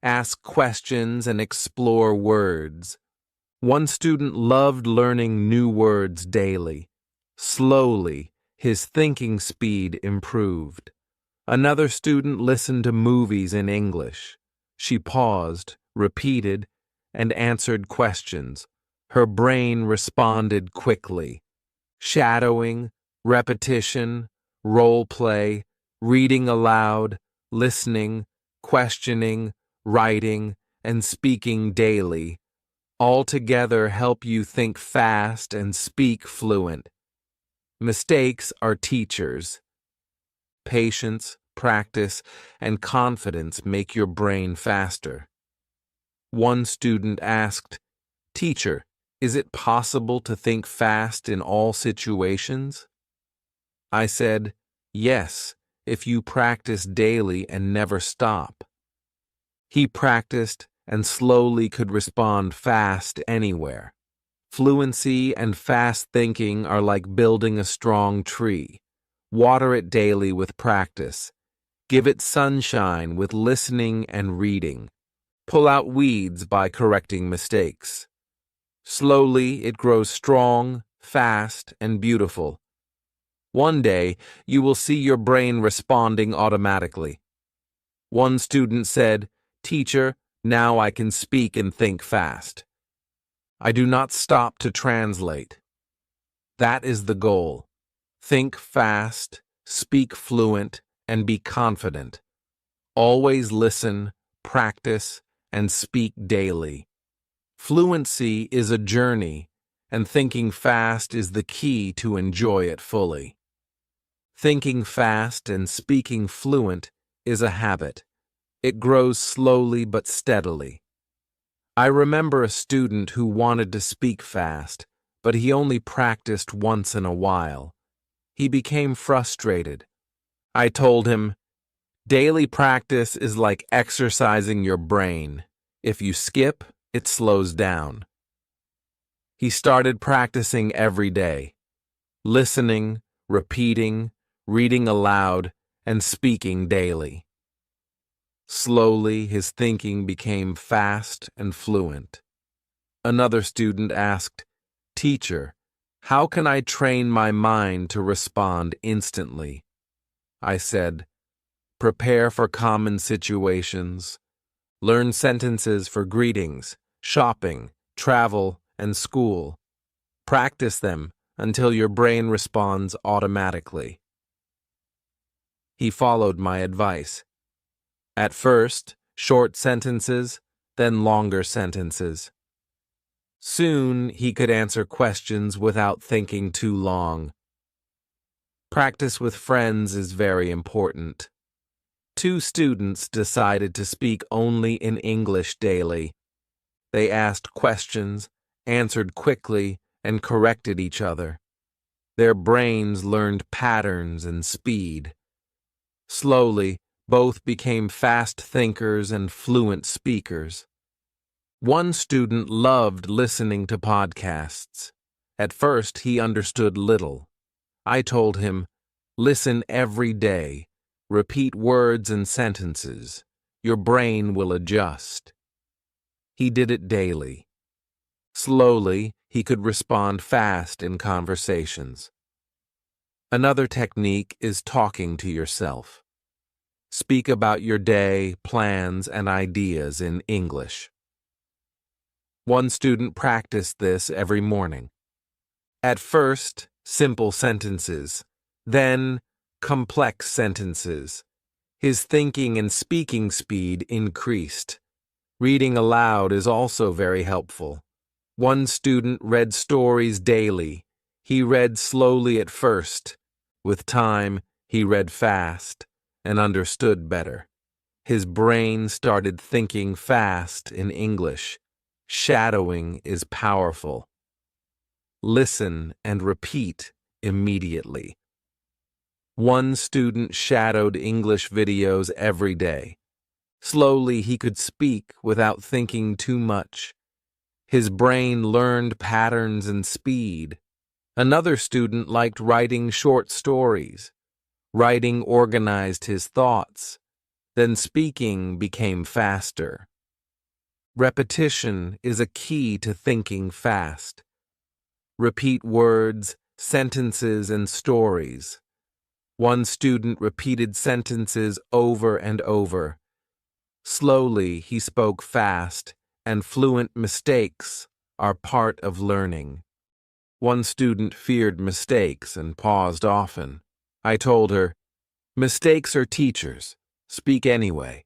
Ask questions and explore words. One student loved learning new words daily. Slowly, his thinking speed improved. Another student listened to movies in English. She paused, repeated, and answered questions. Her brain responded quickly. Shadowing, repetition, role play, reading aloud, listening, questioning, writing, and speaking daily all together help you think fast and speak fluent. Mistakes are teachers. Patience, practice, and confidence make your brain faster. One student asked, "Teacher, is it possible to think fast in all situations?" I said, "Yes, if you practice daily and never stop." He practiced and slowly could respond fast anywhere. Fluency and fast thinking are like building a strong tree. Water it daily with practice. Give it sunshine with listening and reading. Pull out weeds by correcting mistakes. Slowly, it grows strong, fast, and beautiful. One day, you will see your brain responding automatically. One student said, "Teacher, now I can speak and think fast. I do not stop to translate." That is the goal. Think fast, speak fluent, and be confident. Always listen, practice, and speak daily. Fluency is a journey, and thinking fast is the key to enjoy it fully. Thinking fast and speaking fluent is a habit. It grows slowly but steadily. I remember a student who wanted to speak fast, but he only practiced once in a while. He became frustrated. I told him, "Daily practice is like exercising your brain. If you skip, it slows down." He started practicing every day, listening, repeating, reading aloud, and speaking daily. Slowly, his thinking became fast and fluent. Another student asked, "Teacher, how can I train my mind to respond instantly?" I said, "Prepare for common situations. Learn sentences for greetings, shopping, travel, and school. Practice them until your brain responds automatically." He followed my advice. At first, short sentences, then longer sentences. Soon, he could answer questions without thinking too long. Practice with friends is very important. Two students decided to speak only in English daily. They asked questions, answered quickly, and corrected each other. Their brains learned patterns and speed. Slowly, both became fast thinkers and fluent speakers. One student loved listening to podcasts. At first, he understood little. I told him, "Listen every day. Repeat words and sentences. Your brain will adjust." He did it daily. Slowly, he could respond fast in conversations. Another technique is talking to yourself. Speak about your day, plans, and ideas in English. One student practiced this every morning. At first, simple sentences, then complex sentences. His thinking and speaking speed increased. Reading aloud is also very helpful. One student read stories daily. He read slowly at first, With time, he read fast and understood better. His brain started thinking fast in English. Shadowing is powerful. Listen and repeat immediately. One student shadowed English videos every day. Slowly, he could speak without thinking too much. His brain learned patterns and speed. Another student liked writing short stories. Writing organized his thoughts. Then speaking became faster. Repetition is a key to thinking fast. Repeat words, sentences, and stories. One student repeated sentences over and over. Slowly, he spoke fast, and fluent mistakes are part of learning. One student feared mistakes and paused often. I told her, "Mistakes are teachers. Speak anyway."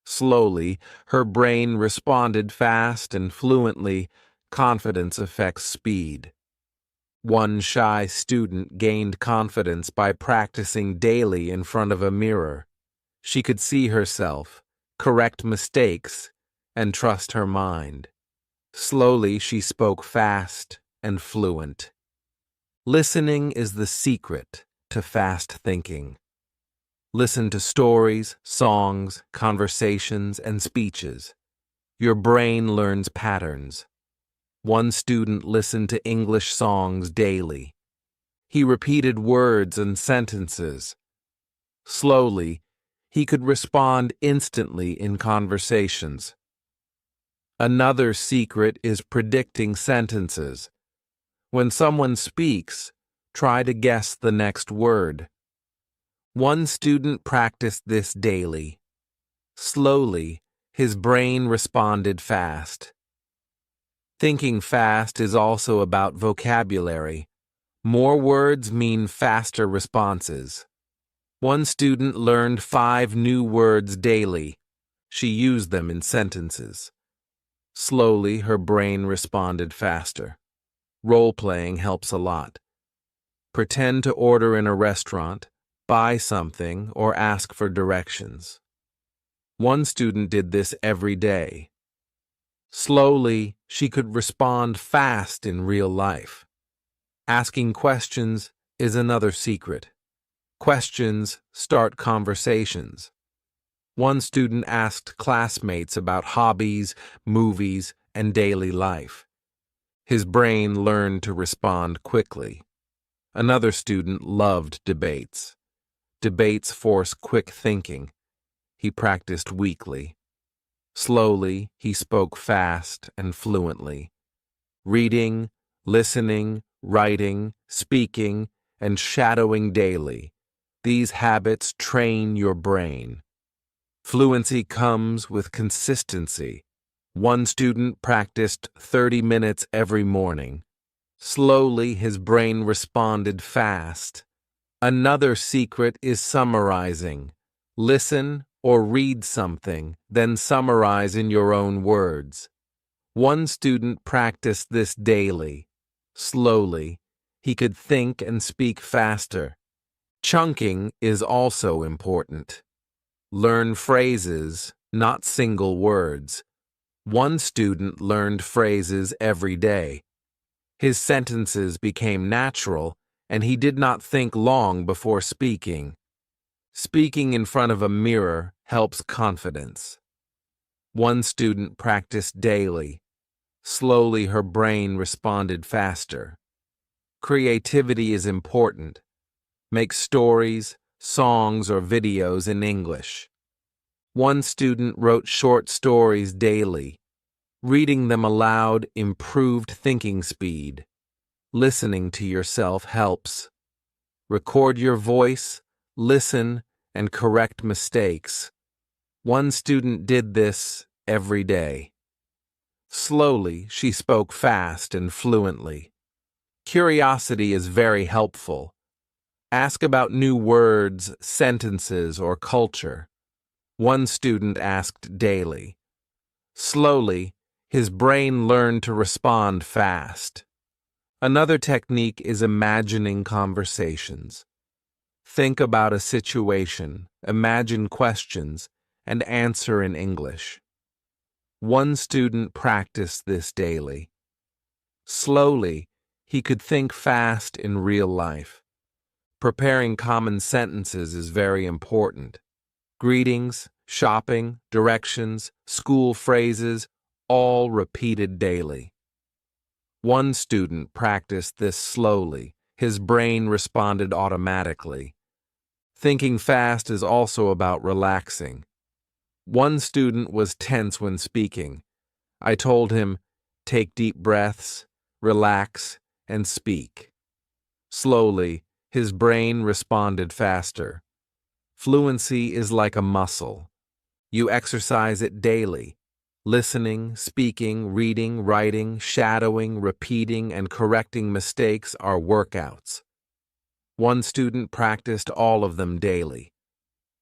Slowly, her brain responded fast and fluently. Confidence affects speed. One shy student gained confidence by practicing daily in front of a mirror. She could see herself, correct mistakes, and trust her mind. Slowly, she spoke fast and fluent. Listening is the secret to fast thinking. Listen to stories, songs, conversations, and speeches. Your brain learns patterns. One student listened to English songs daily. He repeated words and sentences. Slowly, he could respond instantly in conversations. Another secret is predicting sentences. When someone speaks, try to guess the next word. One student practiced this daily. Slowly, his brain responded fast. Thinking fast is also about vocabulary. More words mean faster responses. One student learned 5 new words daily. She used them in sentences. Slowly, her brain responded faster. Role-playing helps a lot. Pretend to order in a restaurant, buy something, or ask for directions. One student did this every day. Slowly, she could respond fast in real life. Asking questions is another secret. Questions start conversations. One student asked classmates about hobbies, movies, and daily life. His brain learned to respond quickly. Another student loved debates. Debates force quick thinking. He practiced weekly. Slowly, he spoke fast and fluently. Reading, listening, writing, speaking, and shadowing daily. These habits train your brain. Fluency comes with consistency. One student practiced 30 minutes every morning. Slowly, his brain responded fast. Another secret is summarizing. Listen or read something, then summarize in your own words. One student practiced this daily. Slowly, he could think and speak faster. Chunking is also important. Learn phrases, not single words. One student learned phrases every day. His sentences became natural, and he did not think long before speaking. Speaking in front of a mirror helps confidence. One student practiced daily. Slowly, her brain responded faster. Creativity is important. Make stories, songs, or videos in English. One student wrote short stories daily. Reading them aloud improved thinking speed. Listening to yourself helps. Record your voice, listen, and correct mistakes. One student did this every day. Slowly, she spoke fast and fluently. Curiosity is very helpful. Ask about new words, sentences, or culture. One student asked daily. Slowly, his brain learned to respond fast. Another technique is imagining conversations. Think about a situation, imagine questions, and answer in English. One student practiced this daily. Slowly, he could think fast in real life. Preparing common sentences is very important. Greetings, shopping, directions, school phrases, all repeated daily. One student practiced this slowly. His brain responded automatically. Thinking fast is also about relaxing. One student was tense when speaking. I told him, take deep breaths, relax, and speak. Slowly, his brain responded faster. Fluency is like a muscle. You exercise it daily. Listening, speaking, reading, writing, shadowing, repeating, and correcting mistakes are workouts. One student practiced all of them daily.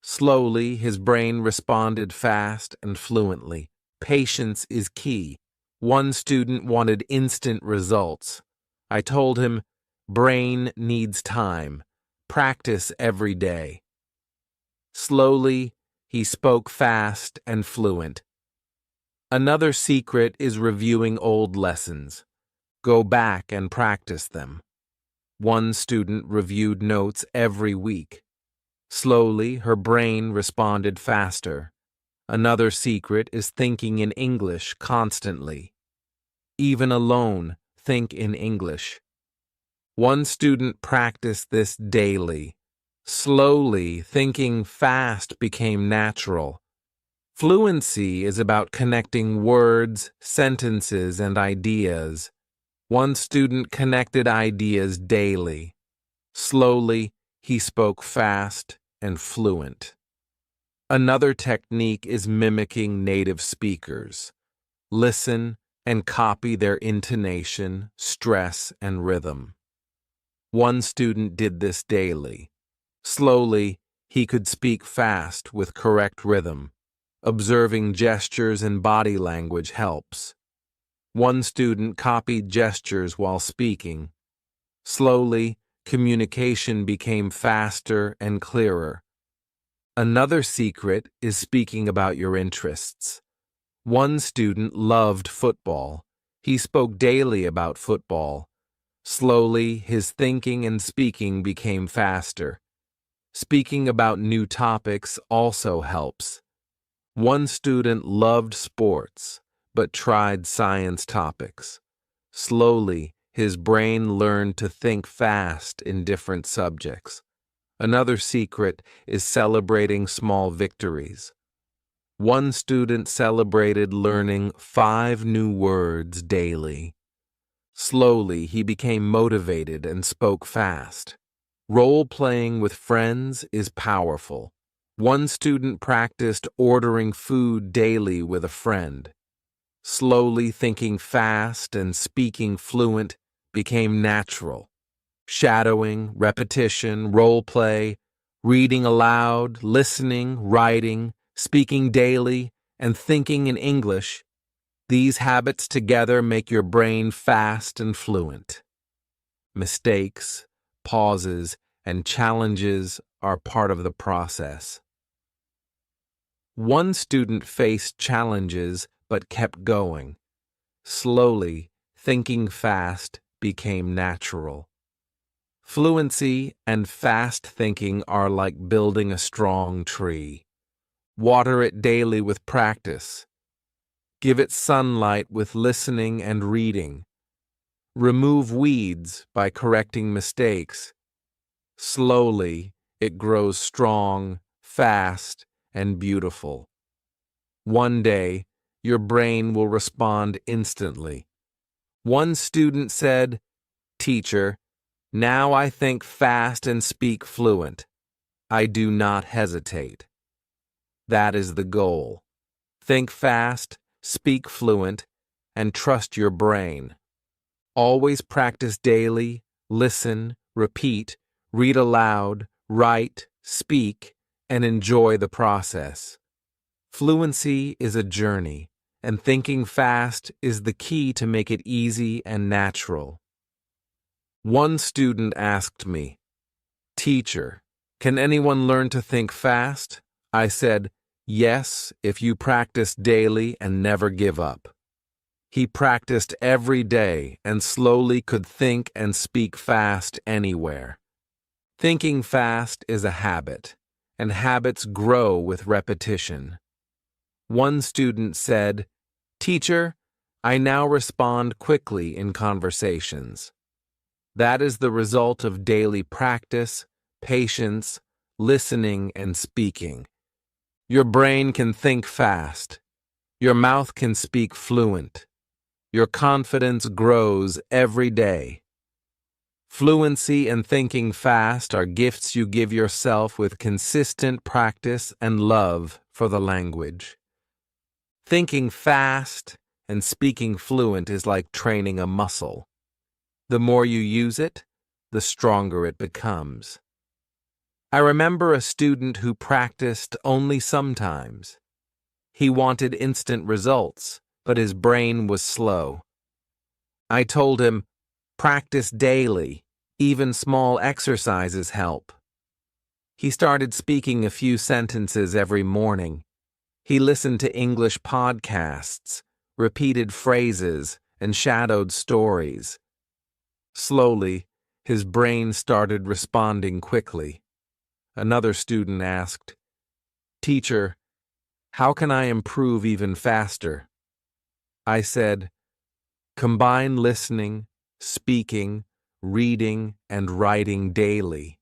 Slowly, his brain responded fast and fluently. Patience is key. One student wanted instant results. I told him, brain needs time. Practice every day. Slowly, he spoke fast and fluent. Another secret is reviewing old lessons. Go back and practice them. One student reviewed notes every week. Slowly, her brain responded faster. Another secret is thinking in English constantly. Even alone, think in English. One student practiced this daily. Slowly, thinking fast became natural. Fluency is about connecting words, sentences, and ideas. One student connected ideas daily. Slowly, he spoke fast and fluent. Another technique is mimicking native speakers. Listen and copy their intonation, stress, and rhythm. One student did this daily. Slowly, he could speak fast with correct rhythm. Observing gestures and body language helps. One student copied gestures while speaking. Slowly, communication became faster and clearer. Another secret is speaking about your interests. One student loved football. He spoke daily about football. Slowly, his thinking and speaking became faster. Speaking about new topics also helps. One student loved sports, but tried science topics. Slowly, his brain learned to think fast in different subjects. Another secret is celebrating small victories. One student celebrated learning 5 new words daily. Slowly, he became motivated and spoke fast. Role-playing with friends is powerful. One student practiced ordering food daily with a friend. Slowly, thinking fast and speaking fluent became natural. Shadowing, repetition, role-play, reading aloud, listening, writing, speaking daily, and thinking in English, these habits together make your brain fast and fluent. Mistakes, pauses, and challenges are part of the process. One student faced challenges but kept going. Slowly, thinking fast became natural. Fluency and fast thinking are like building a strong tree. Water it daily with practice. Give it sunlight with listening and reading. Remove weeds by correcting mistakes. Slowly, it grows strong, fast, and beautiful. One day, your brain will respond instantly. One student said, "Teacher, now I think fast and speak fluent. I do not hesitate." That is the goal. Think fast, speak fluent, and trust your brain. Always practice daily, listen, repeat, read aloud, write, speak, and enjoy the process. Fluency is a journey, and thinking fast is the key to make it easy and natural. One student asked me, "Teacher, Can anyone learn to think fast? I said, yes, if you practice daily and never give up. He practiced every day and slowly could think and speak fast anywhere. Thinking fast is a habit, and habits grow with repetition. One student said, "Teacher, I now respond quickly in conversations." That is the result of daily practice, patience, listening, and speaking. Your brain can think fast. Your mouth can speak fluent. Your confidence grows every day. Fluency and thinking fast are gifts you give yourself with consistent practice and love for the language. Thinking fast and speaking fluent is like training a muscle. The more you use it, the stronger it becomes. I remember a student who practiced only sometimes. He wanted instant results, but his brain was slow. I told him, practice daily. Even small exercises help. He started speaking a few sentences every morning. He listened to English podcasts, repeated phrases, and shadowed stories. Slowly, his brain started responding quickly. Another student asked, "Teacher, how can I improve even faster?" I said, combine listening, speaking, reading, and writing daily.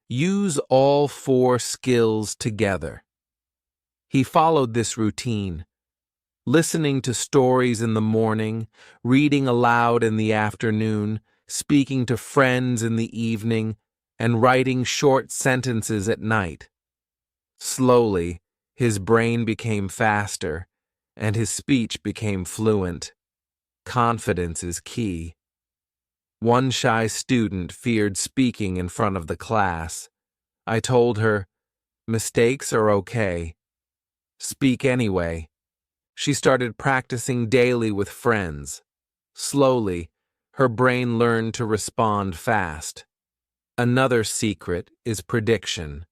Use all 4 skills together. He followed this routine, listening to stories in the morning, reading aloud in the afternoon, speaking to friends in the evening, and writing short sentences at night. Slowly, his brain became faster, and his speech became fluent. Confidence is key. One shy student feared speaking in front of the class. I told her, mistakes are okay. Speak anyway. She started practicing daily with friends. Slowly, her brain learned to respond fast. Another secret is prediction.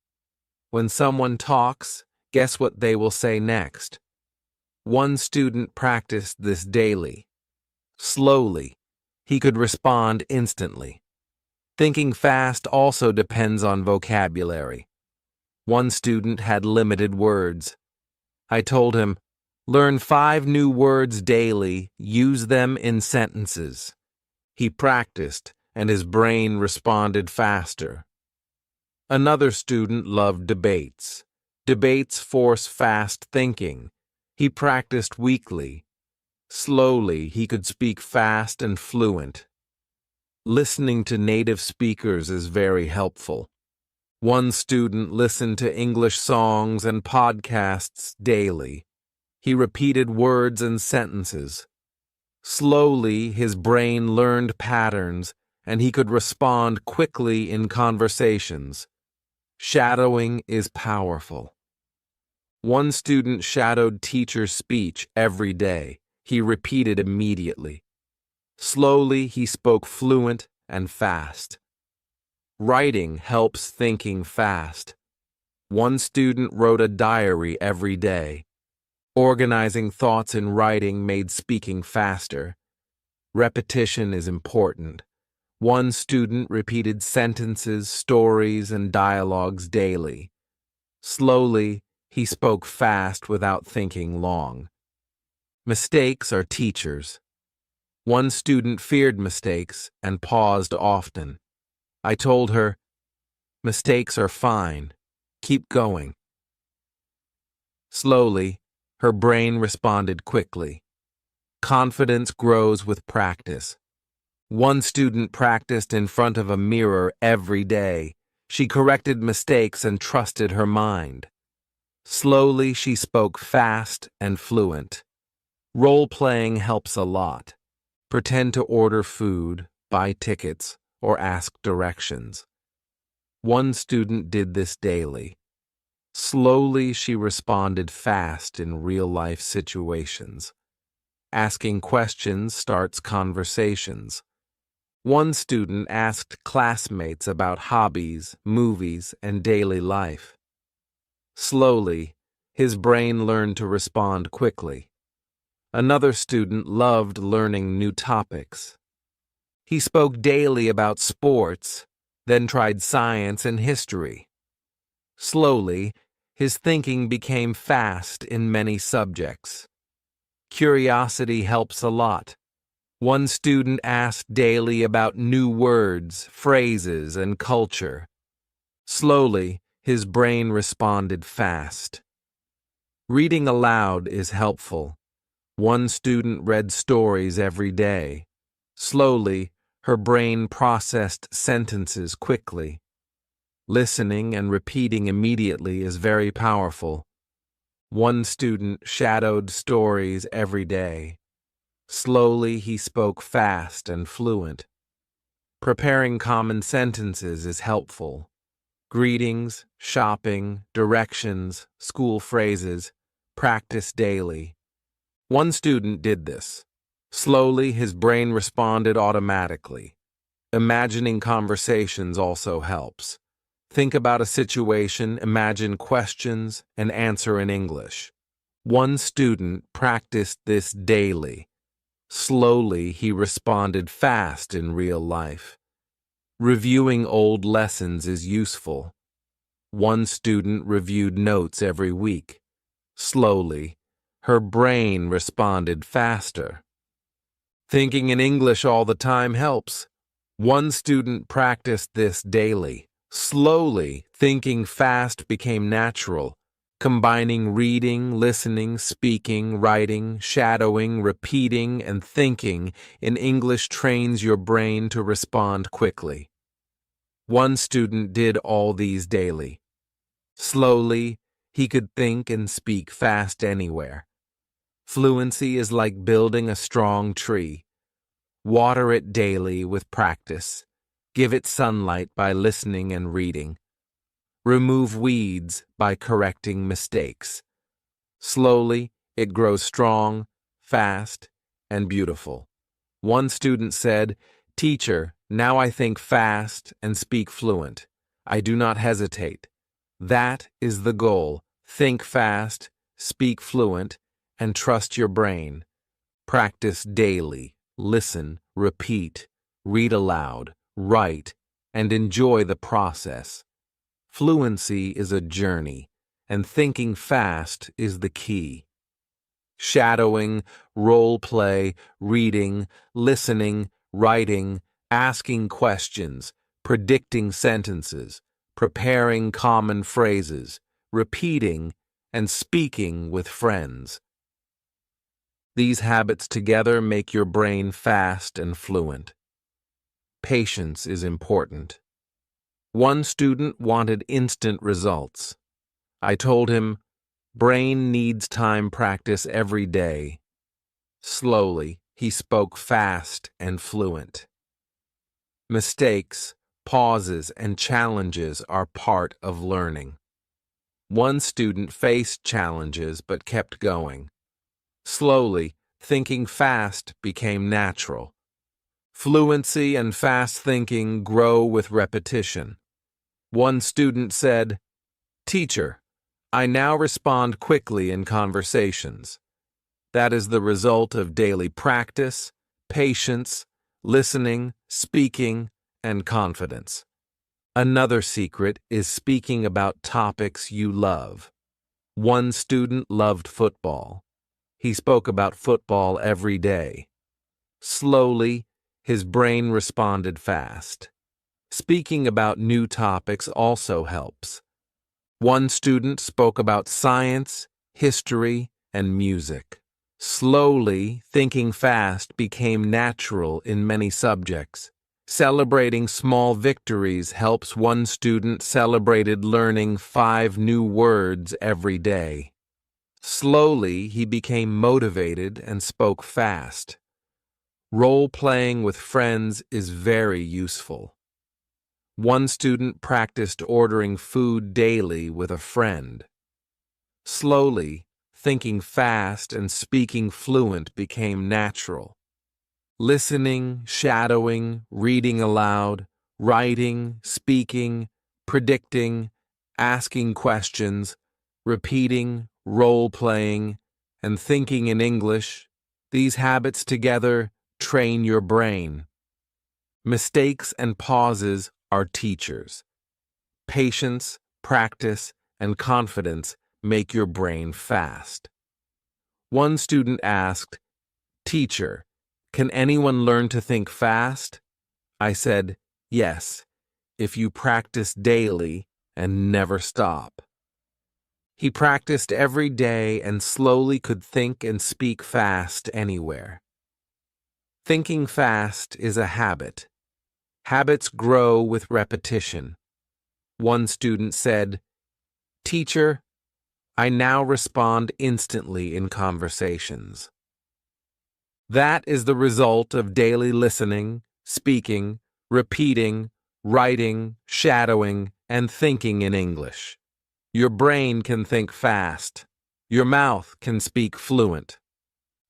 When someone talks, guess what they will say next. One student practiced this daily. Slowly, he could respond instantly. Thinking fast also depends on vocabulary. One student had limited words. I told him, learn 5 new words daily, use them in sentences. He practiced, and his brain responded faster. Another student loved debates. Debates force fast thinking. He practiced weekly. Slowly, he could speak fast and fluent. Listening to native speakers is very helpful. One student listened to English songs and podcasts daily. He repeated words and sentences. Slowly, his brain learned patterns, and he could respond quickly in conversations. Shadowing is powerful. One student shadowed teacher's speech every day. He repeated immediately. Slowly, he spoke fluent and fast. Writing helps thinking fast. One student wrote a diary every day. Organizing thoughts in writing made speaking faster. Repetition is important. One student repeated sentences, stories, and dialogues daily. Slowly, he spoke fast without thinking long. Mistakes are teachers. One student feared mistakes and paused often. I told her, mistakes are fine. Keep going. Slowly, her brain responded quickly. Confidence grows with practice. One student practiced in front of a mirror every day. She corrected mistakes and trusted her mind. Slowly, she spoke fast and fluent. Role-playing helps a lot. Pretend to order food, buy tickets, or ask directions. One student did this daily. Slowly, she responded fast in real-life situations. Asking questions starts conversations. One student asked classmates about hobbies, movies, and daily life. Slowly, his brain learned to respond quickly. Another student loved learning new topics. He spoke daily about sports, then tried science and history. Slowly, his thinking became fast in many subjects. Curiosity helps a lot. One student asked daily about new words, phrases, and culture. Slowly, his brain responded fast. Reading aloud is helpful. One student read stories every day. Slowly, her brain processed sentences quickly. Listening and repeating immediately is very powerful. One student shadowed stories every day. Slowly, he spoke fast and fluent. Preparing common sentences is helpful. Greetings, shopping, directions, school phrases, practice daily. One student did this. Slowly, his brain responded automatically. Imagining conversations also helps. Think about a situation, imagine questions, and answer in English. One student practiced this daily. Slowly, he responded fast in real life. Reviewing old lessons is useful. One student reviewed notes every week. Slowly, her brain responded faster. Thinking in English all the time helps. One student practiced this daily. Slowly, thinking fast became natural. Combining reading, listening, speaking, writing, shadowing, repeating, and thinking in English trains your brain to respond quickly. One student did all these daily. Slowly, he could think and speak fast anywhere. Fluency is like building a strong tree. Water it daily with practice. Give it sunlight by listening and reading. Remove weeds by correcting mistakes. Slowly, it grows strong, fast, and beautiful. One student said, "Teacher, now I think fast and speak fluent. I do not hesitate." That is the goal. Think fast, speak fluent, and trust your brain. Practice daily. Listen, repeat, read aloud, write, and enjoy the process. Fluency is a journey, and thinking fast is the key. Shadowing, role play, reading, listening, writing, asking questions, predicting sentences, preparing common phrases, repeating, and speaking with friends. These habits together make your brain fast and fluent. Patience is important. One student wanted instant results. I told him, brain needs time practice every day. Slowly, he spoke fast and fluent. Mistakes, pauses, and challenges are part of learning. One student faced challenges but kept going. Slowly, thinking fast became natural. Fluency and fast thinking grow with repetition. One student said, "Teacher, I now respond quickly in conversations." That is the result of daily practice, patience, listening, speaking, and confidence. Another secret is speaking about topics you love. One student loved football. He spoke about football every day. Slowly, his brain responded fast. Speaking about new topics also helps. One student spoke about science, history, and music. Slowly, thinking fast became natural in many subjects. Celebrating small victories helps. One student celebrated learning 5 new words every day. Slowly, he became motivated and spoke fast. Role-playing with friends is very useful. One student practiced ordering food daily with a friend. Slowly, thinking fast and speaking fluent became natural. listening, shadowing, reading aloud, writing, speaking, predicting, asking questions, repeating, role-playing, and thinking in English. These habits together train your brain. Mistakes and pauses are teachers. Patience, practice, and confidence make your brain fast. One student asked, "Teacher, can anyone learn to think fast?" I said, "Yes, if you practice daily and never stop." He practiced every day and slowly could think and speak fast anywhere. Thinking fast is a habit. Habits grow with repetition. One student said, "Teacher, I now respond instantly in conversations." That is the result of daily listening, speaking, repeating, writing, shadowing, and thinking in English. Your brain can think fast. Your mouth can speak fluent.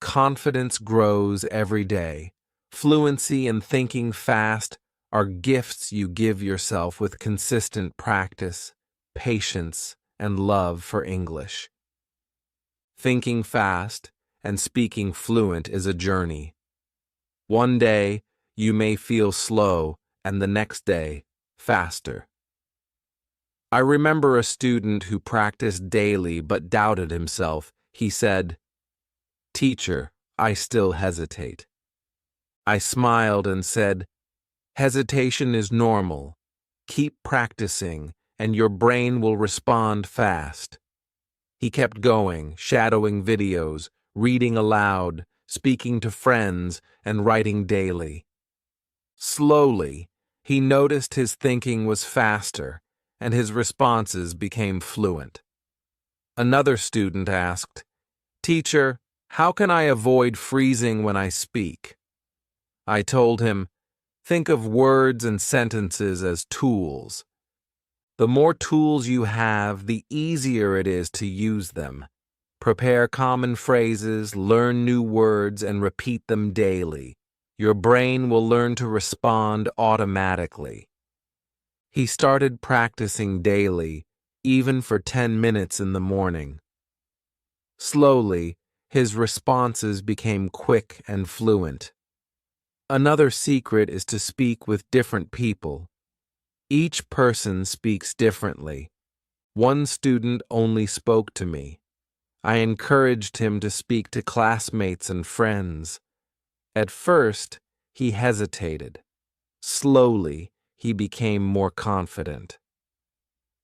Confidence grows every day. Fluency and thinking fast are gifts you give yourself with consistent practice, patience, and love for English. Thinking fast and speaking fluent is a journey. One day, you may feel slow, and the next day, faster. I remember a student who practiced daily but doubted himself. He said, "Teacher, I still hesitate." I smiled and said, "Hesitation is normal. Keep practicing, and your brain will respond fast." He kept going, shadowing videos, reading aloud, speaking to friends, and writing daily. Slowly, he noticed his thinking was faster, and his responses became fluent. Another student asked, "Teacher, how can I avoid freezing when I speak?" I told him, "Think of words and sentences as tools. The more tools you have, the easier it is to use them. Prepare common phrases, learn new words, and repeat them daily. Your brain will learn to respond automatically." He started practicing daily, even for 10 minutes in the morning. Slowly, his responses became quick and fluent. Another secret is to speak with different people. Each person speaks differently. One student only spoke to me. I encouraged him to speak to classmates and friends. At first, he hesitated. Slowly, he became more confident.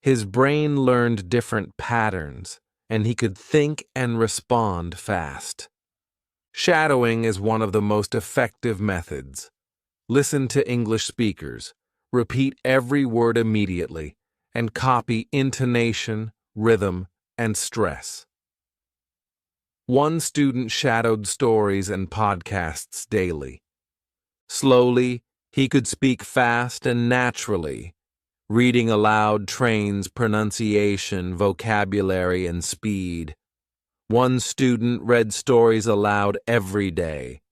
His brain learned different patterns, and he could think and respond fast. Shadowing is one of the most effective methods. Listen to English speakers, repeat every word immediately, and copy intonation, rhythm, and stress. One student shadowed stories and podcasts daily. Slowly, he could speak fast and naturally. Reading aloud trains pronunciation, vocabulary, and speed. One student read stories aloud every day.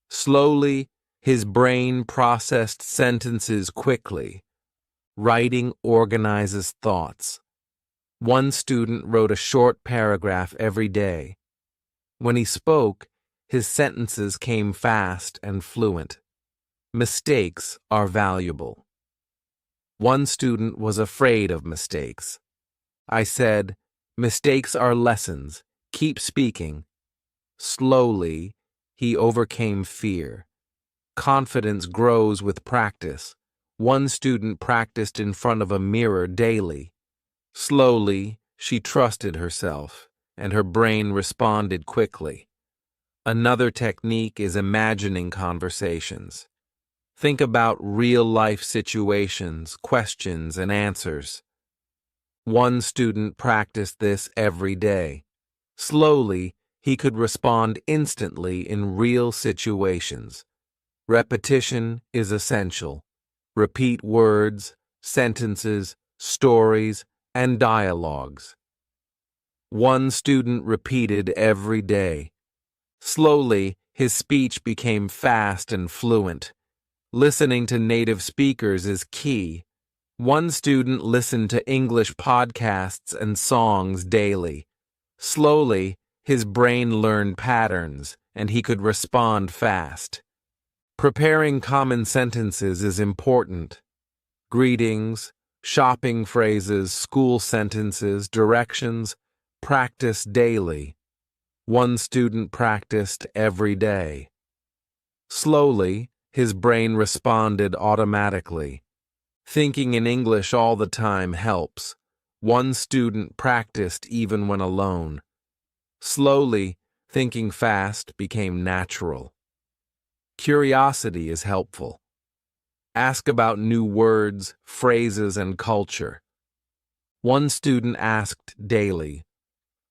Slowly, his brain processed sentences quickly. Writing organizes thoughts. One student wrote a short paragraph every day. When he spoke, his sentences came fast and fluent. Mistakes are valuable. One student was afraid of mistakes. I said, "Mistakes are lessons. Keep speaking." Slowly, he overcame fear. Confidence grows with practice. One student practiced in front of a mirror daily. Slowly, she trusted herself, and her brain responded quickly. Another technique is imagining conversations. Think about real-life situations, questions, and answers. One student practiced this every day. Slowly, he could respond instantly in real situations. Repetition is essential. Repeat words, sentences, stories, and dialogues. One student repeated every day. Slowly, his speech became fast and fluent. Listening to native speakers is key. One student listened to English podcasts and songs daily. Slowly, his brain learned patterns, and he could respond fast. Preparing common sentences is important. Greetings, shopping phrases, school sentences, directions, practice daily. One student practiced every day. Slowly, his brain responded automatically. Thinking in English all the time helps. One student practiced even when alone. Slowly, thinking fast became natural. Curiosity is helpful. Ask about new words, phrases, and culture. One student asked daily.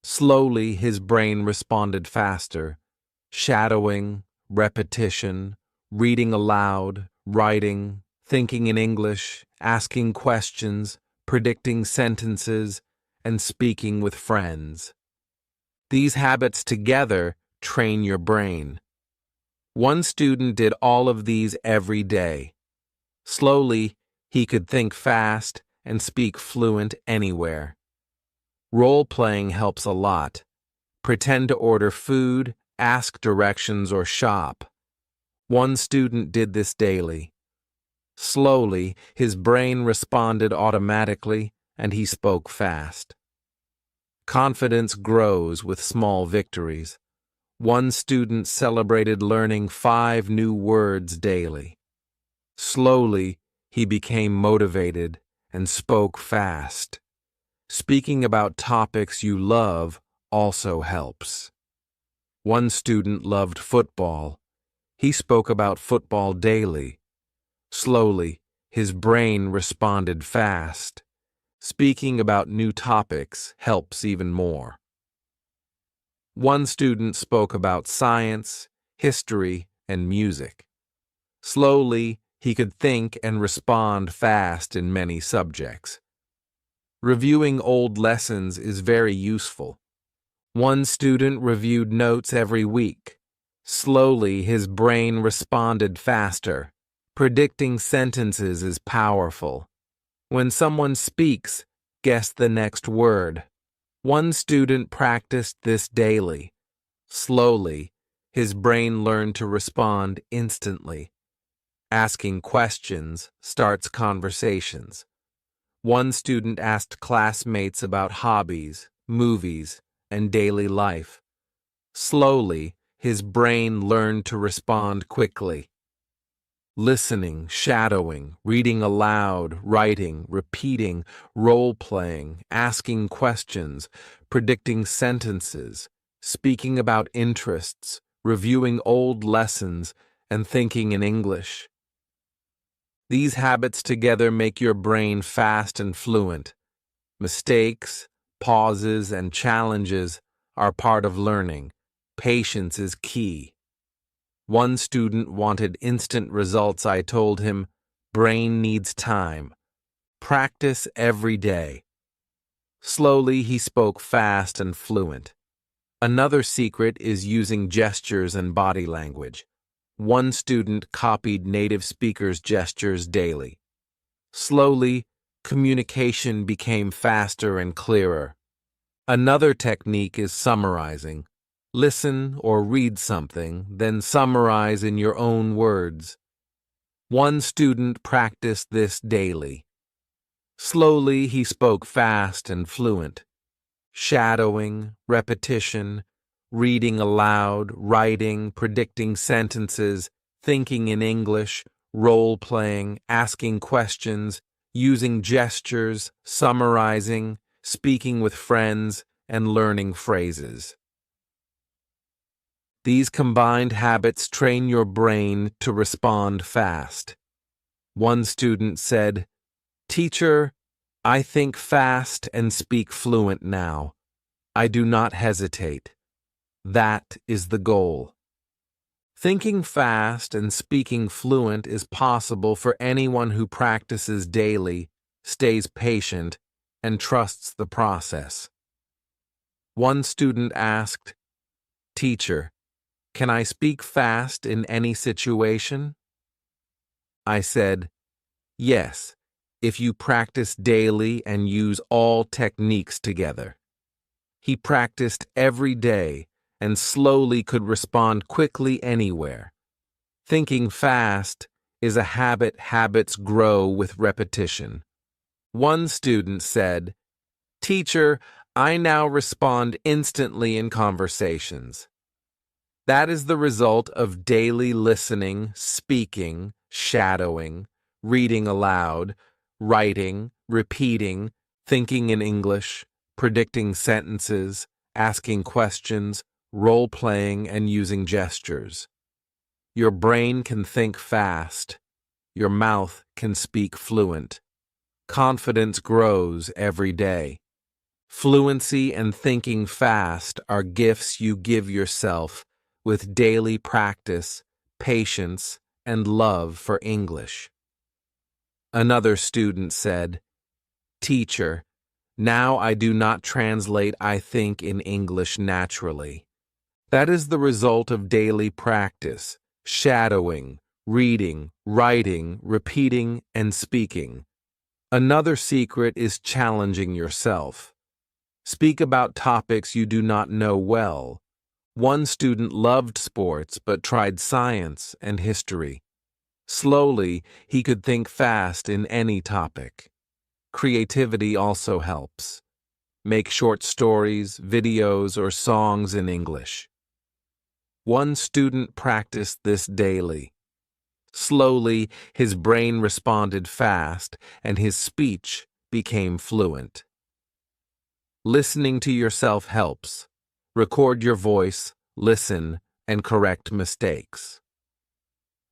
Slowly, his brain responded faster. Shadowing, repetition, reading aloud, writing, thinking in English, asking questions, predicting sentences, and speaking with friends. These habits together train your brain. One student did all of these every day. Slowly, he could think fast and speak fluent anywhere. Role-playing helps a lot. Pretend to order food, ask directions, or shop. One student did this daily. Slowly, his brain responded automatically, and he spoke fast. Confidence grows with small victories. One student celebrated learning 5 new words daily. Slowly, he became motivated and spoke fast. Speaking about topics you love also helps. One student loved football. He spoke about football daily. Slowly, his brain responded fast. Speaking about new topics helps even more. One student spoke about science, history, and music. Slowly, he could think and respond fast in many subjects. Reviewing old lessons is very useful. One student reviewed notes every week. Slowly, his brain responded faster. Predicting sentences is powerful. When someone speaks, guess the next word. One student practiced this daily. Slowly, his brain learned to respond instantly. Asking questions starts conversations. One student asked classmates about hobbies, movies, and daily life. Slowly, his brain learned to respond quickly. Listening, shadowing, reading aloud, writing, repeating, role-playing, asking questions, predicting sentences, speaking about interests, reviewing old lessons, and thinking in English. These habits together make your brain fast and fluent. Mistakes, pauses, and challenges are part of learning. Patience is key. One student wanted instant results. I told him, brain needs time. Practice every day. Slowly, he spoke fast and fluent. Another secret is using gestures and body language. One student copied native speakers' gestures daily. Slowly, communication became faster and clearer. Another technique is summarizing. Listen or read something, then summarize in your own words. One student practiced this daily. Slowly, he spoke fast and fluent. Shadowing, repetition, reading aloud, writing, predicting sentences, thinking in English, role-playing, asking questions, using gestures, summarizing, speaking with friends, and learning phrases. These combined habits train your brain to respond fast. One student said, "Teacher, I think fast and speak fluent now. I do not hesitate. That is the goal." Thinking fast and speaking fluent is possible for anyone who practices daily, stays patient, and trusts the process. One student asked, "Teacher, Can I speak fast in any situation? I said, yes, if you practice daily and use all techniques together. He practiced every day and slowly could respond quickly anywhere. Thinking fast is a habit habits grow with repetition. One student said, "Teacher, I now respond instantly in conversations." That is the result of daily listening, speaking, shadowing, reading aloud, writing, repeating, thinking in English, predicting sentences, asking questions, role-playing, and using gestures. Your brain can think fast. Your mouth can speak fluent. Confidence grows every day. Fluency and thinking fast are gifts you give yourself with daily practice, patience, and love for English. Another student said, "Teacher, now I do not translate I think in English naturally. That is the result of daily practice, shadowing, reading, writing, repeating, and speaking. Another secret is challenging yourself. Speak about topics you do not know well. One student loved sports but tried science and history. Slowly, he could think fast in any topic. Creativity also helps. Make short stories, videos, or songs in English. One student practiced this daily. Slowly, his brain responded fast, and his speech became fluent. Listening to yourself helps. Record your voice, listen, and correct mistakes.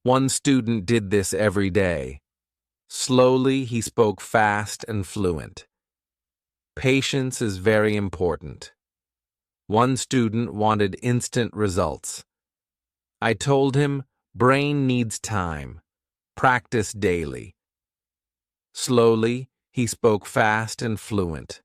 One student did this every day. Slowly, he spoke fast and fluent. Patience is very important. One student wanted instant results. I told him, brain needs time. Practice daily. Slowly, he spoke fast and fluent.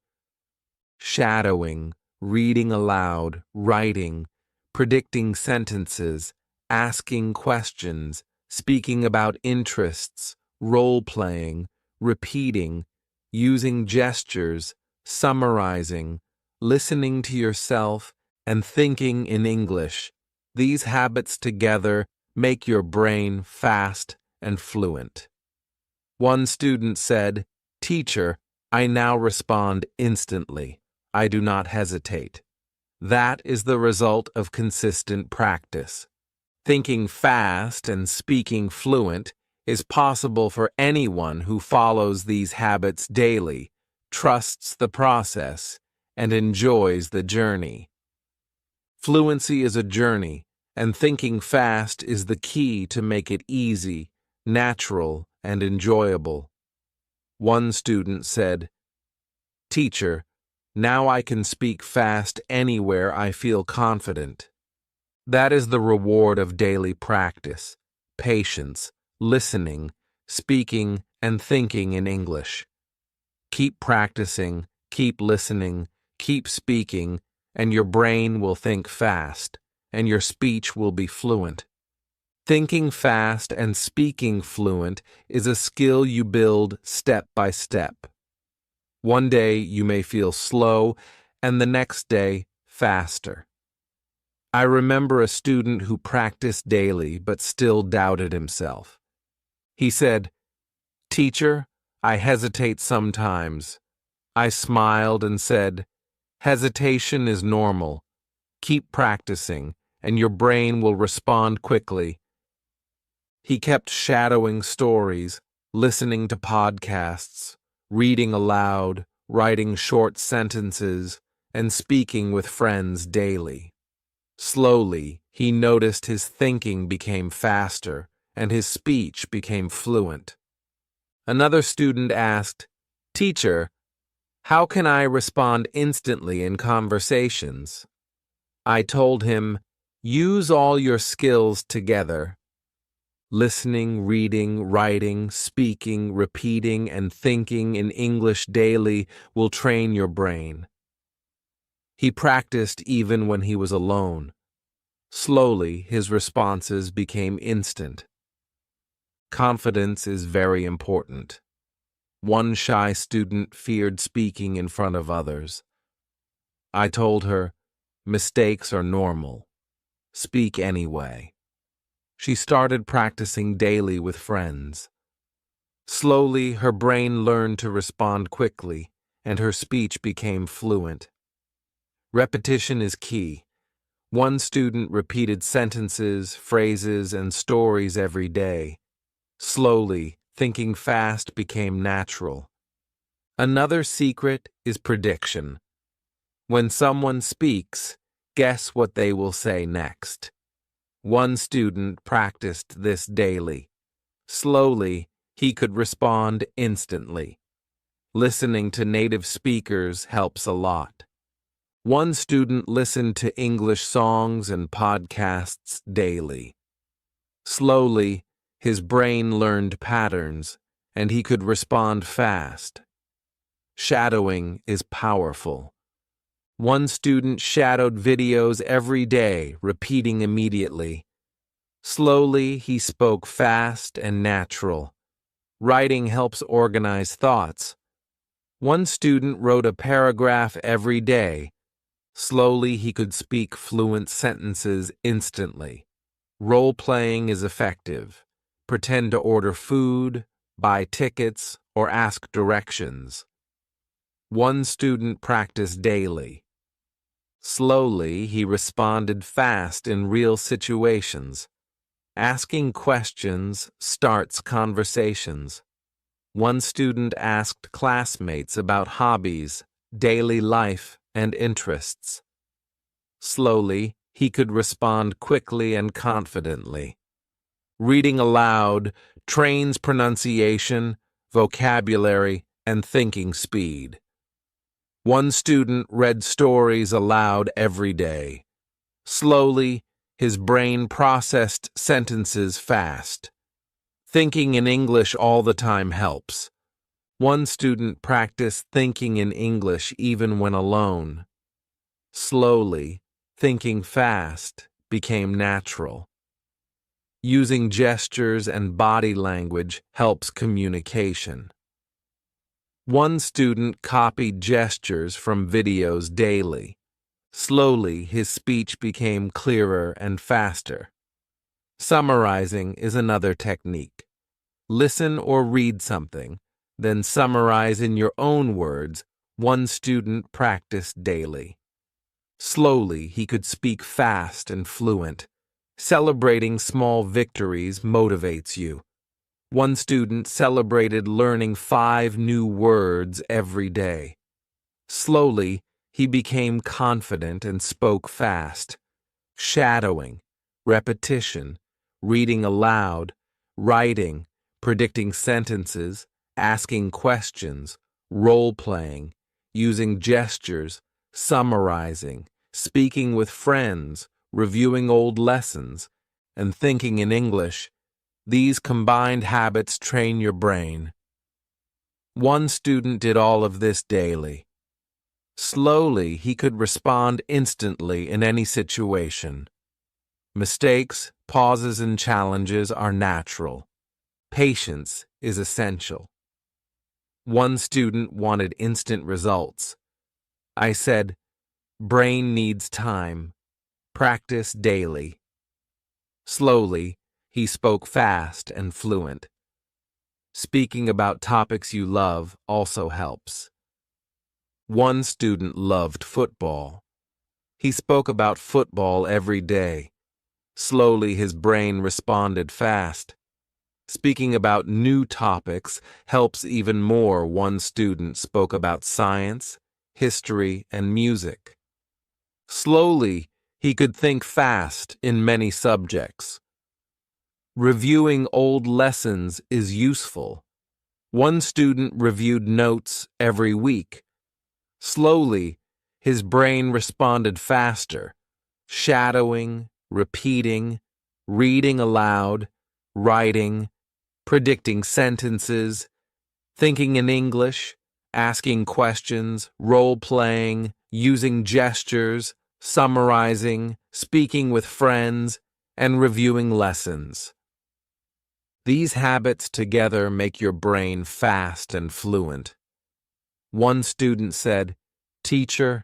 Shadowing, reading aloud, writing, predicting sentences, asking questions, speaking about interests, role-playing, repeating, using gestures, summarizing, listening to yourself, and thinking in English. These habits together make your brain fast and fluent. One student said, "Teacher, I now respond instantly. I do not hesitate." That is the result of consistent practice. Thinking fast and speaking fluent is possible for anyone who follows these habits daily, trusts the process, and enjoys the journey. Fluency is a journey, and thinking fast is the key to make it easy, natural, and enjoyable. One student said, "Teacher, now I can speak fast anywhere I feel confident." That is the reward of daily practice, patience, listening, speaking, and thinking in English. Keep practicing, keep listening, keep speaking, and your brain will think fast, and your speech will be fluent. Thinking fast and speaking fluent is a skill you build step by step. One day you may feel slow, and the next day faster. I remember a student who practiced daily but still doubted himself. He said, "Teacher, I hesitate sometimes." I smiled and said, "Hesitation is normal. Keep practicing, and your brain will respond quickly." He kept shadowing stories, listening to podcasts, reading aloud, writing short sentences, and speaking with friends daily. Slowly, he noticed his thinking became faster, and his speech became fluent. Another student asked, "Teacher, how can I respond instantly in conversations?" I told him, "Use all your skills together. Listening, reading, writing, speaking, repeating, and thinking in English daily will train your brain." He practiced even when he was alone. Slowly, his responses became instant. Confidence is very important. One shy student feared speaking in front of others. I told her, mistakes are normal. Speak anyway. She started practicing daily with friends. Slowly, her brain learned to respond quickly, and her speech became fluent. Repetition is key. One student repeated sentences, phrases, and stories every day. Slowly, thinking fast became natural. Another secret is prediction. When someone speaks, guess what they will say next. One student practiced this daily. Slowly, he could respond instantly. Listening to native speakers helps a lot. One student listened to English songs and podcasts daily. Slowly, his brain learned patterns, and he could respond fast. Shadowing is powerful. One student shadowed videos every day, repeating immediately. Slowly, he spoke fast and natural. Writing helps organize thoughts. One student wrote a paragraph every day. Slowly, he could speak fluent sentences instantly. Role-playing is effective. Pretend to order food, buy tickets, or ask directions. One student practiced daily. Slowly, he responded fast in real situations. Asking questions starts conversations. One student asked classmates about hobbies, daily life, and interests. Slowly, he could respond quickly and confidently. Reading aloud trains pronunciation, vocabulary, and thinking speed. One student read stories aloud every day. Slowly, his brain processed sentences fast. Thinking in English all the time helps. One student practiced thinking in English even when alone. Slowly, thinking fast became natural. Using gestures and body language helps communication. One student copied gestures from videos daily. Slowly, his speech became clearer and faster. Summarizing is another technique. Listen or read something, then summarize in your own words. One student practiced daily. Slowly, he could speak fast and fluent. Celebrating small victories motivates you. One student celebrated learning 5 new words every day. Slowly, he became confident and spoke fast. Shadowing, repetition, reading aloud, writing, predicting sentences, asking questions, role-playing, using gestures, summarizing, speaking with friends, reviewing old lessons, and thinking in English. These combined habits train your brain. One student did all of this daily. Slowly, he could respond instantly in any situation. Mistakes, pauses, and challenges are natural. Patience is essential. One student wanted instant results. I said, brain needs time. Practice daily. Slowly, he spoke fast and fluent. Speaking about topics you love also helps. One student loved football. He spoke about football every day. Slowly, his brain responded fast. Speaking about new topics helps even more. One student spoke about science, history, and music. Slowly, he could think fast in many subjects. Reviewing old lessons is useful. One student reviewed notes every week. Slowly, his brain responded faster. Shadowing, repeating, reading aloud, writing, predicting sentences, thinking in English, asking questions, role-playing, using gestures, summarizing, speaking with friends, and reviewing lessons. These habits together make your brain fast and fluent. One student said, "Teacher,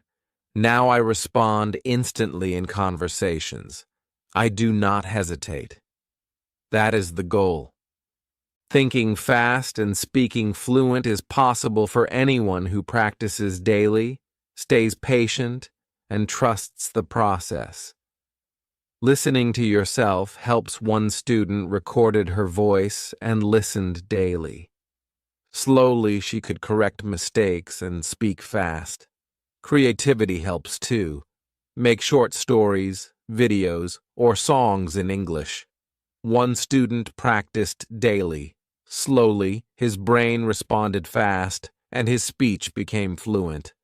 now I respond instantly in conversations. I do not hesitate." That is the goal. Thinking fast and speaking fluent is possible for anyone who practices daily, stays patient, and trusts the process. Listening to yourself helps. One student recorded her voice and listened daily. Slowly, she could correct mistakes and speak fast. Creativity helps too. Make short stories, videos, or songs in English. One student practiced daily. Slowly, his brain responded fast, and his speech became fluent.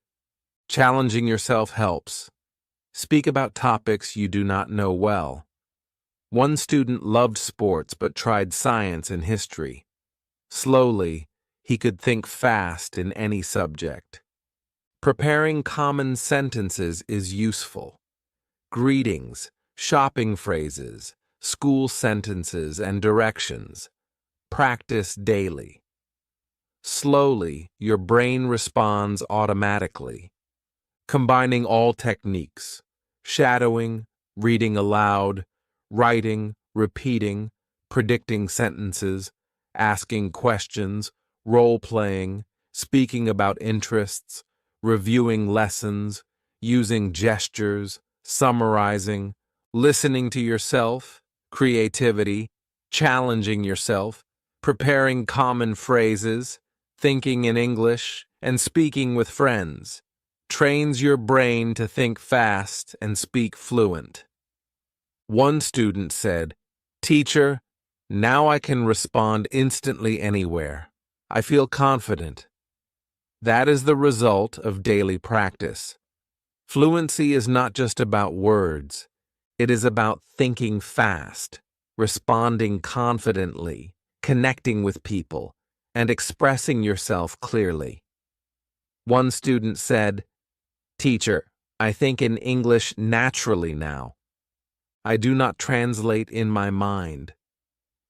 Challenging yourself helps. Speak about topics you do not know well. One student loved sports but tried science and history. Slowly, he could think fast in any subject. Preparing common sentences is useful. Greetings, shopping phrases, school sentences, and directions. Practice daily. Slowly, your brain responds automatically. Combining all techniques, shadowing, reading aloud, writing, repeating, predicting sentences, asking questions, role-playing, speaking about interests, reviewing lessons, using gestures, summarizing, listening to yourself, creativity, challenging yourself, preparing common phrases, thinking in English, and speaking with friends trains your brain to think fast and speak fluent. One student said, "Teacher, now I can respond instantly anywhere. I feel confident." That is the result of daily practice. Fluency is not just about words. It is about thinking fast, responding confidently, connecting with people, and expressing yourself clearly. One student said, "Teacher, I think in English naturally now. I do not translate in my mind."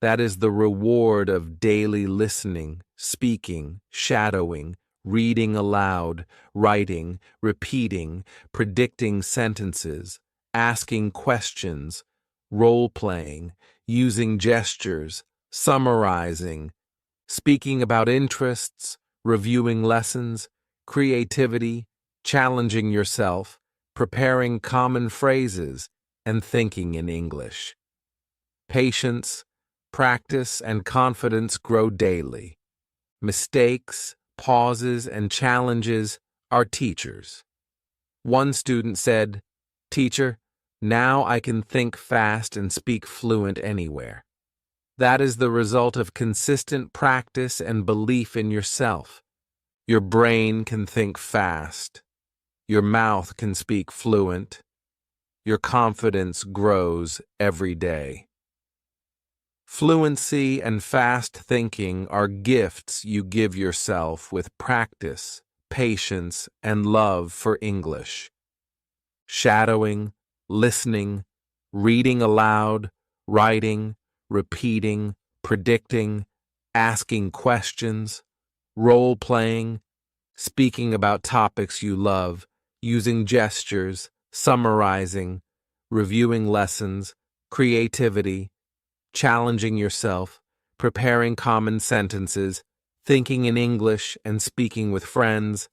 That is the reward of daily listening, speaking, shadowing, reading aloud, writing, repeating, predicting sentences, asking questions, role-playing, using gestures, summarizing, speaking about interests, reviewing lessons, creativity, challenging yourself, preparing common phrases, and thinking in English. Patience, practice, and confidence grow daily. Mistakes, pauses, and challenges are teachers. One student said, "Teacher, now I can think fast and speak fluent anywhere." That is the result of consistent practice and belief in yourself. Your brain can think fast. Your mouth can speak fluent. Your confidence grows every day. Fluency and fast thinking are gifts you give yourself with practice, patience, and love for English. Shadowing, listening, reading aloud, writing, repeating, predicting, asking questions, role-playing, speaking about topics you love, using gestures, summarizing, reviewing lessons, creativity, challenging yourself, preparing common sentences, thinking in English, and speaking with friends.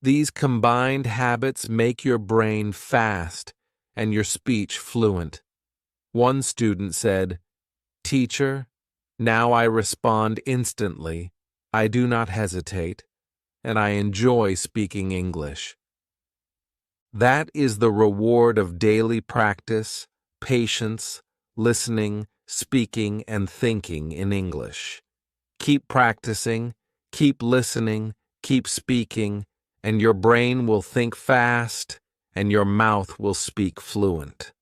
These combined habits make your brain fast and your speech fluent. One student said, "Teacher, now I respond instantly. I do not hesitate, and I enjoy speaking English." That is the reward of daily practice, patience, listening, speaking, and thinking in English. Keep practicing, keep listening, keep speaking, and your brain will think fast, and your mouth will speak fluent.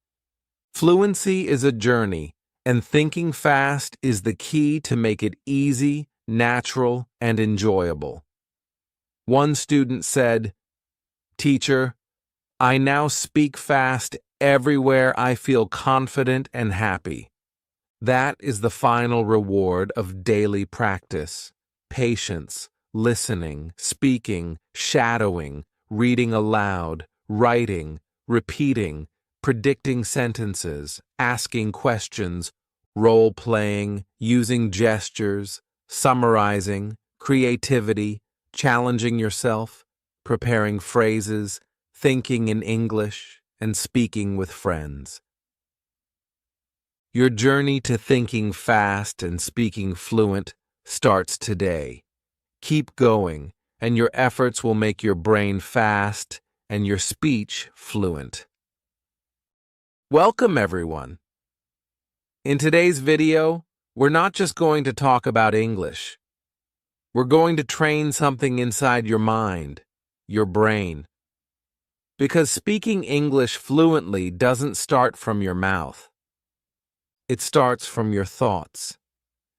Fluency is a journey, and thinking fast is the key to make it easy, natural, and enjoyable. One student said, "Teacher, I now speak fast everywhere I feel confident and happy. That is the final reward of daily practice: patience, listening, speaking, shadowing, reading aloud, writing, repeating, predicting sentences, asking questions, role-playing, using gestures, summarizing, creativity, challenging yourself, preparing phrases, thinking in English, and speaking with friends. Your journey to thinking fast and speaking fluent starts today. Keep going, and your efforts will make your brain fast and your speech fluent. Welcome, everyone. In today's video, we're not just going to talk about English. We're going to train something inside your mind, your brain. Because speaking English fluently doesn't start from your mouth. It starts from your thoughts.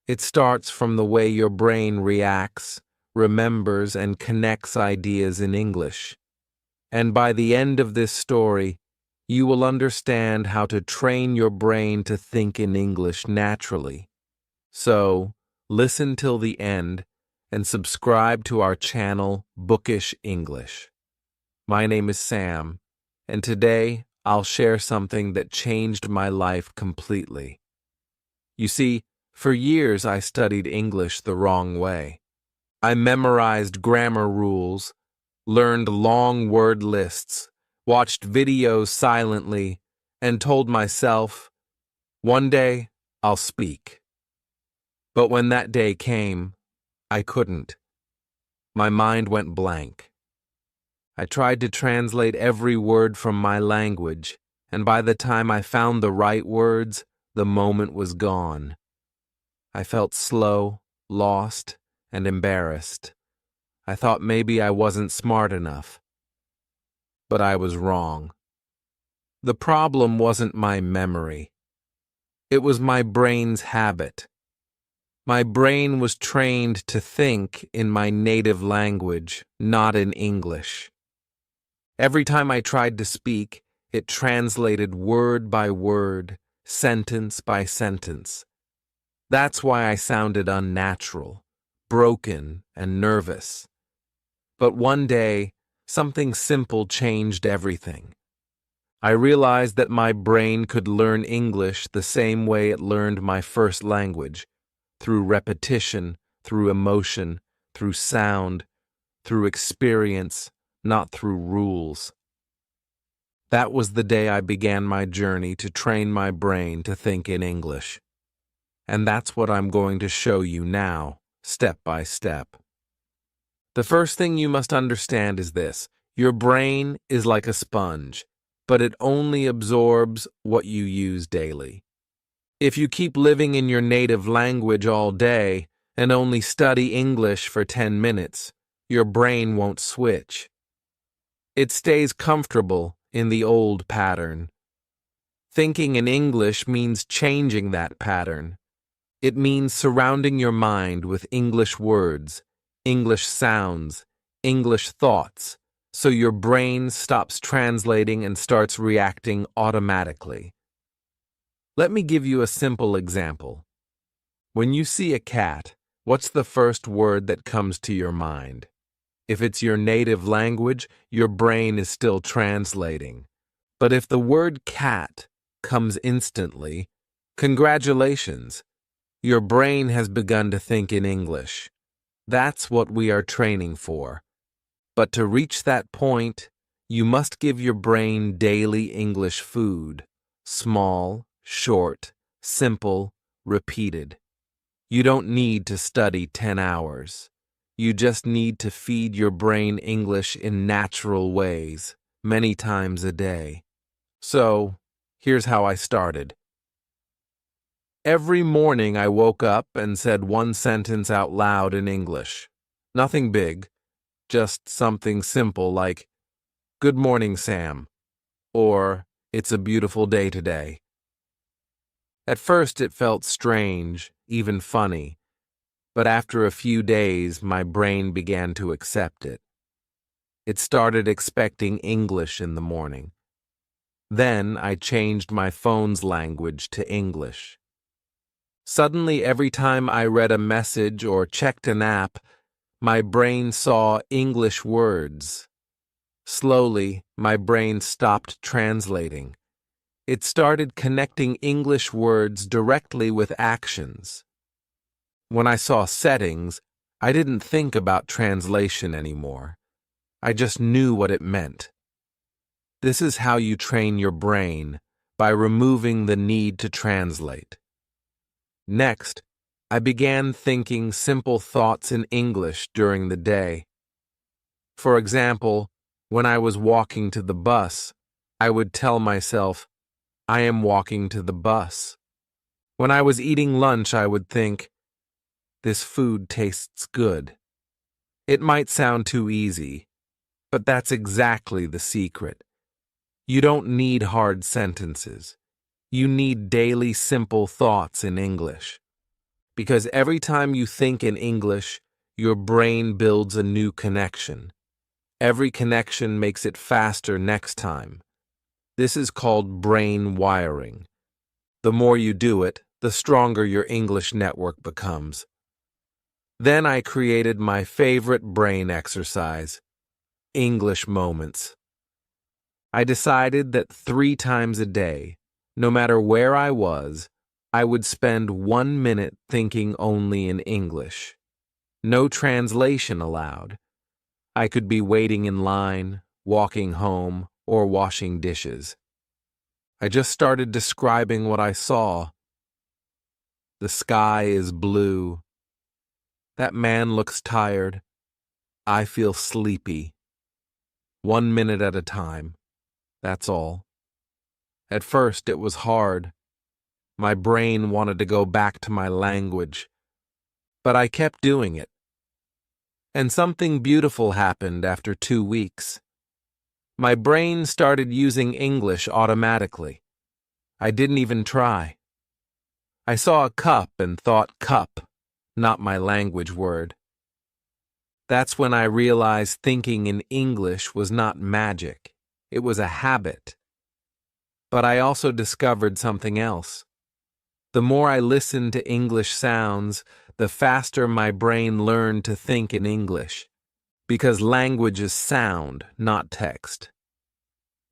It starts from the way your brain reacts, remembers, and connects ideas in English. And by the end of this story, you will understand how to train your brain to think in English naturally. So, listen till the end and subscribe to our channel, Bookish English. My name is Sam, and today I'll share something that changed my life completely. You see, for years I studied English the wrong way. I memorized grammar rules, learned long word lists, watched videos silently, and told myself, one day I'll speak. But when that day came, I couldn't. My mind went blank. I tried to translate every word from my language, and by the time I found the right words, the moment was gone. I felt slow, lost, and embarrassed. I thought maybe I wasn't smart enough. But I was wrong. The problem wasn't my memory. It was my brain's habit. My brain was trained to think in my native language, not in English. Every time I tried to speak, it translated word by word, sentence by sentence. That's why I sounded unnatural, broken, and nervous. But one day, something simple changed everything. I realized that my brain could learn English the same way it learned my first language, through repetition, through emotion, through sound, through experience, not through rules. That was the day I began my journey to train my brain to think in English. And that's what I'm going to show you now, step by step. The first thing you must understand is this: your brain is like a sponge, but it only absorbs what you use daily. If you keep living in your native language all day and only study English for 10 minutes, your brain won't switch. It stays comfortable in the old pattern. Thinking in English means changing that pattern. It means surrounding your mind with English words, English sounds, English thoughts, so your brain stops translating and starts reacting automatically. Let me give you a simple example. When you see a cat, what's the first word that comes to your mind? If it's your native language, your brain is still translating. But if the word cat comes instantly, congratulations, your brain has begun to think in English. That's what we are training for. But to reach that point, you must give your brain daily English food. Small, short, simple, repeated. You don't need to study 10 hours. You just need to feed your brain English in natural ways, many times a day. So, here's how I started. Every morning I woke up and said one sentence out loud in English. Nothing big, just something simple like, "Good morning, Sam," or "It's a beautiful day today." At first it felt strange, even funny, but after a few days my brain began to accept it. It started expecting English in the morning. Then I changed my phone's language to English. Suddenly, every time I read a message or checked an app, my brain saw English words. Slowly, my brain stopped translating. It started connecting English words directly with actions. When I saw settings, I didn't think about translation anymore. I just knew what it meant. This is how you train your brain, by removing the need to translate. Next, I began thinking simple thoughts in English during the day. For example, when I was walking to the bus, I would tell myself, I am walking to the bus. When I was eating lunch, I would think, this food tastes good. It might sound too easy, but that's exactly the secret. You don't need hard sentences. You need daily simple thoughts in English. Because every time you think in English, your brain builds a new connection. Every connection makes it faster next time. This is called brain wiring. The more you do it, the stronger your English network becomes. Then I created my favorite brain exercise, English moments. I decided that 3 times a day, no matter where I was, I would spend 1 minute thinking only in English. No translation allowed. I could be waiting in line, walking home, or washing dishes. I just started describing what I saw. The sky is blue. That man looks tired. I feel sleepy. 1 minute at a time. That's all. At first, it was hard. My brain wanted to go back to my language. But I kept doing it. And something beautiful happened after 2 weeks. My brain started using English automatically. I didn't even try. I saw a cup and thought cup, not my language word. That's when I realized thinking in English was not magic. It was a habit. But I also discovered something else. The more I listened to English sounds, the faster my brain learned to think in English. Because language is sound, not text.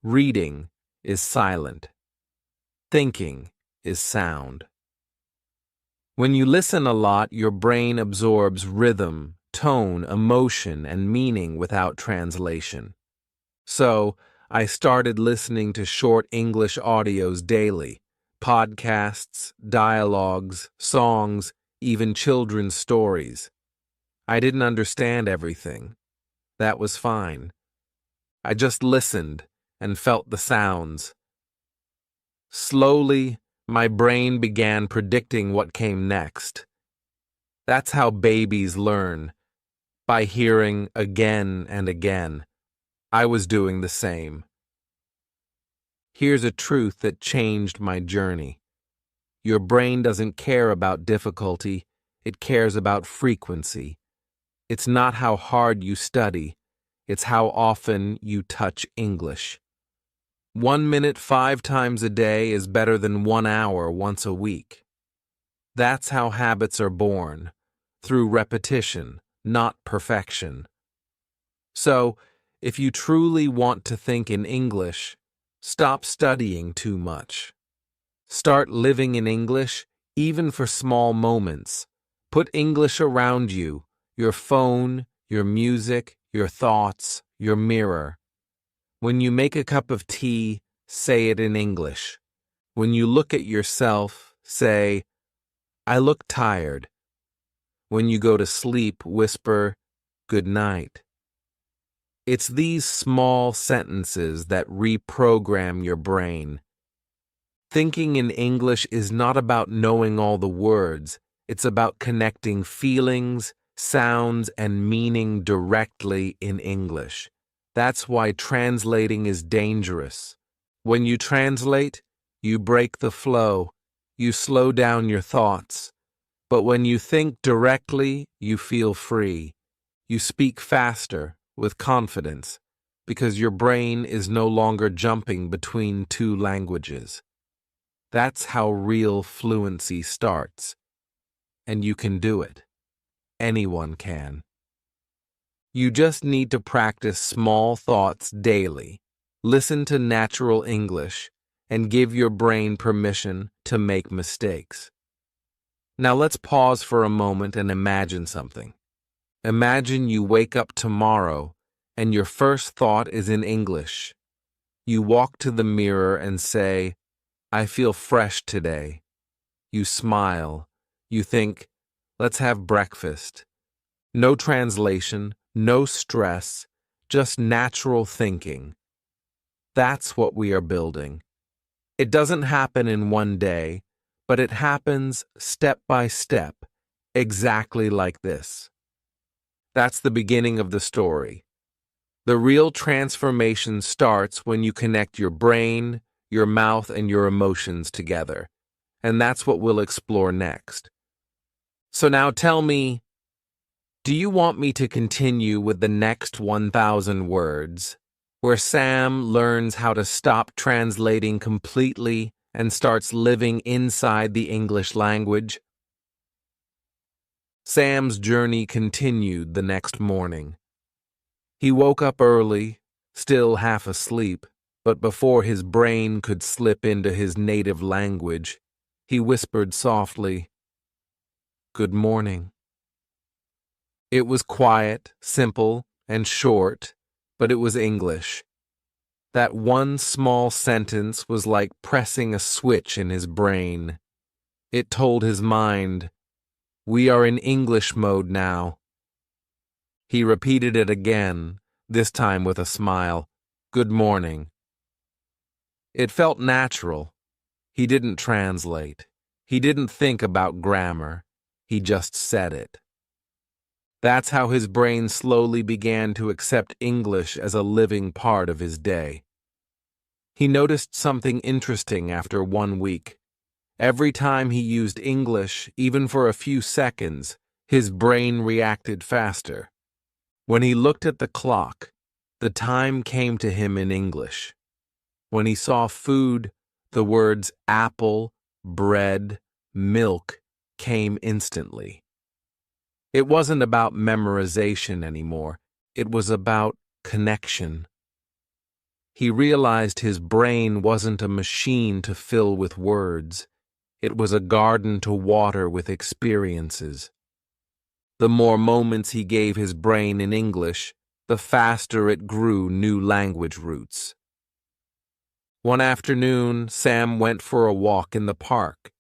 Reading is silent. Thinking is sound. When you listen a lot, your brain absorbs rhythm, tone, emotion, and meaning without translation. So, I started listening to short English audios daily, podcasts, dialogues, songs, even children's stories. I didn't understand everything. That was fine. I just listened and felt the sounds. Slowly, my brain began predicting what came next. That's how babies learn, by hearing again and again. I was doing the same. Here's a truth that changed my journey. Your brain doesn't care about difficulty, it cares about frequency. It's not how hard you study, it's how often you touch English. 1 minute 5 times a day is better than 1 hour once a week. That's how habits are born, through repetition, not perfection. So, if you truly want to think in English, stop studying too much. Start living in English, even for small moments. Put English around you, your phone, your music, your thoughts, your mirror. When you make a cup of tea, say it in English. When you look at yourself, say, I look tired. When you go to sleep, whisper, good night. It's these small sentences that reprogram your brain. Thinking in English is not about knowing all the words. It's about connecting feelings, sounds, and meaning directly in English. That's why translating is dangerous. When you translate, you break the flow. You slow down your thoughts. But when you think directly, you feel free. You speak faster, with confidence, because your brain is no longer jumping between two languages. That's how real fluency starts. And you can do it. Anyone can. You just need to practice small thoughts daily, listen to natural English, and give your brain permission to make mistakes. Now let's pause for a moment and imagine something. Imagine you wake up tomorrow and your first thought is in English. You walk to the mirror and say, "I feel fresh today." You smile. You think, "Let's have breakfast." No translation, no stress, just natural thinking. That's what we are building. It doesn't happen in one day, but it happens step by step, exactly like this. That's the beginning of the story. The real transformation starts when you connect your brain, your mouth, and your emotions together. And that's what we'll explore next. So now tell me, do you want me to continue with the next 1,000 words, where Sam learns how to stop translating completely and starts living inside the English language? Sam's journey continued the next morning. He woke up early, still half asleep, but before his brain could slip into his native language, he whispered softly, "Good morning." It was quiet, simple, and short, but it was English. That one small sentence was like pressing a switch in his brain. It told his mind, "We are in English mode now." He repeated it again, this time with a smile, "Good morning." It felt natural. He didn't translate. He didn't think about grammar. He just said it. That's how his brain slowly began to accept English as a living part of his day. He noticed something interesting after 1 week. Every time he used English, even for a few seconds, his brain reacted faster. When he looked at the clock, the time came to him in English. When he saw food, the words apple, bread, milk came instantly. It wasn't about memorization anymore. It was about connection. He realized his brain wasn't a machine to fill with words. It was a garden to water with experiences. The more moments he gave his brain in English, the faster it grew new language roots. One afternoon, Sam went for a walk in the park.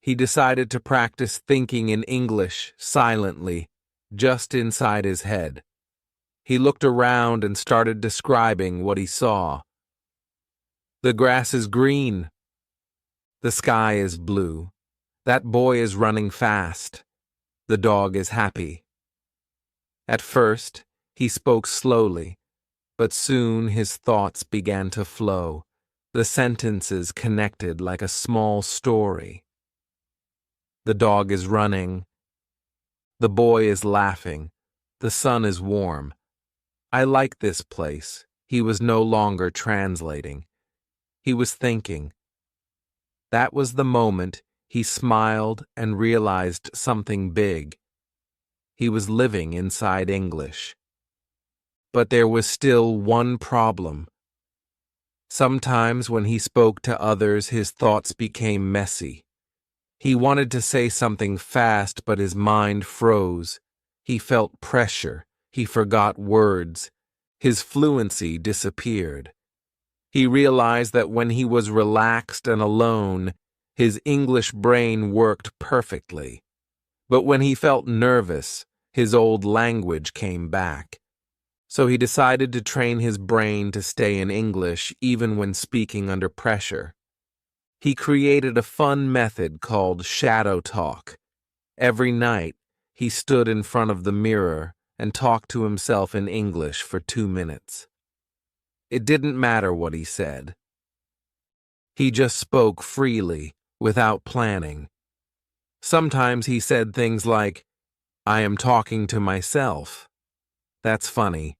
He decided to practice thinking in English silently, just inside his head. He looked around and started describing what he saw. "The grass is green. The sky is blue. That boy is running fast. The dog is happy." At first, he spoke slowly, but soon his thoughts began to flow. The sentences connected like a small story. The dog is running. The boy is laughing. The sun is warm. I like this place. He was no longer translating. He was thinking. That was the moment he smiled and realized something big. He was living inside English. But there was still one problem. Sometimes when he spoke to others, his thoughts became messy. He wanted to say something fast, but his mind froze. He felt pressure. He forgot words. His fluency disappeared. He realized that when he was relaxed and alone, his English brain worked perfectly. But when he felt nervous, his old language came back. So he decided to train his brain to stay in English even when speaking under pressure. He created a fun method called shadow talk. Every night, he stood in front of the mirror and talked to himself in English for 2 minutes. It didn't matter what he said. He just spoke freely, without planning. Sometimes he said things like, "I am talking to myself." That's funny.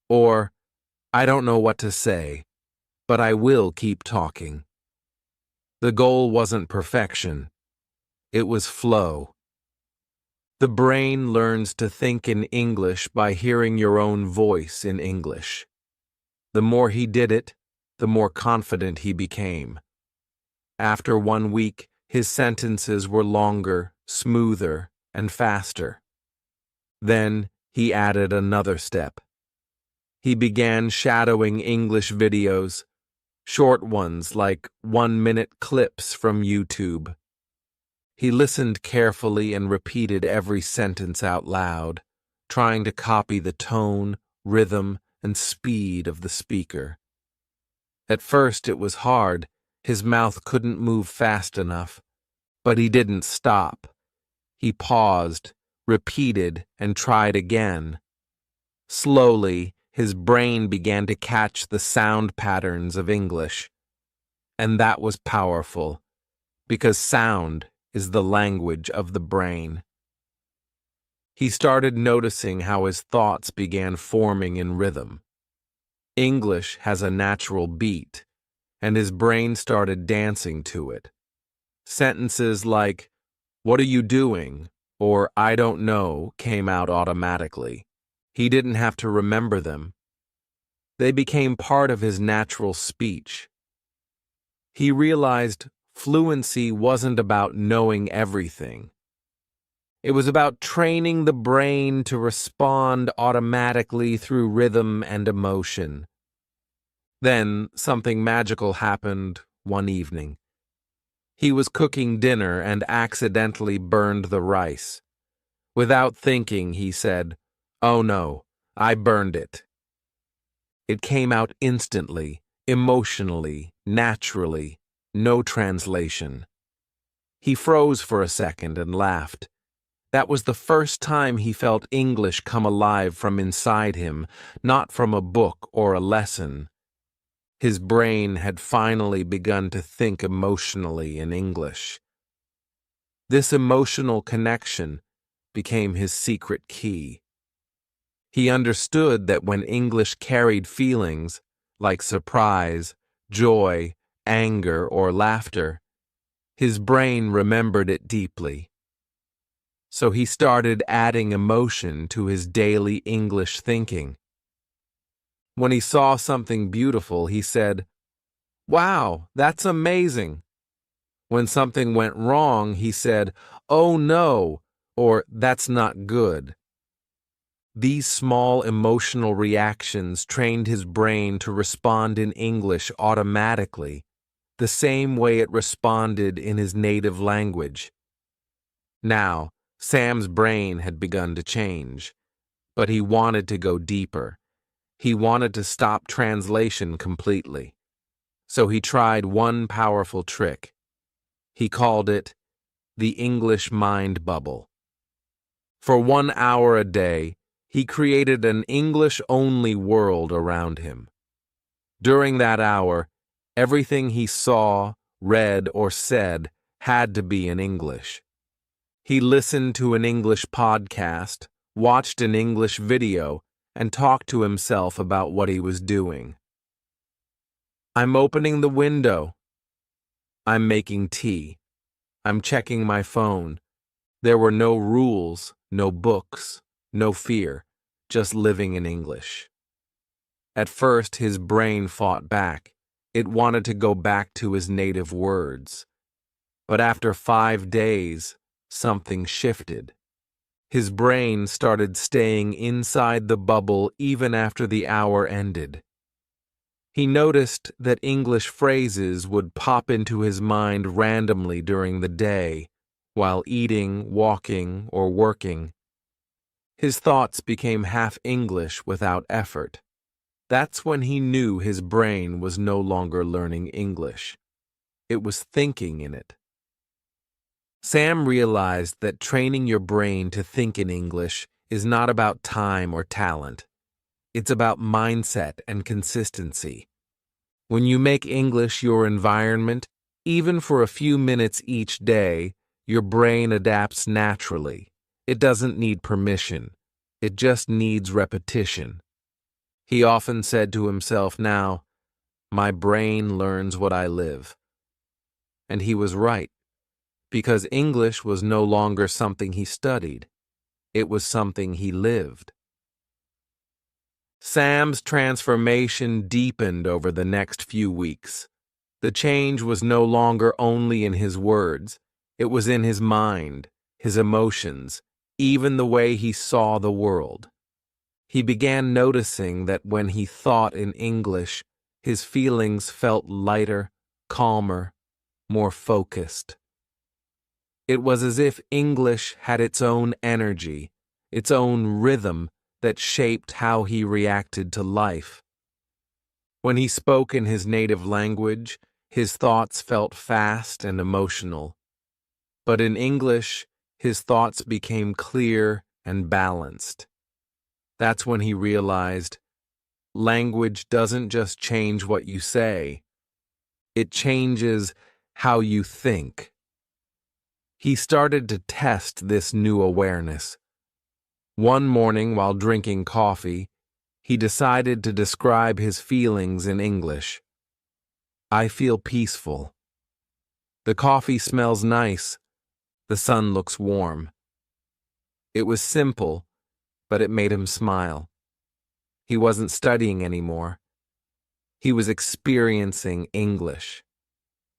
Or, I don't know what to say, but I will keep talking. The goal wasn't perfection. It was flow. The brain learns to think in English by hearing your own voice in English. The more he did it, the more confident he became. After 1 week, his sentences were longer, smoother, and faster. Then he added another step. He began shadowing English videos, short ones like 1-minute clips from YouTube. He listened carefully and repeated every sentence out loud, trying to copy the tone, rhythm, and speed of the speaker. At first it was hard. His mouth couldn't move fast enough. But he didn't stop. He paused, repeated, and tried again. Slowly, his brain began to catch the sound patterns of English. And that was powerful, because sound is the language of the brain. He started noticing how his thoughts began forming in rhythm. English has a natural beat, and his brain started dancing to it. Sentences like, "What are you doing?" or "I don't know" came out automatically. He didn't have to remember them. They became part of his natural speech. He realized fluency wasn't about knowing everything. It was about training the brain to respond automatically through rhythm and emotion. Then something magical happened one evening. He was cooking dinner and accidentally burned the rice. Without thinking, he said, "Oh no, I burned it." It came out instantly, emotionally, naturally, no translation. He froze for a second and laughed. That was the first time he felt English come alive from inside him, not from a book or a lesson. His brain had finally begun to think emotionally in English. This emotional connection became his secret key. He understood that when English carried feelings like surprise, joy, anger, or laughter, his brain remembered it deeply. So he started adding emotion to his daily English thinking. When he saw something beautiful, he said, "Wow, that's amazing." When something went wrong, he said, "Oh no," or "That's not good." These small emotional reactions trained his brain to respond in English automatically, the same way it responded in his native language. Now, Sam's brain had begun to change, but he wanted to go deeper. He wanted to stop translation completely. So he tried one powerful trick. He called it the English mind bubble. For 1 hour a day, he created an English-only world around him. During that hour, everything he saw, read, or said had to be in English. He listened to an English podcast, watched an English video, and talked to himself about what he was doing. "I'm opening the window. I'm making tea. I'm checking my phone." There were no rules, no books, no fear, just living in English. At first, his brain fought back. It wanted to go back to his native words. But after 5 days, something shifted. His brain started staying inside the bubble even after the hour ended. He noticed that English phrases would pop into his mind randomly during the day, while eating, walking, or working. His thoughts became half English without effort. That's when he knew his brain was no longer learning English. It was thinking in it. Sam realized that training your brain to think in English is not about time or talent. It's about mindset and consistency. When you make English your environment, even for a few minutes each day, your brain adapts naturally. It doesn't need permission. It just needs repetition. He often said to himself, "Now, my brain learns what I live." And he was right, because English was no longer something he studied. It was something he lived. Sam's transformation deepened over the next few weeks. The change was no longer only in his words. It was in his mind, his emotions, even the way he saw the world. He began noticing that when he thought in English, his feelings felt lighter, calmer, more focused. It was as if English had its own energy, its own rhythm that shaped how he reacted to life. When he spoke in his native language, his thoughts felt fast and emotional. But in English, his thoughts became clear and balanced. That's when he realized language doesn't just change what you say, it changes how you think. He started to test this new awareness. One morning, while drinking coffee, he decided to describe his feelings in English. "I feel peaceful. The coffee smells nice. The sun looks warm." It was simple, but it made him smile. He wasn't studying anymore. He was experiencing English.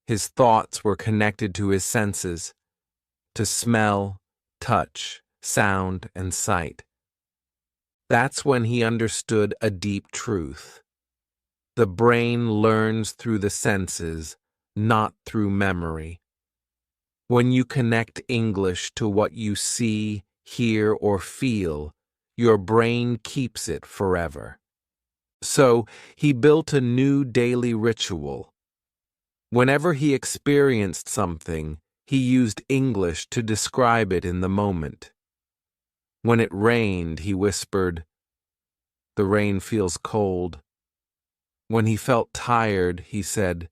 His thoughts were connected to his senses, to smell, touch, sound, and sight. That's when he understood a deep truth. The brain learns through the senses, not through memory. When you connect English to what you see, hear, or feel, your brain keeps it forever. So he built a new daily ritual. Whenever he experienced something, he used English to describe it in the moment. When it rained, he whispered, "The rain feels cold." When he felt tired, he said,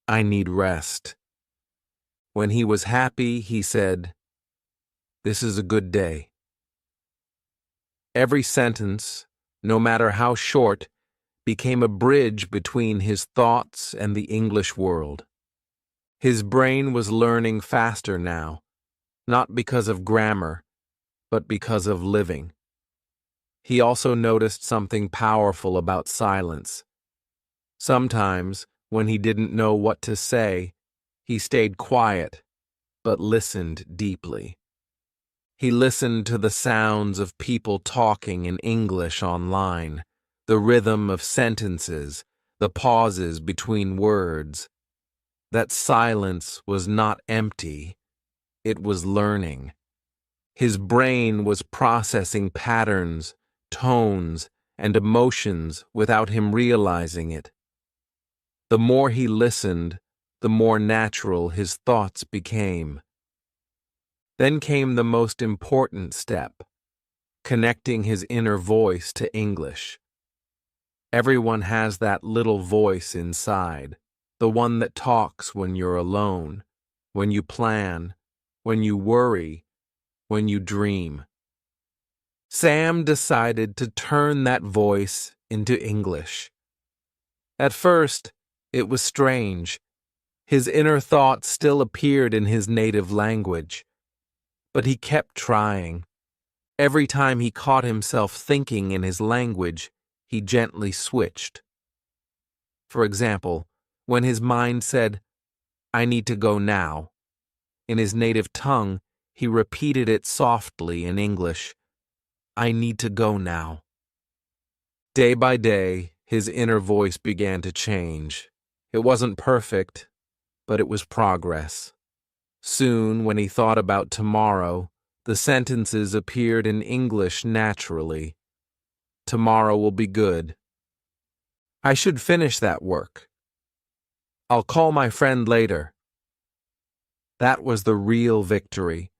"I need rest." When he was happy, he said, "This is a good day." Every sentence, no matter how short, became a bridge between his thoughts and the English world. His brain was learning faster now, not because of grammar, but because of living. He also noticed something powerful about silence. Sometimes, when he didn't know what to say, he stayed quiet, but listened deeply. He listened to the sounds of people talking in English online, the rhythm of sentences, the pauses between words. That silence was not empty, it was learning. His brain was processing patterns, tones, and emotions without him realizing it. The more he listened, the more natural his thoughts became. Then came the most important step, connecting his inner voice to English. Everyone has that little voice inside, the one that talks when you're alone, when you plan, when you worry, when you dream. Sam decided to turn that voice into English. At first, it was strange. His inner thoughts still appeared in his native language. But he kept trying. Every time he caught himself thinking in his language, he gently switched. For example, when his mind said, "I need to go now," in his native tongue, he repeated it softly in English, "I need to go now." Day by day, his inner voice began to change. It wasn't perfect, but it was progress. Soon, when he thought about tomorrow, the sentences appeared in English naturally. "Tomorrow will be good." "I should finish that work." "I'll call my friend later." That was the real victory.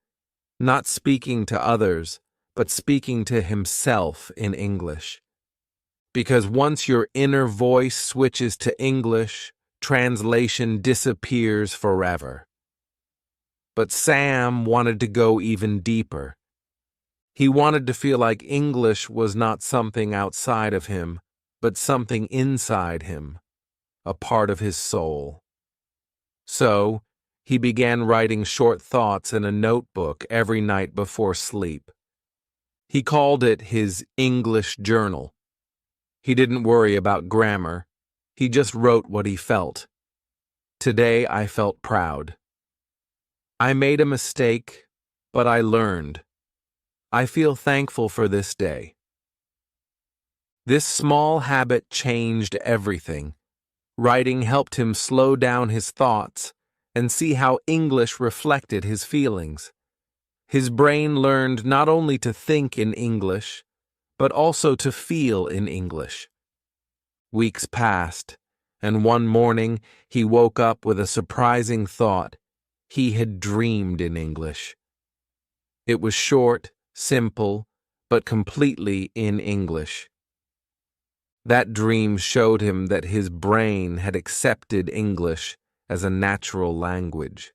Not speaking to others, but speaking to himself in English. Because once your inner voice switches to English, translation disappears forever. But Sam wanted to go even deeper. He wanted to feel like English was not something outside of him, but something inside him, a part of his soul. So, he began writing short thoughts in a notebook every night before sleep. He called it his English journal. He didn't worry about grammar. He just wrote what he felt. Today I felt proud. I made a mistake, but I learned. I feel thankful for this day. This small habit changed everything. Writing helped him slow down his thoughts and see how English reflected his feelings. His brain learned not only to think in English, but also to feel in English. Weeks passed, and one morning he woke up with a surprising thought. He had dreamed in English. It was short, simple, but completely in English. That dream showed him that his brain had accepted English as a natural language.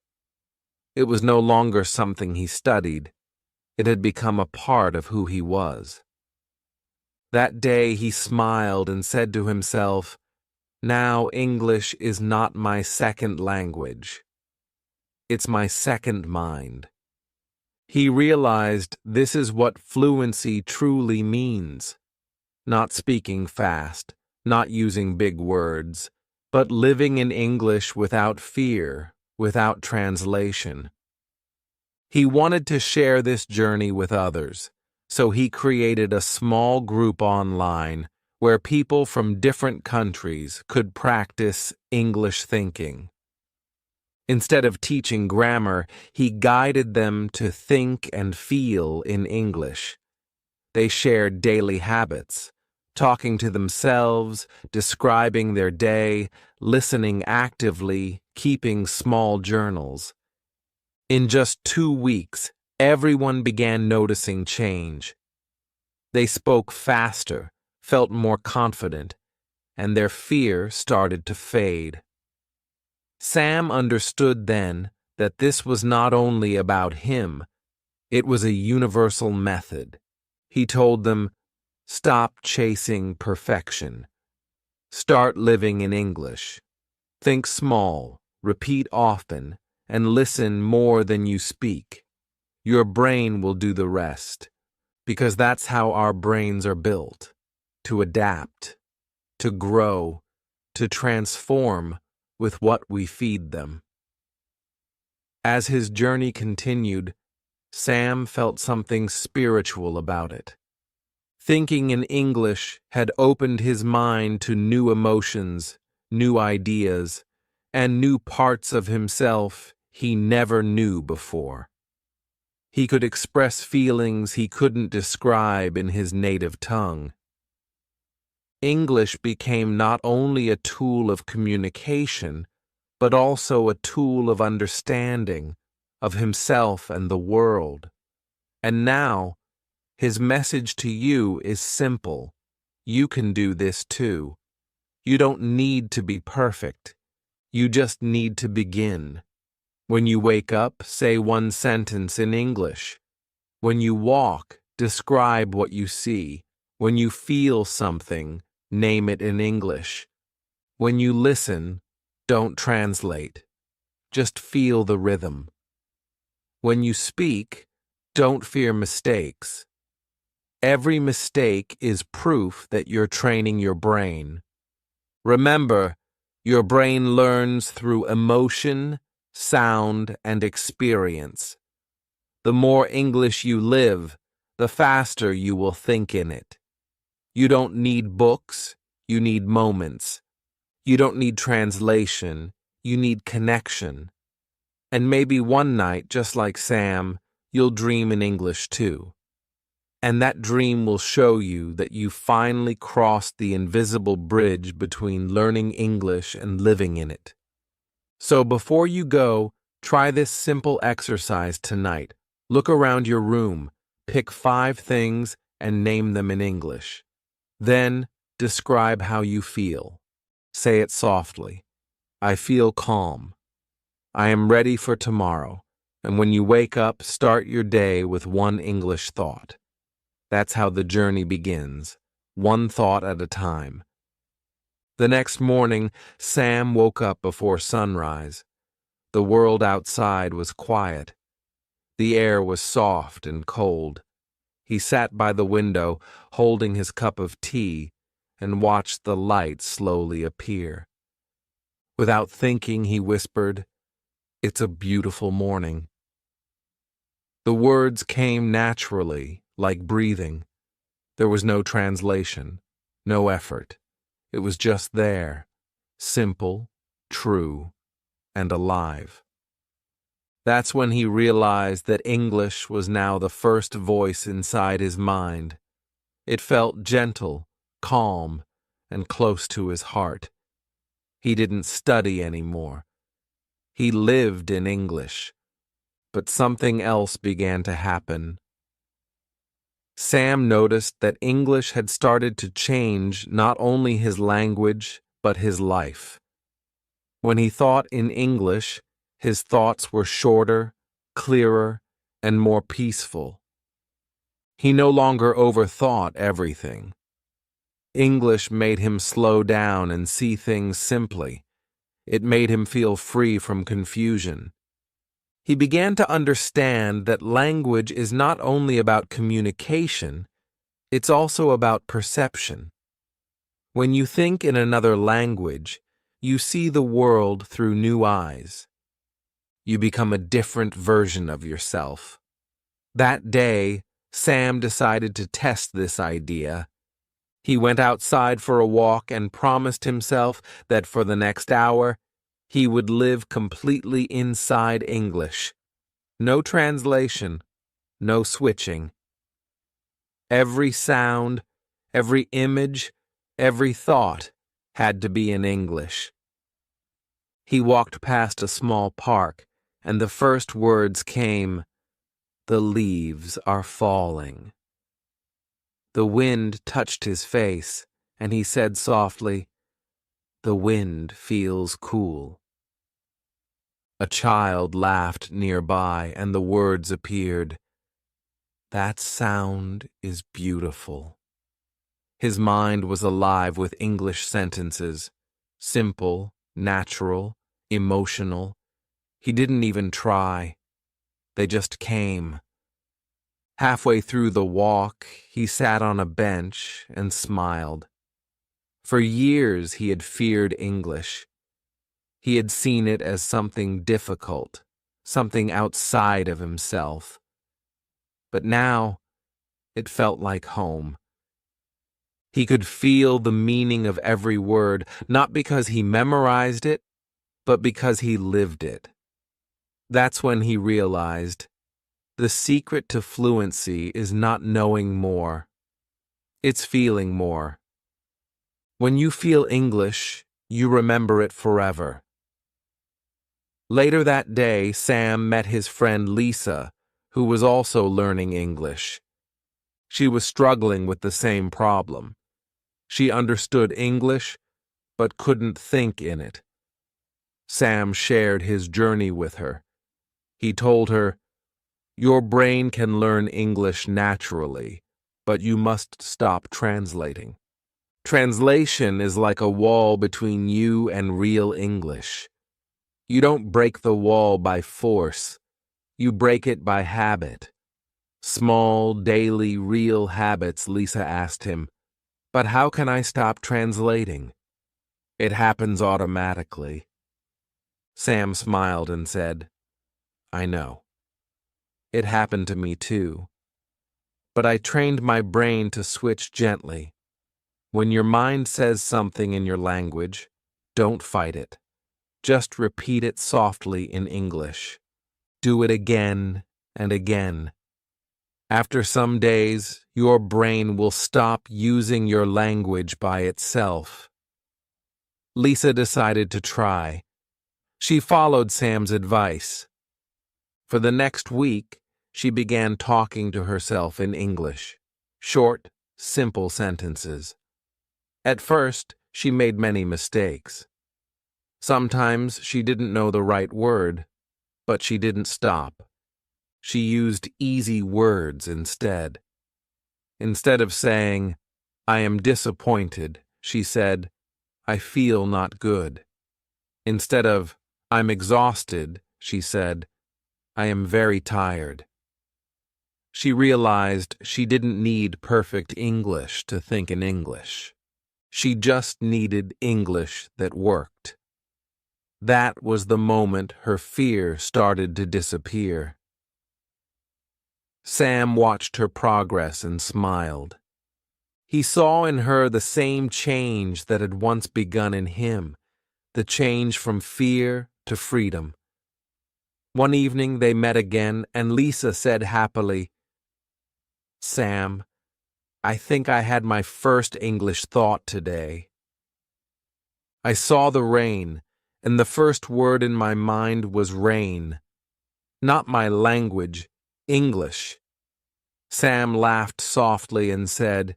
It was no longer something he studied. It had become a part of who he was. That day he smiled and said to himself, "Now English is not my second language. It's my second mind." He realized this is what fluency truly means. Not speaking fast, not using big words, but living in English without fear, without translation. He wanted to share this journey with others, so he created a small group online where people from different countries could practice English thinking. Instead of teaching grammar, he guided them to think and feel in English. They shared daily habits, talking to themselves, describing their day, listening actively, keeping small journals. In just 2 weeks, everyone began noticing change. They spoke faster, felt more confident, and their fear started to fade. Sam understood then that this was not only about him, it was a universal method. He told them, "Stop chasing perfection. Start living in English. Think small, repeat often, and listen more than you speak. Your brain will do the rest, because that's how our brains are built, to adapt, to grow, to transform with what we feed them." As his journey continued, Sam felt something spiritual about it. Thinking in English had opened his mind to new emotions, new ideas, and new parts of himself he never knew before. He could express feelings he couldn't describe in his native tongue. English became not only a tool of communication, but also a tool of understanding of himself and the world. And now, his message to you is simple. You can do this too. You don't need to be perfect. You just need to begin. When you wake up, say one sentence in English. When you walk, describe what you see. When you feel something, name it in English. When you listen, don't translate. Just feel the rhythm. When you speak, don't fear mistakes. Every mistake is proof that you're training your brain. Remember, your brain learns through emotion, sound, and experience. The more English you live, the faster you will think in it. You don't need books, you need moments. You don't need translation, you need connection. And maybe one night, just like Sam, you'll dream in English too. And that dream will show you that you finally crossed the invisible bridge between learning English and living in it. So before you go, try this simple exercise tonight. Look around your room, pick 5 things, and name them in English. Then, describe how you feel. Say it softly. I feel calm. I am ready for tomorrow. And when you wake up, start your day with one English thought. That's how the journey begins, one thought at a time, The next morning, Sam woke up before sunrise. The world outside was quiet. The air was soft and cold. He sat by the window, holding his cup of tea, and watched the light slowly appear. Without thinking, he whispered, "It's a beautiful morning." The words came naturally, like breathing. There was no translation, no effort. It was just there, simple, true, and alive. That's when he realized that English was now the first voice inside his mind. It felt gentle, calm, and close to his heart. He didn't study anymore. He lived in English. But something else began to happen. Sam noticed that English had started to change not only his language, but his life. When he thought in English, his thoughts were shorter, clearer, and more peaceful. He no longer overthought everything. English made him slow down and see things simply. It made him feel free from confusion. He began to understand that language is not only about communication, it's also about perception. When you think in another language, you see the world through new eyes. You become a different version of yourself. That day, Sam decided to test this idea. He went outside for a walk and promised himself that for the next hour, he would live completely inside English. No translation, no switching. Every sound, every image, every thought had to be in English. He walked past a small park, and the first words came, "The leaves are falling." The wind touched his face, and he said softly, "The wind feels cool." A child laughed nearby, and the words appeared, "That sound is beautiful." His mind was alive with English sentences, simple, natural, emotional. He didn't even try. They just came. Halfway through the walk, he sat on a bench and smiled. For years he had feared English. He had seen it as something difficult, something outside of himself. But now, it felt like home. He could feel the meaning of every word, not because he memorized it, but because he lived it. That's when he realized the secret to fluency is not knowing more. It's feeling more. When you feel English, you remember it forever. Later that day, Sam met his friend Lisa, who was also learning English. She was struggling with the same problem. She understood English, but couldn't think in it. Sam shared his journey with her. He told her, "Your brain can learn English naturally, but you must stop translating. Translation is like a wall between you and real English. You don't break the wall by force. You break it by habit." Small, daily, real habits, Lisa asked him. "But how can I stop translating?" "It happens automatically." Sam smiled and said, "I know. It happened to me too. But I trained my brain to switch gently. When your mind says something in your language, don't fight it. Just repeat it softly in English. Do it again and again. After some days, your brain will stop using your language by itself." Lisa decided to try. She followed Sam's advice. For the next week, she began talking to herself in English. Short, simple sentences. At first, she made many mistakes. Sometimes she didn't know the right word, but she didn't stop. She used easy words instead. Instead of saying, "I am disappointed," she said, I feel not good. Instead of, I'm exhausted, she said, I am very tired. She realized she didn't need perfect English to think in English. She just needed English that worked. That was the moment her fear started to disappear. Sam watched her progress and smiled. He saw in her the same change that had once begun in him, the change from fear to freedom. One evening they met again, and Lisa said happily, Sam, I think I had my first English thought today. I saw the rain, and the first word in my mind was rain. Not my language, English. Sam laughed softly and said,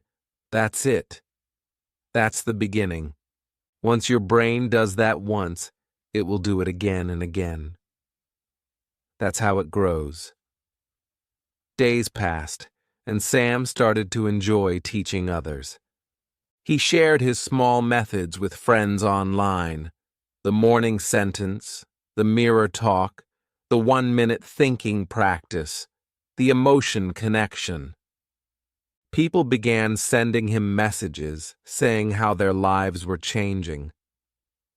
That's it. That's the beginning. Once your brain does that once, it will do it again and again. That's how it grows. Days passed, and Sam started to enjoy teaching others. He shared his small methods with friends online, the morning sentence, the mirror talk, the 1-minute thinking practice, the emotion connection. People began sending him messages saying how their lives were changing.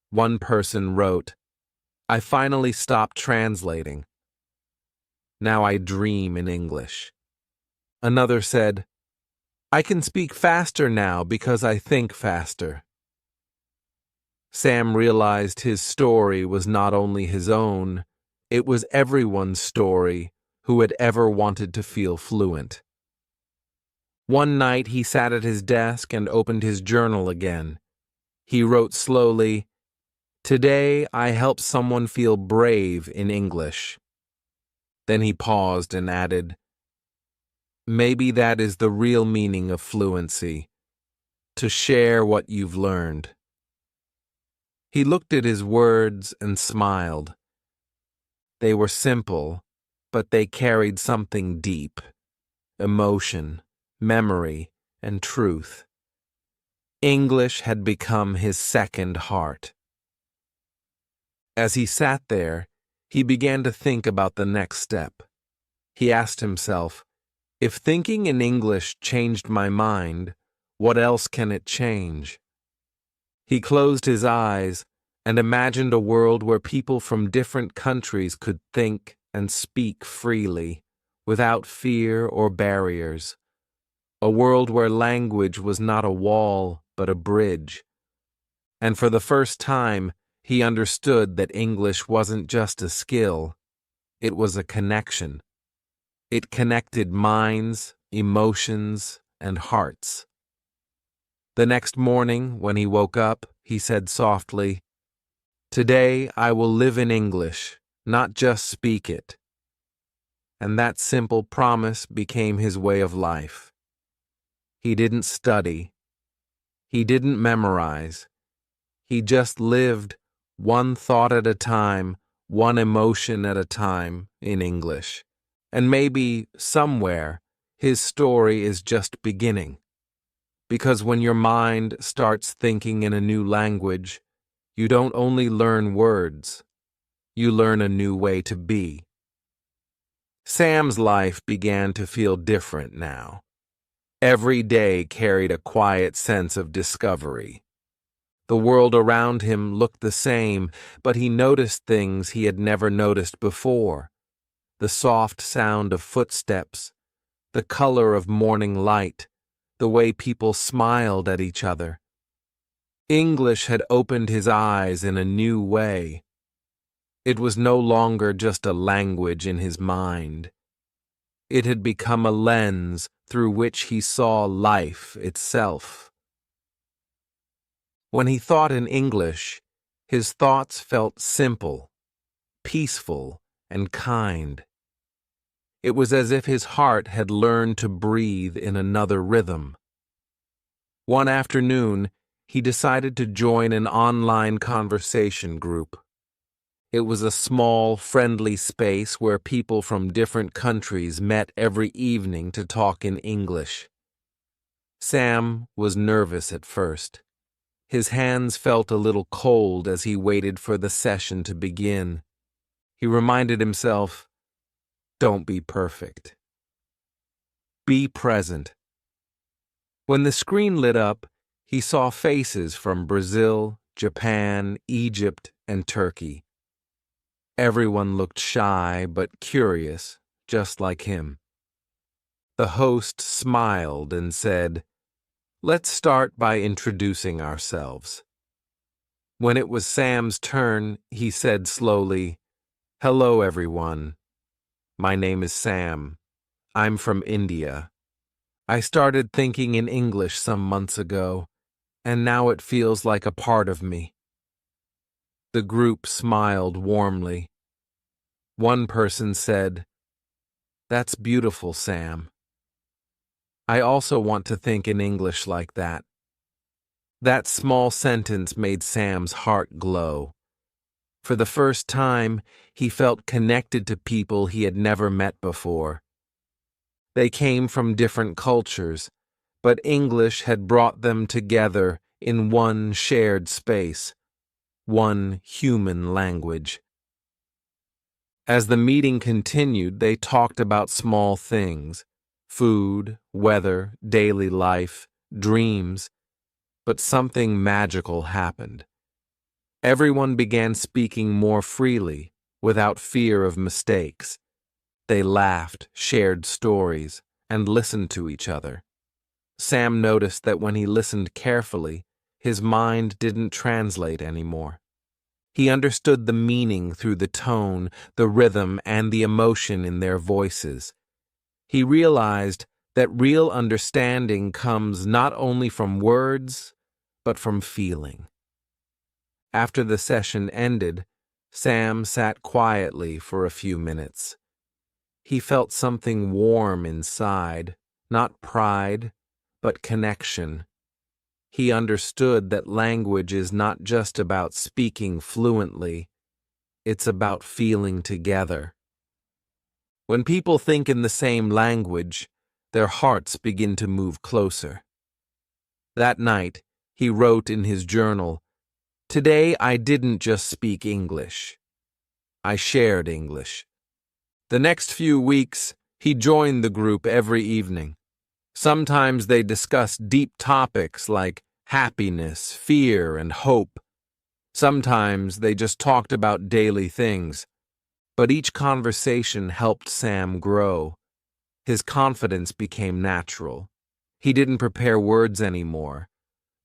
One person wrote, I finally stopped translating. Now I dream in English. Another said, I can speak faster now because I think faster. Sam realized his story was not only his own, it was everyone's story who had ever wanted to feel fluent. One night he sat at his desk and opened his journal again. He wrote slowly, Today I helped someone feel brave in English. Then he paused and added, Maybe that is the real meaning of fluency, to share what you've learned. He looked at his words and smiled. They were simple, but they carried something deep, emotion, memory, and truth. English had become his second heart. As he sat there, he began to think about the next step. He asked himself, if thinking in English changed my mind, what else can it change? He closed his eyes and imagined a world where people from different countries could think and speak freely, without fear or barriers. A world where language was not a wall, but a bridge. And for the first time, he understood that English wasn't just a skill, it was a connection. It connected minds, emotions, and hearts. The next morning, when he woke up, he said softly, Today I will live in English, not just speak it. And that simple promise became his way of life. He didn't study. He didn't memorize. He just lived, one thought at a time, one emotion at a time, in English. And maybe, somewhere, his story is just beginning. Because when your mind starts thinking in a new language, you don't only learn words, you learn a new way to be. Sam's life began to feel different now. Every day carried a quiet sense of discovery. The world around him looked the same, but he noticed things he had never noticed before. The soft sound of footsteps, the color of morning light, the way people smiled at each other. English had opened his eyes in a new way. It was no longer just a language in his mind. It had become a lens through which he saw life itself. When he thought in English, his thoughts felt simple, peaceful, and kind. It was as if his heart had learned to breathe in another rhythm. One afternoon, he decided to join an online conversation group. It was a small, friendly space where people from different countries met every evening to talk in English. Sam was nervous at first. His hands felt a little cold as he waited for the session to begin. He reminded himself, don't be perfect. Be present. When the screen lit up, he saw faces from Brazil, Japan, Egypt, and Turkey. Everyone looked shy but curious, just like him. The host smiled and said, "Let's start by introducing ourselves." When it was Sam's turn, he said slowly, "Hello, everyone. My name is Sam. I'm from India. I started thinking in English some months ago, and now it feels like a part of me." The group smiled warmly. One person said, "That's beautiful, Sam. I also want to think in English like that." That small sentence made Sam's heart glow. For the first time, he felt connected to people he had never met before. They came from different cultures, but English had brought them together in one shared space, one human language. As the meeting continued, they talked about small things: food, weather, daily life, dreams. But something magical happened. Everyone began speaking more freely, without fear of mistakes. They laughed, shared stories, and listened to each other. Sam noticed that when he listened carefully, his mind didn't translate anymore. He understood the meaning through the tone, the rhythm, and the emotion in their voices. He realized that real understanding comes not only from words, but from feeling. After the session ended, Sam sat quietly for a few minutes. He felt something warm inside, not pride, but connection. He understood that language is not just about speaking fluently, it's about feeling together. When people think in the same language, their hearts begin to move closer. That night, he wrote in his journal, "Today I didn't just speak English. I shared English." The next few weeks, he joined the group every evening. Sometimes they discussed deep topics like happiness, fear, and hope. Sometimes they just talked about daily things. But each conversation helped Sam grow. His confidence became natural. He didn't prepare words anymore.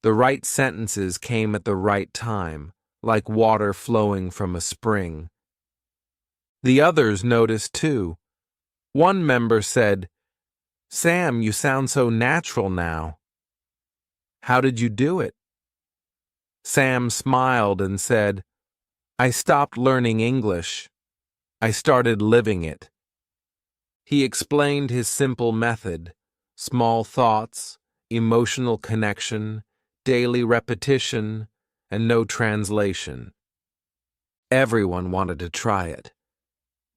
The right sentences came at the right time, like water flowing from a spring. The others noticed too. One member said, "Sam, you sound so natural now. How did you do it?" Sam smiled and said, "I stopped learning English. I started living it." He explained his simple method: small thoughts, emotional connection, daily repetition, and no translation. Everyone wanted to try it.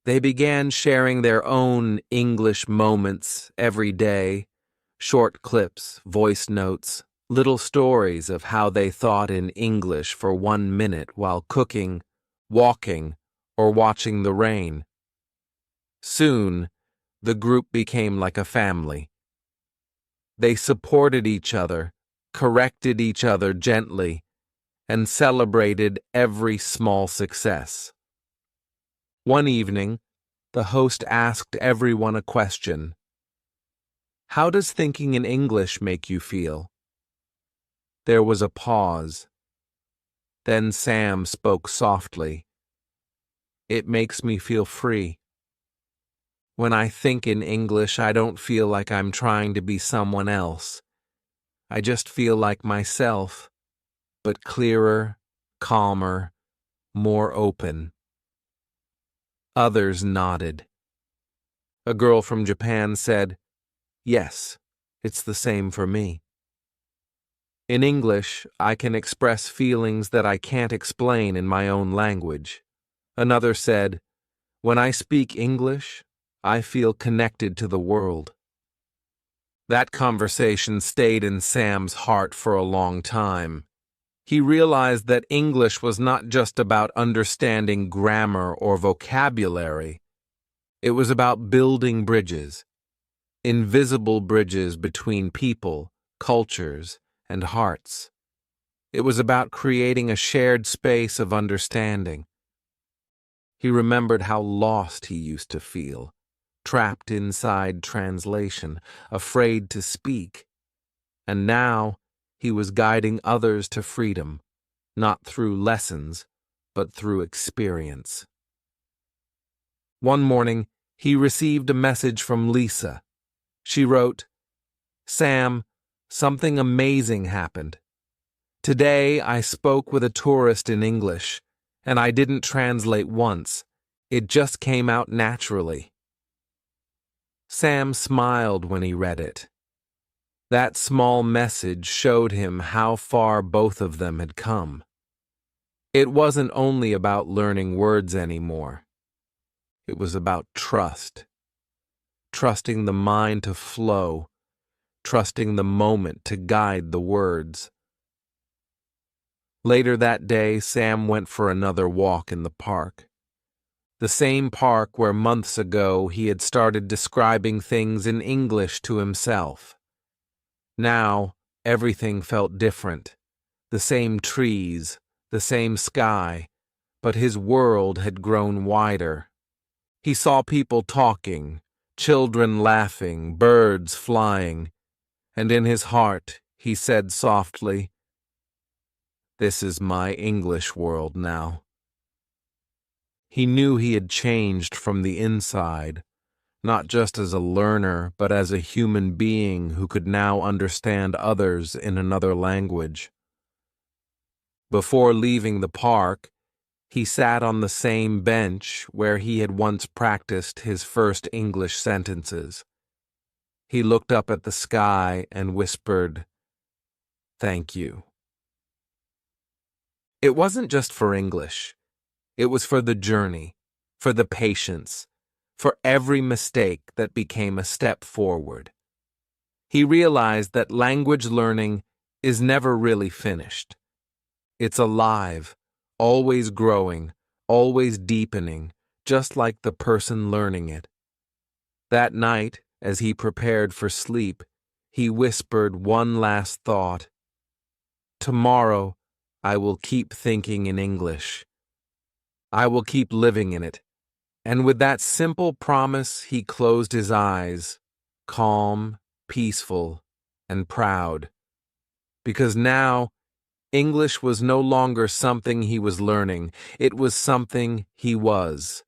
They began sharing their own English moments every day, short clips, voice notes, little stories of how they thought in English for 1 minute while cooking, walking, or watching the rain. Soon, the group became like a family. They supported each other, corrected each other gently, and celebrated every small success. One evening, the host asked everyone a question. "How does thinking in English make you feel?" There was a pause. Then Sam spoke softly. "It makes me feel free. When I think in English, I don't feel like I'm trying to be someone else. I just feel like myself, but clearer, calmer, more open." Others nodded. A girl from Japan said, "Yes, it's the same for me. In English, I can express feelings that I can't explain in my own language." Another said, "When I speak English, I feel connected to the world." That conversation stayed in Sam's heart for a long time. he realized that English was not just about understanding grammar or vocabulary. It was about building bridges, invisible bridges between people, cultures, and hearts. It was about creating a shared space of understanding. He remembered how lost he used to feel, trapped inside translation, afraid to speak. And now he was guiding others to freedom, not through lessons, but through experience. One morning, he received a message from Lisa. She wrote, "Sam, something amazing happened. Today I spoke with a tourist in English, and I didn't translate once. It just came out naturally." Sam smiled when he read it. That small message showed him how far both of them had come. It wasn't only about learning words anymore. It was about trust. Trusting the mind to flow, trusting the moment to guide the words. Later that day, Sam went for another walk in the park. The same park where months ago he had started describing things in English to himself. Now, everything felt different. The same trees, the same sky, but his world had grown wider. He saw people talking, children laughing, birds flying, and in his heart he said softly, "This is my English world now." He knew he had changed from the inside, not just as a learner, but as a human being who could now understand others in another language. Before leaving the park, he sat on the same bench where he had once practiced his first English sentences. He looked up at the sky and whispered, "Thank you." It wasn't just for English. It was for the journey, for the patience, for every mistake that became a step forward. He realized that language learning is never really finished. It's alive, always growing, always deepening, just like the person learning it. That night, as he prepared for sleep, he whispered one last thought. "Tomorrow, I will keep thinking in English. I will keep living in it." And with that simple promise, he closed his eyes, calm, peaceful, and proud. Because now, English was no longer something he was learning, it was something he was.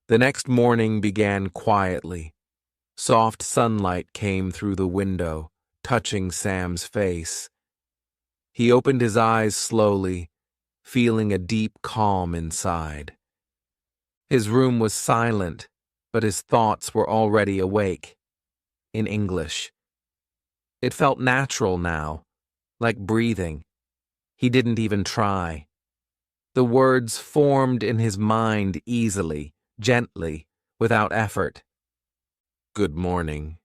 The next morning began quietly. Soft sunlight came through the window, touching Sam's face. He opened his eyes slowly, feeling a deep calm inside. His room was silent, but his thoughts were already awake, in English. It felt natural now, like breathing. He didn't even try. The words formed in his mind easily, gently, without effort. "Good morning,"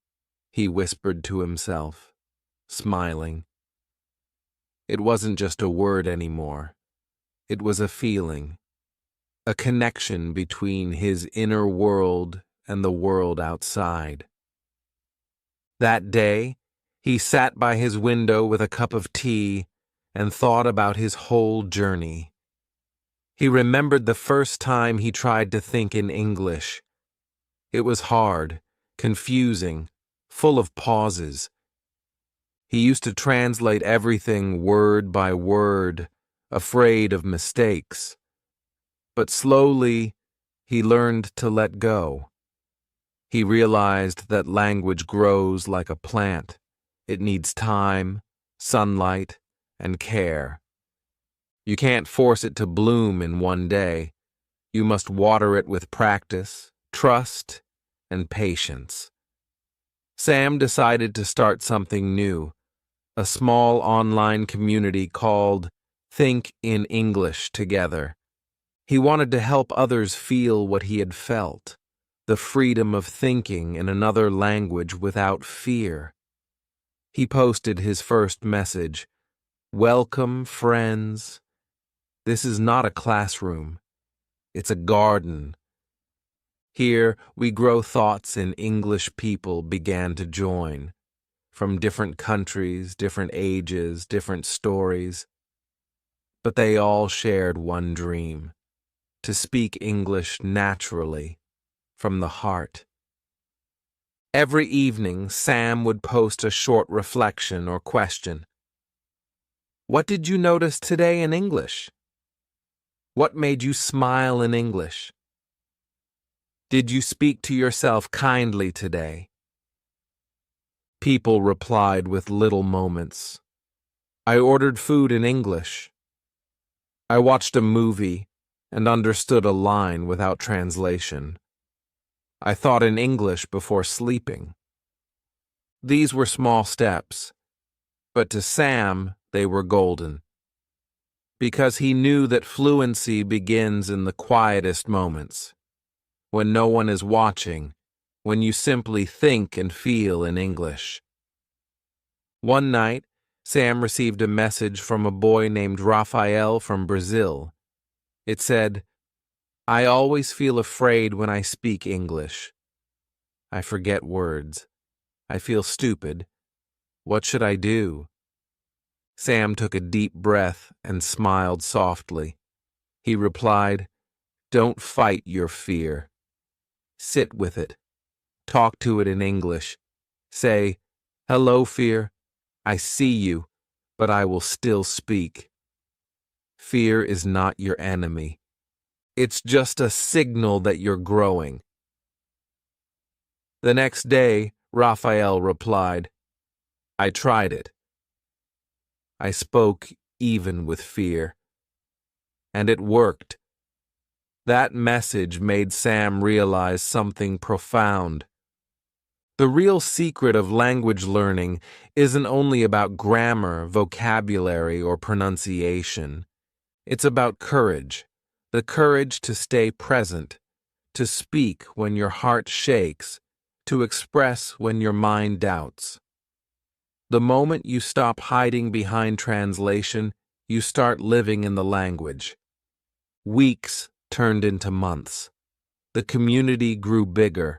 he whispered to himself, smiling. It wasn't just a word anymore. It was a feeling, a connection between his inner world and the world outside. That day, he sat by his window with a cup of tea and thought about his whole journey. He remembered the first time he tried to think in English. It was hard, confusing, full of pauses. He used to translate everything word by word, afraid of mistakes. But slowly, he learned to let go. He realized that language grows like a plant. It needs time, sunlight, and care. You can't force it to bloom in one day. You must water it with practice, trust, and patience. Sam decided to start something new, a small online community called Think in English Together. He wanted to help others feel what he had felt, the freedom of thinking in another language without fear. He posted his first message, Welcome, friends. This is not a classroom. It's a garden. Here we grow thoughts and English people began to join. From different countries, different ages, different stories. But they all shared one dream: to speak English naturally, from the heart. Every evening, Sam would post a short reflection or question. What did you notice today in English? What made you smile in English? Did you speak to yourself kindly today? People replied with little moments. I ordered food in English. I watched a movie and understood a line without translation. I thought in English before sleeping. These were small steps, but to Sam, they were golden. Because he knew that fluency begins in the quietest moments, when no one is watching, when you simply think and feel in English. One night, Sam received a message from a boy named Rafael from Brazil. It said, I always feel afraid when I speak English. I forget words. I feel stupid. What should I do? Sam took a deep breath and smiled softly. He replied, Don't fight your fear. Sit with it. Talk to it in English. Say, Hello, fear. I see you, but I will still speak. Fear is not your enemy. It's just a signal that you're growing. The next day, Raphael replied, I tried it. I spoke even with fear. And it worked. That message made Sam realize something profound. The real secret of language learning isn't only about grammar, vocabulary, or pronunciation. It's about courage, the courage to stay present, to speak when your heart shakes, to express when your mind doubts. The moment you stop hiding behind translation, you start living in the language. Weeks turned into months. The community grew bigger.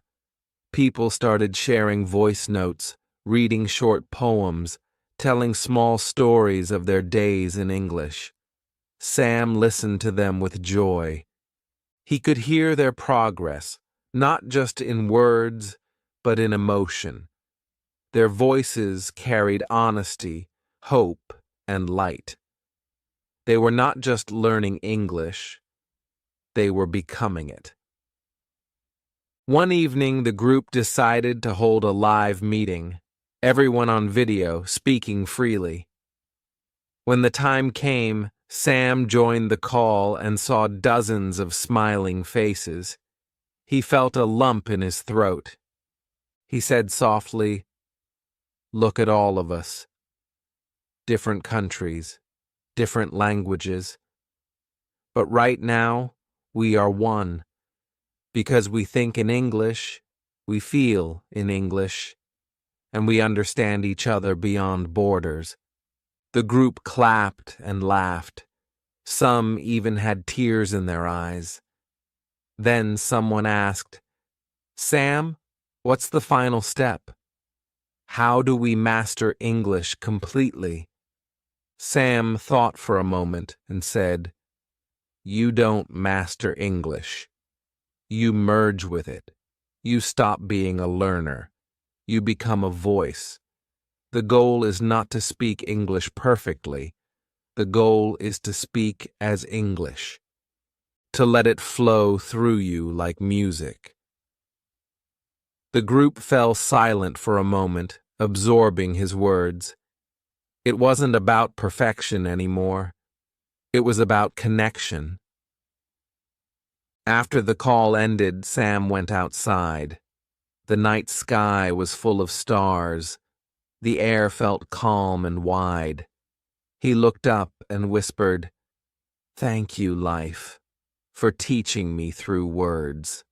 People started sharing voice notes, reading short poems, telling small stories of their days in English. Sam listened to them with joy. He could hear their progress, not just in words, but in emotion. Their voices carried honesty, hope, and light. They were not just learning English, they were becoming it. One evening, the group decided to hold a live meeting, everyone on video, speaking freely. When the time came, Sam joined the call and saw dozens of smiling faces. He felt a lump in his throat. He said softly, Look at all of us. Different countries, different languages. But right now, we are one. Because we think in English, we feel in English, and we understand each other beyond borders. The group clapped and laughed. Some even had tears in their eyes. Then someone asked, Sam, what's the final step? How do we master English completely? Sam thought for a moment and said, You don't master English. You merge with it. You stop being a learner. You become a voice. The goal is not to speak English perfectly. The goal is to speak as English, to let it flow through you like music. The group fell silent for a moment, absorbing his words. It wasn't about perfection anymore. It was about connection. After the call ended, Sam went outside. The night sky was full of stars. The air felt calm and wide. He looked up and whispered, Thank you, life, for teaching me through words.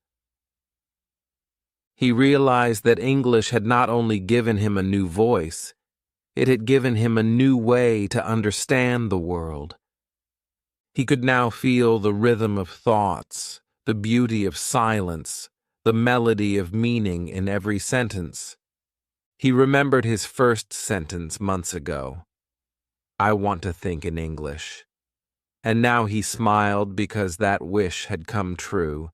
He realized that English had not only given him a new voice, It had given him a new way to understand the world. He could now feel the rhythm of thoughts, the beauty of silence, the melody of meaning in every sentence. He remembered his first sentence months ago. I want to think in English. And now he smiled because that wish had come true,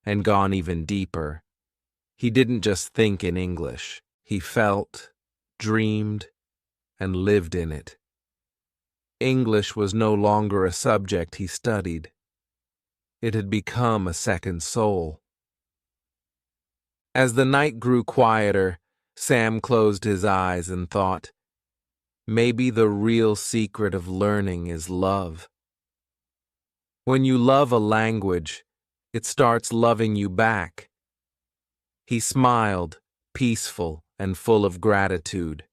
and gone even deeper. He didn't just think in English. He felt, dreamed, and lived in it. English was no longer a subject he studied. It had become a second soul. As the night grew quieter, Sam closed his eyes and thought, maybe the real secret of learning is love. When you love a language, it starts loving you back. He smiled, peaceful and full of gratitude.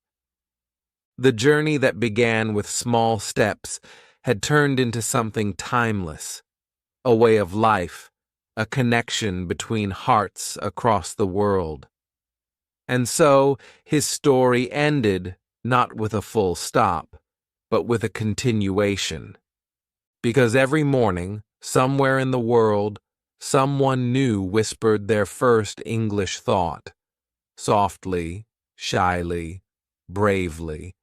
The journey that began with small steps had turned into something timeless, a way of life, a connection between hearts across the world. And so his story ended not with a full stop, but with a continuation. Because every morning, somewhere in the world, someone new whispered their first English thought, softly, shyly, bravely,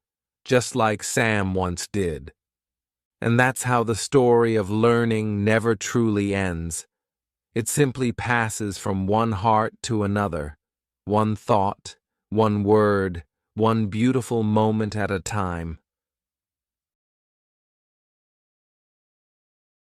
just like Sam once did. And that's how the story of learning never truly ends. It simply passes from one heart to another, one thought, one word, one beautiful moment at a time.